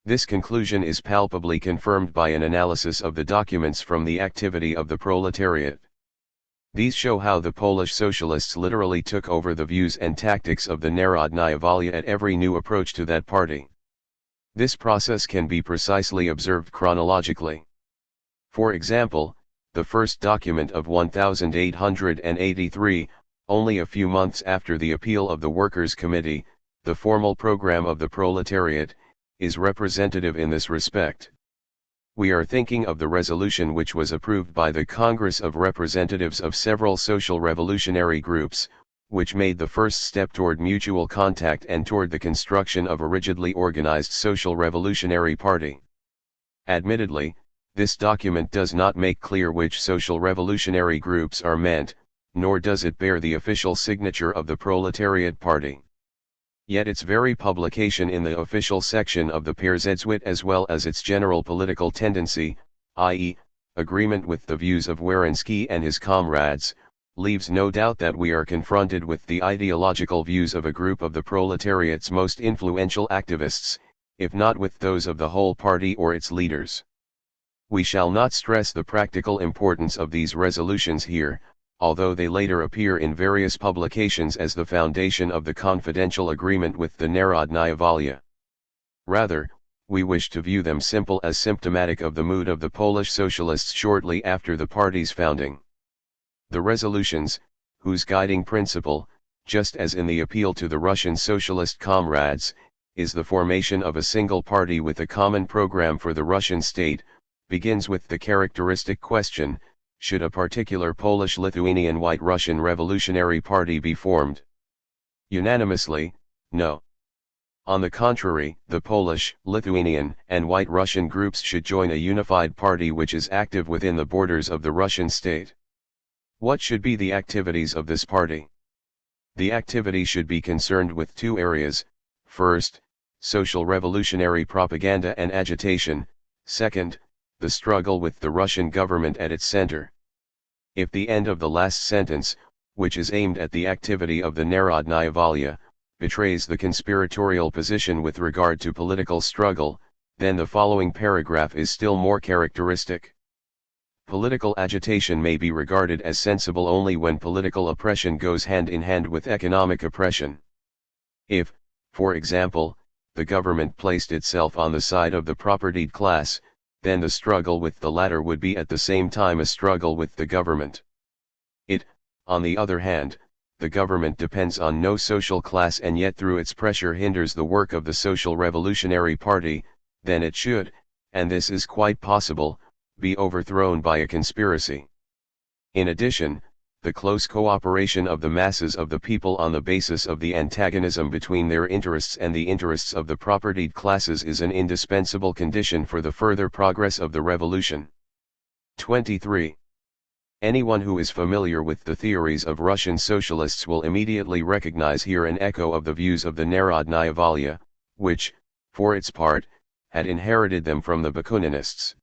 A: This conclusion is palpably confirmed by an analysis of the documents from the activity of the proletariat. These show how the Polish socialists literally took over the views and tactics of the Narodnaya Volia at every new approach to that party. This process can be precisely observed chronologically. For example, the first document of 1883, only a few months after the appeal of the Workers' Committee, the formal program of the proletariat, is representative in this respect. We are thinking of the resolution which was approved by the Congress of Representatives of several social revolutionary groups, which made the first step toward mutual contact and toward the construction of a rigidly organized social revolutionary party. Admittedly, this document does not make clear which social revolutionary groups are meant, nor does it bear the official signature of the Proletariat Party. Yet its very publication in the official section of the Peersedzwit, as well as its general political tendency, i.e., agreement with the views of Werenski and his comrades, leaves no doubt that we are confronted with the ideological views of a group of the proletariat's most influential activists, if not with those of the whole party or its leaders. We shall not stress the practical importance of these resolutions here, although they later appear in various publications as the foundation of the confidential agreement with the Narodnaya Volya. Rather, we wish to view them simple as symptomatic of the mood of the Polish socialists shortly after the party's founding. The resolutions, whose guiding principle, just as in the appeal to the Russian socialist comrades, is the formation of a single party with a common program for the Russian state, begins with the characteristic question: should a particular Polish-Lithuanian White Russian Revolutionary Party be formed? Unanimously, no. On the contrary, the Polish, Lithuanian, and White Russian groups should join a unified party which is active within the borders of the Russian state. What should be the activities of this party? The activity should be concerned with two areas: first, social revolutionary propaganda and agitation; second, the struggle with the Russian government at its center. If the end of the last sentence, which is aimed at the activity of the Narodnaya Volya, betrays the conspiratorial position with regard to political struggle, then the following paragraph is still more characteristic. Political agitation may be regarded as sensible only when political oppression goes hand in hand with economic oppression. If, for example, the government placed itself on the side of the propertied class, then the struggle with the latter would be at the same time a struggle with the government. It, on the other hand, the government depends on no social class and yet through its pressure hinders the work of the Social Revolutionary Party, then it should, and this is quite possible, be overthrown by a conspiracy. In addition, the close cooperation of the masses of the people on the basis of the antagonism between their interests and the interests of the propertied classes is an indispensable condition for the further progress of the revolution. 23. Anyone who is familiar with the theories of Russian socialists will immediately recognize here an echo of the views of the Narodnaya Volya, which, for its part, had inherited them from the Bakuninists.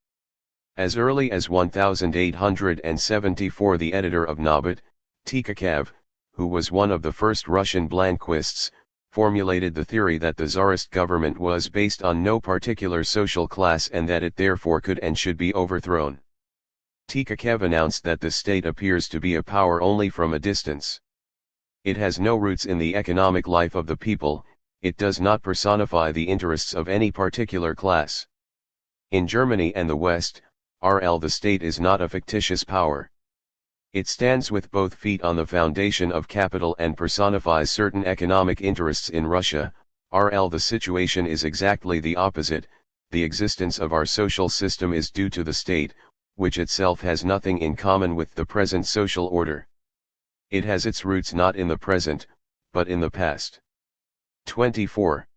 A: As early as 1874 the editor of Novot, Tikachev, who was one of the first Russian Blanquists, formulated the theory that the Tsarist government was based on no particular social class and that it therefore could and should be overthrown. Tikachev announced that the state appears to be a power only from a distance. It has no roots in the economic life of the people, it does not personify the interests of any particular class. In Germany and the West, the state is not a fictitious power. It stands with both feet on the foundation of capital and personifies certain economic interests in Russia. The situation is exactly the opposite. The existence of our social system is due to the state, which itself has nothing in common with the present social order. It has its roots not in the present, but in the past. 24.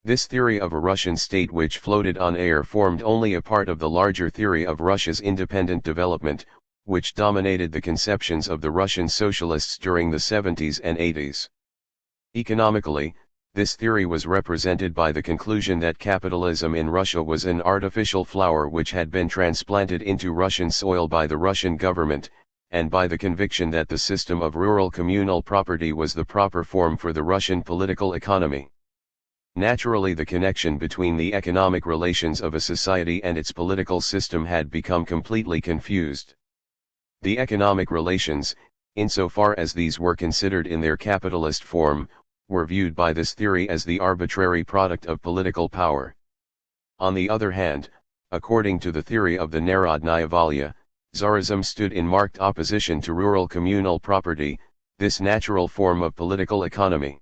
A: This theory of a Russian state which floated on air formed only a part of the larger theory of Russia's independent development, which dominated the conceptions of the Russian socialists during the 70s and 80s. Economically, this theory was represented by the conclusion that capitalism in Russia was an artificial flower which had been transplanted into Russian soil by the Russian government, and by the conviction that the system of rural communal property was the proper form for the Russian political economy. Naturally, the connection between the economic relations of a society and its political system had become completely confused. The economic relations, insofar as these were considered in their capitalist form, were viewed by this theory as the arbitrary product of political power. On the other hand, according to the theory of the Narodnaya Volya, Tsarism stood in marked opposition to rural communal property, this natural form of political economy.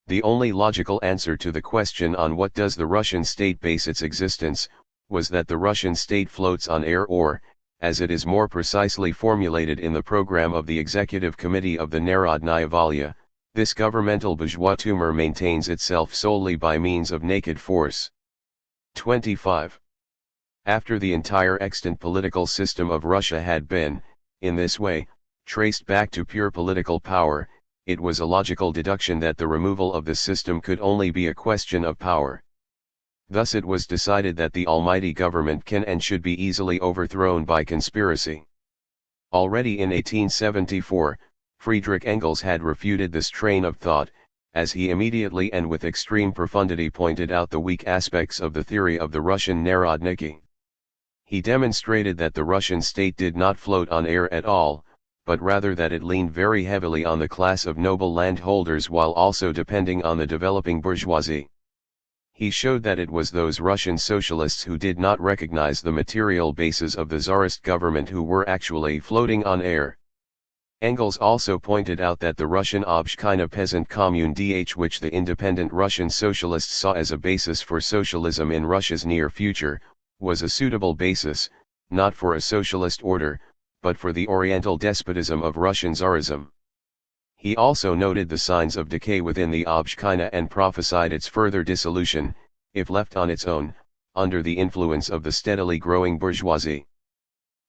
A: The only logical answer to the question on what does the Russian state base its existence, was that the Russian state floats on air or, as it is more precisely formulated in the program of the Executive Committee of the Narodnaya Volya, this governmental bourgeois tumor maintains itself solely by means of naked force. 25. After the entire extant political system of Russia had been, in this way, traced back to pure political power, it was a logical deduction that the removal of the system could only be a question of power. Thus it was decided that the almighty government can and should be easily overthrown by conspiracy. Already in 1874, Friedrich Engels had refuted this train of thought, as he immediately and with extreme profundity pointed out the weak aspects of the theory of the Russian Narodniki. He demonstrated that the Russian state did not float on air at all, but rather that it leaned very heavily on the class of noble landholders while also depending on the developing bourgeoisie. He showed that it was those Russian socialists who did not recognize the material bases of the Tsarist government who were actually floating on air. Engels also pointed out that the Russian Obshchina peasant commune which the independent Russian socialists saw as a basis for socialism in Russia's near future, was a suitable basis, not for a socialist order, but for the oriental despotism of Russian Tsarism. He also noted the signs of decay within the Obshchina and prophesied its further dissolution, if left on its own, under the influence of the steadily growing bourgeoisie.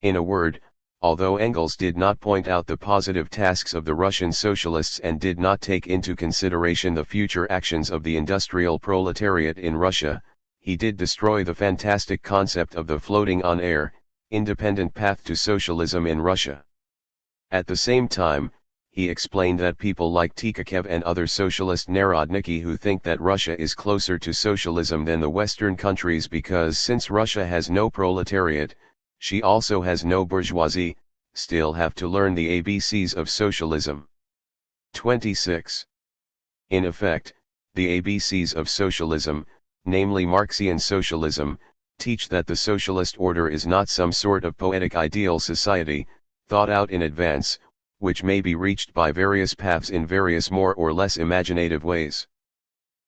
A: In a word, although Engels did not point out the positive tasks of the Russian socialists and did not take into consideration the future actions of the industrial proletariat in Russia, he did destroy the fantastic concept of the floating on air, independent path to socialism in Russia. At the same time, he explained that people like Tikachev and other socialist narodniki who think that Russia is closer to socialism than the Western countries because since Russia has no proletariat, she also has no bourgeoisie, still have to learn the ABCs of socialism. 26. In effect, the ABCs of socialism, namely Marxian socialism, teach that the socialist order is not some sort of poetic ideal society, thought out in advance, which may be reached by various paths in various more or less imaginative ways.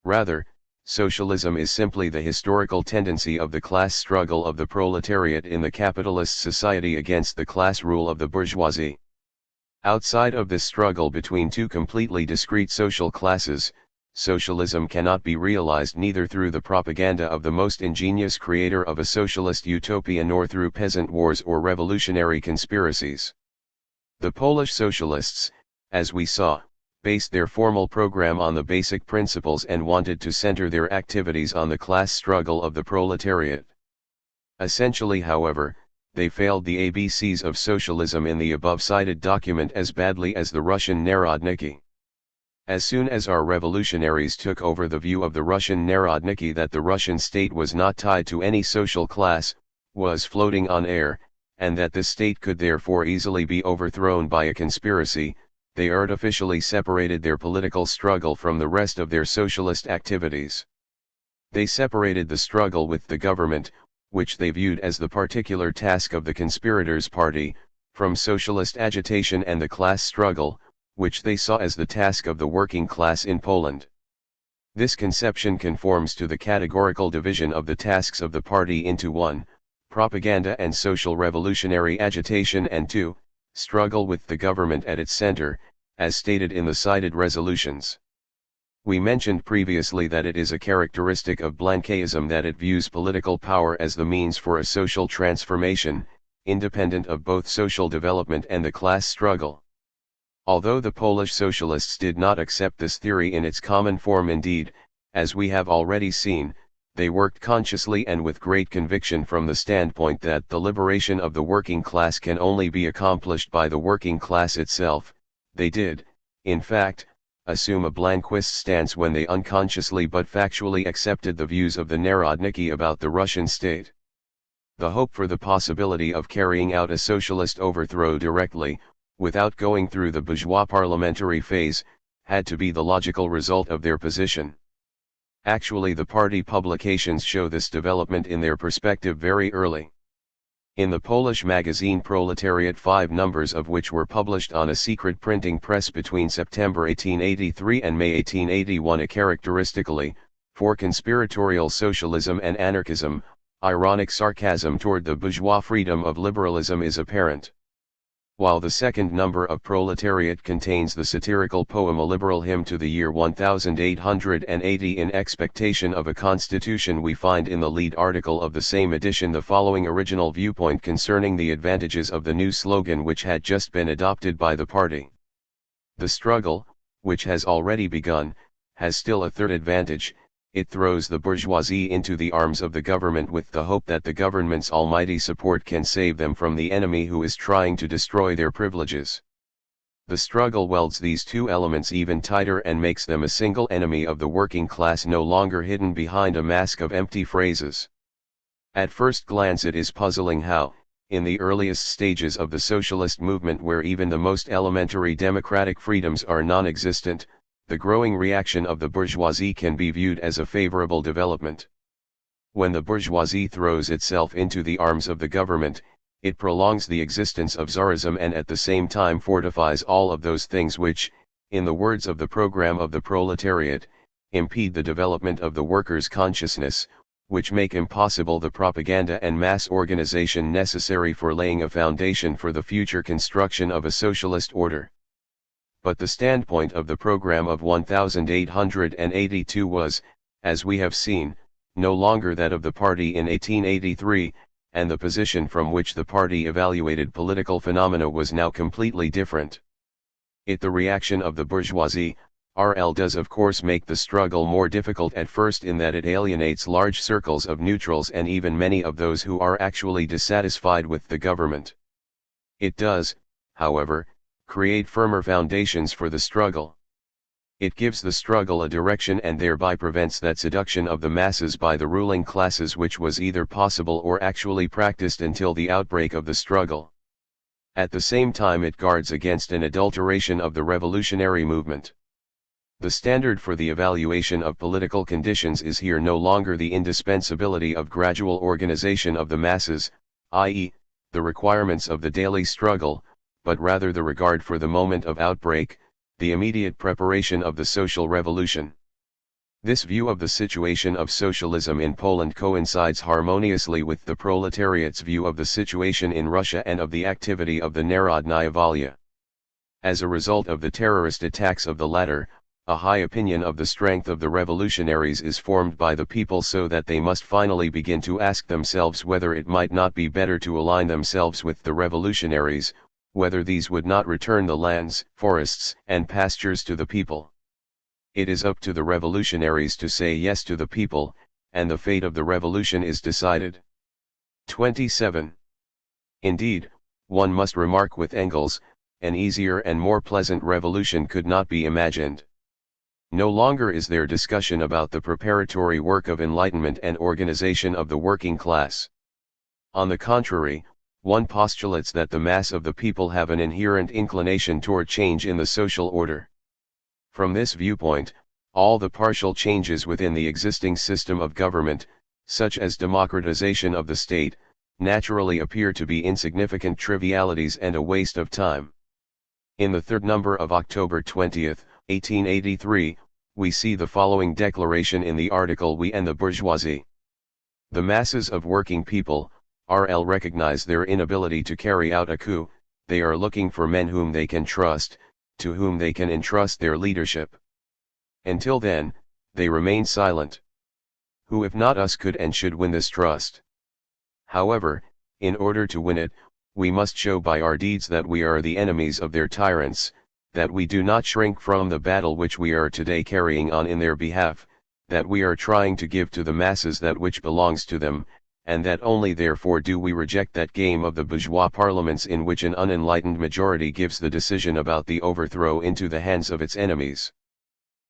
A: Rather, socialism is simply the historical tendency of the class struggle of the proletariat in the capitalist society against the class rule of the bourgeoisie. Outside of this struggle between two completely discrete social classes, socialism cannot be realized neither through the propaganda of the most ingenious creator of a socialist utopia nor through peasant wars or revolutionary conspiracies. The Polish socialists, as we saw, based their formal program on the basic principles and wanted to center their activities on the class struggle of the proletariat. Essentially, however, they failed the ABCs of socialism in the above-cited document as badly as the Russian Narodniki. As soon as our revolutionaries took over the view of the Russian Narodniki that the Russian state was not tied to any social class, was floating on air, and that this state could therefore easily be overthrown by a conspiracy, they artificially separated their political struggle from the rest of their socialist activities. They separated the struggle with the government, which they viewed as the particular task of the conspirators' party, from socialist agitation and the class struggle, which they saw as the task of the working class in Poland. This conception conforms to the categorical division of the tasks of the party into 1, propaganda and social revolutionary agitation, and 2, struggle with the government at its center, as stated in the cited resolutions. We mentioned previously that it is a characteristic of Blanquism that it views political power as the means for a social transformation, independent of both social development and the class struggle. Although the Polish socialists did not accept this theory in its common form, indeed, as we have already seen, they worked consciously and with great conviction from the standpoint that the liberation of the working class can only be accomplished by the working class itself. They did, in fact, assume a Blanquist stance when they unconsciously but factually accepted the views of the Narodniki about the Russian state. The hope for the possibility of carrying out a socialist overthrow directly, without going through the bourgeois parliamentary phase, had to be the logical result of their position. Actually, the party publications show this development in their perspective very early. In the Polish magazine Proletariat, 5 numbers of which were published on a secret printing press between September 1883 and May 1881, characteristically, for conspiratorial socialism and anarchism, ironic sarcasm toward the bourgeois freedom of liberalism is apparent. While the second number of Proletariat contains the satirical poem A Liberal Hymn to the Year 1880 in expectation of a constitution, we find in the lead article of the same edition the following original viewpoint concerning the advantages of the new slogan which had just been adopted by the party. The struggle, which has already begun, has still a third advantage: it throws the bourgeoisie into the arms of the government with the hope that the government's almighty support can save them from the enemy who is trying to destroy their privileges. The struggle welds these two elements even tighter and makes them a single enemy of the working class, no longer hidden behind a mask of empty phrases. At first glance it is puzzling how, in the earliest stages of the socialist movement where even the most elementary democratic freedoms are non-existent, the growing reaction of the bourgeoisie can be viewed as a favorable development. When the bourgeoisie throws itself into the arms of the government, it prolongs the existence of Tsarism and at the same time fortifies all of those things which, in the words of the program of the proletariat, impede the development of the workers' consciousness, which make impossible the propaganda and mass organization necessary for laying a foundation for the future construction of a socialist order. But the standpoint of the program of 1882 was, as we have seen, no longer that of the party in 1883, and the position from which the party evaluated political phenomena was now completely different. The reaction of the bourgeoisie, RL does of course make the struggle more difficult at first in that it alienates large circles of neutrals and even many of those who are actually dissatisfied with the government. It does, however, create firmer foundations for the struggle. It gives the struggle a direction and thereby prevents that seduction of the masses by the ruling classes which was either possible or actually practiced until the outbreak of the struggle. At the same time it guards against an adulteration of the revolutionary movement. The standard for the evaluation of political conditions is here no longer the indispensability of gradual organization of the masses, i.e., the requirements of the daily struggle, but rather the regard for the moment of outbreak, the immediate preparation of the social revolution. This view of the situation of socialism in Poland coincides harmoniously with the proletariat's view of the situation in Russia and of the activity of the Narodnaya Volya. As a result of the terrorist attacks of the latter, a high opinion of the strength of the revolutionaries is formed by the people so that they must finally begin to ask themselves whether it might not be better to align themselves with the revolutionaries, whether these would not return the lands, forests, and pastures to the people. It is up to the revolutionaries to say yes to the people, and the fate of the revolution is decided. 27. Indeed, one must remark with Engels, an easier and more pleasant revolution could not be imagined. No longer is there discussion about the preparatory work of enlightenment and organization of the working class. On the contrary, one postulates that the mass of the people have an inherent inclination toward change in the social order. From this viewpoint, all the partial changes within the existing system of government, such as democratization of the state, naturally appear to be insignificant trivialities and a waste of time. In the third number of October 20, 1883, we see the following declaration in the article We and the Bourgeoisie. The masses of working people, RL recognize their inability to carry out a coup, they are looking for men whom they can trust, to whom they can entrust their leadership. Until then, they remain silent. Who if not us could and should win this trust? However, in order to win it, we must show by our deeds that we are the enemies of their tyrants, that we do not shrink from the battle which we are today carrying on in their behalf, that we are trying to give to the masses that which belongs to them, and that only therefore do we reject that game of the bourgeois parliaments in which an unenlightened majority gives the decision about the overthrow into the hands of its enemies.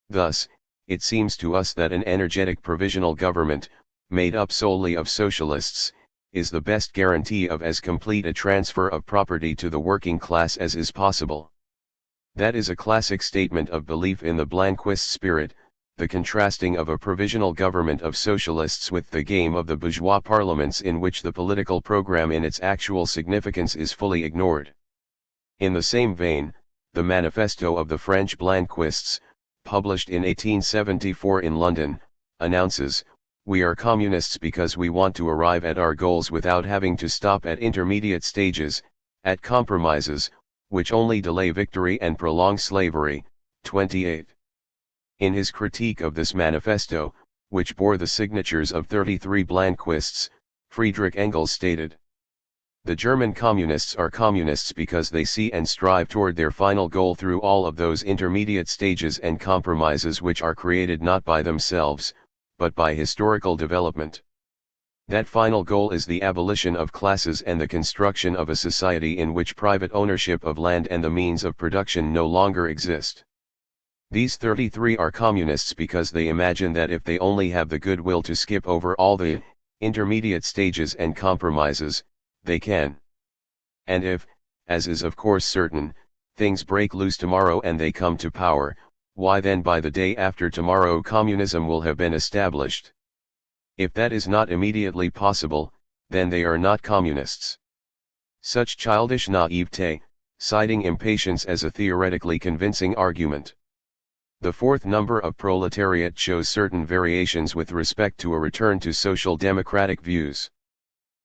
A: Thus, it seems to us that an energetic provisional government, made up solely of socialists, is the best guarantee of as complete a transfer of property to the working class as is possible. That is a classic statement of belief in the Blanquist spirit, the contrasting of a provisional government of socialists with the game of the bourgeois parliaments in which the political program in its actual significance is fully ignored. In the same vein, the manifesto of the French Blanquists, published in 1874 in London, announces, "We are communists because we want to arrive at our goals without having to stop at intermediate stages, at compromises, which only delay victory and prolong slavery." 28. In his critique of this manifesto, which bore the signatures of 33 Blanquists, Friedrich Engels stated, "The German communists are communists because they see and strive toward their final goal through all of those intermediate stages and compromises which are created not by themselves, but by historical development. That final goal is the abolition of classes and the construction of a society in which private ownership of land and the means of production no longer exist. These 33 are communists because they imagine that if they only have the goodwill to skip over all the intermediate stages and compromises, they can. And if, as is of course certain, things break loose tomorrow and they come to power, why then by the day after tomorrow communism will have been established. If that is not immediately possible, then they are not communists. Such childish naivete, citing impatience as a theoretically convincing argument. The fourth number of Proletariat shows certain variations with respect to a return to social democratic views.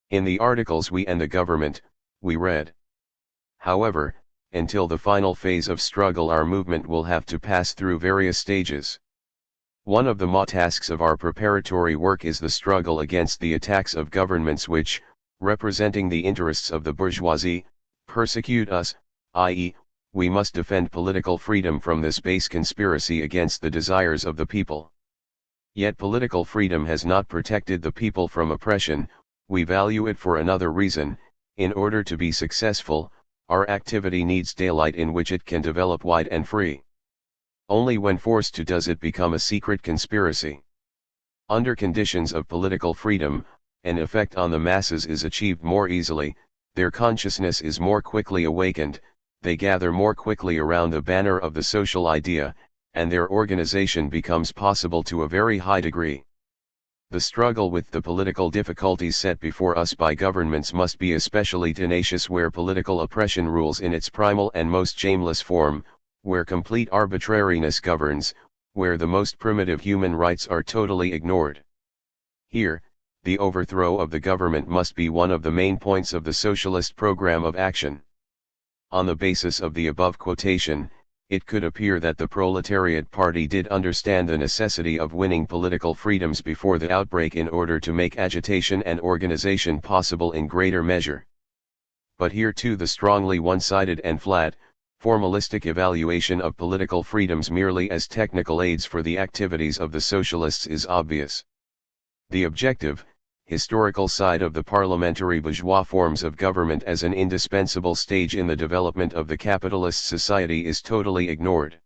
A: In the articles We and the Government, we read, however, until the final phase of struggle our movement will have to pass through various stages. One of the tasks of our preparatory work is the struggle against the attacks of governments which, representing the interests of the bourgeoisie, persecute us, i.e., we must defend political freedom from this base conspiracy against the desires of the people. Yet political freedom has not protected the people from oppression, we value it for another reason. In order to be successful, our activity needs daylight in which it can develop wide and free. Only when forced to does it become a secret conspiracy. Under conditions of political freedom, an effect on the masses is achieved more easily, their consciousness is more quickly awakened, they gather more quickly around the banner of the social idea, and their organization becomes possible to a very high degree. The struggle with the political difficulties set before us by governments must be especially tenacious where political oppression rules in its primal and most shameless form, where complete arbitrariness governs, where the most primitive human rights are totally ignored. Here, the overthrow of the government must be one of the main points of the socialist program of action. On the basis of the above quotation, it could appear that the Proletariat Party did understand the necessity of winning political freedoms before the outbreak in order to make agitation and organization possible in greater measure. But here too the strongly one-sided and flat, formalistic evaluation of political freedoms merely as technical aids for the activities of the socialists is obvious. The objective, historical side of the parliamentary bourgeois forms of government as an indispensable stage in the development of the capitalist society is totally ignored.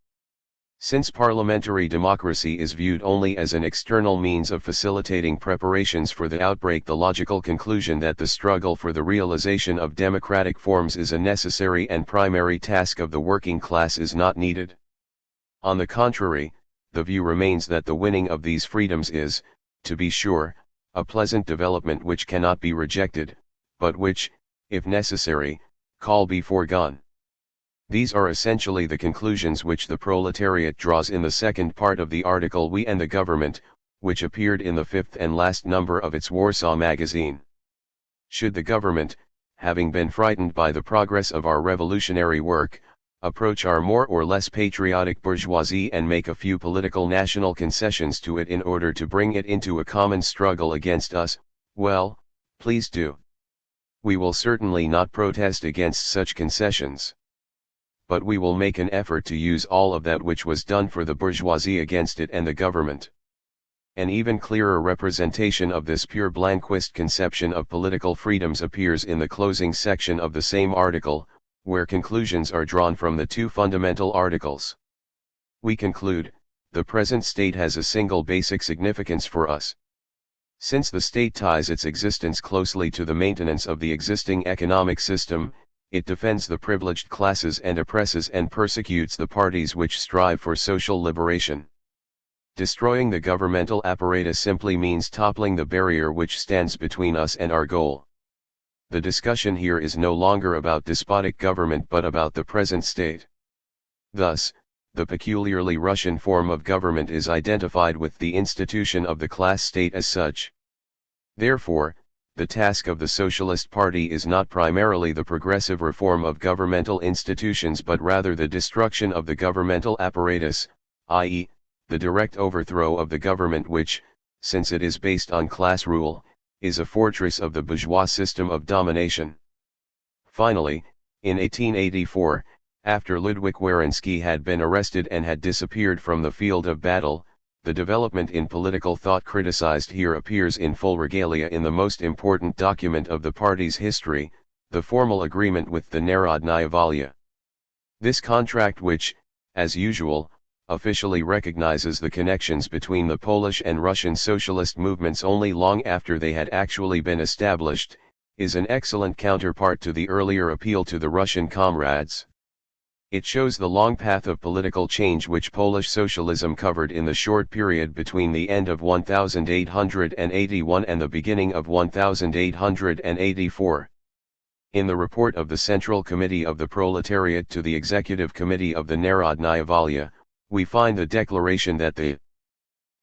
A: Since parliamentary democracy is viewed only as an external means of facilitating preparations for the outbreak, the logical conclusion that the struggle for the realization of democratic forms is a necessary and primary task of the working class is not needed. On the contrary, the view remains that the winning of these freedoms is, to be sure, a pleasant development which cannot be rejected, but which, if necessary, can be foregone. These are essentially the conclusions which the proletariat draws in the second part of the article We and the Government, which appeared in the fifth and last number of its Warsaw magazine. Should the government, having been frightened by the progress of our revolutionary work, approach our more or less patriotic bourgeoisie and make a few political national concessions to it in order to bring it into a common struggle against us, well, please do. We will certainly not protest against such concessions. But we will make an effort to use all of that which was done for the bourgeoisie against it and the government. An even clearer representation of this pure Blanquist conception of political freedoms appears in the closing section of the same article, where conclusions are drawn from the two fundamental articles. We conclude, the present state has a single basic significance for us. Since the state ties its existence closely to the maintenance of the existing economic system, it defends the privileged classes and oppresses and persecutes the parties which strive for social liberation. Destroying the governmental apparatus simply means toppling the barrier which stands between us and our goal. The discussion here is no longer about despotic government but about the present state. Thus, the peculiarly Russian form of government is identified with the institution of the class state as such. Therefore, the task of the Socialist Party is not primarily the progressive reform of governmental institutions but rather the destruction of the governmental apparatus, i.e., the direct overthrow of the government which, since it is based on class rule, is a fortress of the bourgeois system of domination. Finally, in 1884, after Ludwik Warensky had been arrested and had disappeared from the field of battle, the development in political thought criticized here appears in full regalia in the most important document of the party's history, the formal agreement with the Narodnaya Volya. This contract which, as usual, officially recognizes the connections between the Polish and Russian socialist movements only long after they had actually been established, is an excellent counterpart to the earlier appeal to the Russian comrades. It shows the long path of political change which Polish socialism covered in the short period between the end of 1881 and the beginning of 1884. In the report of the Central Committee of the Proletariat to the Executive Committee of the Narodnaya Volya, we find the declaration that the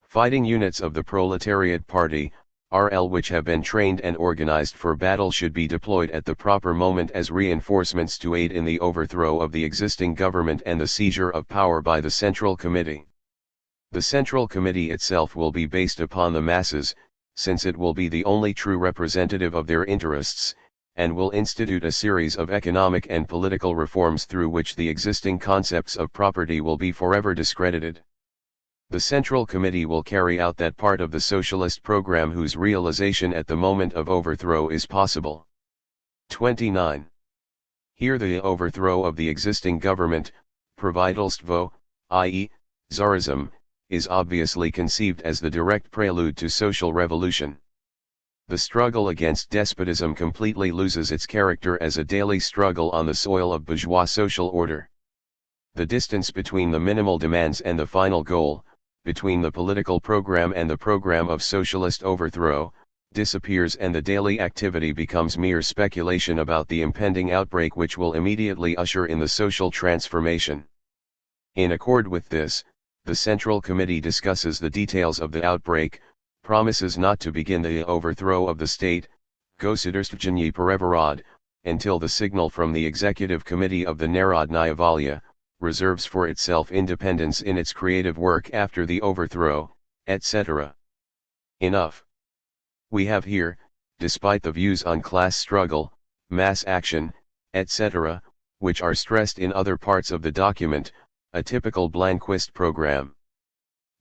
A: fighting units of the Proletariat Party, RL, which have been trained and organized for battle, should be deployed at the proper moment as reinforcements to aid in the overthrow of the existing government and the seizure of power by the Central Committee. The Central Committee itself will be based upon the masses, since it will be the only true representative of their interests, and will institute a series of economic and political reforms through which the existing concepts of property will be forever discredited. The Central Committee will carry out that part of the socialist program whose realization at the moment of overthrow is possible. 29. Here the overthrow of the existing government, правительство, i.e., Tsarism, is obviously conceived as the direct prelude to social revolution. The struggle against despotism completely loses its character as a daily struggle on the soil of bourgeois social order. The distance between the minimal demands and the final goal, between the political program and the program of socialist overthrow, disappears, and the daily activity becomes mere speculation about the impending outbreak which will immediately usher in the social transformation. In accord with this, the Central Committee discusses the details of the outbreak, promises not to begin the overthrow of the state, Gosudurstvenyi Perevorod, until the signal from the Executive Committee of the Narodnaya Volya, reserves for itself independence in its creative work after the overthrow, etc. Enough. We have here, despite the views on class struggle, mass action, etc., which are stressed in other parts of the document, a typical Blanquist program.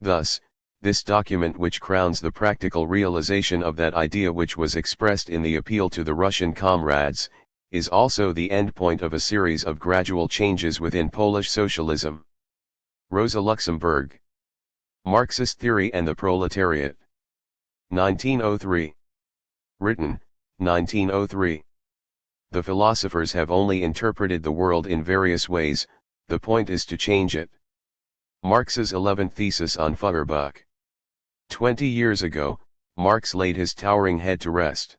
A: Thus, this document, which crowns the practical realization of that idea which was expressed in the appeal to the Russian comrades, is also the endpoint of a series of gradual changes within Polish socialism. Rosa Luxemburg. Marxist Theory and the Proletariat. 1903. Written, 1903. The philosophers have only interpreted the world in various ways, the point is to change it. Marx's 11th thesis on Feuerbach. 20 years ago, Marx laid his towering head to rest.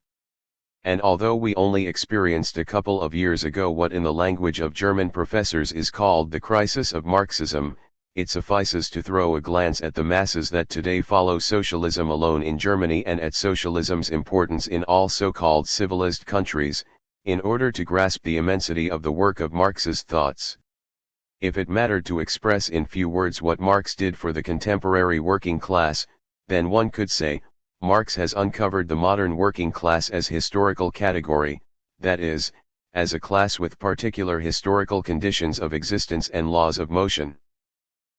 A: And although we only experienced a couple of years ago what in the language of German professors is called the crisis of Marxism, it suffices to throw a glance at the masses that today follow socialism alone in Germany and at socialism's importance in all so-called civilized countries, in order to grasp the immensity of the work of Marx's thoughts. If it mattered to express in few words what Marx did for the contemporary working class, then one could say, Marx has uncovered the modern working class as historical category, that is, as a class with particular historical conditions of existence and laws of motion.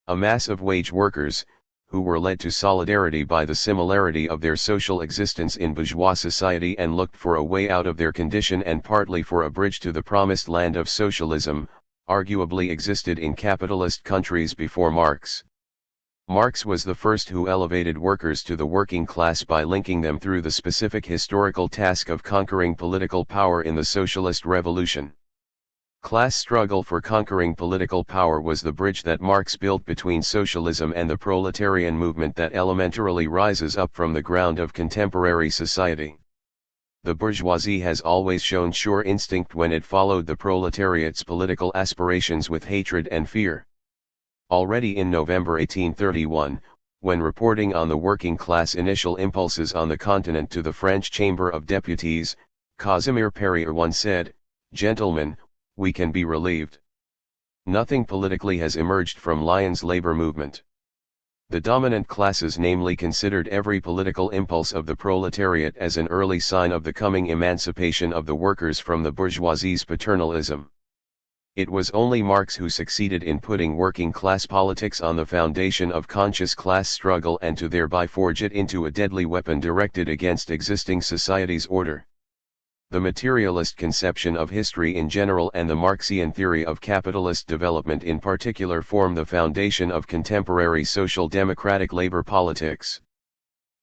A: A mass of wage workers, who were led to solidarity by the similarity of their social existence in bourgeois society and looked for a way out of their condition and partly for a bridge to the promised land of socialism, arguably existed in capitalist countries before Marx. Marx was the first who elevated workers to the working class by linking them through the specific historical task of conquering political power in the socialist revolution. Class struggle for conquering political power was the bridge that Marx built between socialism and the proletarian movement that elementarily rises up from the ground of contemporary society. The bourgeoisie has always shown sure instinct when it followed the proletariat's political aspirations with hatred and fear. Already in November 1831, when reporting on the working class initial impulses on the continent to the French Chamber of Deputies, Casimir Perier once said, "Gentlemen, we can be relieved. Nothing politically has emerged from Lyon's labor movement." The dominant classes namely considered every political impulse of the proletariat as an early sign of the coming emancipation of the workers from the bourgeoisie's paternalism. It was only Marx who succeeded in putting working class politics on the foundation of conscious class struggle and to thereby forge it into a deadly weapon directed against existing society's order. The materialist conception of history in general and the Marxian theory of capitalist development in particular form the foundation of contemporary social democratic labor politics.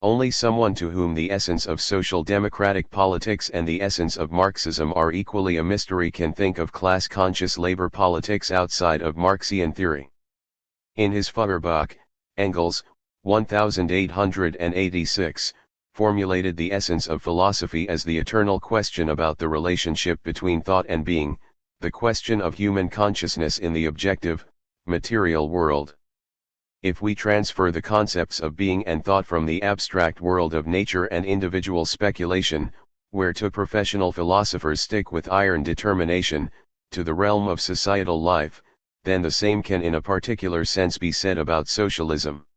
A: Only someone to whom the essence of social democratic politics and the essence of Marxism are equally a mystery can think of class-conscious labor politics outside of Marxian theory. In his Feuerbach, Engels, 1886, formulated the essence of philosophy as the eternal question about the relationship between thought and being, the question of human consciousness in the objective, material world. If we transfer the concepts of being and thought from the abstract world of nature and individual speculation, whereto professional philosophers stick with iron determination, to the realm of societal life, then the same can in a particular sense be said about socialism.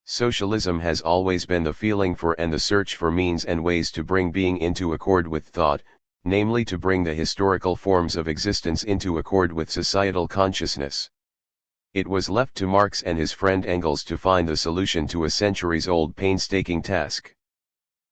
A: Socialism has always been the feeling for and the search for means and ways to bring being into accord with thought, namely to bring the historical forms of existence into accord with societal consciousness. It was left to Marx and his friend Engels to find the solution to a centuries-old painstaking task.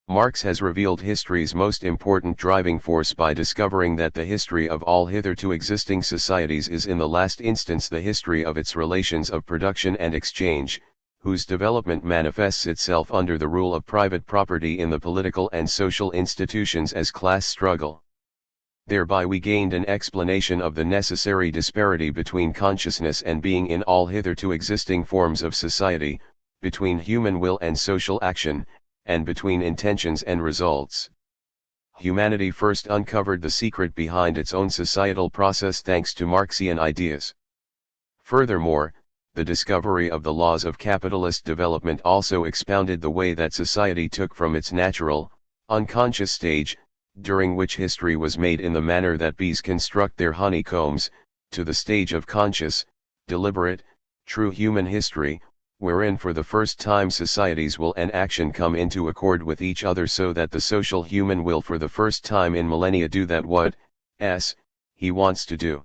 A: Marx has revealed history's most important driving force by discovering that the history of all hitherto existing societies is in the last instance the history of its relations of production and exchange, whose development manifests itself under the rule of private property in the political and social institutions as class struggle. Thereby we gained an explanation of the necessary disparity between consciousness and being in all hitherto existing forms of society, between human will and social action, and between intentions and results. Humanity first uncovered the secret behind its own societal process thanks to Marxian ideas. Furthermore, the discovery of the laws of capitalist development also expounded the way that society took from its natural, unconscious stage, during which history was made in the manner that bees construct their honeycombs, to the stage of conscious, deliberate, true human history, wherein for the first time societies will and action come into accord with each other so that the social human will for the first time in millennia do that what, he wants to do.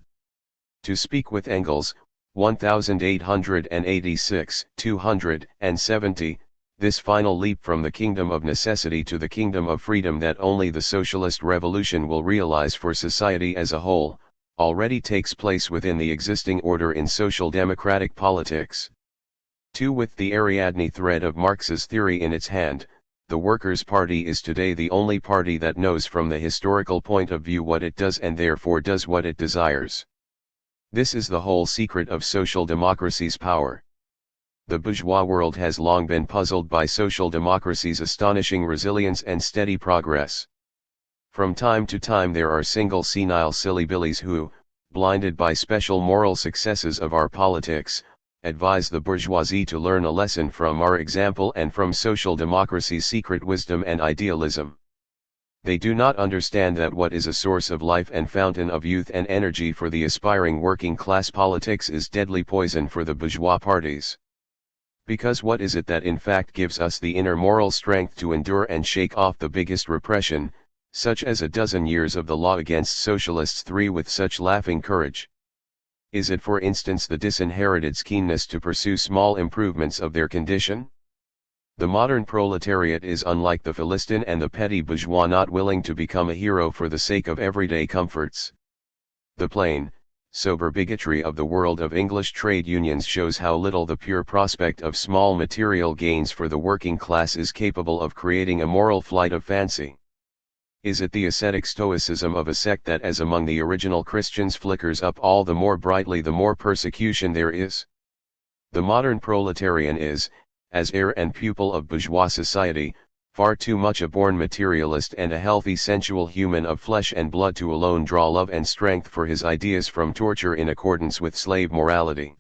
A: To speak with Engels, 1886, 270, this final leap from the kingdom of necessity to the kingdom of freedom that only the socialist revolution will realize for society as a whole, already takes place within the existing order in social democratic politics. 2. With the Ariadne thread of Marx's theory in its hand, the Workers' Party is today the only party that knows from the historical point of view what it does and therefore does what it desires. This is the whole secret of social democracy's power. The bourgeois world has long been puzzled by social democracy's astonishing resilience and steady progress. From time to time there are single senile sillybillies who, blinded by special moral successes of our politics, advise the bourgeoisie to learn a lesson from our example and from social democracy's secret wisdom and idealism. They do not understand that what is a source of life and fountain of youth and energy for the aspiring working class politics is deadly poison for the bourgeois parties. Because what is it that in fact gives us the inner moral strength to endure and shake off the biggest repression, such as a dozen years of the law against socialists 3 with such laughing courage? Is it for instance the disinherited's keenness to pursue small improvements of their condition? The modern proletariat is unlike the Philistine and the petty bourgeois, not willing to become a hero for the sake of everyday comforts. The plain, sober bigotry of the world of English trade unions shows how little the pure prospect of small material gains for the working class is capable of creating a moral flight of fancy. Is it the ascetic stoicism of a sect that as among the original Christians flickers up all the more brightly the more persecution there is? The modern proletarian is, as heir and pupil of bourgeois society, far too much a born materialist and a healthy sensual human of flesh and blood to alone draw love and strength for his ideas from torture in accordance with slave morality.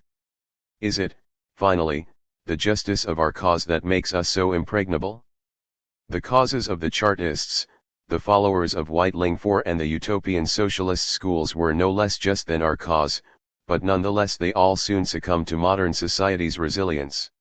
A: Is it, finally, the justice of our cause that makes us so impregnable? The causes of the Chartists, the followers of Weitling 4 and the utopian socialist schools were no less just than our cause, but nonetheless they all soon succumb to modern society's resilience.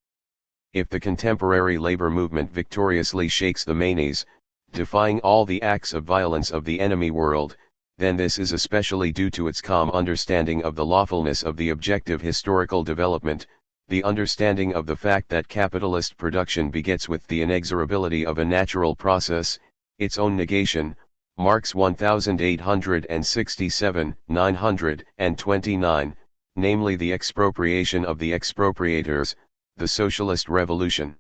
A: If the contemporary labor movement victoriously shakes the manes, defying all the acts of violence of the enemy world, then this is especially due to its calm understanding of the lawfulness of the objective historical development, the understanding of the fact that capitalist production begets with the inexorability of a natural process, its own negation, Marx 1867, 929, namely the expropriation of the expropriators, the socialist revolution.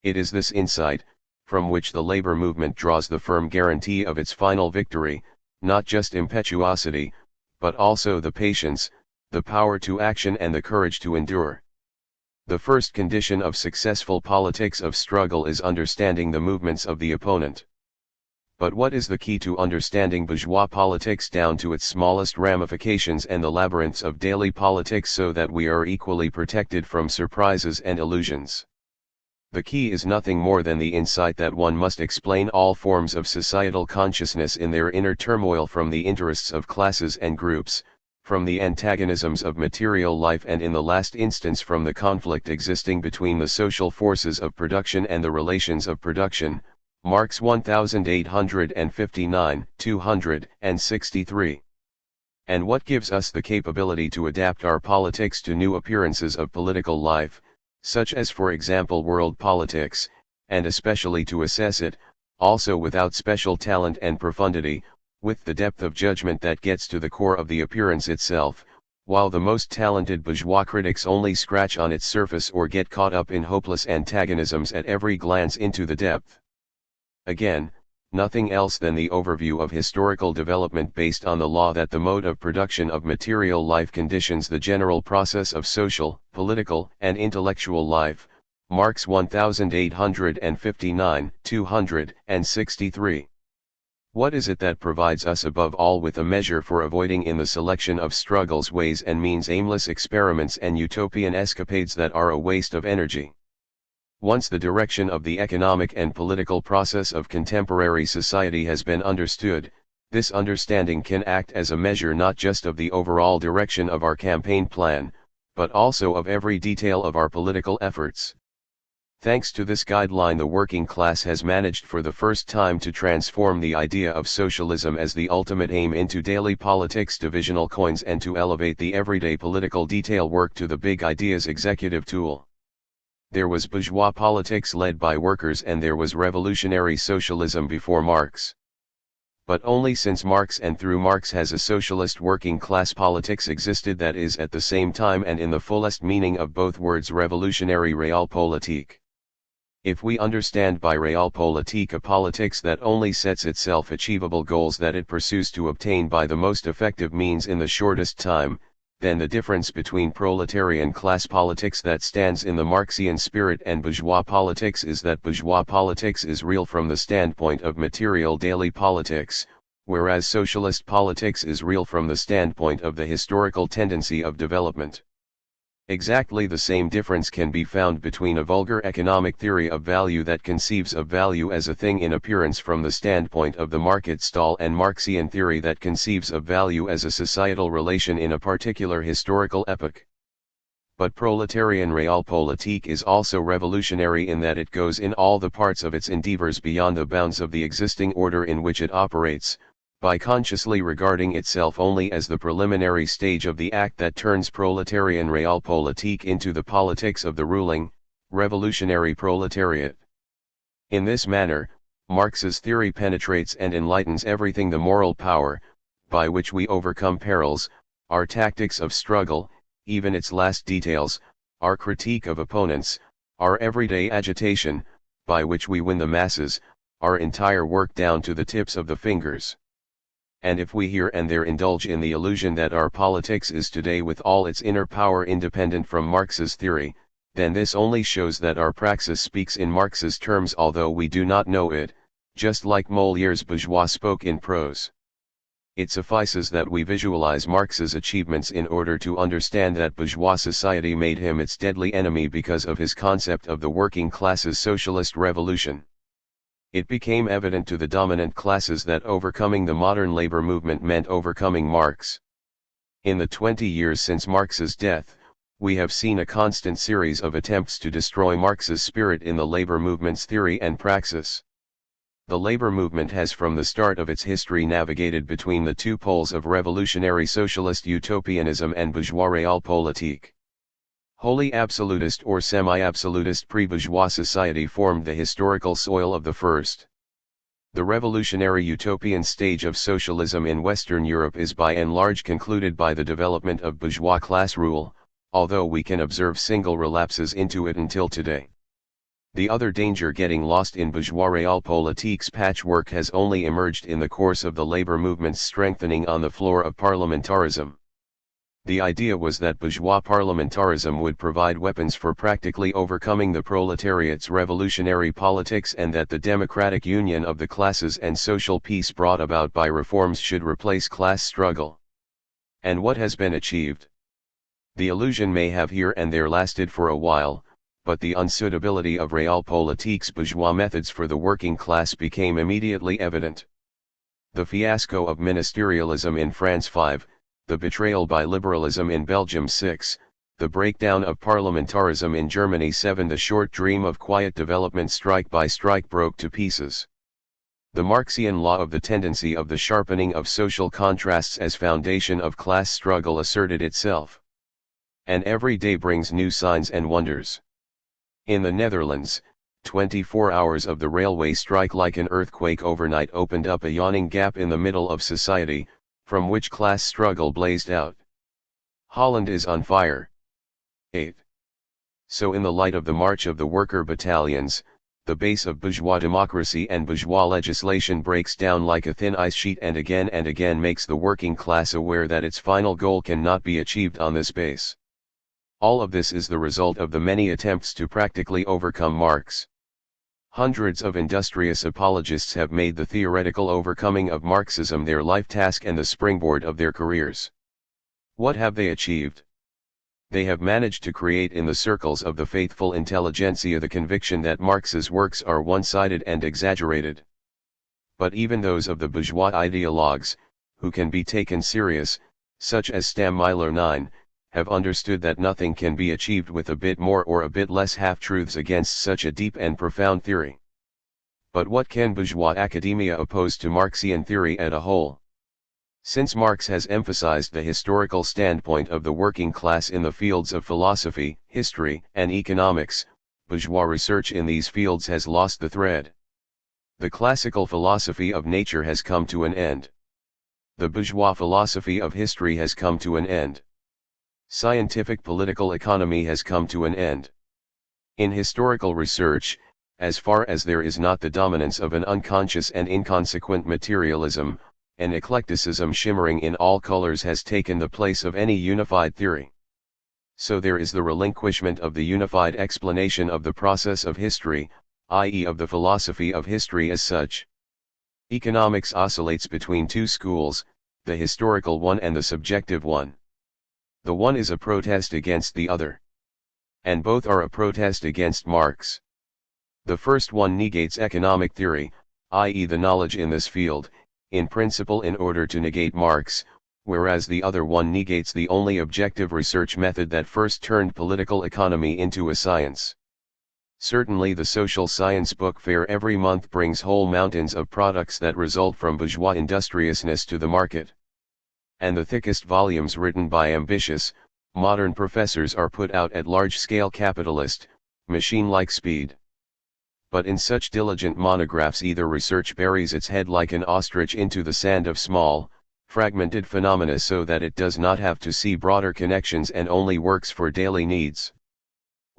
A: It is this insight, from which the labor movement draws the firm guarantee of its final victory, not just impetuosity, but also the patience, the power to action and the courage to endure. The first condition of successful politics of struggle is understanding the movements of the opponent. But what is the key to understanding bourgeois politics down to its smallest ramifications and the labyrinths of daily politics so that we are equally protected from surprises and illusions? The key is nothing more than the insight that one must explain all forms of societal consciousness in their inner turmoil from the interests of classes and groups, from the antagonisms of material life and in the last instance from the conflict existing between the social forces of production and the relations of production. Marx 1859, 263. And what gives us the capability to adapt our politics to new appearances of political life, such as for example world politics, and especially to assess it, also without special talent and profundity, with the depth of judgment that gets to the core of the appearance itself, while the most talented bourgeois critics only scratch on its surface or get caught up in hopeless antagonisms at every glance into the depth. Again, nothing else than the overview of historical development based on the law that the mode of production of material life conditions the general process of social, political, and intellectual life. Marx 1859, 263. What is it that provides us above all with a measure for avoiding in the selection of struggles ways and means aimless experiments and utopian escapades that are a waste of energy? Once the direction of the economic and political process of contemporary society has been understood, this understanding can act as a measure not just of the overall direction of our campaign plan, but also of every detail of our political efforts. Thanks to this guideline, the working class has managed for the first time to transform the idea of socialism as the ultimate aim into daily politics divisional coins and to elevate the everyday political detail work to the big ideas executive tool. There was bourgeois politics led by workers and there was revolutionary socialism before Marx. But only since Marx and through Marx has a socialist working class politics existed that is at the same time and in the fullest meaning of both words revolutionary realpolitik. If we understand by realpolitik a politics that only sets itself achievable goals that it pursues to obtain by the most effective means in the shortest time, then the difference between proletarian class politics that stands in the Marxian spirit and bourgeois politics is that bourgeois politics is real from the standpoint of material daily politics, whereas socialist politics is real from the standpoint of the historical tendency of development. Exactly the same difference can be found between a vulgar economic theory of value that conceives of value as a thing in appearance from the standpoint of the market stall and Marxian theory that conceives of value as a societal relation in a particular historical epoch. But proletarian realpolitik is also revolutionary in that it goes in all the parts of its endeavors beyond the bounds of the existing order in which it operates, by consciously regarding itself only as the preliminary stage of the act that turns proletarian realpolitik into the politics of the ruling, revolutionary proletariat. In this manner, Marx's theory penetrates and enlightens everything: the moral power, by which we overcome perils, our tactics of struggle, even its last details, our critique of opponents, our everyday agitation, by which we win the masses, our entire work down to the tips of the fingers. And if we here and there indulge in the illusion that our politics is today with all its inner power independent from Marx's theory, then this only shows that our praxis speaks in Marx's terms although we do not know it, just like Molière's bourgeois spoke in prose. It suffices that we visualize Marx's achievements in order to understand that bourgeois society made him its deadly enemy because of his concept of the working class's socialist revolution. It became evident to the dominant classes that overcoming the modern labor movement meant overcoming Marx. In the 20 years since Marx's death, we have seen a constant series of attempts to destroy Marx's spirit in the labor movement's theory and praxis. The labor movement has from the start of its history navigated between the two poles of revolutionary socialist utopianism and bourgeois realpolitik. Wholly absolutist or semi-absolutist pre-bourgeois society formed the historical soil of the first. The revolutionary utopian stage of socialism in Western Europe is by and large concluded by the development of bourgeois class rule, although we can observe single relapses into it until today. The other danger getting lost in bourgeois realpolitik's patchwork has only emerged in the course of the labor movement's strengthening on the floor of parliamentarism. The idea was that bourgeois parliamentarism would provide weapons for practically overcoming the proletariat's revolutionary politics, and that the democratic union of the classes and social peace brought about by reforms should replace class struggle. And what has been achieved? The illusion may have here and there lasted for a while, but the unsuitability of realpolitik's bourgeois methods for the working class became immediately evident. The fiasco of ministerialism in France 5, the betrayal by liberalism in Belgium 6, the breakdown of parliamentarism in Germany 7, the short dream of quiet development strike by strike broke to pieces. The Marxian law of the tendency of the sharpening of social contrasts as foundation of class struggle asserted itself. And every day brings new signs and wonders. In the Netherlands, 24 hours of the railway strike like an earthquake overnight opened up a yawning gap in the middle of society, from which class struggle blazed out. Holland is on fire. 8. So in the light of the march of the worker battalions, the base of bourgeois democracy and bourgeois legislation breaks down like a thin ice sheet and again makes the working class aware that its final goal cannot be achieved on this base. All of this is the result of the many attempts to practically overcome Marx. Hundreds of industrious apologists have made the theoretical overcoming of Marxism their life task and the springboard of their careers. What have they achieved? They have managed to create in the circles of the faithful intelligentsia the conviction that Marx's works are one-sided and exaggerated. But even those of the bourgeois ideologues, who can be taken serious, such as Stammeiler 9, have understood that nothing can be achieved with a bit more or a bit less half-truths against such a deep and profound theory. But what can bourgeois academia oppose to Marxian theory as a whole? Since Marx has emphasized the historical standpoint of the working class in the fields of philosophy, history, and economics, bourgeois research in these fields has lost the thread. The classical philosophy of nature has come to an end. The bourgeois philosophy of history has come to an end. Scientific political economy has come to an end. In historical research, as far as there is not the dominance of an unconscious and inconsequent materialism, an eclecticism shimmering in all colors has taken the place of any unified theory. So there is the relinquishment of the unified explanation of the process of history, i.e. of the philosophy of history as such. Economics oscillates between two schools, the historical one and the subjective one. The one is a protest against the other. And both are a protest against Marx. The first one negates economic theory, i.e. the knowledge in this field, in principle in order to negate Marx, whereas the other one negates the only objective research method that first turned political economy into a science. Certainly the social science book fair every month brings whole mountains of products that result from bourgeois industriousness to the market. And the thickest volumes written by ambitious, modern professors are put out at large-scale capitalist, machine-like speed. But in such diligent monographs either research buries its head like an ostrich into the sand of small, fragmented phenomena so that it does not have to see broader connections and only works for daily needs.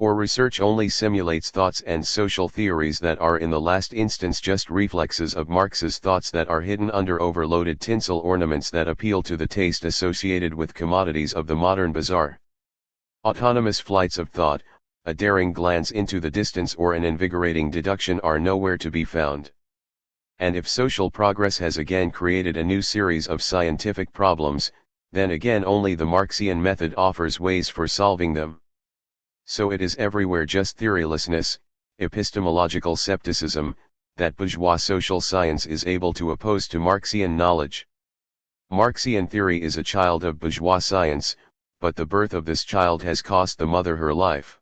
A: Or research only simulates thoughts and social theories that are in the last instance just reflexes of Marx's thoughts that are hidden under overloaded tinsel ornaments that appeal to the taste associated with commodities of the modern bazaar. Autonomous flights of thought, a daring glance into the distance or an invigorating deduction are nowhere to be found. And if social progress has again created a new series of scientific problems, then again only the Marxian method offers ways for solving them. So it is everywhere just theorylessness, epistemological skepticism, that bourgeois social science is able to oppose to Marxian knowledge. Marxian theory is a child of bourgeois science, but the birth of this child has cost the mother her life.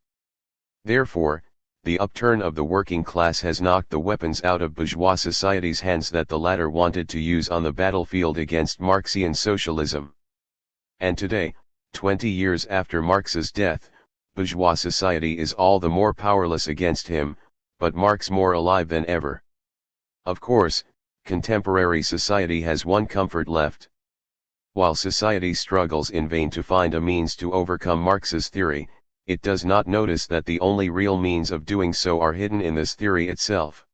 A: Therefore, the upturn of the working class has knocked the weapons out of bourgeois society's hands that the latter wanted to use on the battlefield against Marxian socialism. And today, 20 years after Marx's death, bourgeois society is all the more powerless against him, but Marx more alive than ever. Of course, contemporary society has one comfort left. While society struggles in vain to find a means to overcome Marx's theory, it does not notice that the only real means of doing so are hidden in this theory itself.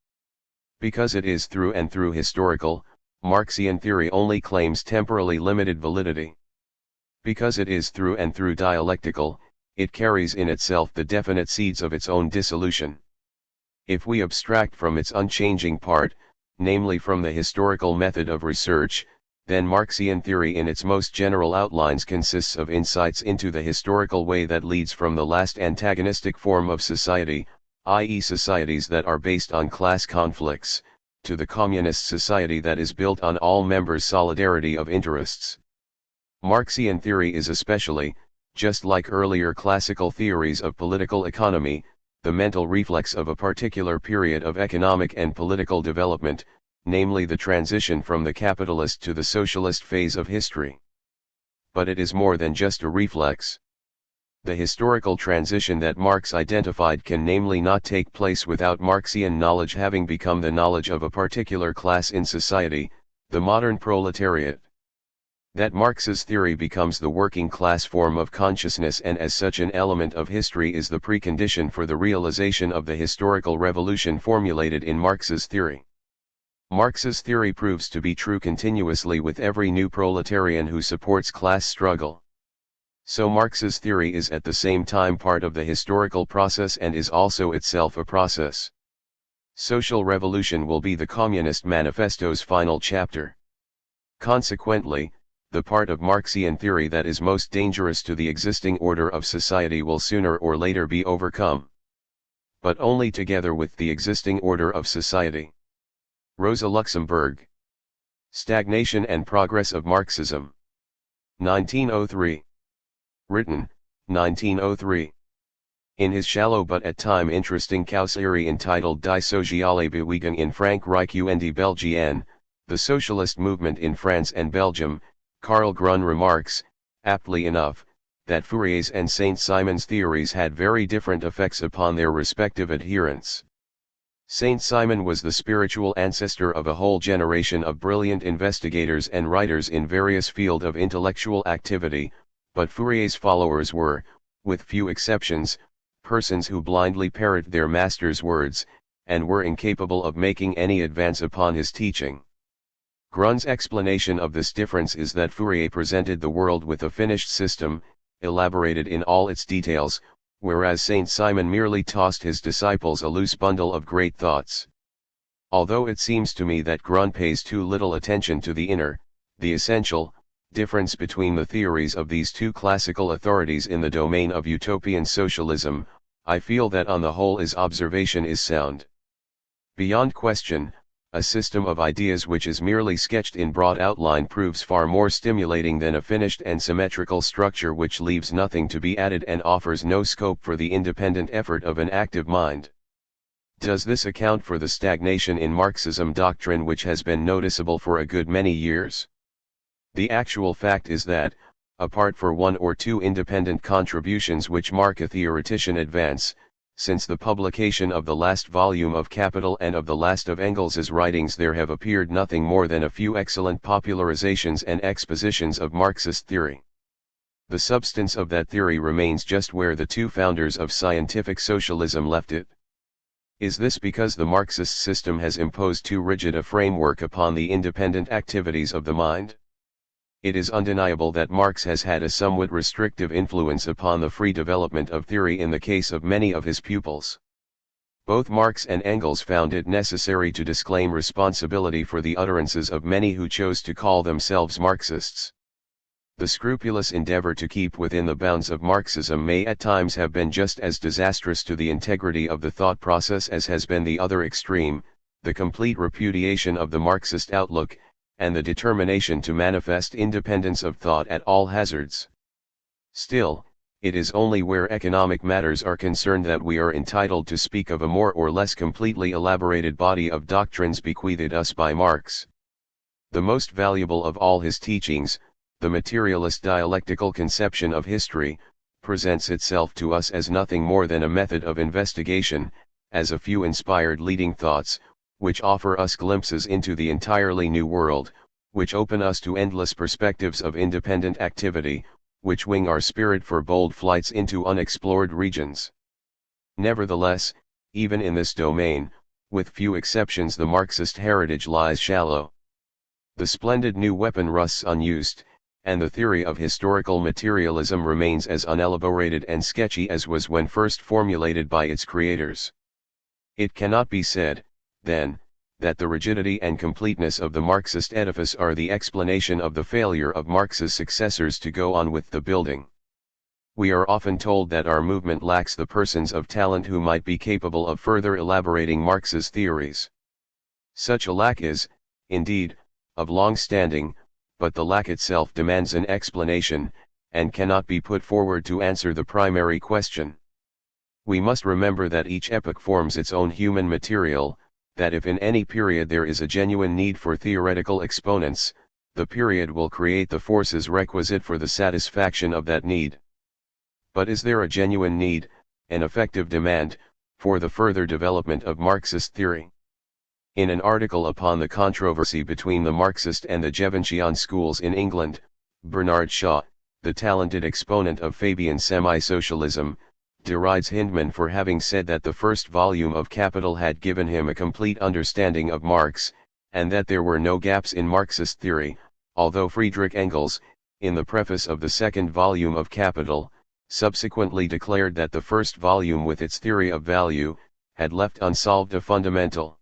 A: Because it is through and through historical, Marxian theory only claims temporally limited validity. Because it is through and through dialectical, it carries in itself the definite seeds of its own dissolution. If we abstract from its unchanging part, namely from the historical method of research, then Marxian theory in its most general outlines consists of insights into the historical way that leads from the last antagonistic form of society, i.e. societies that are based on class conflicts, to the communist society that is built on all members' solidarity of interests. Marxian theory is especially, just like earlier classical theories of political economy, the mental reflex of a particular period of economic and political development, namely the transition from the capitalist to the socialist phase of history. But it is more than just a reflex. The historical transition that Marx identified can namely not take place without Marxian knowledge having become the knowledge of a particular class in society, the modern proletariat. That Marx's theory becomes the working class form of consciousness and as such an element of history is the precondition for the realization of the historical revolution formulated in Marx's theory. Marx's theory proves to be true continuously with every new proletarian who supports class struggle. So Marx's theory is at the same time part of the historical process and is also itself a process. Social revolution will be the Communist Manifesto's final chapter. Consequently, the part of Marxian theory that is most dangerous to the existing order of society will sooner or later be overcome. But only together with the existing order of society. Rosa Luxemburg. Stagnation and Progress of Marxism. 1903. Written, 1903. In his shallow but at time interesting causerie entitled Die Soziale Bewegung in Frankreich und Belgien, The Socialist Movement in France and Belgium, Karl Grun remarks, aptly enough, that Fourier's and Saint-Simon's theories had very different effects upon their respective adherents. Saint-Simon was the spiritual ancestor of a whole generation of brilliant investigators and writers in various fields of intellectual activity, but Fourier's followers were, with few exceptions, persons who blindly parrot their master's words, and were incapable of making any advance upon his teaching. Grun's explanation of this difference is that Fourier presented the world with a finished system, elaborated in all its details, whereas Saint-Simon merely tossed his disciples a loose bundle of great thoughts. Although it seems to me that Grun pays too little attention to the inner, the essential, difference between the theories of these two classical authorities in the domain of utopian socialism, I feel that on the whole his observation is sound. Beyond question, a system of ideas which is merely sketched in broad outline proves far more stimulating than a finished and symmetrical structure which leaves nothing to be added and offers no scope for the independent effort of an active mind. Does this account for the stagnation in Marxism doctrine which has been noticeable for a good many years? The actual fact is that, apart from one or two independent contributions which mark a theoretician advance, since the publication of the last volume of Capital and of the last of Engels's writings there have appeared nothing more than a few excellent popularizations and expositions of Marxist theory. The substance of that theory remains just where the two founders of scientific socialism left it. Is this because the Marxist system has imposed too rigid a framework upon the independent activities of the mind? It is undeniable that Marx has had a somewhat restrictive influence upon the free development of theory in the case of many of his pupils. Both Marx and Engels found it necessary to disclaim responsibility for the utterances of many who chose to call themselves Marxists. The scrupulous endeavor to keep within the bounds of Marxism may at times have been just as disastrous to the integrity of the thought process as has been the other extreme, the complete repudiation of the Marxist outlook, and the determination to manifest independence of thought at all hazards. Still, it is only where economic matters are concerned that we are entitled to speak of a more or less completely elaborated body of doctrines bequeathed us by Marx. The most valuable of all his teachings, the materialist dialectical conception of history, presents itself to us as nothing more than a method of investigation, as a few inspired leading thoughts, which offer us glimpses into the entirely new world, which open us to endless perspectives of independent activity, which wing our spirit for bold flights into unexplored regions. Nevertheless, even in this domain, with few exceptions, the Marxist heritage lies shallow. The splendid new weapon rusts unused, and the theory of historical materialism remains as unelaborated and sketchy as was when first formulated by its creators. It cannot be said, then, that the rigidity and completeness of the Marxist edifice are the explanation of the failure of Marx's successors to go on with the building. We are often told that our movement lacks the persons of talent who might be capable of further elaborating Marx's theories. Such a lack is, indeed, of long standing, but the lack itself demands an explanation, and cannot be put forward to answer the primary question. We must remember that each epoch forms its own human material, that if in any period there is a genuine need for theoretical exponents, the period will create the forces requisite for the satisfaction of that need. But is there a genuine need, an effective demand, for the further development of Marxist theory? In an article upon the controversy between the Marxist and the Gieventian schools in England, Bernard Shaw, the talented exponent of Fabian semi-socialism, derides Hyndman for having said that the first volume of Capital had given him a complete understanding of Marx, and that there were no gaps in Marxist theory, although Friedrich Engels, in the preface of the second volume of Capital, subsequently declared that the first volume with its theory of value, had left unsolved a fundamental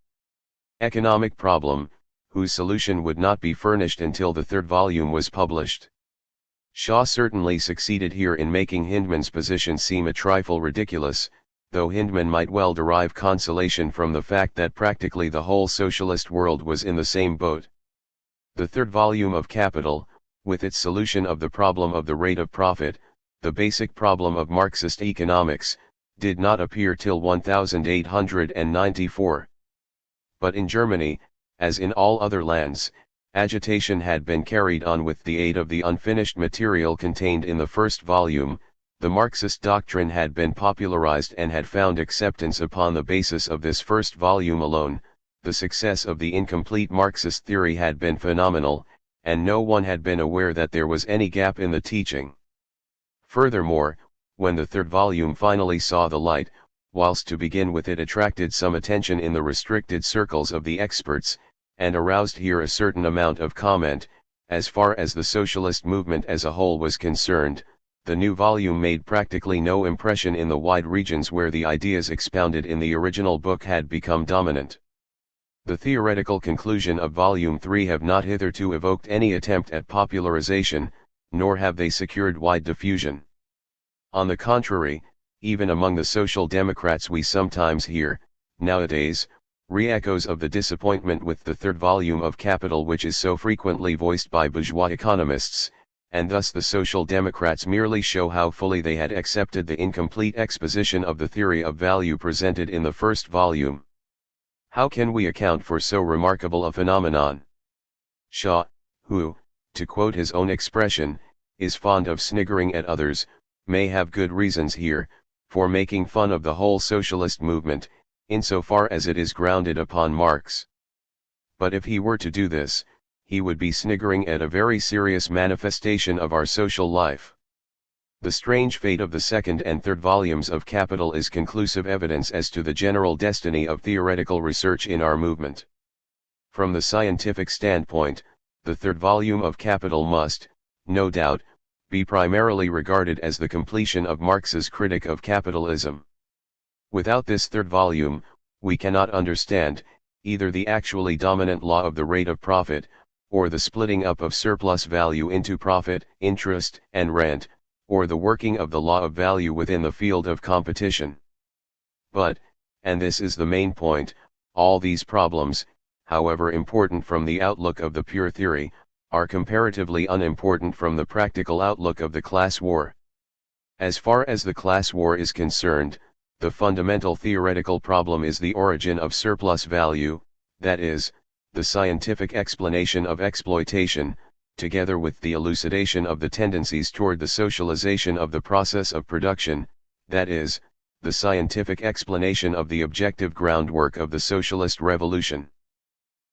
A: economic problem, whose solution would not be furnished until the third volume was published. Shaw certainly succeeded here in making Hyndman's position seem a trifle ridiculous, though Hyndman might well derive consolation from the fact that practically the whole socialist world was in the same boat. The third volume of Capital, with its solution of the problem of the rate of profit, the basic problem of Marxist economics, did not appear till 1894. But in Germany, as in all other lands, agitation had been carried on with the aid of the unfinished material contained in the first volume. The Marxist doctrine had been popularized and had found acceptance upon the basis of this first volume alone. The success of the incomplete Marxist theory had been phenomenal, and no one had been aware that there was any gap in the teaching. Furthermore, when the third volume finally saw the light, whilst to begin with it attracted some attention in the restricted circles of the experts, and aroused here a certain amount of comment, as far as the socialist movement as a whole was concerned, the new volume made practically no impression in the wide regions where the ideas expounded in the original book had become dominant. The theoretical conclusion of Volume 3 have not hitherto evoked any attempt at popularization, nor have they secured wide diffusion. On the contrary, even among the Social Democrats we sometimes hear, nowadays, re-echoes of the disappointment with the third volume of Capital which is so frequently voiced by bourgeois economists, and thus the Social Democrats merely show how fully they had accepted the incomplete exposition of the theory of value presented in the first volume. How can we account for so remarkable a phenomenon? Shaw, who, to quote his own expression, is fond of sniggering at others, may have good reasons here, for making fun of the whole socialist movement, insofar as it is grounded upon Marx. But if he were to do this, he would be sniggering at a very serious manifestation of our social life. The strange fate of the second and third volumes of Capital is conclusive evidence as to the general destiny of theoretical research in our movement. From the scientific standpoint, the third volume of Capital must, no doubt, be primarily regarded as the completion of Marx's critique of capitalism. Without this third volume, we cannot understand, either the actually dominant law of the rate of profit, or the splitting up of surplus value into profit, interest, and rent, or the working of the law of value within the field of competition. But, and this is the main point, all these problems, however important from the outlook of the pure theory, are comparatively unimportant from the practical outlook of the class war. As far as the class war is concerned, the fundamental theoretical problem is the origin of surplus value, that is, the scientific explanation of exploitation, together with the elucidation of the tendencies toward the socialization of the process of production, that is, the scientific explanation of the objective groundwork of the socialist revolution.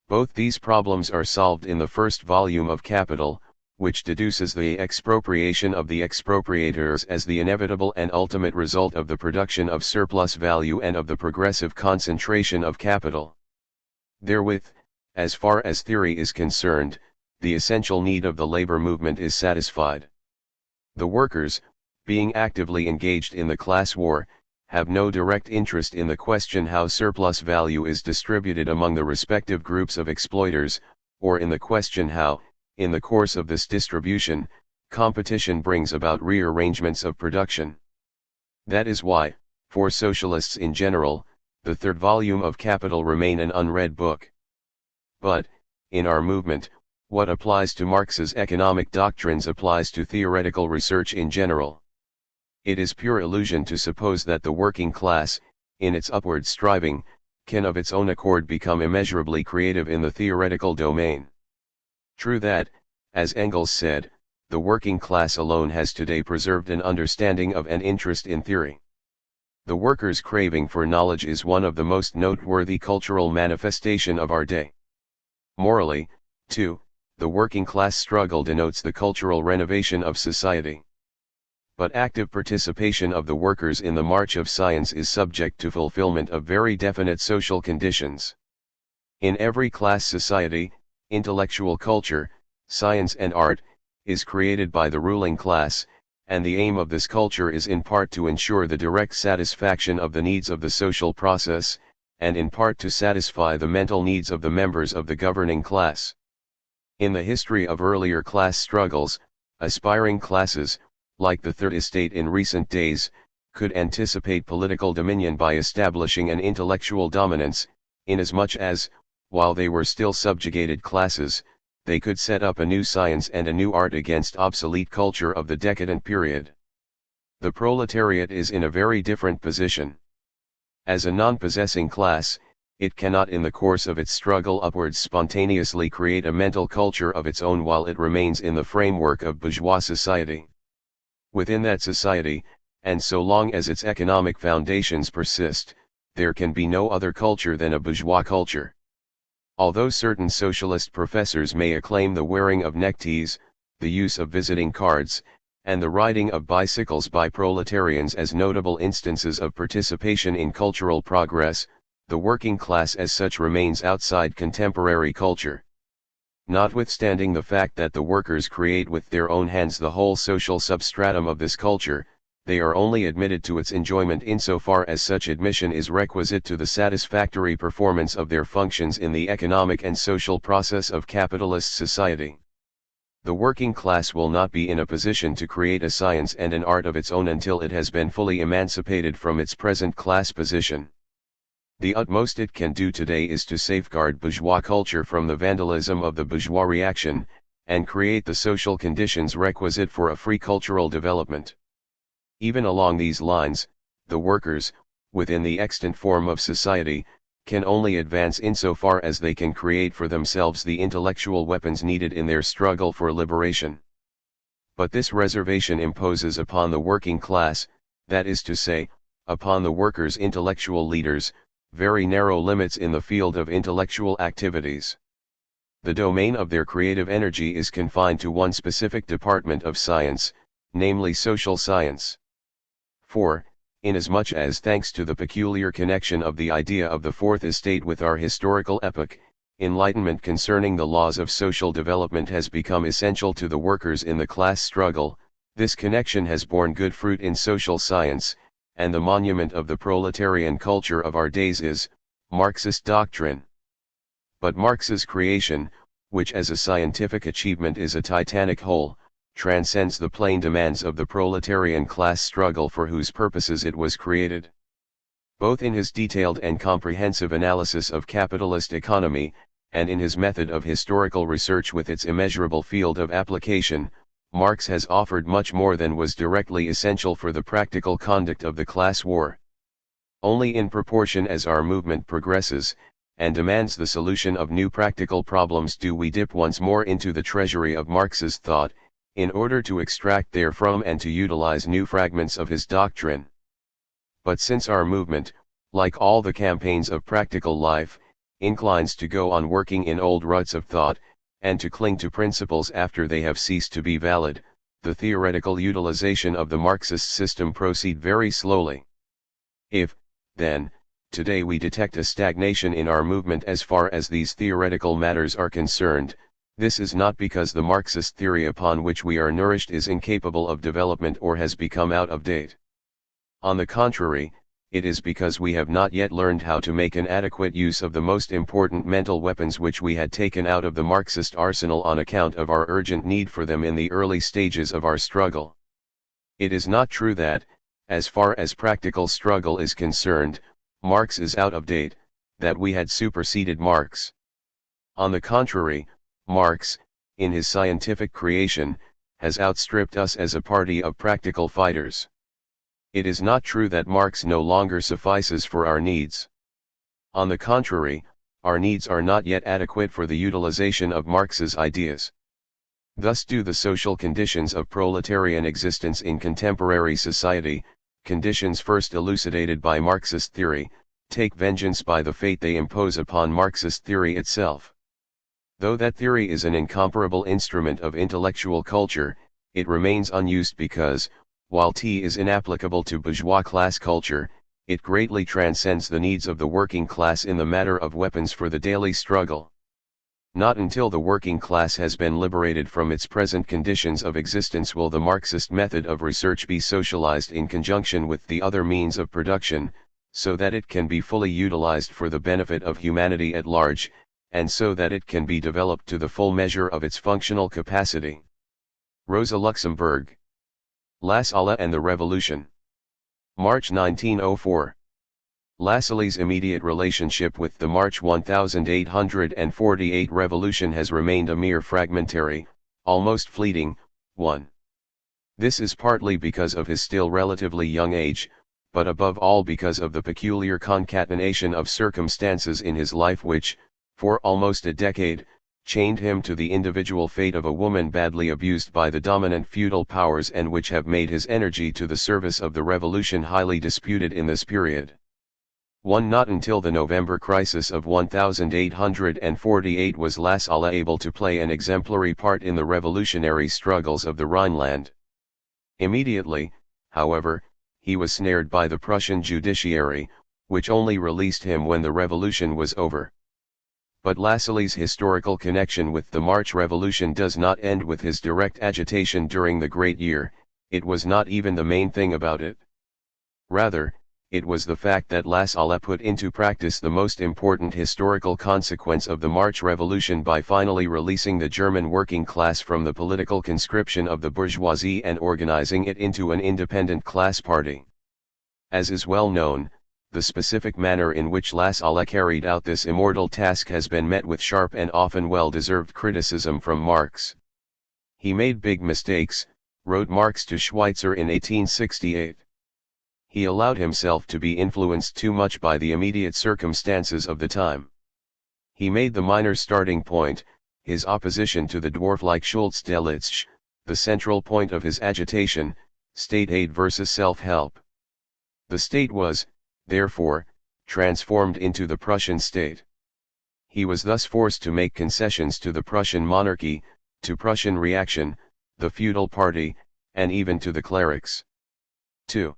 A: Both these problems are solved in the first volume of Capital, which deduces the expropriation of the expropriators as the inevitable and ultimate result of the production of surplus value and of the progressive concentration of capital. Therewith, as far as theory is concerned, the essential need of the labor movement is satisfied. The workers, being actively engaged in the class war, have no direct interest in the question how surplus value is distributed among the respective groups of exploiters, or in the question how, in the course of this distribution, competition brings about rearrangements of production. That is why, for socialists in general, the third volume of Capital remain an unread book. But, in our movement, what applies to Marx's economic doctrines applies to theoretical research in general. It is pure illusion to suppose that the working class, in its upward striving, can of its own accord become immeasurably creative in the theoretical domain. True that, as Engels said, the working class alone has today preserved an understanding of and interest in theory. The workers' craving for knowledge is one of the most noteworthy cultural manifestation of our day. Morally, too, the working class struggle denotes the cultural renovation of society. But active participation of the workers in the march of science is subject to fulfillment of very definite social conditions. In every class society, intellectual culture, science and art, is created by the ruling class, and the aim of this culture is in part to ensure the direct satisfaction of the needs of the social process, and in part to satisfy the mental needs of the members of the governing class. In the history of earlier class struggles, aspiring classes, like the Third Estate in recent days, could anticipate political dominion by establishing an intellectual dominance, inasmuch as, while they were still subjugated classes, they could set up a new science and a new art against obsolete culture of the decadent period. The proletariat is in a very different position. As a non-possessing class, it cannot in the course of its struggle upwards spontaneously create a mental culture of its own while it remains in the framework of bourgeois society. Within that society, and so long as its economic foundations persist, there can be no other culture than a bourgeois culture. Although certain socialist professors may acclaim the wearing of neckties, the use of visiting cards, and the riding of bicycles by proletarians as notable instances of participation in cultural progress, the working class as such remains outside contemporary culture. Notwithstanding the fact that the workers create with their own hands the whole social substratum of this culture, they are only admitted to its enjoyment insofar as such admission is requisite to the satisfactory performance of their functions in the economic and social process of capitalist society. The working class will not be in a position to create a science and an art of its own until it has been fully emancipated from its present class position. The utmost it can do today is to safeguard bourgeois culture from the vandalism of the bourgeois reaction, and create the social conditions requisite for a free cultural development. Even along these lines, the workers, within the extant form of society, can only advance insofar as they can create for themselves the intellectual weapons needed in their struggle for liberation. But this reservation imposes upon the working class, that is to say, upon the workers' intellectual leaders, very narrow limits in the field of intellectual activities. The domain of their creative energy is confined to one specific department of science, namely social science. For, inasmuch as thanks to the peculiar connection of the idea of the Fourth Estate with our historical epoch, enlightenment concerning the laws of social development has become essential to the workers in the class struggle, this connection has borne good fruit in social science, and the monument of the proletarian culture of our days is Marxist doctrine. But Marx's creation, which as a scientific achievement is a titanic whole, transcends the plain demands of the proletarian class struggle for whose purposes it was created. Both in his detailed and comprehensive analysis of capitalist economy, and in his method of historical research with its immeasurable field of application, Marx has offered much more than was directly essential for the practical conduct of the class war. Only in proportion as our movement progresses, and demands the solution of new practical problems do we dip once more into the treasury of Marx's thought, in order to extract therefrom and to utilize new fragments of his doctrine. But since our movement, like all the campaigns of practical life, inclines to go on working in old ruts of thought, and to cling to principles after they have ceased to be valid, the theoretical utilization of the Marxist system proceed very slowly. If, then, today we detect a stagnation in our movement as far as these theoretical matters are concerned, this is not because the Marxist theory upon which we are nourished is incapable of development or has become out of date. On the contrary, it is because we have not yet learned how to make an adequate use of the most important mental weapons which we had taken out of the Marxist arsenal on account of our urgent need for them in the early stages of our struggle. It is not true that, as far as practical struggle is concerned, Marx is out of date, that we had superseded Marx. On the contrary, Marx, in his scientific creation, has outstripped us as a party of practical fighters. It is not true that Marx no longer suffices for our needs. On the contrary, our needs are not yet adequate for the utilization of Marx's ideas. Thus do the social conditions of proletarian existence in contemporary society, conditions first elucidated by Marxist theory, take vengeance by the fate they impose upon Marxist theory itself. Though that theory is an incomparable instrument of intellectual culture, it remains unused because, while T is inapplicable to bourgeois class culture, it greatly transcends the needs of the working class in the matter of weapons for the daily struggle. Not until the working class has been liberated from its present conditions of existence will the Marxist method of research be socialized in conjunction with the other means of production, so that it can be fully utilized for the benefit of humanity at large, and so that it can be developed to the full measure of its functional capacity. Rosa Luxemburg. Lassalle and the Revolution. March 1904. Lassalle's immediate relationship with the March 1848 revolution has remained a mere fragmentary, almost fleeting, one. This is partly because of his still relatively young age, but above all because of the peculiar concatenation of circumstances in his life which, for almost a decade, chained him to the individual fate of a woman badly abused by the dominant feudal powers and which have made his energy to the service of the revolution highly disputed in this period. Not until the November crisis of 1848 was Lassalle able to play an exemplary part in the revolutionary struggles of the Rhineland. Immediately, however, he was snared by the Prussian judiciary, which only released him when the revolution was over. But Lassalle's historical connection with the March Revolution does not end with his direct agitation during the Great Year. It was not even the main thing about it. Rather, it was the fact that Lassalle put into practice the most important historical consequence of the March Revolution by finally releasing the German working class from the political conscription of the bourgeoisie and organizing it into an independent class party. As is well known, the specific manner in which Lassalle carried out this immortal task has been met with sharp and often well-deserved criticism from Marx. He made big mistakes, wrote Marx to Schweitzer in 1868. He allowed himself to be influenced too much by the immediate circumstances of the time. He made the minor starting point, his opposition to the dwarf-like Schultz-Delitzsch, the central point of his agitation, state aid versus self-help. The state was, therefore, transformed into the Prussian state. He was thus forced to make concessions to the Prussian monarchy, to Prussian reaction, the feudal party, and even to the clerics. 2.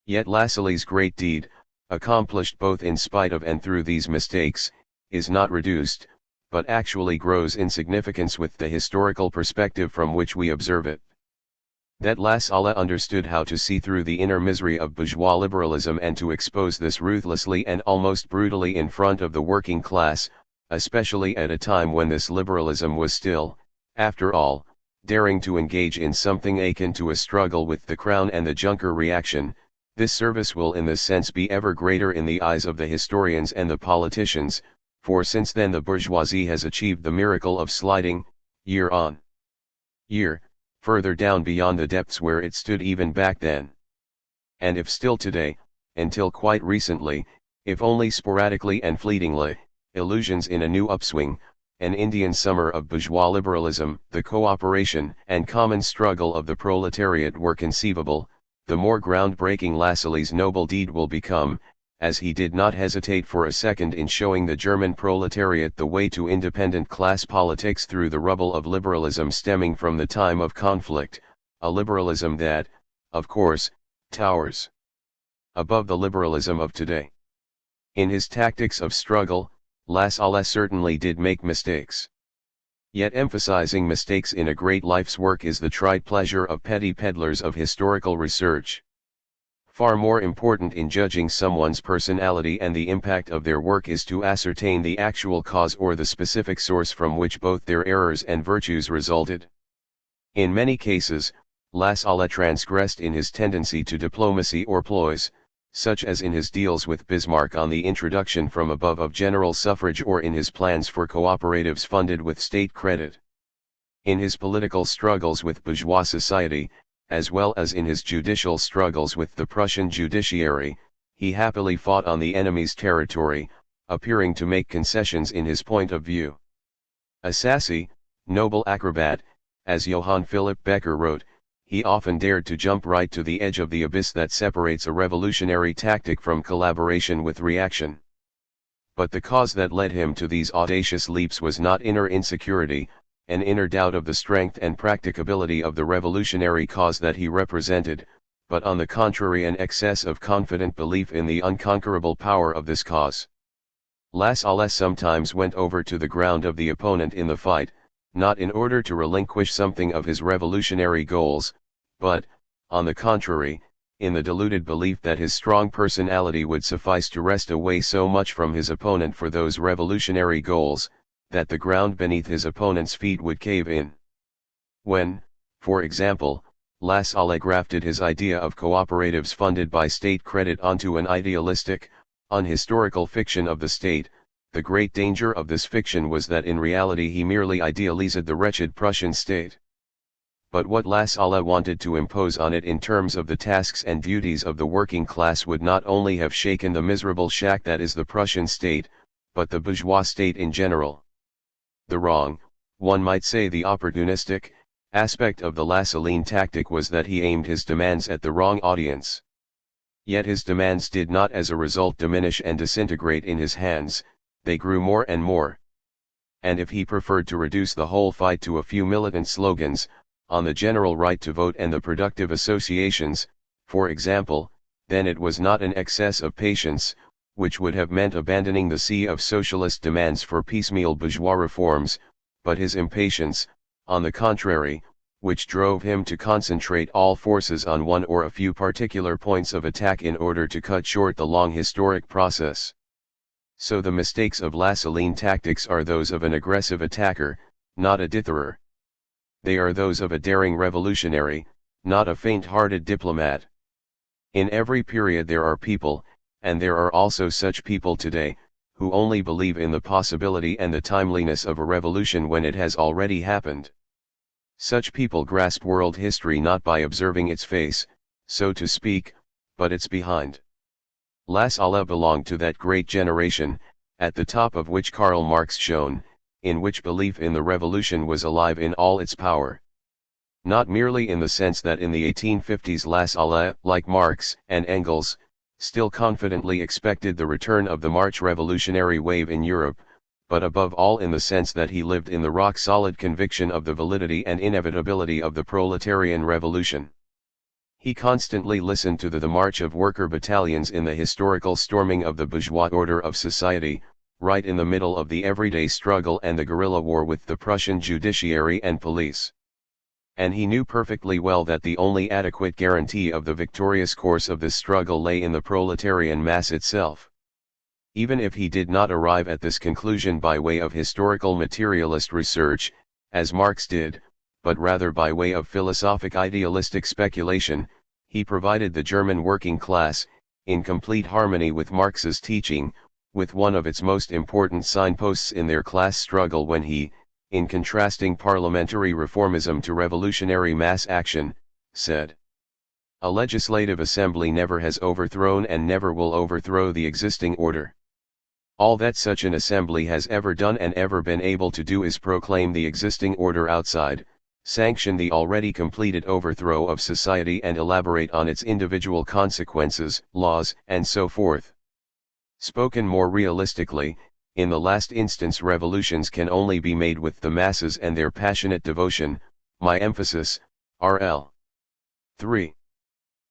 A: Yet Lassalle's great deed, accomplished both in spite of and through these mistakes, is not reduced, but actually grows in significance with the historical perspective from which we observe it. That Lassalle understood how to see through the inner misery of bourgeois liberalism and to expose this ruthlessly and almost brutally in front of the working class, especially at a time when this liberalism was still, after all, daring to engage in something akin to a struggle with the Crown and the Junker reaction, this service will in this sense be ever greater in the eyes of the historians and the politicians, for since then the bourgeoisie has achieved the miracle of sliding, year on year, further down beyond the depths where it stood even back then. And if still today, until quite recently, if only sporadically and fleetingly, illusions in a new upswing, an Indian summer of bourgeois liberalism, the cooperation and common struggle of the proletariat were conceivable, the more groundbreaking Lassalle's noble deed will become, as he did not hesitate for a second in showing the German proletariat the way to independent class politics through the rubble of liberalism stemming from the time of conflict, a liberalism that, of course, towers above the liberalism of today. In his tactics of struggle, Lassalle certainly did make mistakes. Yet emphasizing mistakes in a great life's work is the tried pleasure of petty peddlers of historical research. Far more important in judging someone's personality and the impact of their work is to ascertain the actual cause or the specific source from which both their errors and virtues resulted. In many cases, Lassalle transgressed in his tendency to diplomacy or ploys, such as in his deals with Bismarck on the introduction from above of general suffrage or in his plans for cooperatives funded with state credit. In his political struggles with bourgeois society, as well as in his judicial struggles with the Prussian judiciary, he happily fought on the enemy's territory, appearing to make concessions in his point of view. A sassy, noble acrobat, as Johann Philipp Becker wrote, he often dared to jump right to the edge of the abyss that separates a revolutionary tactic from collaboration with reaction. But the cause that led him to these audacious leaps was not inner insecurity, an inner doubt of the strength and practicability of the revolutionary cause that he represented, but on the contrary an excess of confident belief in the unconquerable power of this cause. Lassalle sometimes went over to the ground of the opponent in the fight, not in order to relinquish something of his revolutionary goals, but, on the contrary, in the deluded belief that his strong personality would suffice to wrest away so much from his opponent for those revolutionary goals, that the ground beneath his opponent's feet would cave in. When, for example, Lassalle grafted his idea of cooperatives funded by state credit onto an idealistic, unhistorical fiction of the state, the great danger of this fiction was that in reality he merely idealized the wretched Prussian state. But what Lassalle wanted to impose on it in terms of the tasks and duties of the working class would not only have shaken the miserable shack that is the Prussian state, but the bourgeois state in general. The wrong, one might say the opportunistic, aspect of the Lassallean tactic was that he aimed his demands at the wrong audience. Yet his demands did not as a result diminish and disintegrate in his hands, they grew more and more. And if he preferred to reduce the whole fight to a few militant slogans, on the general right to vote and the productive associations, for example, then it was not an excess of patience, which would have meant abandoning the sea of socialist demands for piecemeal bourgeois reforms, but his impatience, on the contrary, which drove him to concentrate all forces on one or a few particular points of attack in order to cut short the long historic process. So the mistakes of Lassallean tactics are those of an aggressive attacker, not a ditherer. They are those of a daring revolutionary, not a faint-hearted diplomat. In every period there are people, and there are also such people today, who only believe in the possibility and the timeliness of a revolution when it has already happened. Such people grasp world history not by observing its face, so to speak, but its behind. Lassalle belonged to that great generation, at the top of which Karl Marx shone, in which belief in the revolution was alive in all its power. Not merely in the sense that in the 1850s Lassalle, like Marx and Engels, still confidently expected the return of the March revolutionary wave in Europe, but above all in the sense that he lived in the rock-solid conviction of the validity and inevitability of the proletarian revolution. He constantly listened to the march of worker battalions in the historical storming of the bourgeois order of society, right in the middle of the everyday struggle and the guerrilla war with the Prussian judiciary and police. And he knew perfectly well that the only adequate guarantee of the victorious course of this struggle lay in the proletarian mass itself. Even if he did not arrive at this conclusion by way of historical materialist research, as Marx did, but rather by way of philosophic idealistic speculation, he provided the German working class, in complete harmony with Marx's teaching, with one of its most important signposts in their class struggle when he, in contrasting parliamentary reformism to revolutionary mass action, said, "A legislative assembly never has overthrown and never will overthrow the existing order. All that such an assembly has ever done and ever been able to do is proclaim the existing order outside, sanction the already completed overthrow of society and elaborate on its individual consequences, laws, and so forth. Spoken more realistically, in the last instance revolutions can only be made with the masses and their passionate devotion, my emphasis, RL. 3.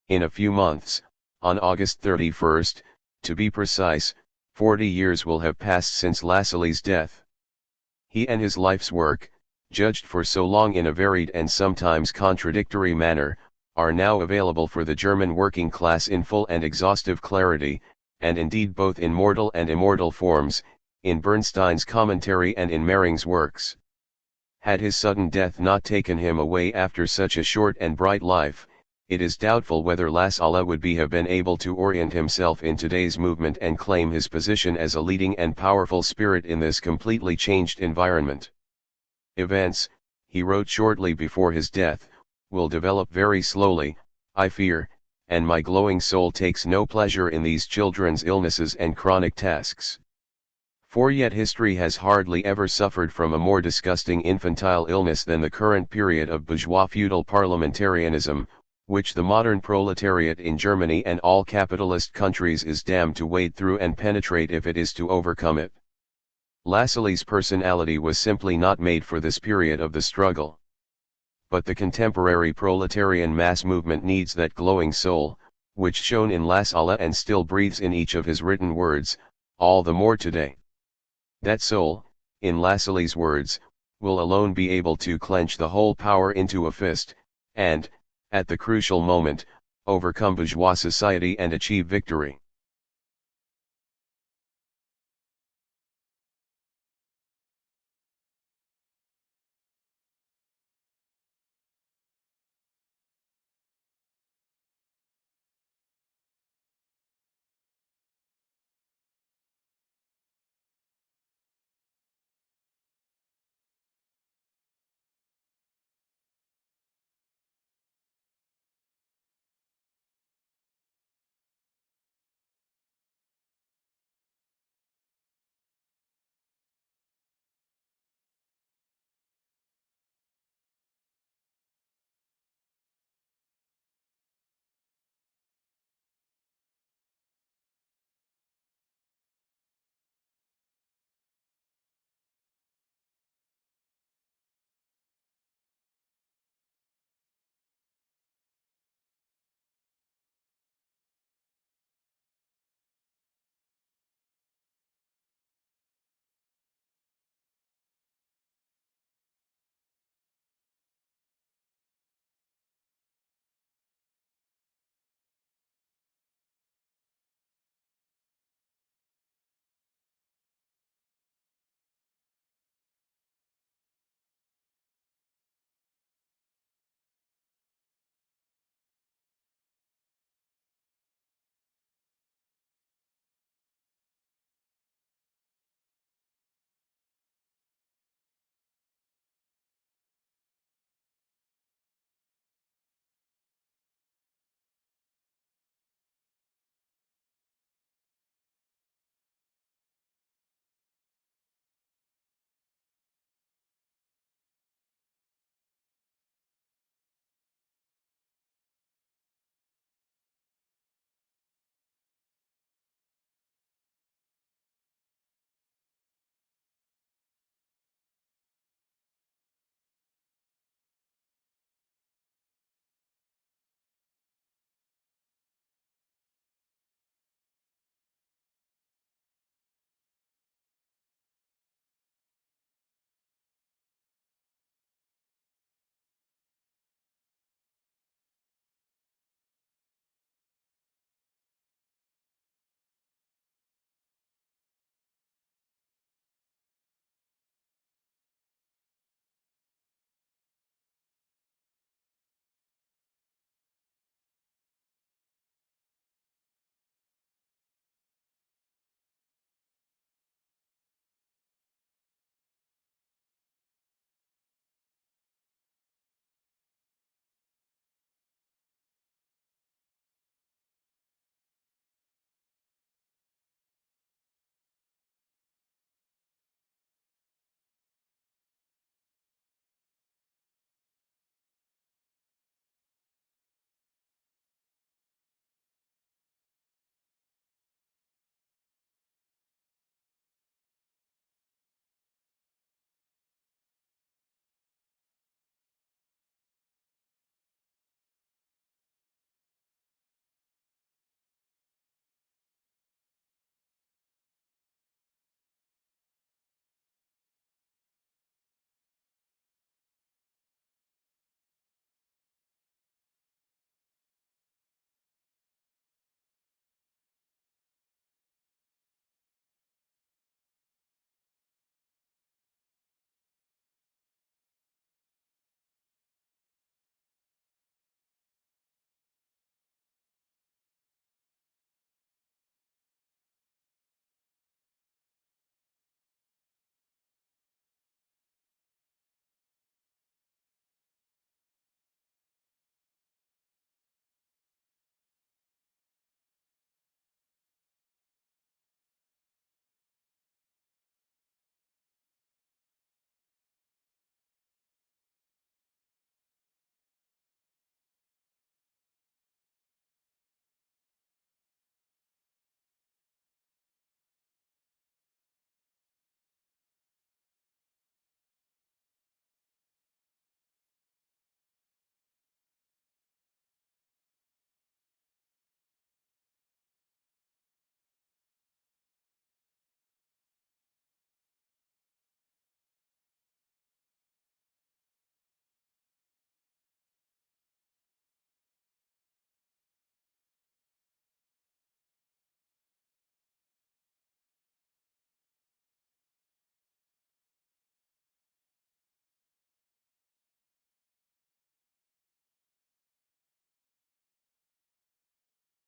A: In a few months, on August 31st, to be precise, 40 years will have passed since Lassalle's death. He and his life's work, judged for so long in a varied and sometimes contradictory manner, are now available for the German working class in full and exhaustive clarity, and indeed both in mortal and immortal forms, in Bernstein's commentary and in Mehring's works. Had his sudden death not taken him away after such a short and bright life, it is doubtful whether Lassalle would have been able to orient himself in today's movement and claim his position as a leading and powerful spirit in this completely changed environment. Events, he wrote shortly before his death, will develop very slowly, I fear, and my glowing soul takes no pleasure in these children's illnesses and chronic tasks. For yet history has hardly ever suffered from a more disgusting infantile illness than the current period of bourgeois feudal parliamentarism, which the modern proletariat in Germany and all capitalist countries is damned to wade through and penetrate if it is to overcome it. Lassalle's personality was simply not made for this period of the struggle. But the contemporary proletarian mass movement needs that glowing soul, which shone in Lassalle and still breathes in each of his written words, all the more today. That soul, in Lassalle's words, will alone be able to clench the whole power into a fist, and, at the crucial moment, overcome bourgeois society and achieve victory.